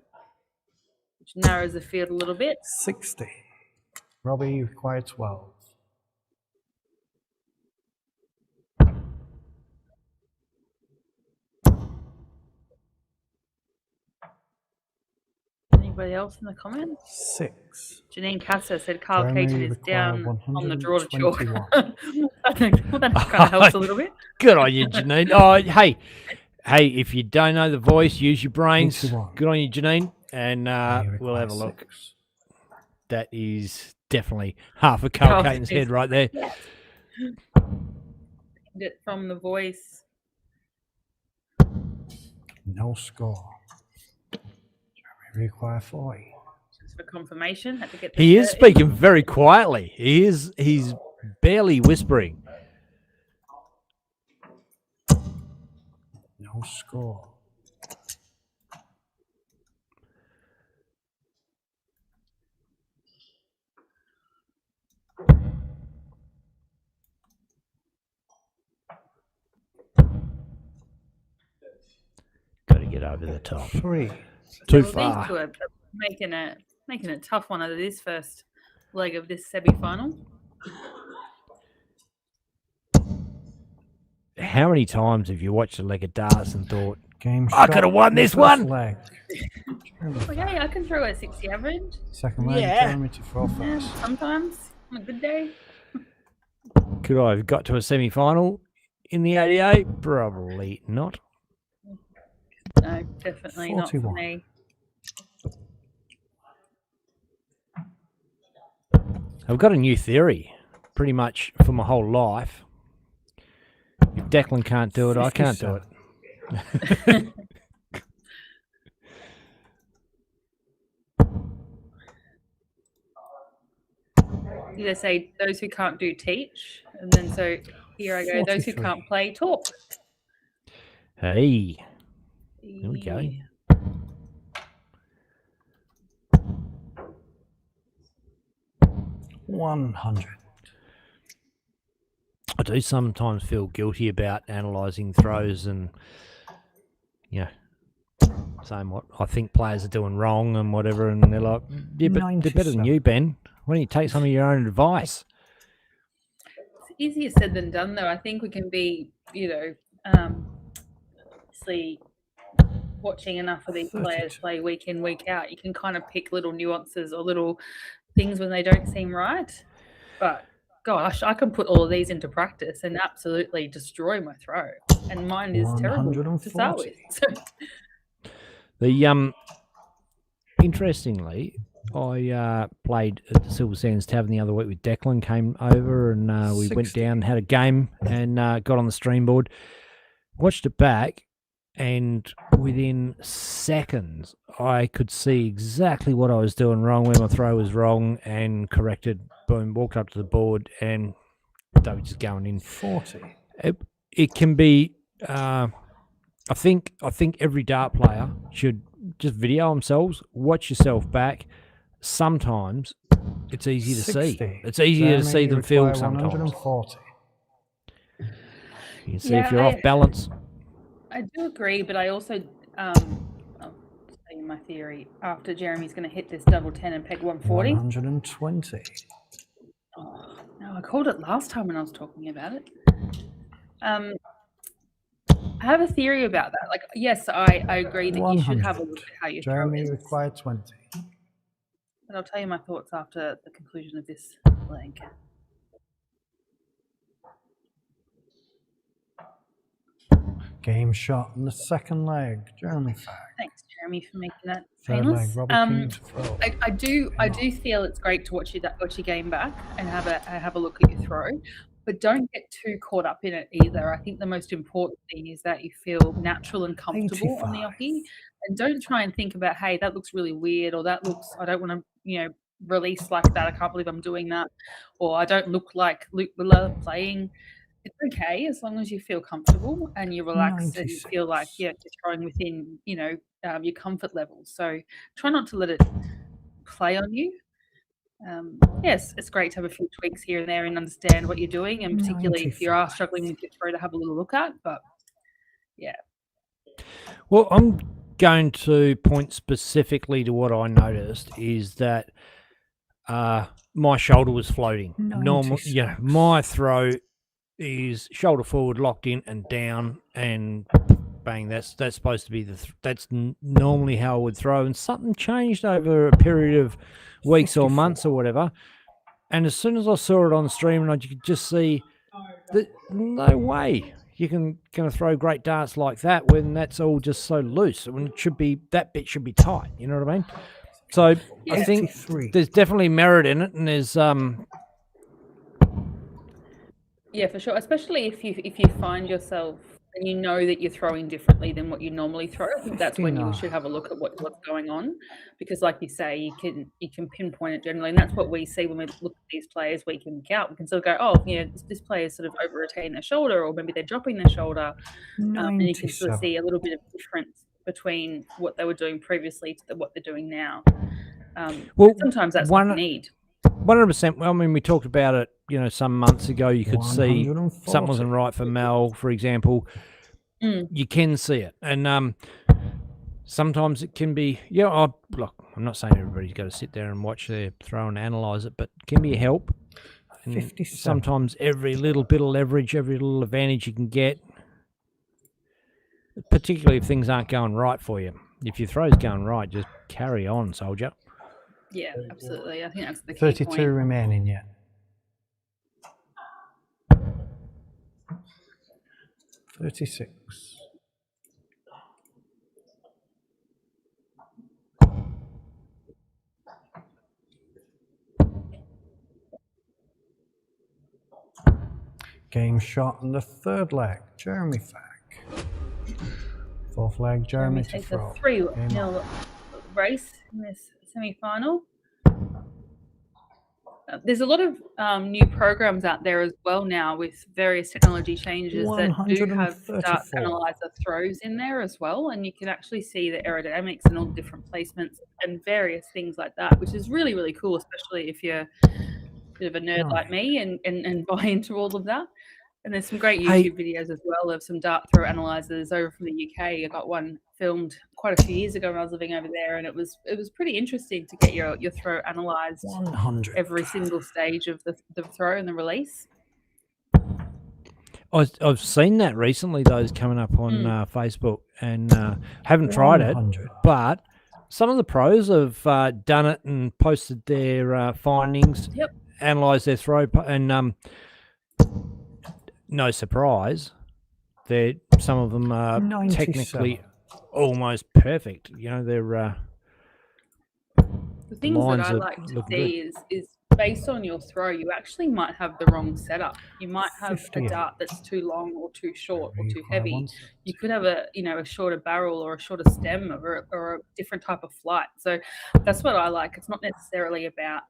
which narrows the field a little bit. 60. Robbie, required 12. Anybody else in the comments? 6. Janine Casa said Carl Jeremy Caton is required down on the draw to chalk. 121. I think well, that kind of helps a little bit. Good on you, Janine. Oh, hey, if you don't know the voice, use your brains. 81. Good on you, Janine. And Robbie we'll have a requires look. 6. That is definitely half of Carl Carl Caton's Caton's- head right there. Yes. It from the voice. No score. Jeremy require 40. Just for confirmation, had to get the He is 30. speaking very quietly. He's barely whispering. No score. Got to get over the top. 3. Too Well, these far. two are making a tough one out of this first leg of this semi-final. How many times have you watched a leg of darts and thought, Game I shot, could have won this first one? Leg. Okay, I can throw a 60 average. Second leg, Yeah. Jeremy to throw Yeah, first. sometimes on a good day. could I have got to a semi-final in the 88? Probably not. No, definitely not for 41. me. I've got a new theory, pretty much for my whole life. If Declan can't do it, I can't do it. 57. They say those who can't do teach, and then so here I go. Those who 43. can't play talk. Hey, there we go. $100. I do sometimes feel guilty about analysing throws and, saying what I think players are doing wrong and whatever, and they're like, yeah, but they're better than you, Ben. Why don't you take some of your own advice? It's easier said than done, though. I think we can be, obviously watching enough of these players play week in, week out. You can kind of pick little nuances or little things when they don't seem right. But gosh, I can put all of these into practice and absolutely destroy my throw. And mine is terrible to start with. The interestingly, I played at the Silver Sands Tavern the other week with Declan. Came over and we went down, had a game, and got on the stream board. Watched it back, and within seconds, I could see exactly what I was doing wrong, where my throw was wrong, and corrected. Boom, walked up to the board, and they were just going in 40. It can be. I think every dart player should just video themselves, watch yourself back. Sometimes it's easy to 60. see. It's easier to see than feel sometimes. 140. You can see if you're off balance. I do agree, but I also, I'll tell you my theory. After Jeremy's going to hit this double 10 and peg 140. 120. Oh, no, I called it last time when I was talking about it. I have a theory about that. Like, yes, I agree that you should have a look at how you throw Jeremy it. required 20. But I'll tell you my thoughts after the conclusion of this leg. Game shot in the second leg. Jeremy Fag. Thanks, Jeremy, for making that Third painless. leg, Robert King to throw. I do feel it's great to watch your game back and have a look at your throw, but don't get too caught up in it either. I think the most important thing is that you feel natural and comfortable on the 85. off-key, and don't try and think about, hey, that looks really weird, or that looks, I don't want to, release like that. I can't believe I'm doing that, or I don't look like Luke Willer playing. It's okay as long as you feel comfortable and you relax 96. and you feel like you're throwing within, your comfort level. So try not to let it play on you. Yes, it's great to have a few tweaks here and there and understand what you're doing, and particularly if you are struggling with your throw, to have a little look at. But yeah. Well, I'm going to point specifically to what I noticed is that my shoulder was floating. Normal, my throw is shoulder forward, locked in and down, and bang. That's supposed to be that's normally how I would throw, and something changed over a period of weeks or months or whatever. And as soon as I saw it on the stream, and you could just see that no way you can throw great darts like that when that's all just so loose. When it should be, that bit should be tight. You know what I mean? So I think there's definitely merit in it, and there's Yeah, for sure. Especially if you find yourself and you know that you're throwing differently than what you normally throw. I think that's when you should have a look at what's going on, because, like you say, you can pinpoint it generally, and that's what we see when we look at these players week in, week out. We can sort of go, oh, this player is sort of over retaining their shoulder, or maybe they're dropping their shoulder, and you can sort of see a little bit of difference between what they were doing previously to what they're doing now. Well, sometimes that's what you need. 100%. Well, I mean, we talked about it, some months ago. You could see something wasn't right for Mel, for example. You can see it. And sometimes it can be, look, I'm not saying everybody's got to sit there and watch their throw and analyse it, but it can be a help. And sometimes every little bit of leverage, every little advantage you can get, particularly if things aren't going right for you. If your throw's going right, just carry on, soldier. Yeah, absolutely. I think that's the key 32 point. remaining yet. $36. Game shot in the third leg. Jeremy Fag. Fourth leg, Jeremy to takes throw. a 3-0 race in this semi-final. There's a lot of new programs out there as well now with various technology changes that do have dart analyzer throws in there as well, and you can actually see the aerodynamics and all the different placements and various things like that, which is really, really cool, especially if you're a bit of a nerd like me and buy into all of that. And there's some great Hey- YouTube videos as well of some dart throw analyzers over from the UK. I got one filmed quite a few years ago when I was living over there, and it was pretty interesting to get your throw analysed 100. every single stage of the throw and the release. I've seen that recently, those coming up on Facebook, and haven't tried it. 100. But some of the pros have done it and posted their findings, Yep. analysed their throw, and no surprise, some of them are 97. technically almost perfect. You know, they're The things that lines I are like to looking see is based on your throw, you actually might have the wrong setup. You might have 58. a dart that's too long or too short or too Require heavy. 170. You could have a shorter barrel or a shorter stem or a different type of flight. So that's what I like. It's not necessarily about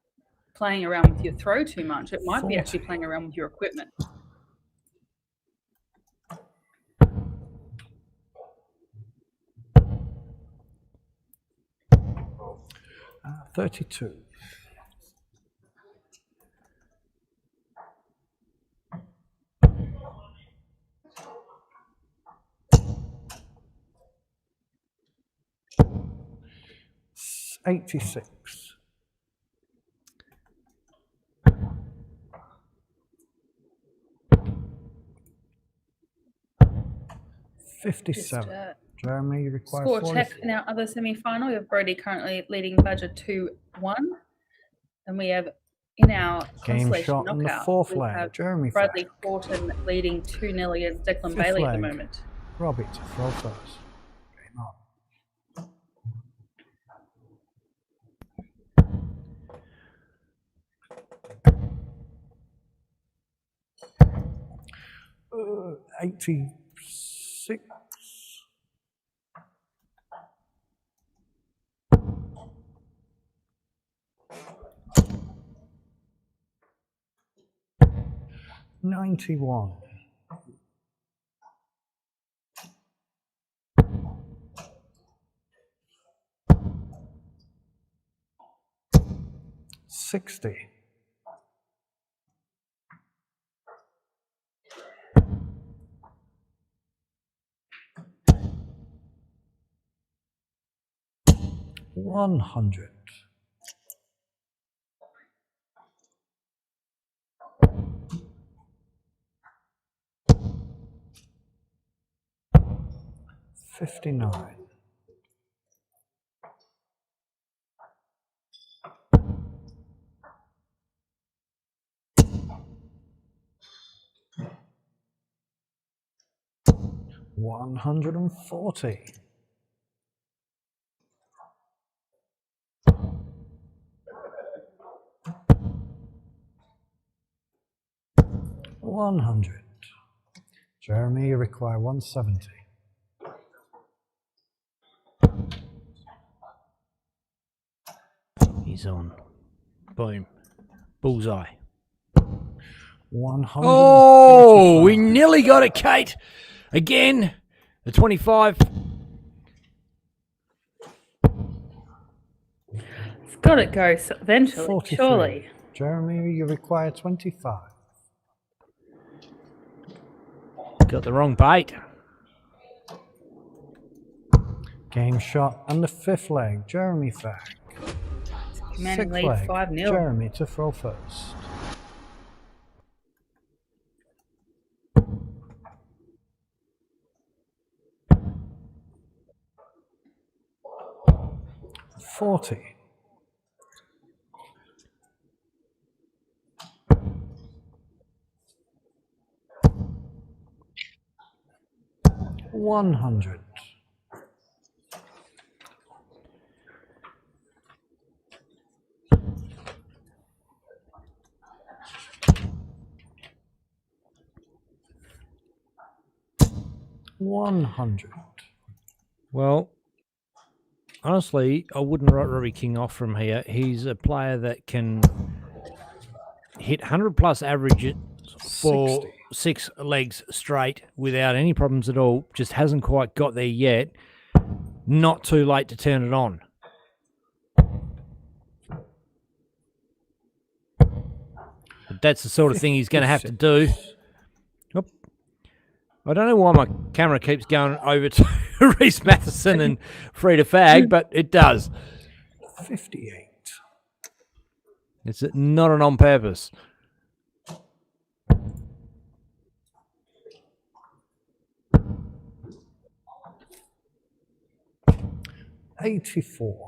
playing around with your throw too much. It might be actually 40. playing around with your equipment. 32. S- 86. 57. Just, Jeremy, you require score 44. check in our other semi-final. We have Brody currently leading Badger 2-1. And we have in our Game consolation shot on the knockout, fourth we leg. have Jeremy Bradley Fack. Horton leading 2-0 against Declan Fifth Bailey at the leg. moment. Robbie to throw first. Game on. Uh, 86. $91. $60. $100. $59. $140. $100. Jeremy, you require 170. he's on. Boom, bullseye. 100. Oh, we nearly got it, Kate. Again, the 25. It's got to go eventually, 43. surely. Jeremy, you require 25. Got the wrong bait. Game shot and the fifth leg. Jeremy Fack. Commanding Sixth lead leg. 5-0. Jeremy to throw first. $40. $100. $100. Well, honestly, I wouldn't write Robbie King off from here. He's a player that can hit 100-plus averages for 60. 6 legs straight without any problems at all. Just hasn't quite got there yet. Not too late to turn it on. But that's the sort of thing he's going to have to do. Oop. I don't know why my camera keeps going over to Reece Matheson and Frida Fag, but it does. 58. It's not an on purpose. $84.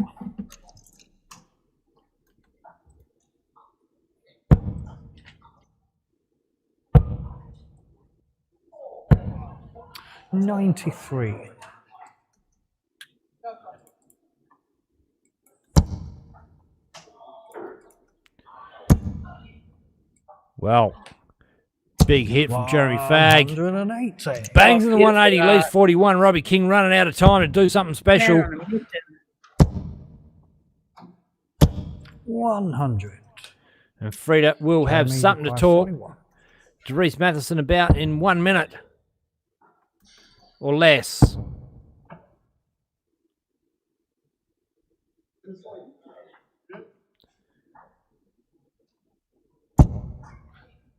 $93. Well, big hit from Jeremy Fag. 180. Bangs in the beautiful 180, that. leaves 41. Robbie King running out of time to do something special. Man on a mission. 100. And Frida will have Jeremy something to requires talk 41. to Reece Matheson about in 1 minute or less.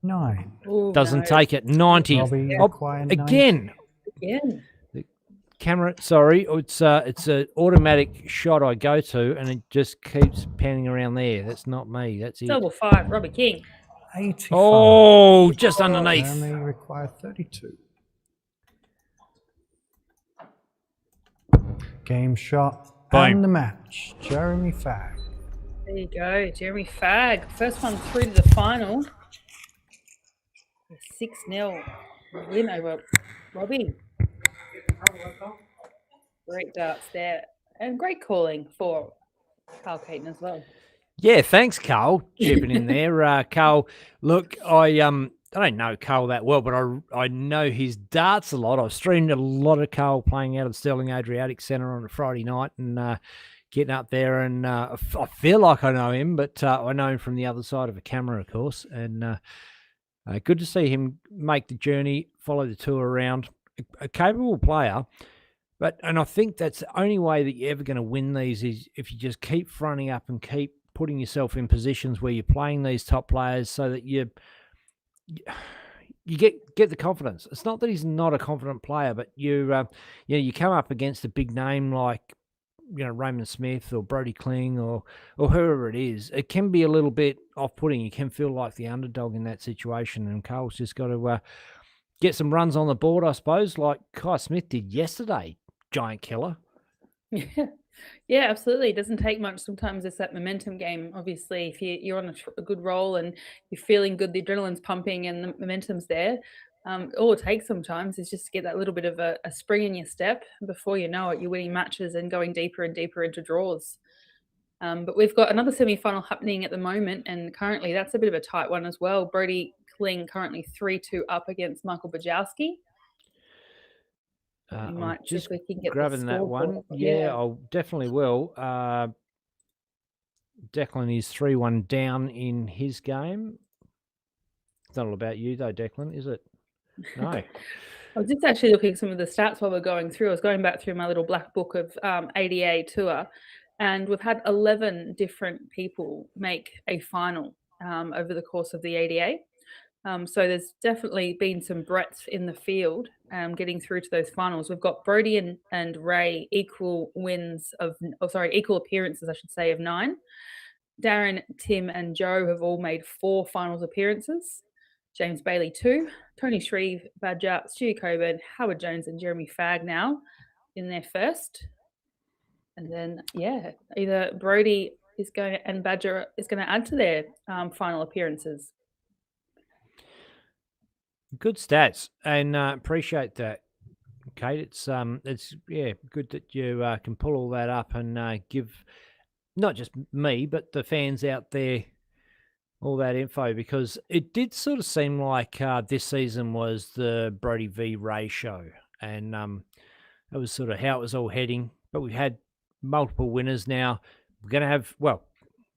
Nine. Ooh, Doesn't no. take it. 90. Robbie Oh, required again. Again. Camera, sorry, it's an automatic shot I go to, and it just keeps panning around there. That's not me. That's it. Double 5, Robbie King. 85. Oh, just underneath. Jeremy required 32. Game shot Boom. and the match. Jeremy Fag. There you go, Jeremy Fag. First one through to the final. 6-0 win over Robbie. Great darts there. And great calling for Carl Caton as well. Yeah, thanks, Carl, chipping in there. Carl, look, I don't know Carl that well, but I know his darts a lot. I've streamed a lot of Carl playing out at Sterling Adriatic Centre on a Friday night and getting up there. And I feel like I know him, but I know him from the other side of a camera, of course. And good to see him make the journey, follow the tour around. A capable player. And I think that's the only way that you're ever going to win these is if you just keep fronting up and keep putting yourself in positions where you're playing these top players so that you get the confidence. It's not that he's not a confident player, but you come up against a big name like Raymond Smith or Brody Kling or whoever it is. It can be a little bit off-putting. You can feel like the underdog in that situation, and Carl's just got to get some runs on the board, I suppose, like Kai Smith did yesterday. Giant killer. Yeah, absolutely. It doesn't take much. Sometimes it's that momentum game. Obviously, if you're on a good roll and you're feeling good, the adrenaline's pumping and the momentum's there. All it takes sometimes is just to get that little bit of a spring in your step. Before you know it, you're winning matches and going deeper and deeper into draws. But we've got another semi-final happening at the moment, and currently that's a bit of a tight one as well. Brody Kling currently 3-2 up against Michael Bajowski. You might just see if we can get grabbing that one. Yeah, I definitely will. Declan is 3-1 down in his game. It's not all about you though, Declan, is it? No. I was just actually looking at some of the stats while we're going through. I was going back through my little black book of ADA tour, and we've had 11 different people make a final over the course of the ADA. So there's definitely been some breadth in the field getting through to those finals. We've got Brody and Ray equal appearances, I should say, of 9. Darren, Tim and Joe have all made 4 finals appearances. James Bailey 2, Tony Shreve, Badger, Stu Coburn, Howard Jones and Jeremy Fag now in their first. And then, either Brody is going and Badger is going to add to their final appearances. Good stats, and appreciate that, Kate. It's good that you can pull all that up and give not just me but the fans out there all that info, because it did sort of seem like this season was the Brody v Ray show, and that was sort of how it was all heading. But we've had multiple winners now. We're going to have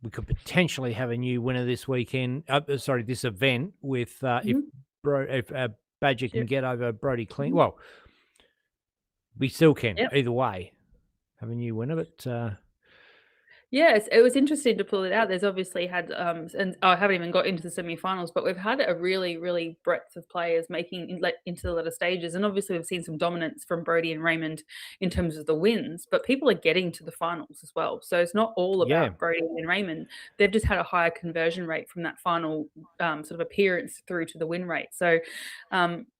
we could potentially have a new winner this weekend. This event with if Badger can get over Brody Kling. Well, we still can either way have a new winner, but Yeah, it was interesting to pull it out. There's obviously had, and I haven't even got into the semi-finals, but we've had a really, really breadth of players making into the latter stages, and obviously we've seen some dominance from Brodie and Raymond in terms of the wins, but people are getting to the finals as well. So it's not all Yeah. about Brodie and Raymond. They've just had a higher conversion rate from that final sort of appearance through to the win rate. So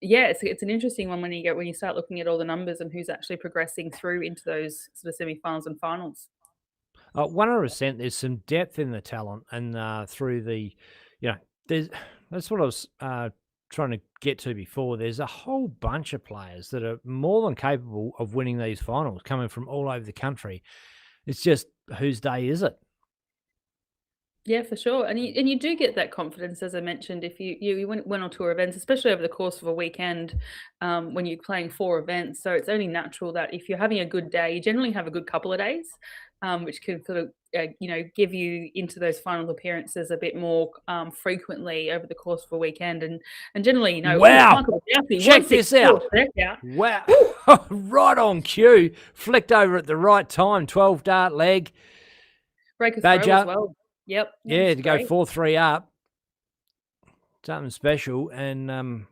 yeah, it's an interesting one when you start looking at all the numbers and who's actually progressing through into those sort of semi-finals and finals. 100%. There's some depth in the talent, and through the, that's what I was trying to get to before. There's a whole bunch of players that are more than capable of winning these finals, coming from all over the country. It's just whose day is it? Yeah, for sure. And you do get that confidence, as I mentioned, if you went on tour events, especially over the course of a weekend, when you're playing 4 events. So it's only natural that if you're having a good day, you generally have a good couple of days, which can sort of, give you into those final appearances a bit more frequently over the course of a weekend. And generally, Wow. Michael Duffy, Check this out. 164, Wow. Right on cue. Flicked over at the right time. 12 dart leg. breaker Badger. throw as well. Yep. Yeah, that's to go great. 4-3 up. Something special. And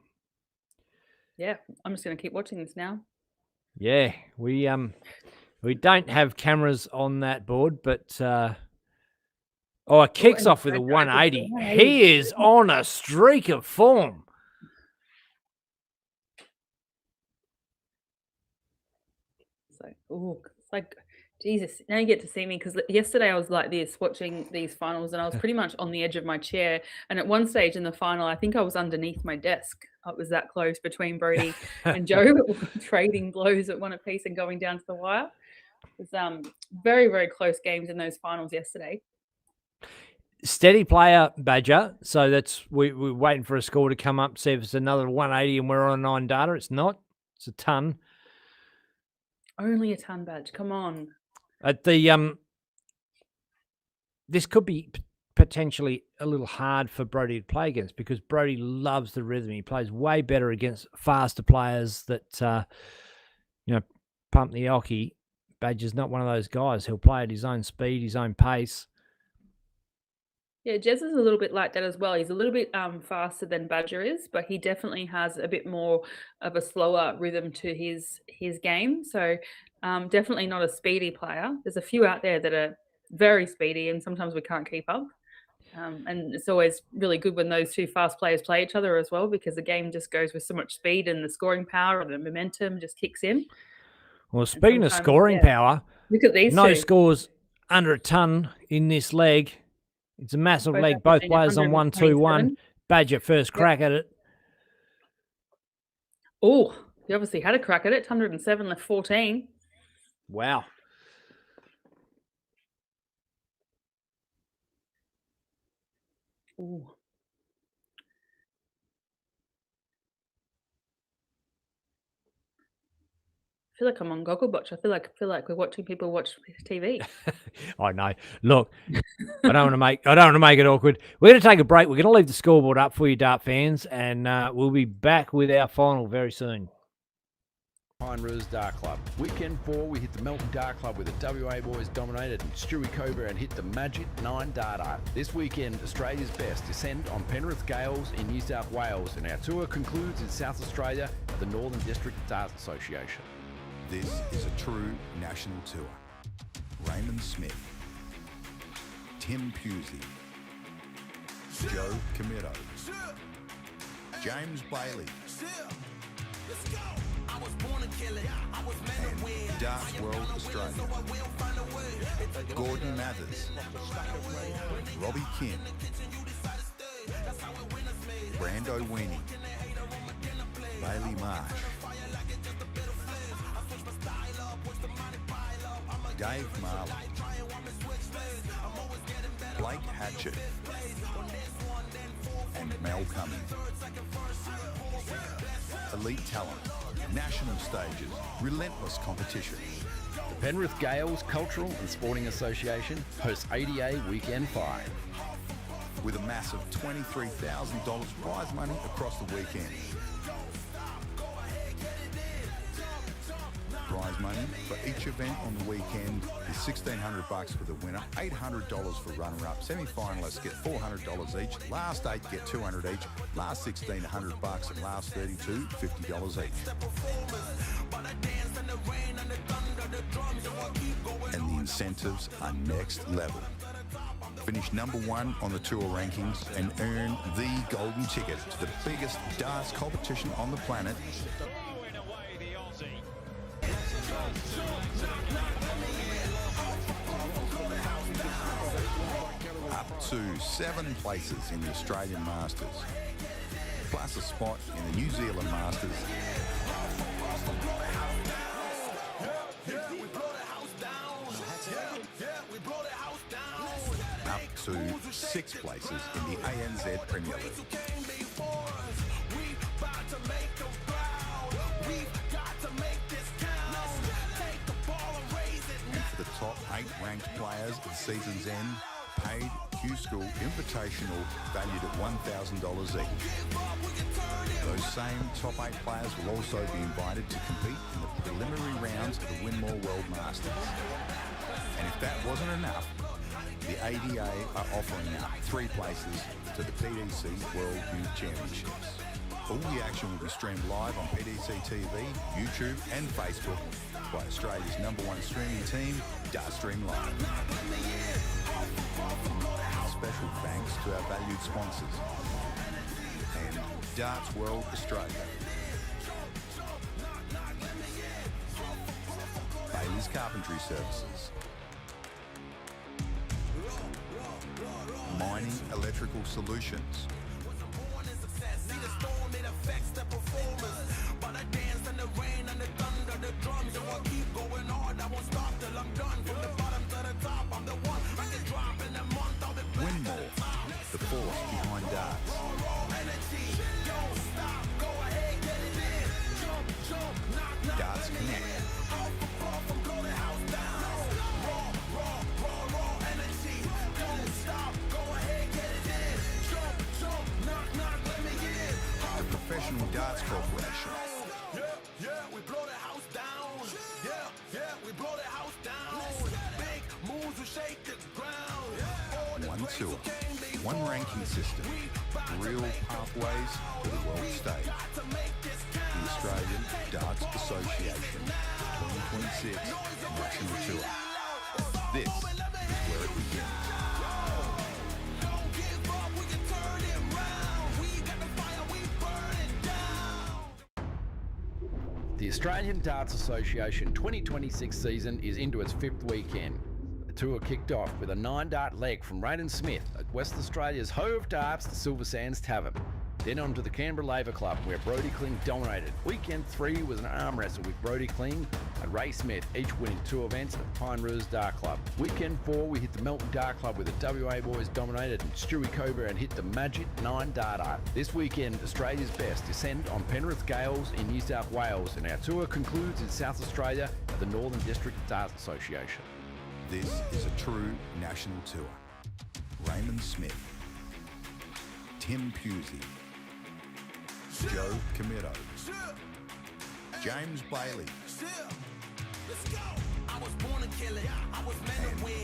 Yeah, I'm just going to keep watching this now. yeah, we don't have cameras on that board, but it kicks and off with a Badger, 180. 180. He is on a streak of form. So, it's like, Jesus, now you get to see me, because yesterday I was like this watching these finals and I was pretty much on the edge of my chair. And at one stage in the final, I think I was underneath my desk. It was that close between Brodie and Joe, trading blows at one apiece and going down to the wire. It was very, very close games in those finals yesterday. Steady player, Badger. So we're waiting for a score to come up, see if it's another 180 and we're on 9 data. It's not. It's a ton. Only a ton, Badge. Come on. At the this could be potentially a little hard for Brodie to play against, because Brodie loves the rhythm. He plays way better against faster players that pump the hockey. Badger's not one of those guys. He'll play at his own speed, his own pace. Yeah, Jez is a little bit like that as well. He's a little bit faster than Badger is, but he definitely has a bit more of a slower rhythm to his game. So definitely not a speedy player. There's a few out there that are very speedy, and sometimes we can't keep up. And it's always really good when those two fast players play each other as well, because the game just goes with so much speed, and the scoring power and the momentum just kicks in. Well, speaking of scoring power, look at these no two. scores under a ton in this leg. It's a massive leg. Both players on 1-2-1. Badger first crack at it. Oh, he obviously had a crack at it. 107 left 14. Wow. Ooh. I feel like I'm on Gogglebotch. I feel like we're watching people watch TV. I know. Look, I don't want to make it awkward. We're going to take a break. We're going to leave the scoreboard up for you, Dart fans, and we'll be back with our final very soon. Pine Ridge Dart Club. Weekend 4, we hit the Melton Dart Club with the WA boys dominated, and Stewie Coburn hit the magic 9 darter. This weekend, Australia's best descend on Penrith Gaels in New South Wales, and our tour concludes in South Australia at the Northern District Dart Association. This is a true national tour. Raymond Smith, Tim Pusey, Joe Comito, James Bailey, and Darts World Australia, Gordon Mathers, Robbie Kim, Brando Weenie, Bailey Marsh, Dave Marley, Blake Hatchett, and Mel Cummings. Elite talent, national stages, relentless competition. The Penrith Gaels Cultural and Sporting Association hosts ADA Weekend 5. With a massive $23,000 prize money across the weekend. Prize money for each event on the weekend is $1,600 for the winner, $800 for runner-up. Semi-finalists get $400 each. Last 8 get $200 each. Last 16, $100, and last 32, $50 each. And the incentives are next level. Finish number 1 on the tour rankings and earn the golden ticket to the biggest darts competition on the planet. Throwing away the Aussie. Up to 7 places in the Australian Masters, plus a spot in the New Zealand Masters. Up to 6 places in the ANZ Premier League. And for the top 8 ranked players at the season's end, paid Q-School Invitational valued at $1,000 each. Those same top 8 players will also be invited to compete in the preliminary rounds of the Winmore World Masters. And if that wasn't enough, the ADA are offering 3 places to the PDC World Youth Championships. All the action will be streamed live on PDC TV, YouTube and Facebook by Australia's #1 streaming team, Dartstream Live. Special thanks to our valued sponsors and Darts World Australia. Bailey's Carpentry Services. Mining Electrical Solutions. Winmore, the force behind darts. Darts Connect. The Professional Darts Corporation. We blow the house down. We blow the house down. Big moves will shake the ground. One tour, one ranking system, real pathways to the world stage. The Australian Darts Association 2026 National Tour. This is where it begins. The Australian Darts Association 2026 season is into its 5th weekend. The tour kicked off with a 9-dart leg from Raiden Smith at West Australia's Hove Darts, the Silver Sands Tavern. Then on to the Canberra Labour Club, where Brodie Kling dominated. Weekend 3 was an arm wrestle with Brodie Kling and Ray Smith, each winning 2 events at Pine Rouge Dart Club. Weekend 4, we hit the Melton Dart Club with the WA boys dominated and Stewie Coburn hit the Magic 9-darter. This weekend, Australia's best descend on Penrith Gaels in New South Wales, and our tour concludes in South Australia at the Northern District Darts Association. This is a true national tour. Raymond Smith, Tim Pusey, Joe Comito, James Bailey,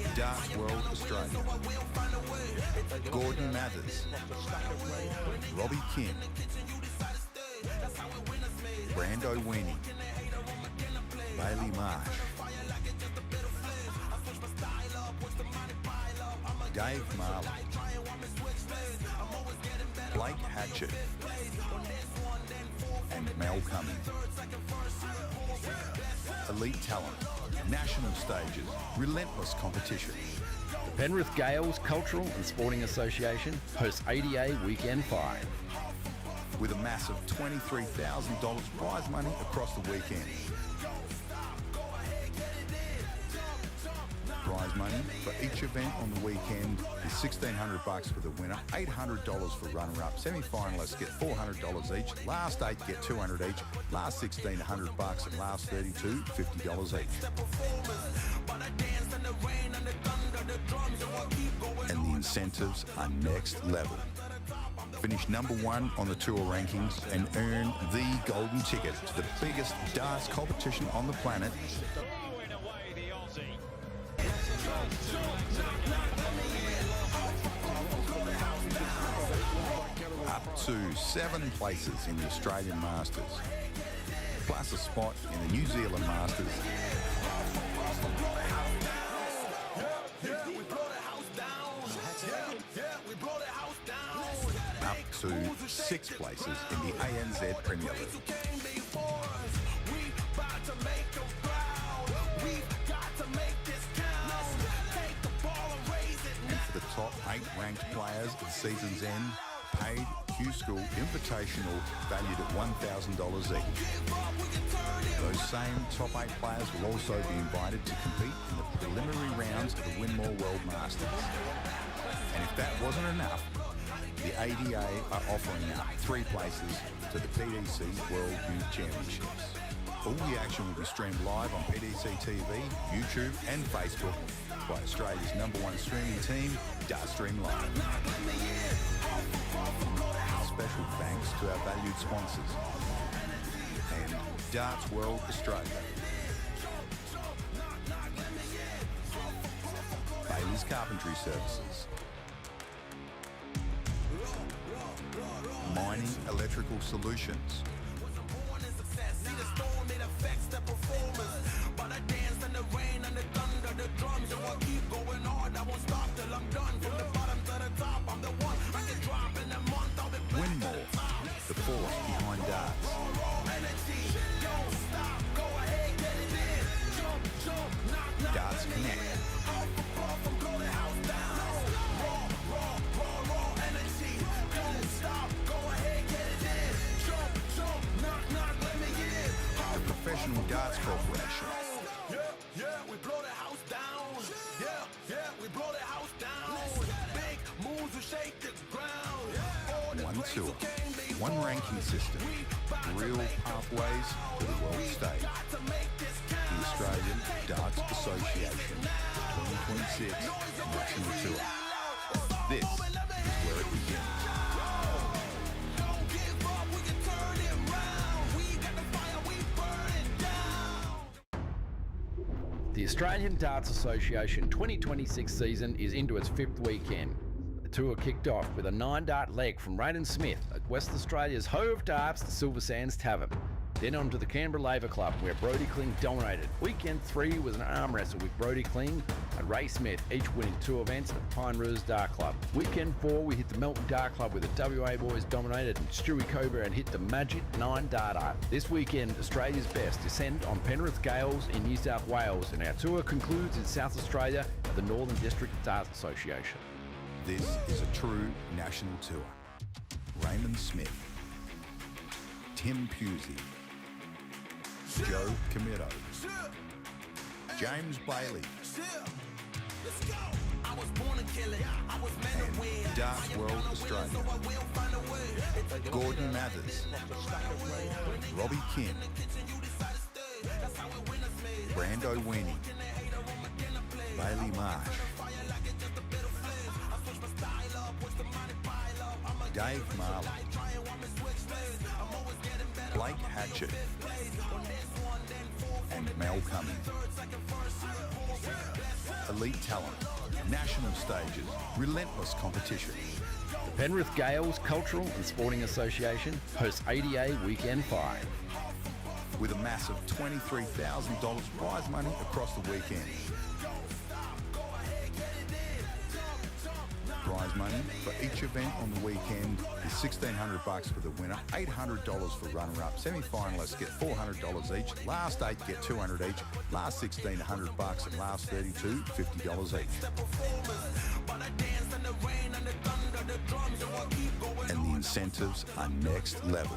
and Darts World Australia, Gordon Mathers, Robbie Kim, Brando Weenie, Bailey Marsh, Dave Marley, Blake Hatchett, and Mel Cummings. Elite talent, national stages, relentless competition. The Penrith Gaels Cultural and Sporting Association hosts ADA Weekend 5. With a massive $23,000 prize money across the weekend. Prize money for each event on the weekend is $1,600 for the winner, $800 for runner-up. Semi-finalists get $400 each. Last 8 get $200 each. Last 16, $100, and last 32, $50 each. And the incentives are next level. Finish number 1 on the tour rankings and earn the golden ticket to the biggest darts competition on the planet. Throwing away the Aussie. Up to 7 places in the Australian Masters, plus a spot in the New Zealand Masters. Up to 6 places in the ANZ Premier League. And for the top 8 ranked players at the season's end, paid Q-School Invitational valued at $1,000 each. Those same top 8 players will also be invited to compete in the preliminary rounds of the Winmore World Masters. And if that wasn't enough, the ADA are offering 3 places to the PDC World Youth Championships. All the action will be streamed live on PDC TV, YouTube and Facebook by Australia's #1 streaming team, Dartstream Live. Special thanks to our valued sponsors and Darts World Australia. Bailey's Carpentry Services. Mining Electrical Solutions. Winmore, the force behind darts. Darts Connect. The Professional Darts Corporation. We blow the house down. We blow the house down. Big moves will shake the ground. One tour, one ranking system, real pathways to the world stage. The Australian Darts Association 2026 National Tour. This is where it begins. The Australian Darts Association 2026 season is into its 5th weekend. The tour kicked off with a 9-dart leg from Raiden Smith at West Australia's Hove Darts, the Silver Sands Tavern. Then on to the Canberra Labour Club, where Brodie Kling dominated. Weekend 3 was an arm wrestle with Brodie Kling and Ray Smith, each winning 2 events at Pine Rouge Dart Club. Weekend 4, we hit the Melton Dart Club, where the WA boys dominated and Stewie Coburn hit the magic 9-dart art. This weekend, Australia's best descend on Penrith Gaels in New South Wales, and our tour concludes in South Australia at the Northern District Darts Association. This is a true national tour. Raymond Smith, Tim Pusey, Joe Comito, James Bailey, and Darts World Australia, Gordon Mathers, Robbie Kim, Brando Weenie, Bailey Marsh, Dave Marley, Blake Hatchett, and Mel Cummings. Elite talent, national stages, relentless competition. The Penrith Gaels Cultural and Sporting Association hosts ADA Weekend 5. With a massive $23,000 prize money across the weekend. Prize money for each event on the weekend is $1,600 for the winner, $800 for runner-up. Semi-finalists get $400 each. Last 8 get $200 each. Last 16 $100, and last 32 $50 each. And the incentives are next level.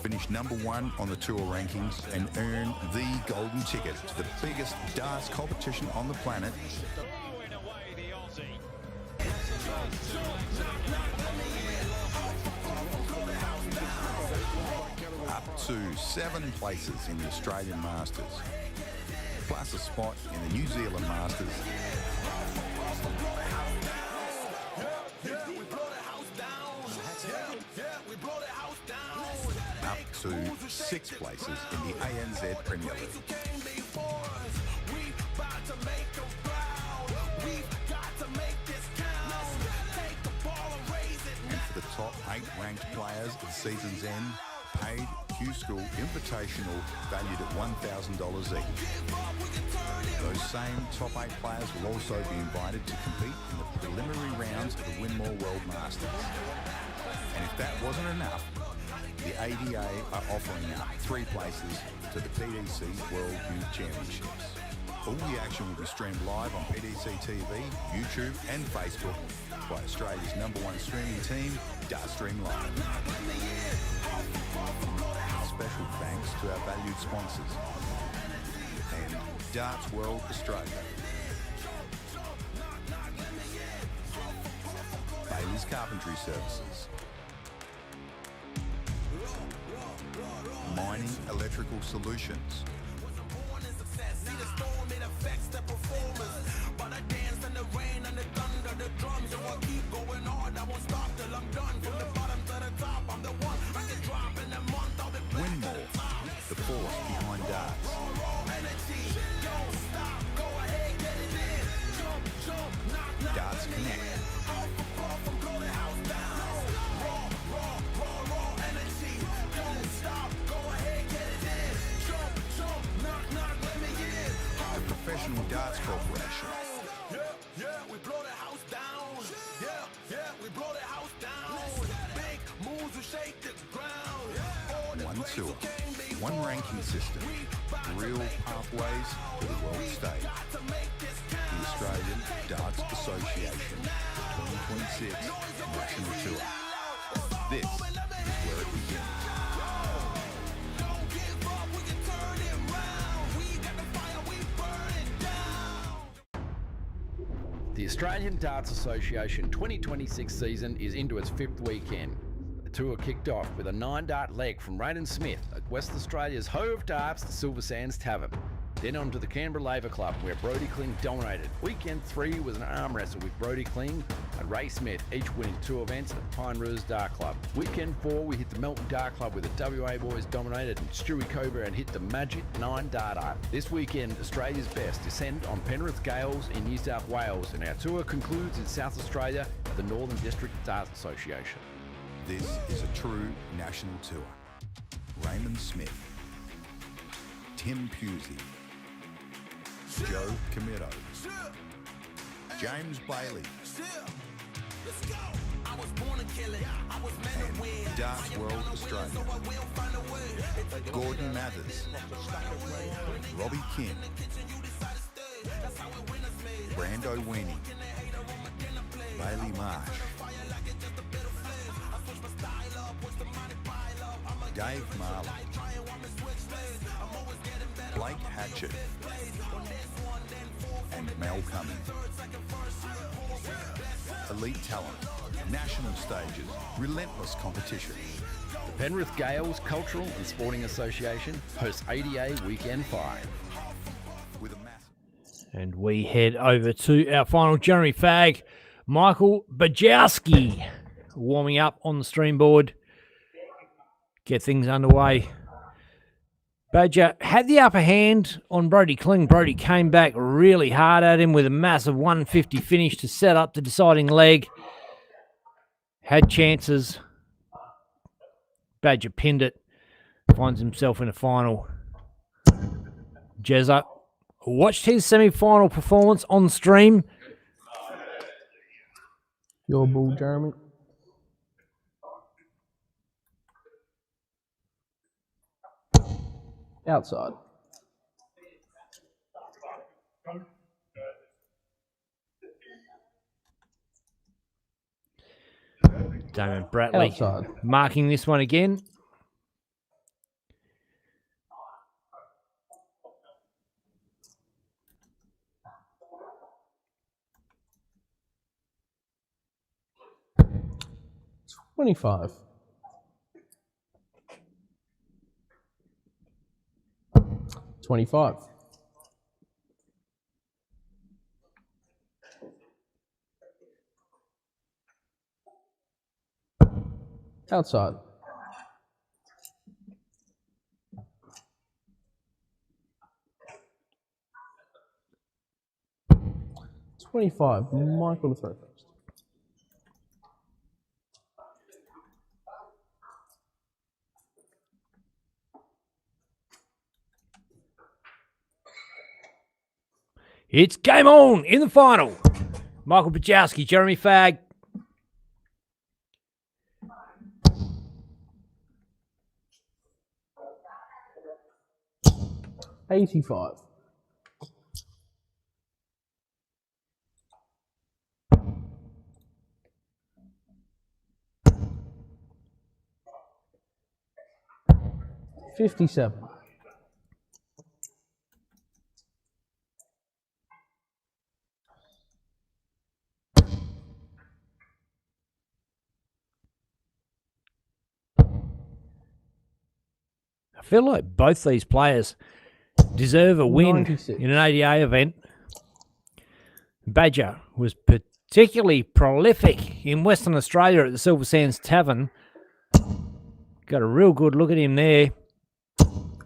Finish #1 on the tour rankings and earn the golden ticket to the biggest darts competition on the planet. Throwing away the Aussie. Up to 7 places in the Australian Masters, plus a spot in the New Zealand Masters. 6 places in the ANZ Premier League. And for the top 8 ranked players at the season's end, paid Q-School Invitational valued at $1,000 each. Those same top 8 players will also be invited to compete in the preliminary rounds of the Winmore World Masters. And if that wasn't enough, the ADA are offering up 3 places to the PDC World Youth Championships. All the action will be streamed live on PDC TV, YouTube and Facebook by Australia's #1 streaming team, Dartstream Live. Special thanks to our valued sponsors and Darts World Australia. Bailey's Carpentry Services. Mining Electrical Solutions. Winmore, the force behind darts. Darts Connect. The Professional Darts Corporation. Yeah, we blow the house down. Yeah, we blow the house down. Big moves will shake the ground. One tour, one ranking system, real pathways to the world stage. The Australian Darts Association 2026 National Tour. This is where it begins. The Australian Darts Association 2026 season is into its 5th weekend. The tour kicked off with a 9-dart leg from Raiden Smith at West Australia's Hove Darts, the Silver Sands Tavern. Then on to the Canberra Labour Club, where Brodie Kling dominated. Weekend 3 was an arm wrestle with Brodie Kling and Ray Smith, each winning 2 events at Pine Rouge Dart Club. Weekend 4, we hit the Melton Dart Club with the WA boys dominated and Stewie Coburn hit the magic 9-darter. This weekend, Australia's best descend on Penrith Gaels in New South Wales, and our tour concludes in South Australia at the Northern District Darts Association. This is a true national tour. Raymond Smith, Tim Pusey, Joe Camito, James Bailey, and Darts World Australia, Gordon Mathers, Robbie Kim, Brando Weenie, Bailey Marsh, Dave Marley, Blake Hatchett, and Mel Cummings. Elite talent, national stages, relentless competition. The Penrith Gaels Cultural and Sporting Association hosts ADA Weekend 5. With a massive... And we head over to our final Jeremy Fag, Michael Bajowski, warming up on the stream board. Get things underway. Badger had the upper hand on Brodie Kling. Brodie came back really hard at him with a massive 150 finish to set up the deciding leg. Had chances. Badger pinned it. Finds himself in a final. Jezza watched his semi-final performance on stream. Your ball, Jeremy. Outside. Damon Bratley Outside. marking this one again. $25. $25. Outside. 25. Michael to throw first. It's game on in the final. Michael Bajowski, Jeremy Fagg. $85. $57. I feel like both these players deserve a win 96. in an ADA event. Badger was particularly prolific in Western Australia at the Silver Sands Tavern. Got a real good look at him there.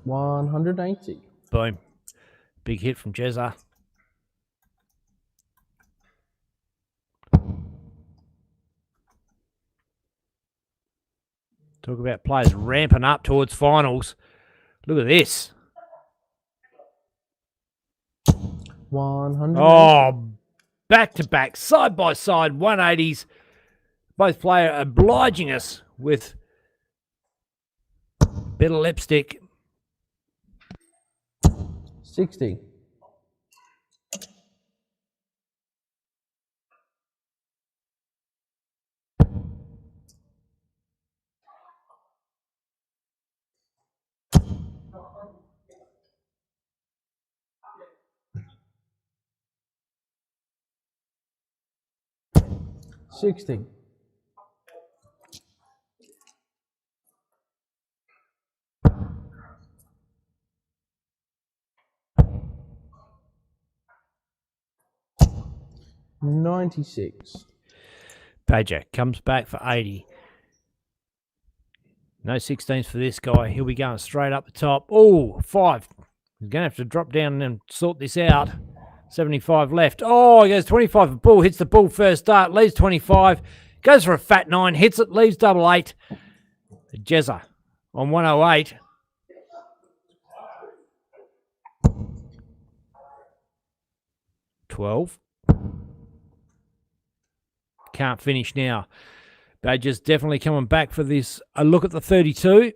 180. Boom. Big hit from Jezza. Talk about players ramping up towards finals. Look at this. 100. Oh, back-to-back, side-by-side 180s. Both players obliging us with a bit of lipstick. 60. $60. $96. Pajak comes back for 80. No 16s for this guy. He'll be going straight up the top. Oh, 5. He's going to have to drop down and sort this out. 75 left. Oh, he goes 25 for bull. Hits the bull first start. Leaves 25. Goes for a fat 9. Hits it. Leaves double 8. Jezza on 108. $12. Can't finish now. Badger's definitely coming back for this. A look at the 32.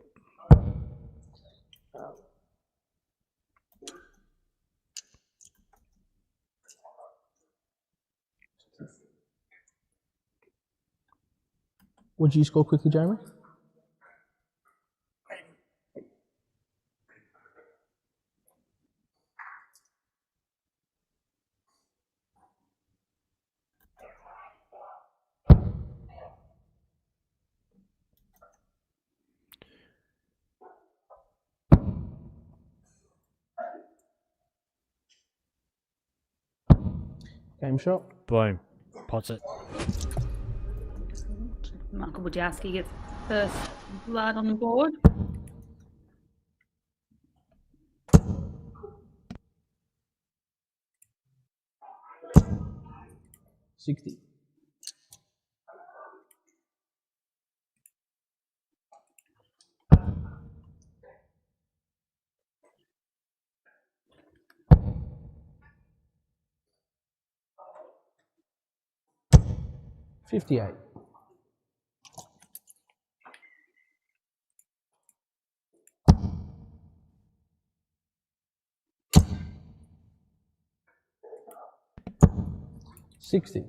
Would you score quickly, Jeremy? Game shot. Boom. Pots it. Michael Bajowski gets first blood on the board. $60. $58. $60.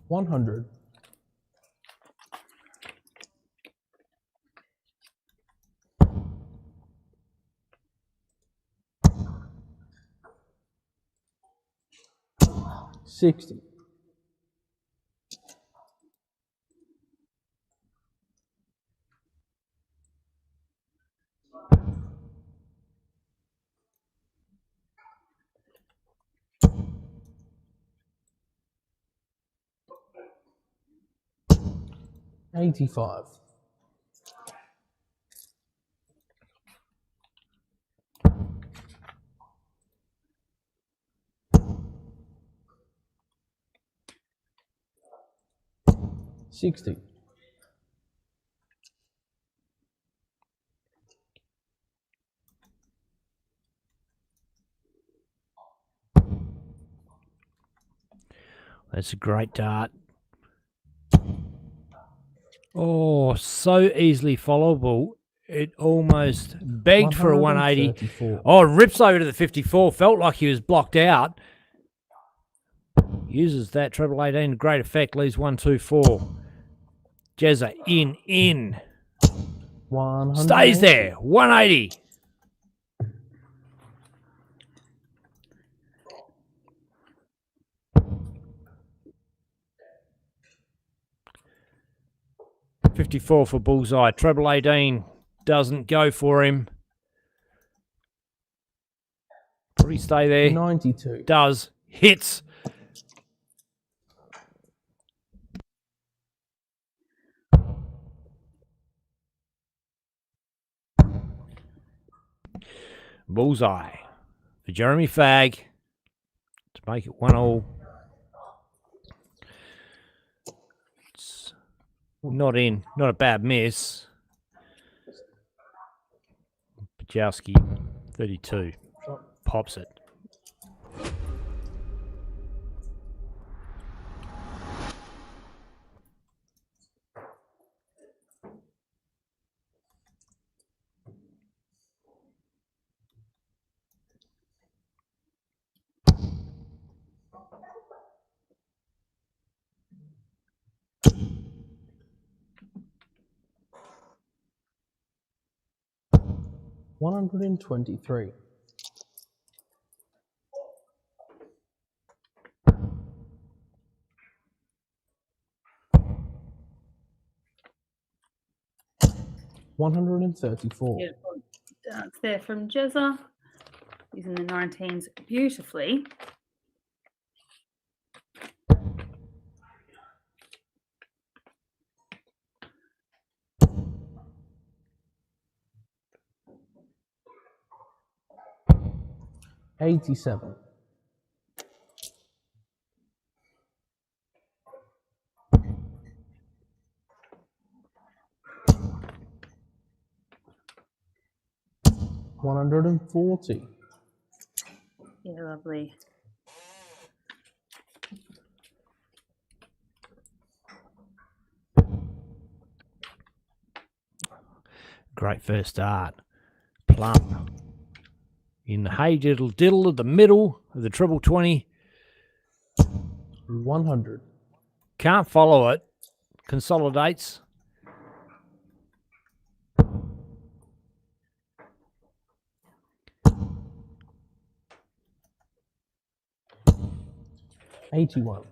$100. $60. 85. $60. That's a great dart. Oh, so easily followable. It almost begged for a 180. 134. Oh, rips over to the 54. Felt like he was blocked out. Uses that treble 18 to great effect. Leaves 124. Jezza in. 180. Stays there. 180. $54 for Bullseye. Treble 18 doesn't go for him. Probably stay there. 92. Does. Hits. Bullseye for Jeremy Fagg to make it 1-1. It's not in. Not a bad miss. Pajowski, 32. Pops it. $123. $134. Beautiful dance there from Jezza, using the 19s beautifully. $87. $140. Yeah, lovely. Great first start. Plum. In the hay diddle at the middle of the treble 20. 100. Can't follow it. Consolidates. $81.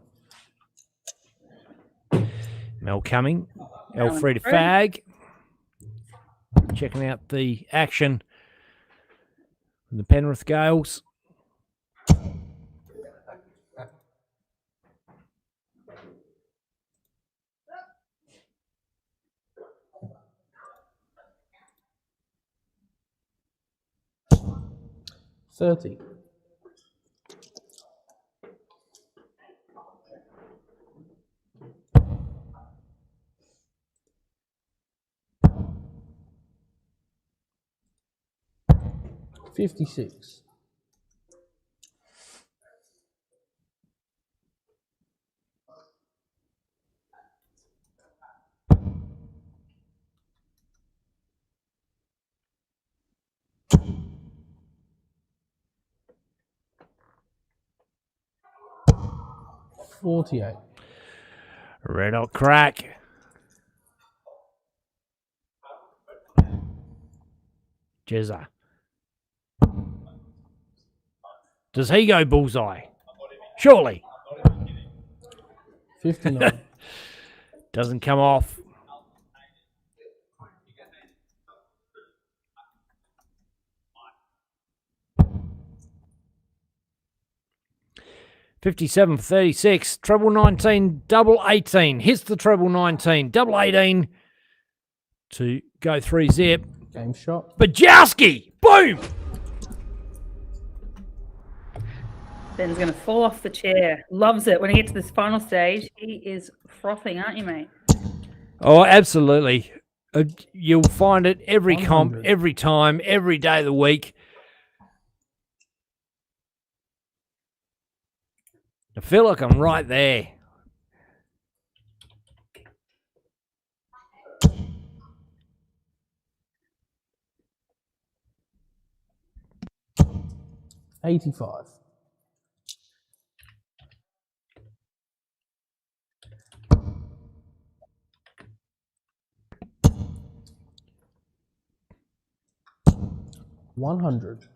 Mel Cumming. Mel Alfred and Fagg. Checking out the action from the Penrith Gaels. $30. $56. $48. Red hot crack. Jezza. Does he go bullseye? Surely. 59. Doesn't come off. 57 for 36. Treble 19, double 18. Hits the treble 19, double 18 to go 3-zip. Game shot. Bajowski! Boom! Ben's going to fall off the chair. Loves it. When he gets to this final stage, he is frothing, aren't you, mate? Oh, absolutely. You'll find it every comp, 100. every time, every day of the week. I feel like I'm right there. $85. $100.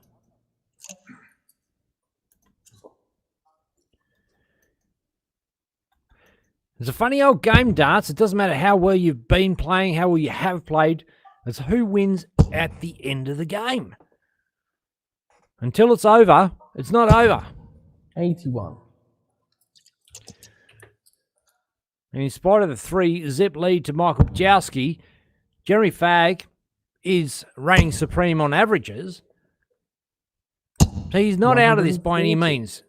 It's a funny old game, darts. It doesn't matter how well you've been playing, how well you have played. It's who wins at the end of the game. Until it's over, it's not over. 81. And in spite of the 3-zip lead to Michael Bajowski, Jeremy Fagg is reigning supreme on averages. So he's not out of this by any 140. means.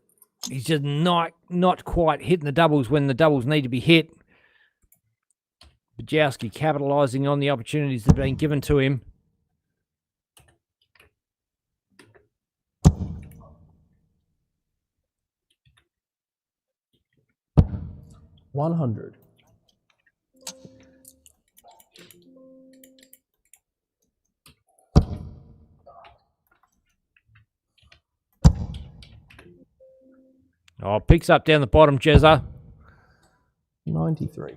He's just not quite hitting the doubles when the doubles need to be hit. Bajowski capitalising on the opportunities that have been given to him. $100. Oh, picks up down the bottom, Jezza. 93.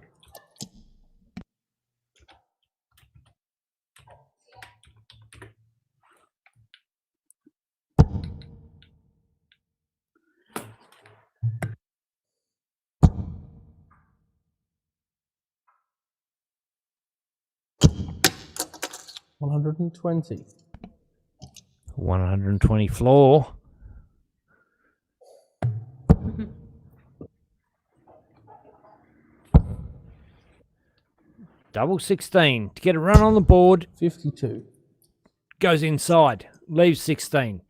$120. 120 floor. Double 16 to get a run on the board. 52. Goes inside, leaves 16.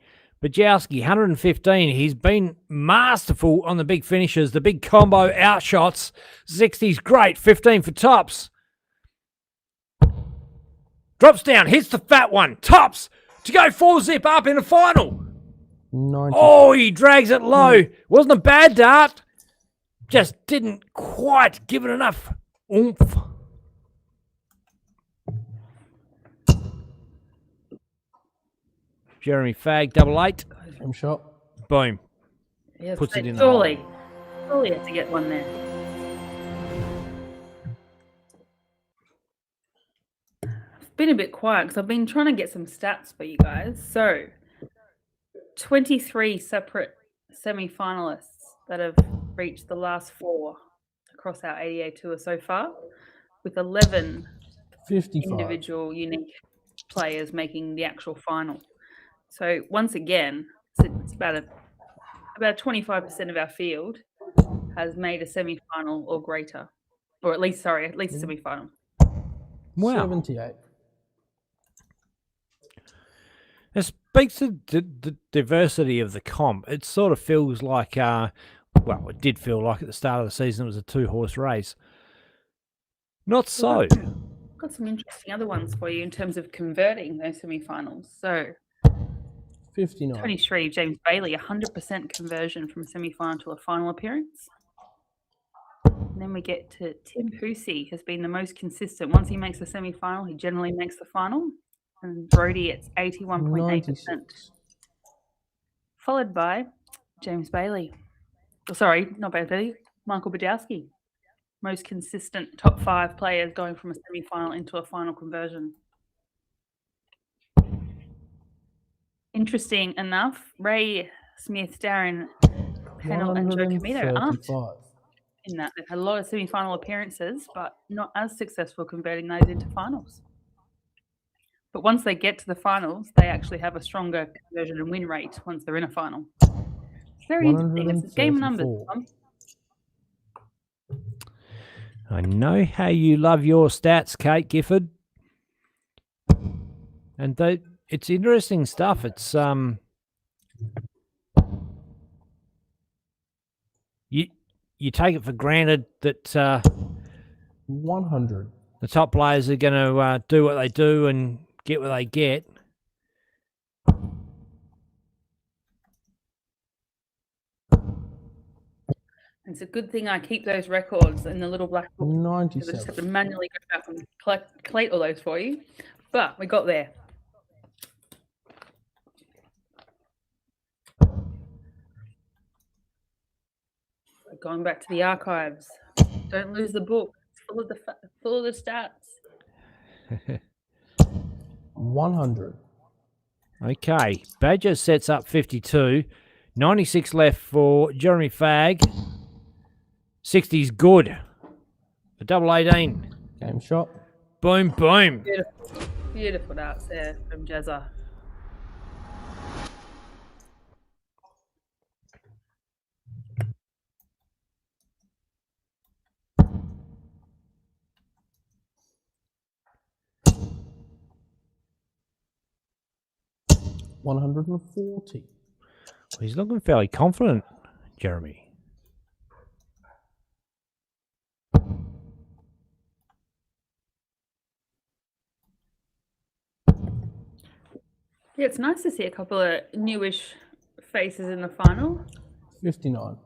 Bajowski, 115. He's been masterful on the big finishes, the big combo outshots. 60's great, 15 for tops. Drops down, hits the fat one, tops to go 4-zip up in the final. 90. Oh, he drags it low. Wasn't a bad dart. Just didn't quite give it enough oomph. Jeremy Fagg, double 8. Game shot. Boom. Yes, Puts it in the surely had to get one there. I've been a bit quiet because I've been trying to get some stats for you guys. So, 23 separate semi-finalists that have reached the last 4 across our ADA tour so far, with 11 55. individual unique players making the actual final. So once again, it's about 25% of our field has made a semi-final or greater, or at least a semi-final. Wow. 78. It speaks to the diversity of the comp. It sort of feels like, it did feel like at the start of the season it was a 2-horse race. Not so. I've got some interesting other ones for you in terms of converting those semi-finals. So 59. 23, James Bailey, 100% conversion from semi-final to a final appearance. And then we get to Tim Hoosey, has been the most consistent. Once he makes the semi-final, he generally makes the final. And Brody, it's 81.8%. 96. Followed by James Bailey. Oh, sorry, not Bailey, Michael Bajowski. Most consistent top 5 players going from a semi-final into a final conversion. Interesting enough, Ray Smith, Darren Pennell and Joe Comito aren't 135. in that. They've had a lot of semi-final appearances, but not as successful converting those into finals. But once they get to the finals, they actually have a stronger conversion and win rate once they're in a final. Very interesting. It's a game of numbers, 134. Tom. I know how you love your stats, Kate Gifford. And it's interesting stuff. It's you take it for granted that 100. the top players are going to do what they do and get what they get. It's a good thing I keep those records in the little black book. 'Cause I just have to 97. manually go back and collate all those for you. But we got there. Going back to the archives. Don't lose the book. It's full of the stats. 100. Okay, Badger sets up 52. 96 left for Jeremy Fagg. 60's good. For double 18. Game shot. Boom, boom. Beautiful. Beautiful darts there from Jazza. $140. He's looking fairly confident, Jeremy. Yeah, it's nice to see a couple of newish faces in the final. 59.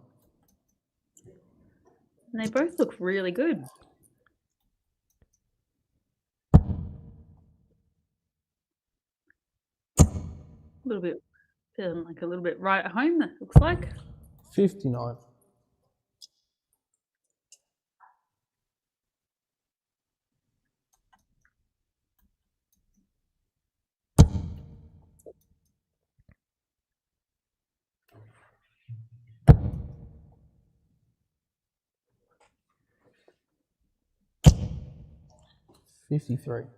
And they both look really good. A little bit, feeling like a little bit right at home, that looks like. 59. $53.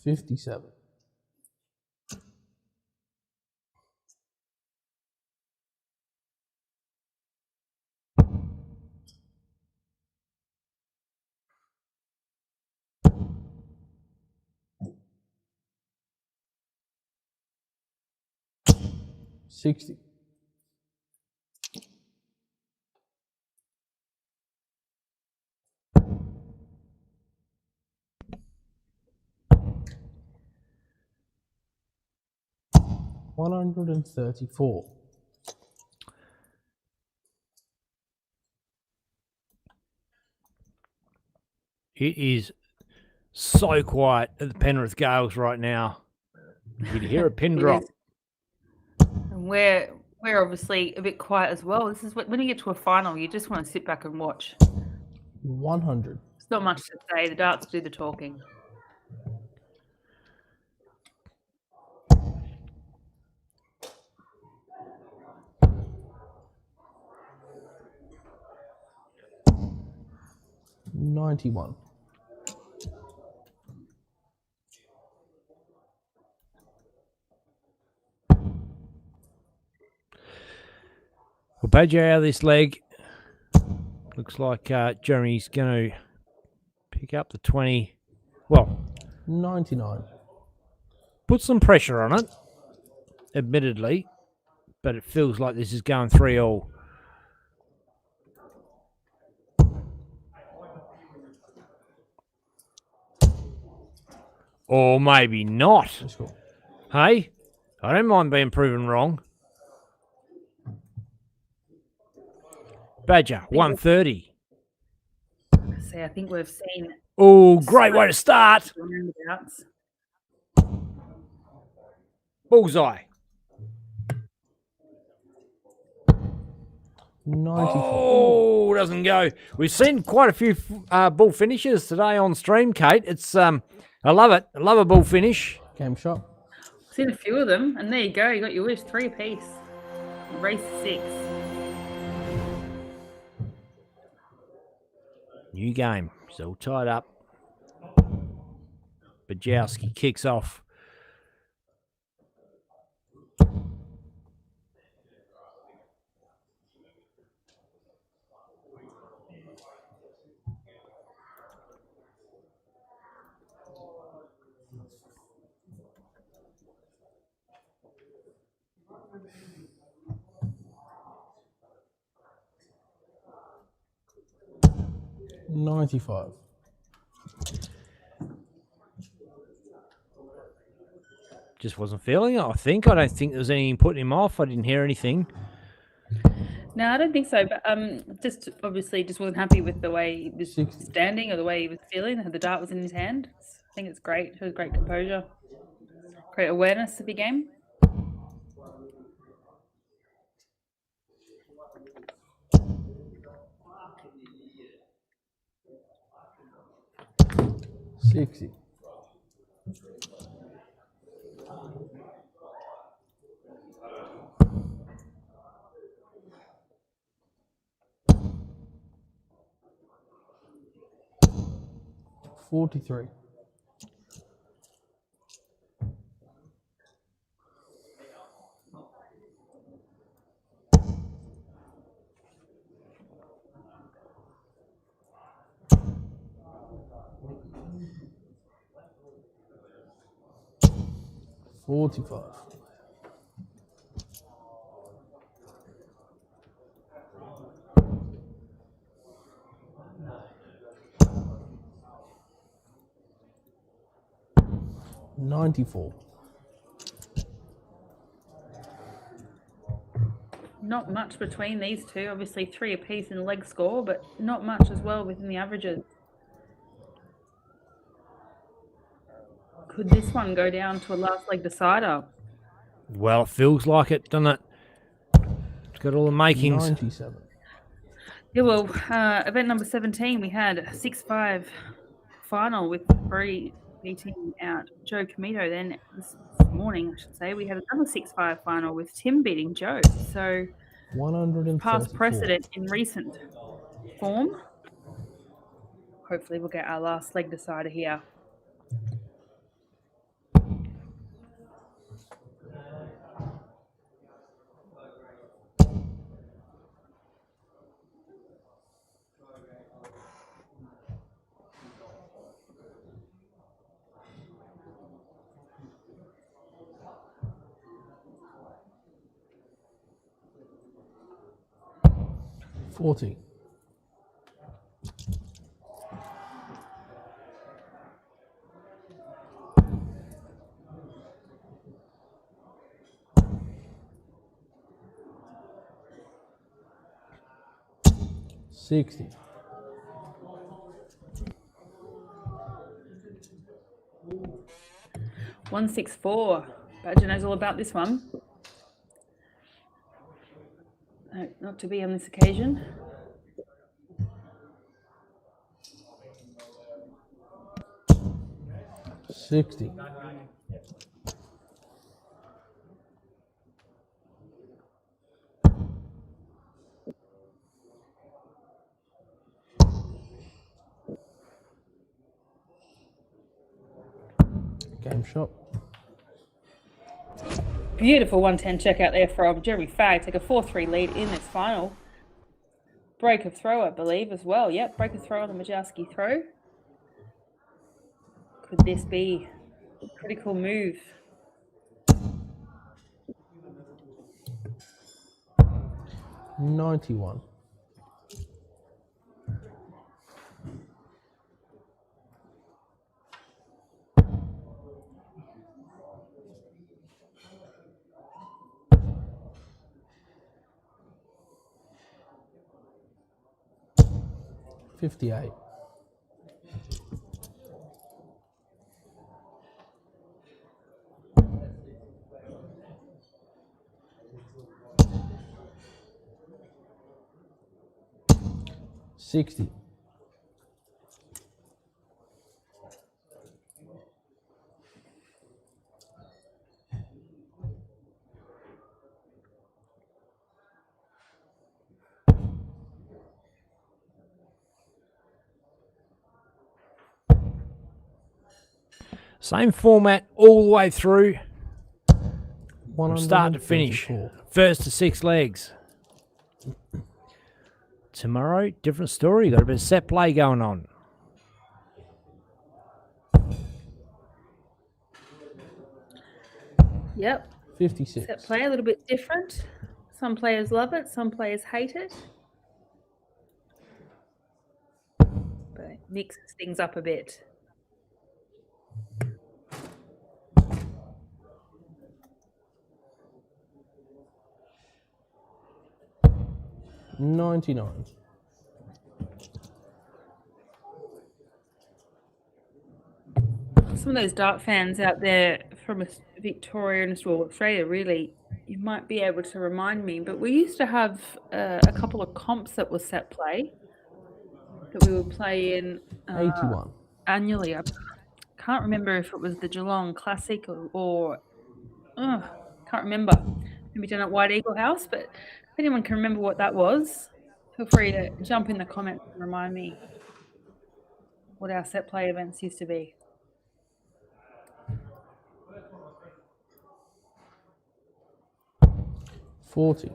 $57. $60. $134. It is so quiet at the Penrith Gaels right now. You can hear a pin drop. And we're obviously a bit quiet as well. This is when you get to a final, you just want to sit back and watch. 100. It's not much to say. The darts do the talking. $91. Well, Badger out of this leg. Looks like Jeremy's going to pick up the 20. Well, 99. put some pressure on it, admittedly, but it feels like this is going 3-all. Or maybe not. Let's go. Hey, I don't mind being proven wrong. Badger, 130. See, I think we've seen. Oh, great way to start. Roundabouts. Bullseye. 94. Oh, doesn't go. We've seen quite a few bull finishes today on stream, Kate. It's I love it. I love a bull finish. Game shot. Seen a few of them, and there you go. You got your wish, 3 apiece. Race 6. New game. It's all tied up. Bajowski kicks off. $95. Just wasn't feeling it, I think. I don't think there was anything putting him off. I didn't hear anything. No, I don't think so. But just obviously just wasn't happy with the way he was 60. standing or the way he was feeling. The dart was in his hand. I think it's great. Shows great composure, great awareness of your game. $60. $43. $45. $94. Not much between these two. Obviously 3 apiece in leg score, but not much as well within the averages. Could this one go down to a last leg decider? Well, it feels like it, doesn't it? It's got all the makings. 97. Yeah, well, event number 17, we had a 6-5 final with Bree beating out Joe Comito. Then this morning, I should say, we had another 6-5 final with Tim beating Joe. So 134. past precedent in recent form. Hopefully we'll get our last leg decider here. $40. $60. $164. Badger knows all about this one. No, not to be on this occasion. $60. Game shot. Beautiful 110 check out there from Jeremy Fagg. Take a 4-3 lead in this final. Break of throw, I believe, as well. Yep, break of throw on the Majowski throw. Could this be a critical move? $91. $58. $60. Same format all the way through, from start to finish. 134. First to 6 legs. Tomorrow, different story. Got a bit of set play going on. Yep. 56. Set play a little bit different. Some players love it, some players hate it. But it mixes things up a bit. $99. Some of those dart fans out there from Victoria and Australia, really, you might be able to remind me, but we used to have a couple of comps that were set play that we would play in 81. annually. I can't remember if it was the Geelong Classic or can't remember. Maybe done at White Eagle House, but if anyone can remember what that was, feel free to jump in the comments and remind me what our set play events used to be. $40.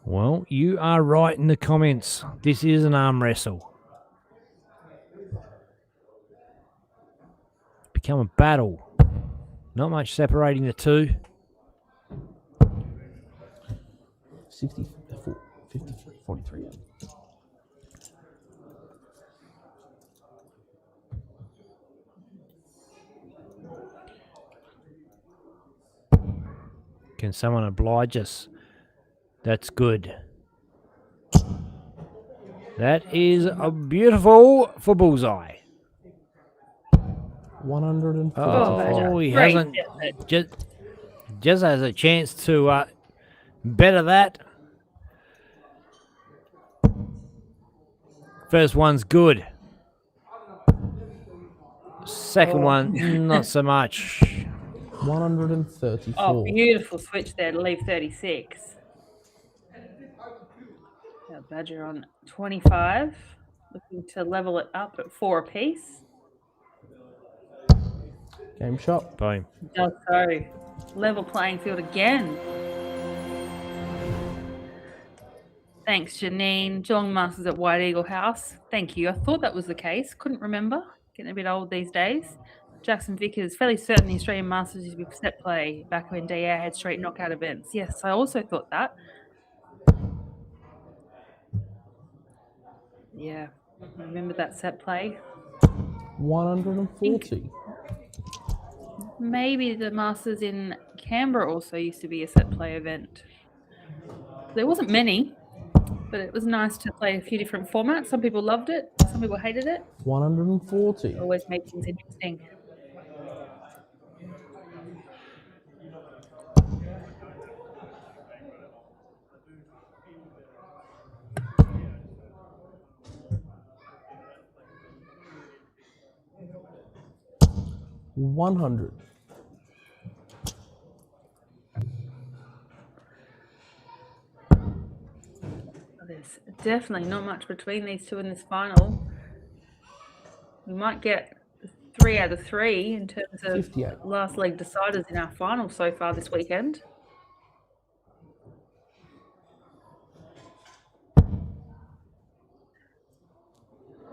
Well, you are right in the comments. This is an arm wrestle. Become a battle. Not much separating the two. 64, 53, 43. Can someone oblige us? That's good. That is a beautiful for bullseye. 140. Oh, he Great hasn't. effort. Just has a chance to better that. First one's good. Second one, not so much. 134. Oh, beautiful switch there to leave 36. Now Badger on 25, looking to level it up at 4 apiece. Game shot. Boom. Does so. Level playing field again. Thanks, Janine. Geelong Masters at White Eagle House. Thank you. I thought that was the case. Couldn't remember. Getting a bit old these days. Jackson Vickers, fairly certain the Australian Masters used to be set play back when DA had straight knockout events. Yes, I also thought that. Yeah, I remember that set play. 140. Maybe the Masters in Canberra also used to be a set play event. There wasn't many, but it was nice to play a few different formats. Some people loved it, some people hated it. 140. Always made things interesting. $100. There's definitely not much between these two in this final. We might get 3 out of 3 in terms of 58. last leg deciders in our final so far this weekend.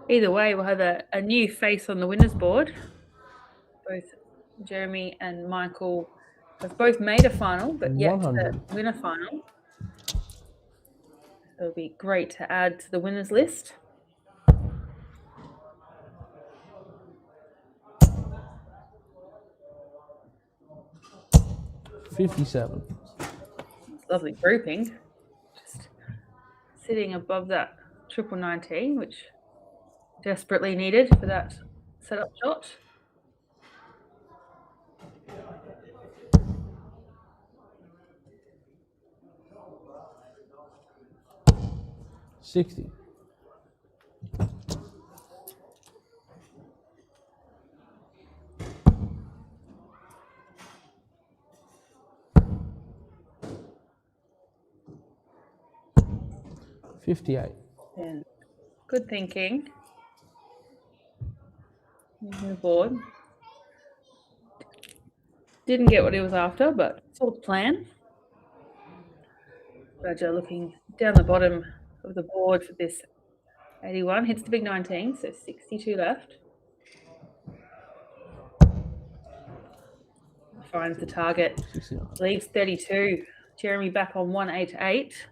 Either way, we'll have a new face on the winners board. Both Jeremy and Michael have both made a final, but yet to 100. win a final. So it'll be great to add to the winners list. $57. Lovely grouping. Just sitting above that 1919, which desperately needed for that setup shot. $60. 58. 10. Good thinking. Using the board. Didn't get what he was after, but saw the plan. Badger looking down the bottom of the board for this 81. Hits the big 19, so 62 left. Finds the target. 69. Leaves 32. Jeremy back on 188.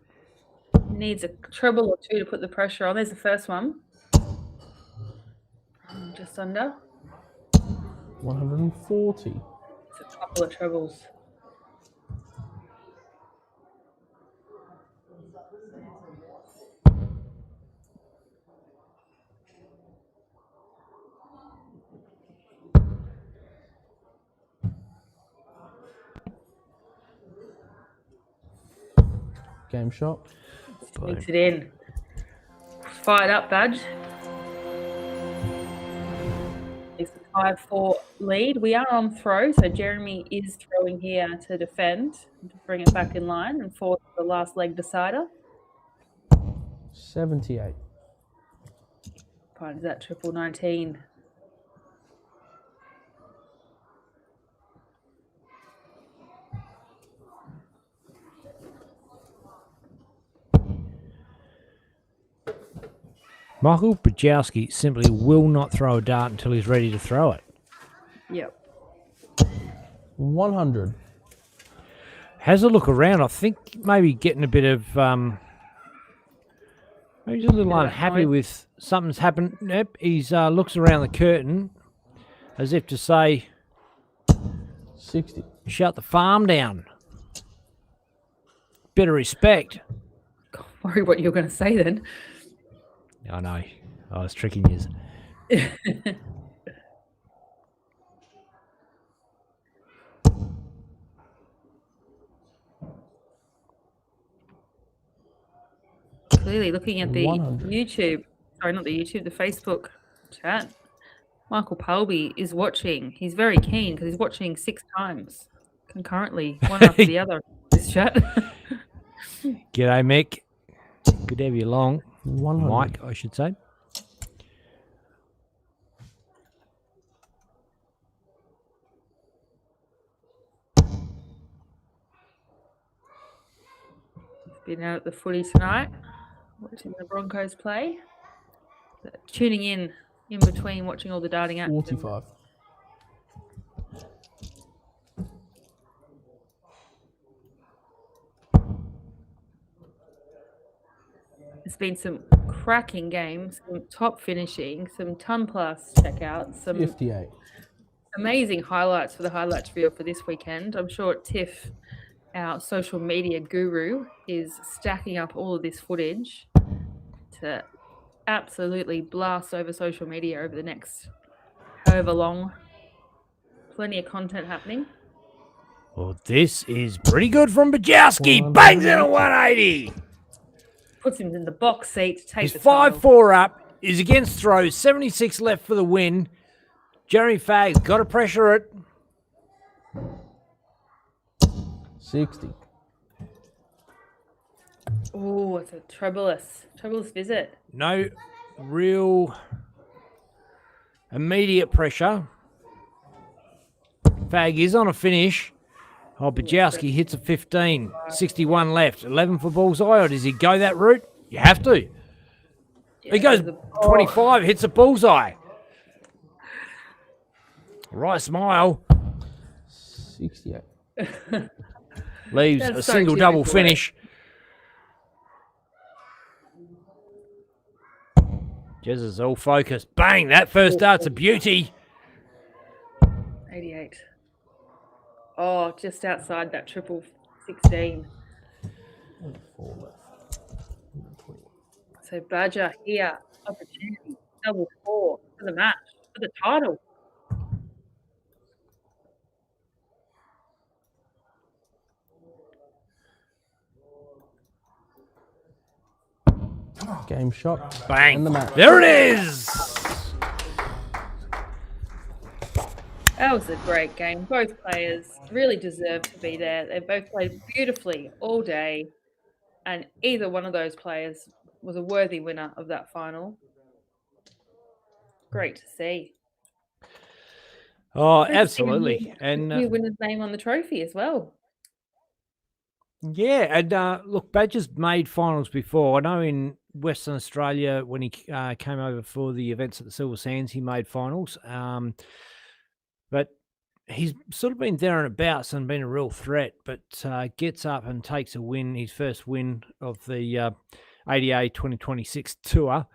Needs a treble or two to put the pressure on. There's the first one. Just under. 140. It's a couple of trebles. Game shot. Sneaks it in. Fired up, Badge. It's a 5-4 lead. We are on throw, so Jeremy is throwing here to defend, to bring it back in line and force the last leg decider. 78. Finds that triple 19. Michael Bajowski simply will not throw a dart until he's ready to throw it. Yep. 100. Has a look around. I think maybe getting a bit of maybe just a little unhappy with something's happened. Yep, he's looks around the curtain as if to say, 60. shut the farm down. Bit of respect. Worry what you're going to say then. I know. I was tricking you. Clearly looking at the 100. YouTube, sorry, not the YouTube, the Facebook chat, Michael Palby is watching. He's very keen because he's watching 6 times concurrently, one after the other. This chat. G'day, Mick. Good to have you along. 100. Mike, I should say. Been out at the footy tonight, watching the Broncos play. Tuning in between watching all the darting action. 45. There's been some cracking games, some top finishing, some ton plus checkouts, some 58. amazing highlights for the highlights reel for this weekend. I'm sure Tiff, our social media guru, is stacking up all of this footage to absolutely blast over social media over the next however long. Plenty of content happening. Well, this is pretty good from Bajowski. Bangs in a 180. Puts him in the box seat to take He's the title. 5-4 up. Is against throws. 76 left for the win. Jeremy Fagg's got to pressure it. 60. Oh, it's a troublous visit. No real immediate pressure. Fag is on a finish. Oh, Bajowski hits a 15. 61 left. 11 for bullseye. Or does he go that route? You have to. He goes 25, hits a bullseye. Right smile. 68. Leaves That's a so single double typical. finish. Jez is all focused. Bang! That first dart's a beauty. 88. Oh, just outside that triple 16. 4 left. So Badger here, opportunity, double 4 for the match, for the title. Game shot. Bang! And the match. There it is! That was a great game. Both players really deserve to be there. They both played beautifully all day, and either one of those players was a worthy winner of that final. Great to see. Oh, Great to see a absolutely. new, And new winner's name on the trophy as well. yeah, and look, Badger's made finals before. I know in Western Australia when he came over for the events at the Silver Sands, he made finals. But he's sort of been there and abouts and been a real threat, but gets up and takes a win, his first win of the ADA 2026 tour.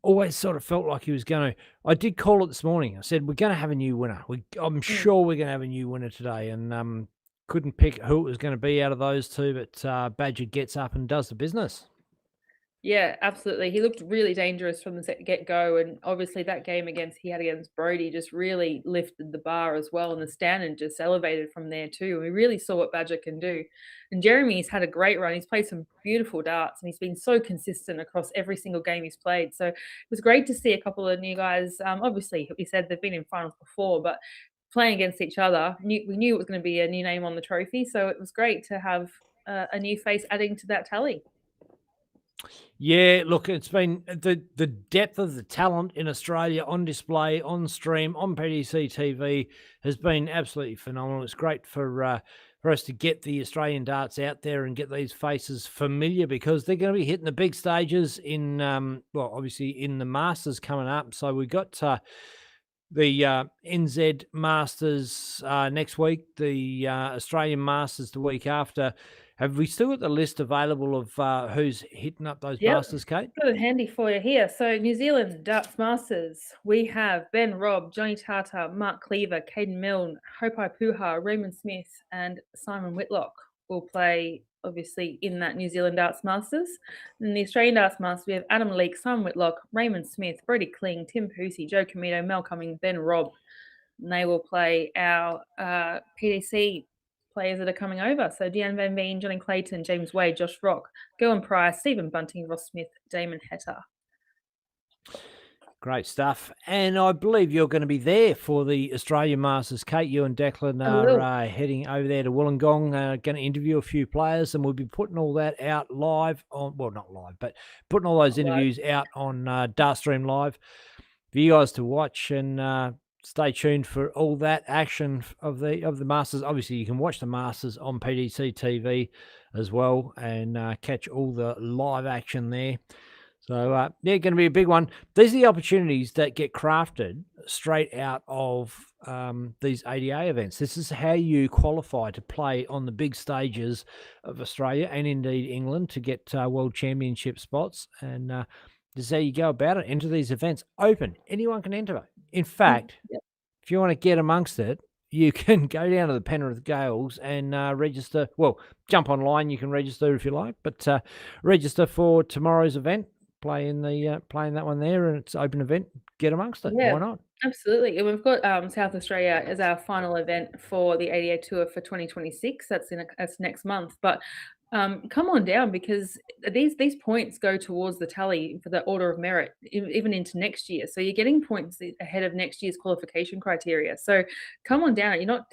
Always sort of felt like he was going to. I did call it this morning. I said, we're going to have a new winner. I'm sure we're going to have a new winner today. And couldn't pick who it was going to be out of those two, but Badger gets up and does the business. Yeah, absolutely. He looked really dangerous from the get-go, and obviously that game he had against Brody just really lifted the bar as well, and the standard just elevated from there too. We really saw what Badger can do. And Jeremy's had a great run. He's played some beautiful darts, and he's been so consistent across every single game he's played. So it was great to see a couple of new guys. Obviously, we said they've been in finals before, but playing against each other, we knew it was going to be a new name on the trophy. So it was great to have a new face adding to that tally. Yeah, look, it's been the depth of the talent in Australia on display, on stream, on PDC TV has been absolutely phenomenal. It's great for us to get the Australian darts out there and get these faces familiar because they're going to be hitting the big stages in, obviously in the Masters coming up. So we got the NZ Masters next week, the Australian Masters the week after. Have we still got the list available of who's hitting up those Masters, Kate? Got it handy for you here. So New Zealand Darts Masters, we have Ben Robb, Johnny Tata, Mark Cleaver, Caden Milne, Hopai Puha, Raymond Smith, and Simon Whitlock will play obviously in that New Zealand Darts Masters. In the Australian Darts Masters, we have Adam Leake, Simon Whitlock, Raymond Smith, Brody Kling, Tim Pusey, Joe Comito, Mel Cumming, Ben Robb. And they will play our PDC players that are coming over. So Deanne Van Veen, Johnny Clayton, James Wade, Josh Rock, Gerwyn Price, Stephen Bunting, Ross Smith, Damon Hetta. Great stuff. And I believe you're going to be there for the Australian Masters. Kate, you and Declan are heading over there to Wollongong, going to interview a few players, and we'll be putting all that out live on, well, not live, but putting all those interviews out on Dartstream Live for you guys to watch, and stay tuned for all that action of the Masters. Obviously, you can watch the Masters on PDC TV as well and catch all the live action there. So, going to be a big one. These are the opportunities that get crafted straight out of these ADA events. This is how you qualify to play on the big stages of Australia and indeed England to get World Championship spots. And this is how you go about it. Enter these events. Open. Anyone can enter it. In fact, if you want to get amongst it, you can go down to the Penrith Gaels and register. Well, jump online. You can register if you like, but register for tomorrow's event. Playing that one there, and it's an open event. Get amongst it. Yeah, why not? Absolutely. And we've got South Australia as our final event for the ADA Tour for 2026. That's next month. But come on down, because these points go towards the tally for the order of merit, even into next year. So you're getting points ahead of next year's qualification criteria. So come on down. You're not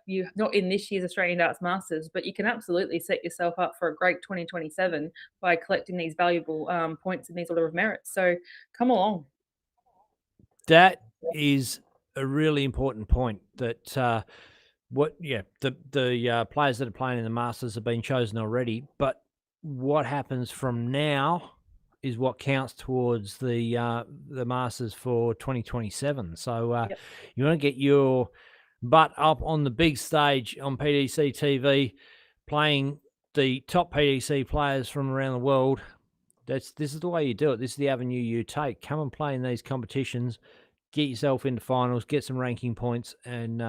you're not in this year's Australian Darts Masters, but you can absolutely set yourself up for a great 2027 by collecting these valuable points in these order of merit. So come along. That is a really important point. That the players that are playing in the Masters have been chosen already, but what happens from now is what counts towards the Masters for 2027. So you want to get your butt up on the big stage on PDC TV, playing the top PDC players from around the world. This is the way you do it. This is the avenue you take. Come and play in these competitions. Get yourself into finals, get some ranking points, and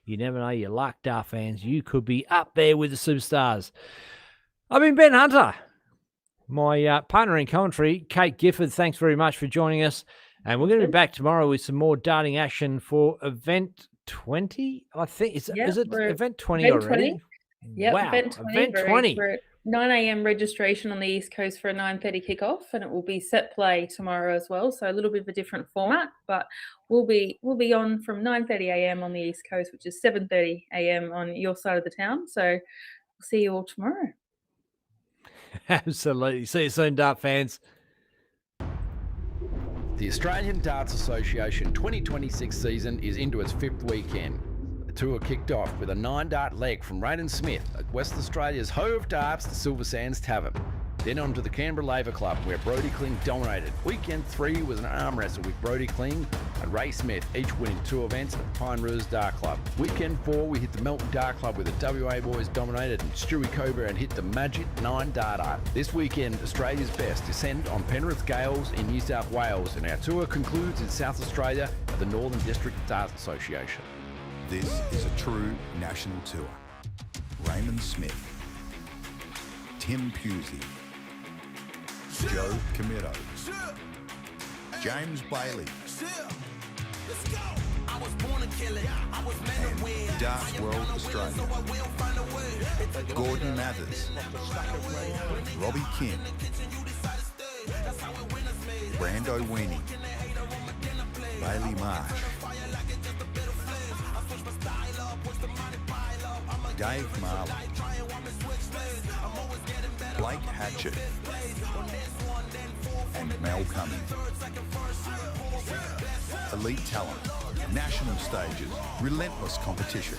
you never know, your luck, Dart fans. You could be up there with the superstars. I've been Ben Hunter. My partner in commentary, Kate Gifford, thanks very much for joining us. And we're going to be back tomorrow with some more darting action for event 20, I think. Is it event 20 already? 20. Yep, wow, event 20. We're at 9 a.m. registration on the East Coast for a 9:30 kickoff, and it will be set play tomorrow as well. So a little bit of a different format, but we'll be on from 9:30 a.m. on the East Coast, which is 7:30 a.m. on your side of the town. So we'll see you all tomorrow. Absolutely. See you soon, dart fans. The Australian Darts Association 2026 season is into its 5th weekend. The tour kicked off with a 9-dart leg from Raiden Smith at West Australia's Hoe of Darts, the Silver Sands Tavern. Then on to the Canberra Labour Club, where Brodie Kling dominated. Weekend 3 was an arm wrestle with Brodie Kling and Ray Smith, each winning 2 events at the Pine Rose Dart Club. Weekend 4, we hit the Melton Dart Club, where the WA boys dominated and Stewie Coburn hit the Magic 9-darter. This weekend, Australia's best descend on Penrith Gaels in New South Wales, and our tour concludes in South Australia at the Northern District Darts Association. This is a true national tour. Raymond Smith, Tim Pusey, Joe Comito, James Bailey, and Darts World Australia, Gordon Mathers, Robbie Kim, Brando Weenie, Bailey Marsh, Dave Marley, Blake Hatchett, and Mel Cumming. Elite talent, national stages, relentless competition.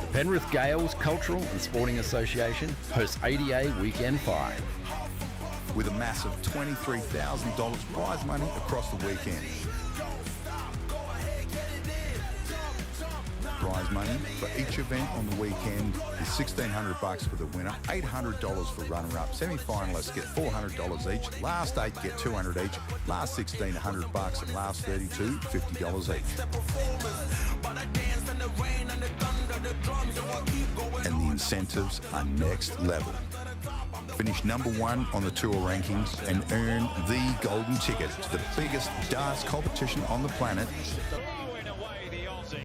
The Penrith Gaels Cultural and Sporting Association hosts ADA Weekend 5. With a massive $23,000 prize money across the weekend. Prize money for each event on the weekend is $1,600 for the winner, $800 for runner-up. Semi-finalists get $400 each. Last 8 get $200 each. Last 16, $100, and last 32, $50 each. And the incentives are next level. Finish #1 on the tour rankings and earn the golden ticket to the biggest darts competition on the planet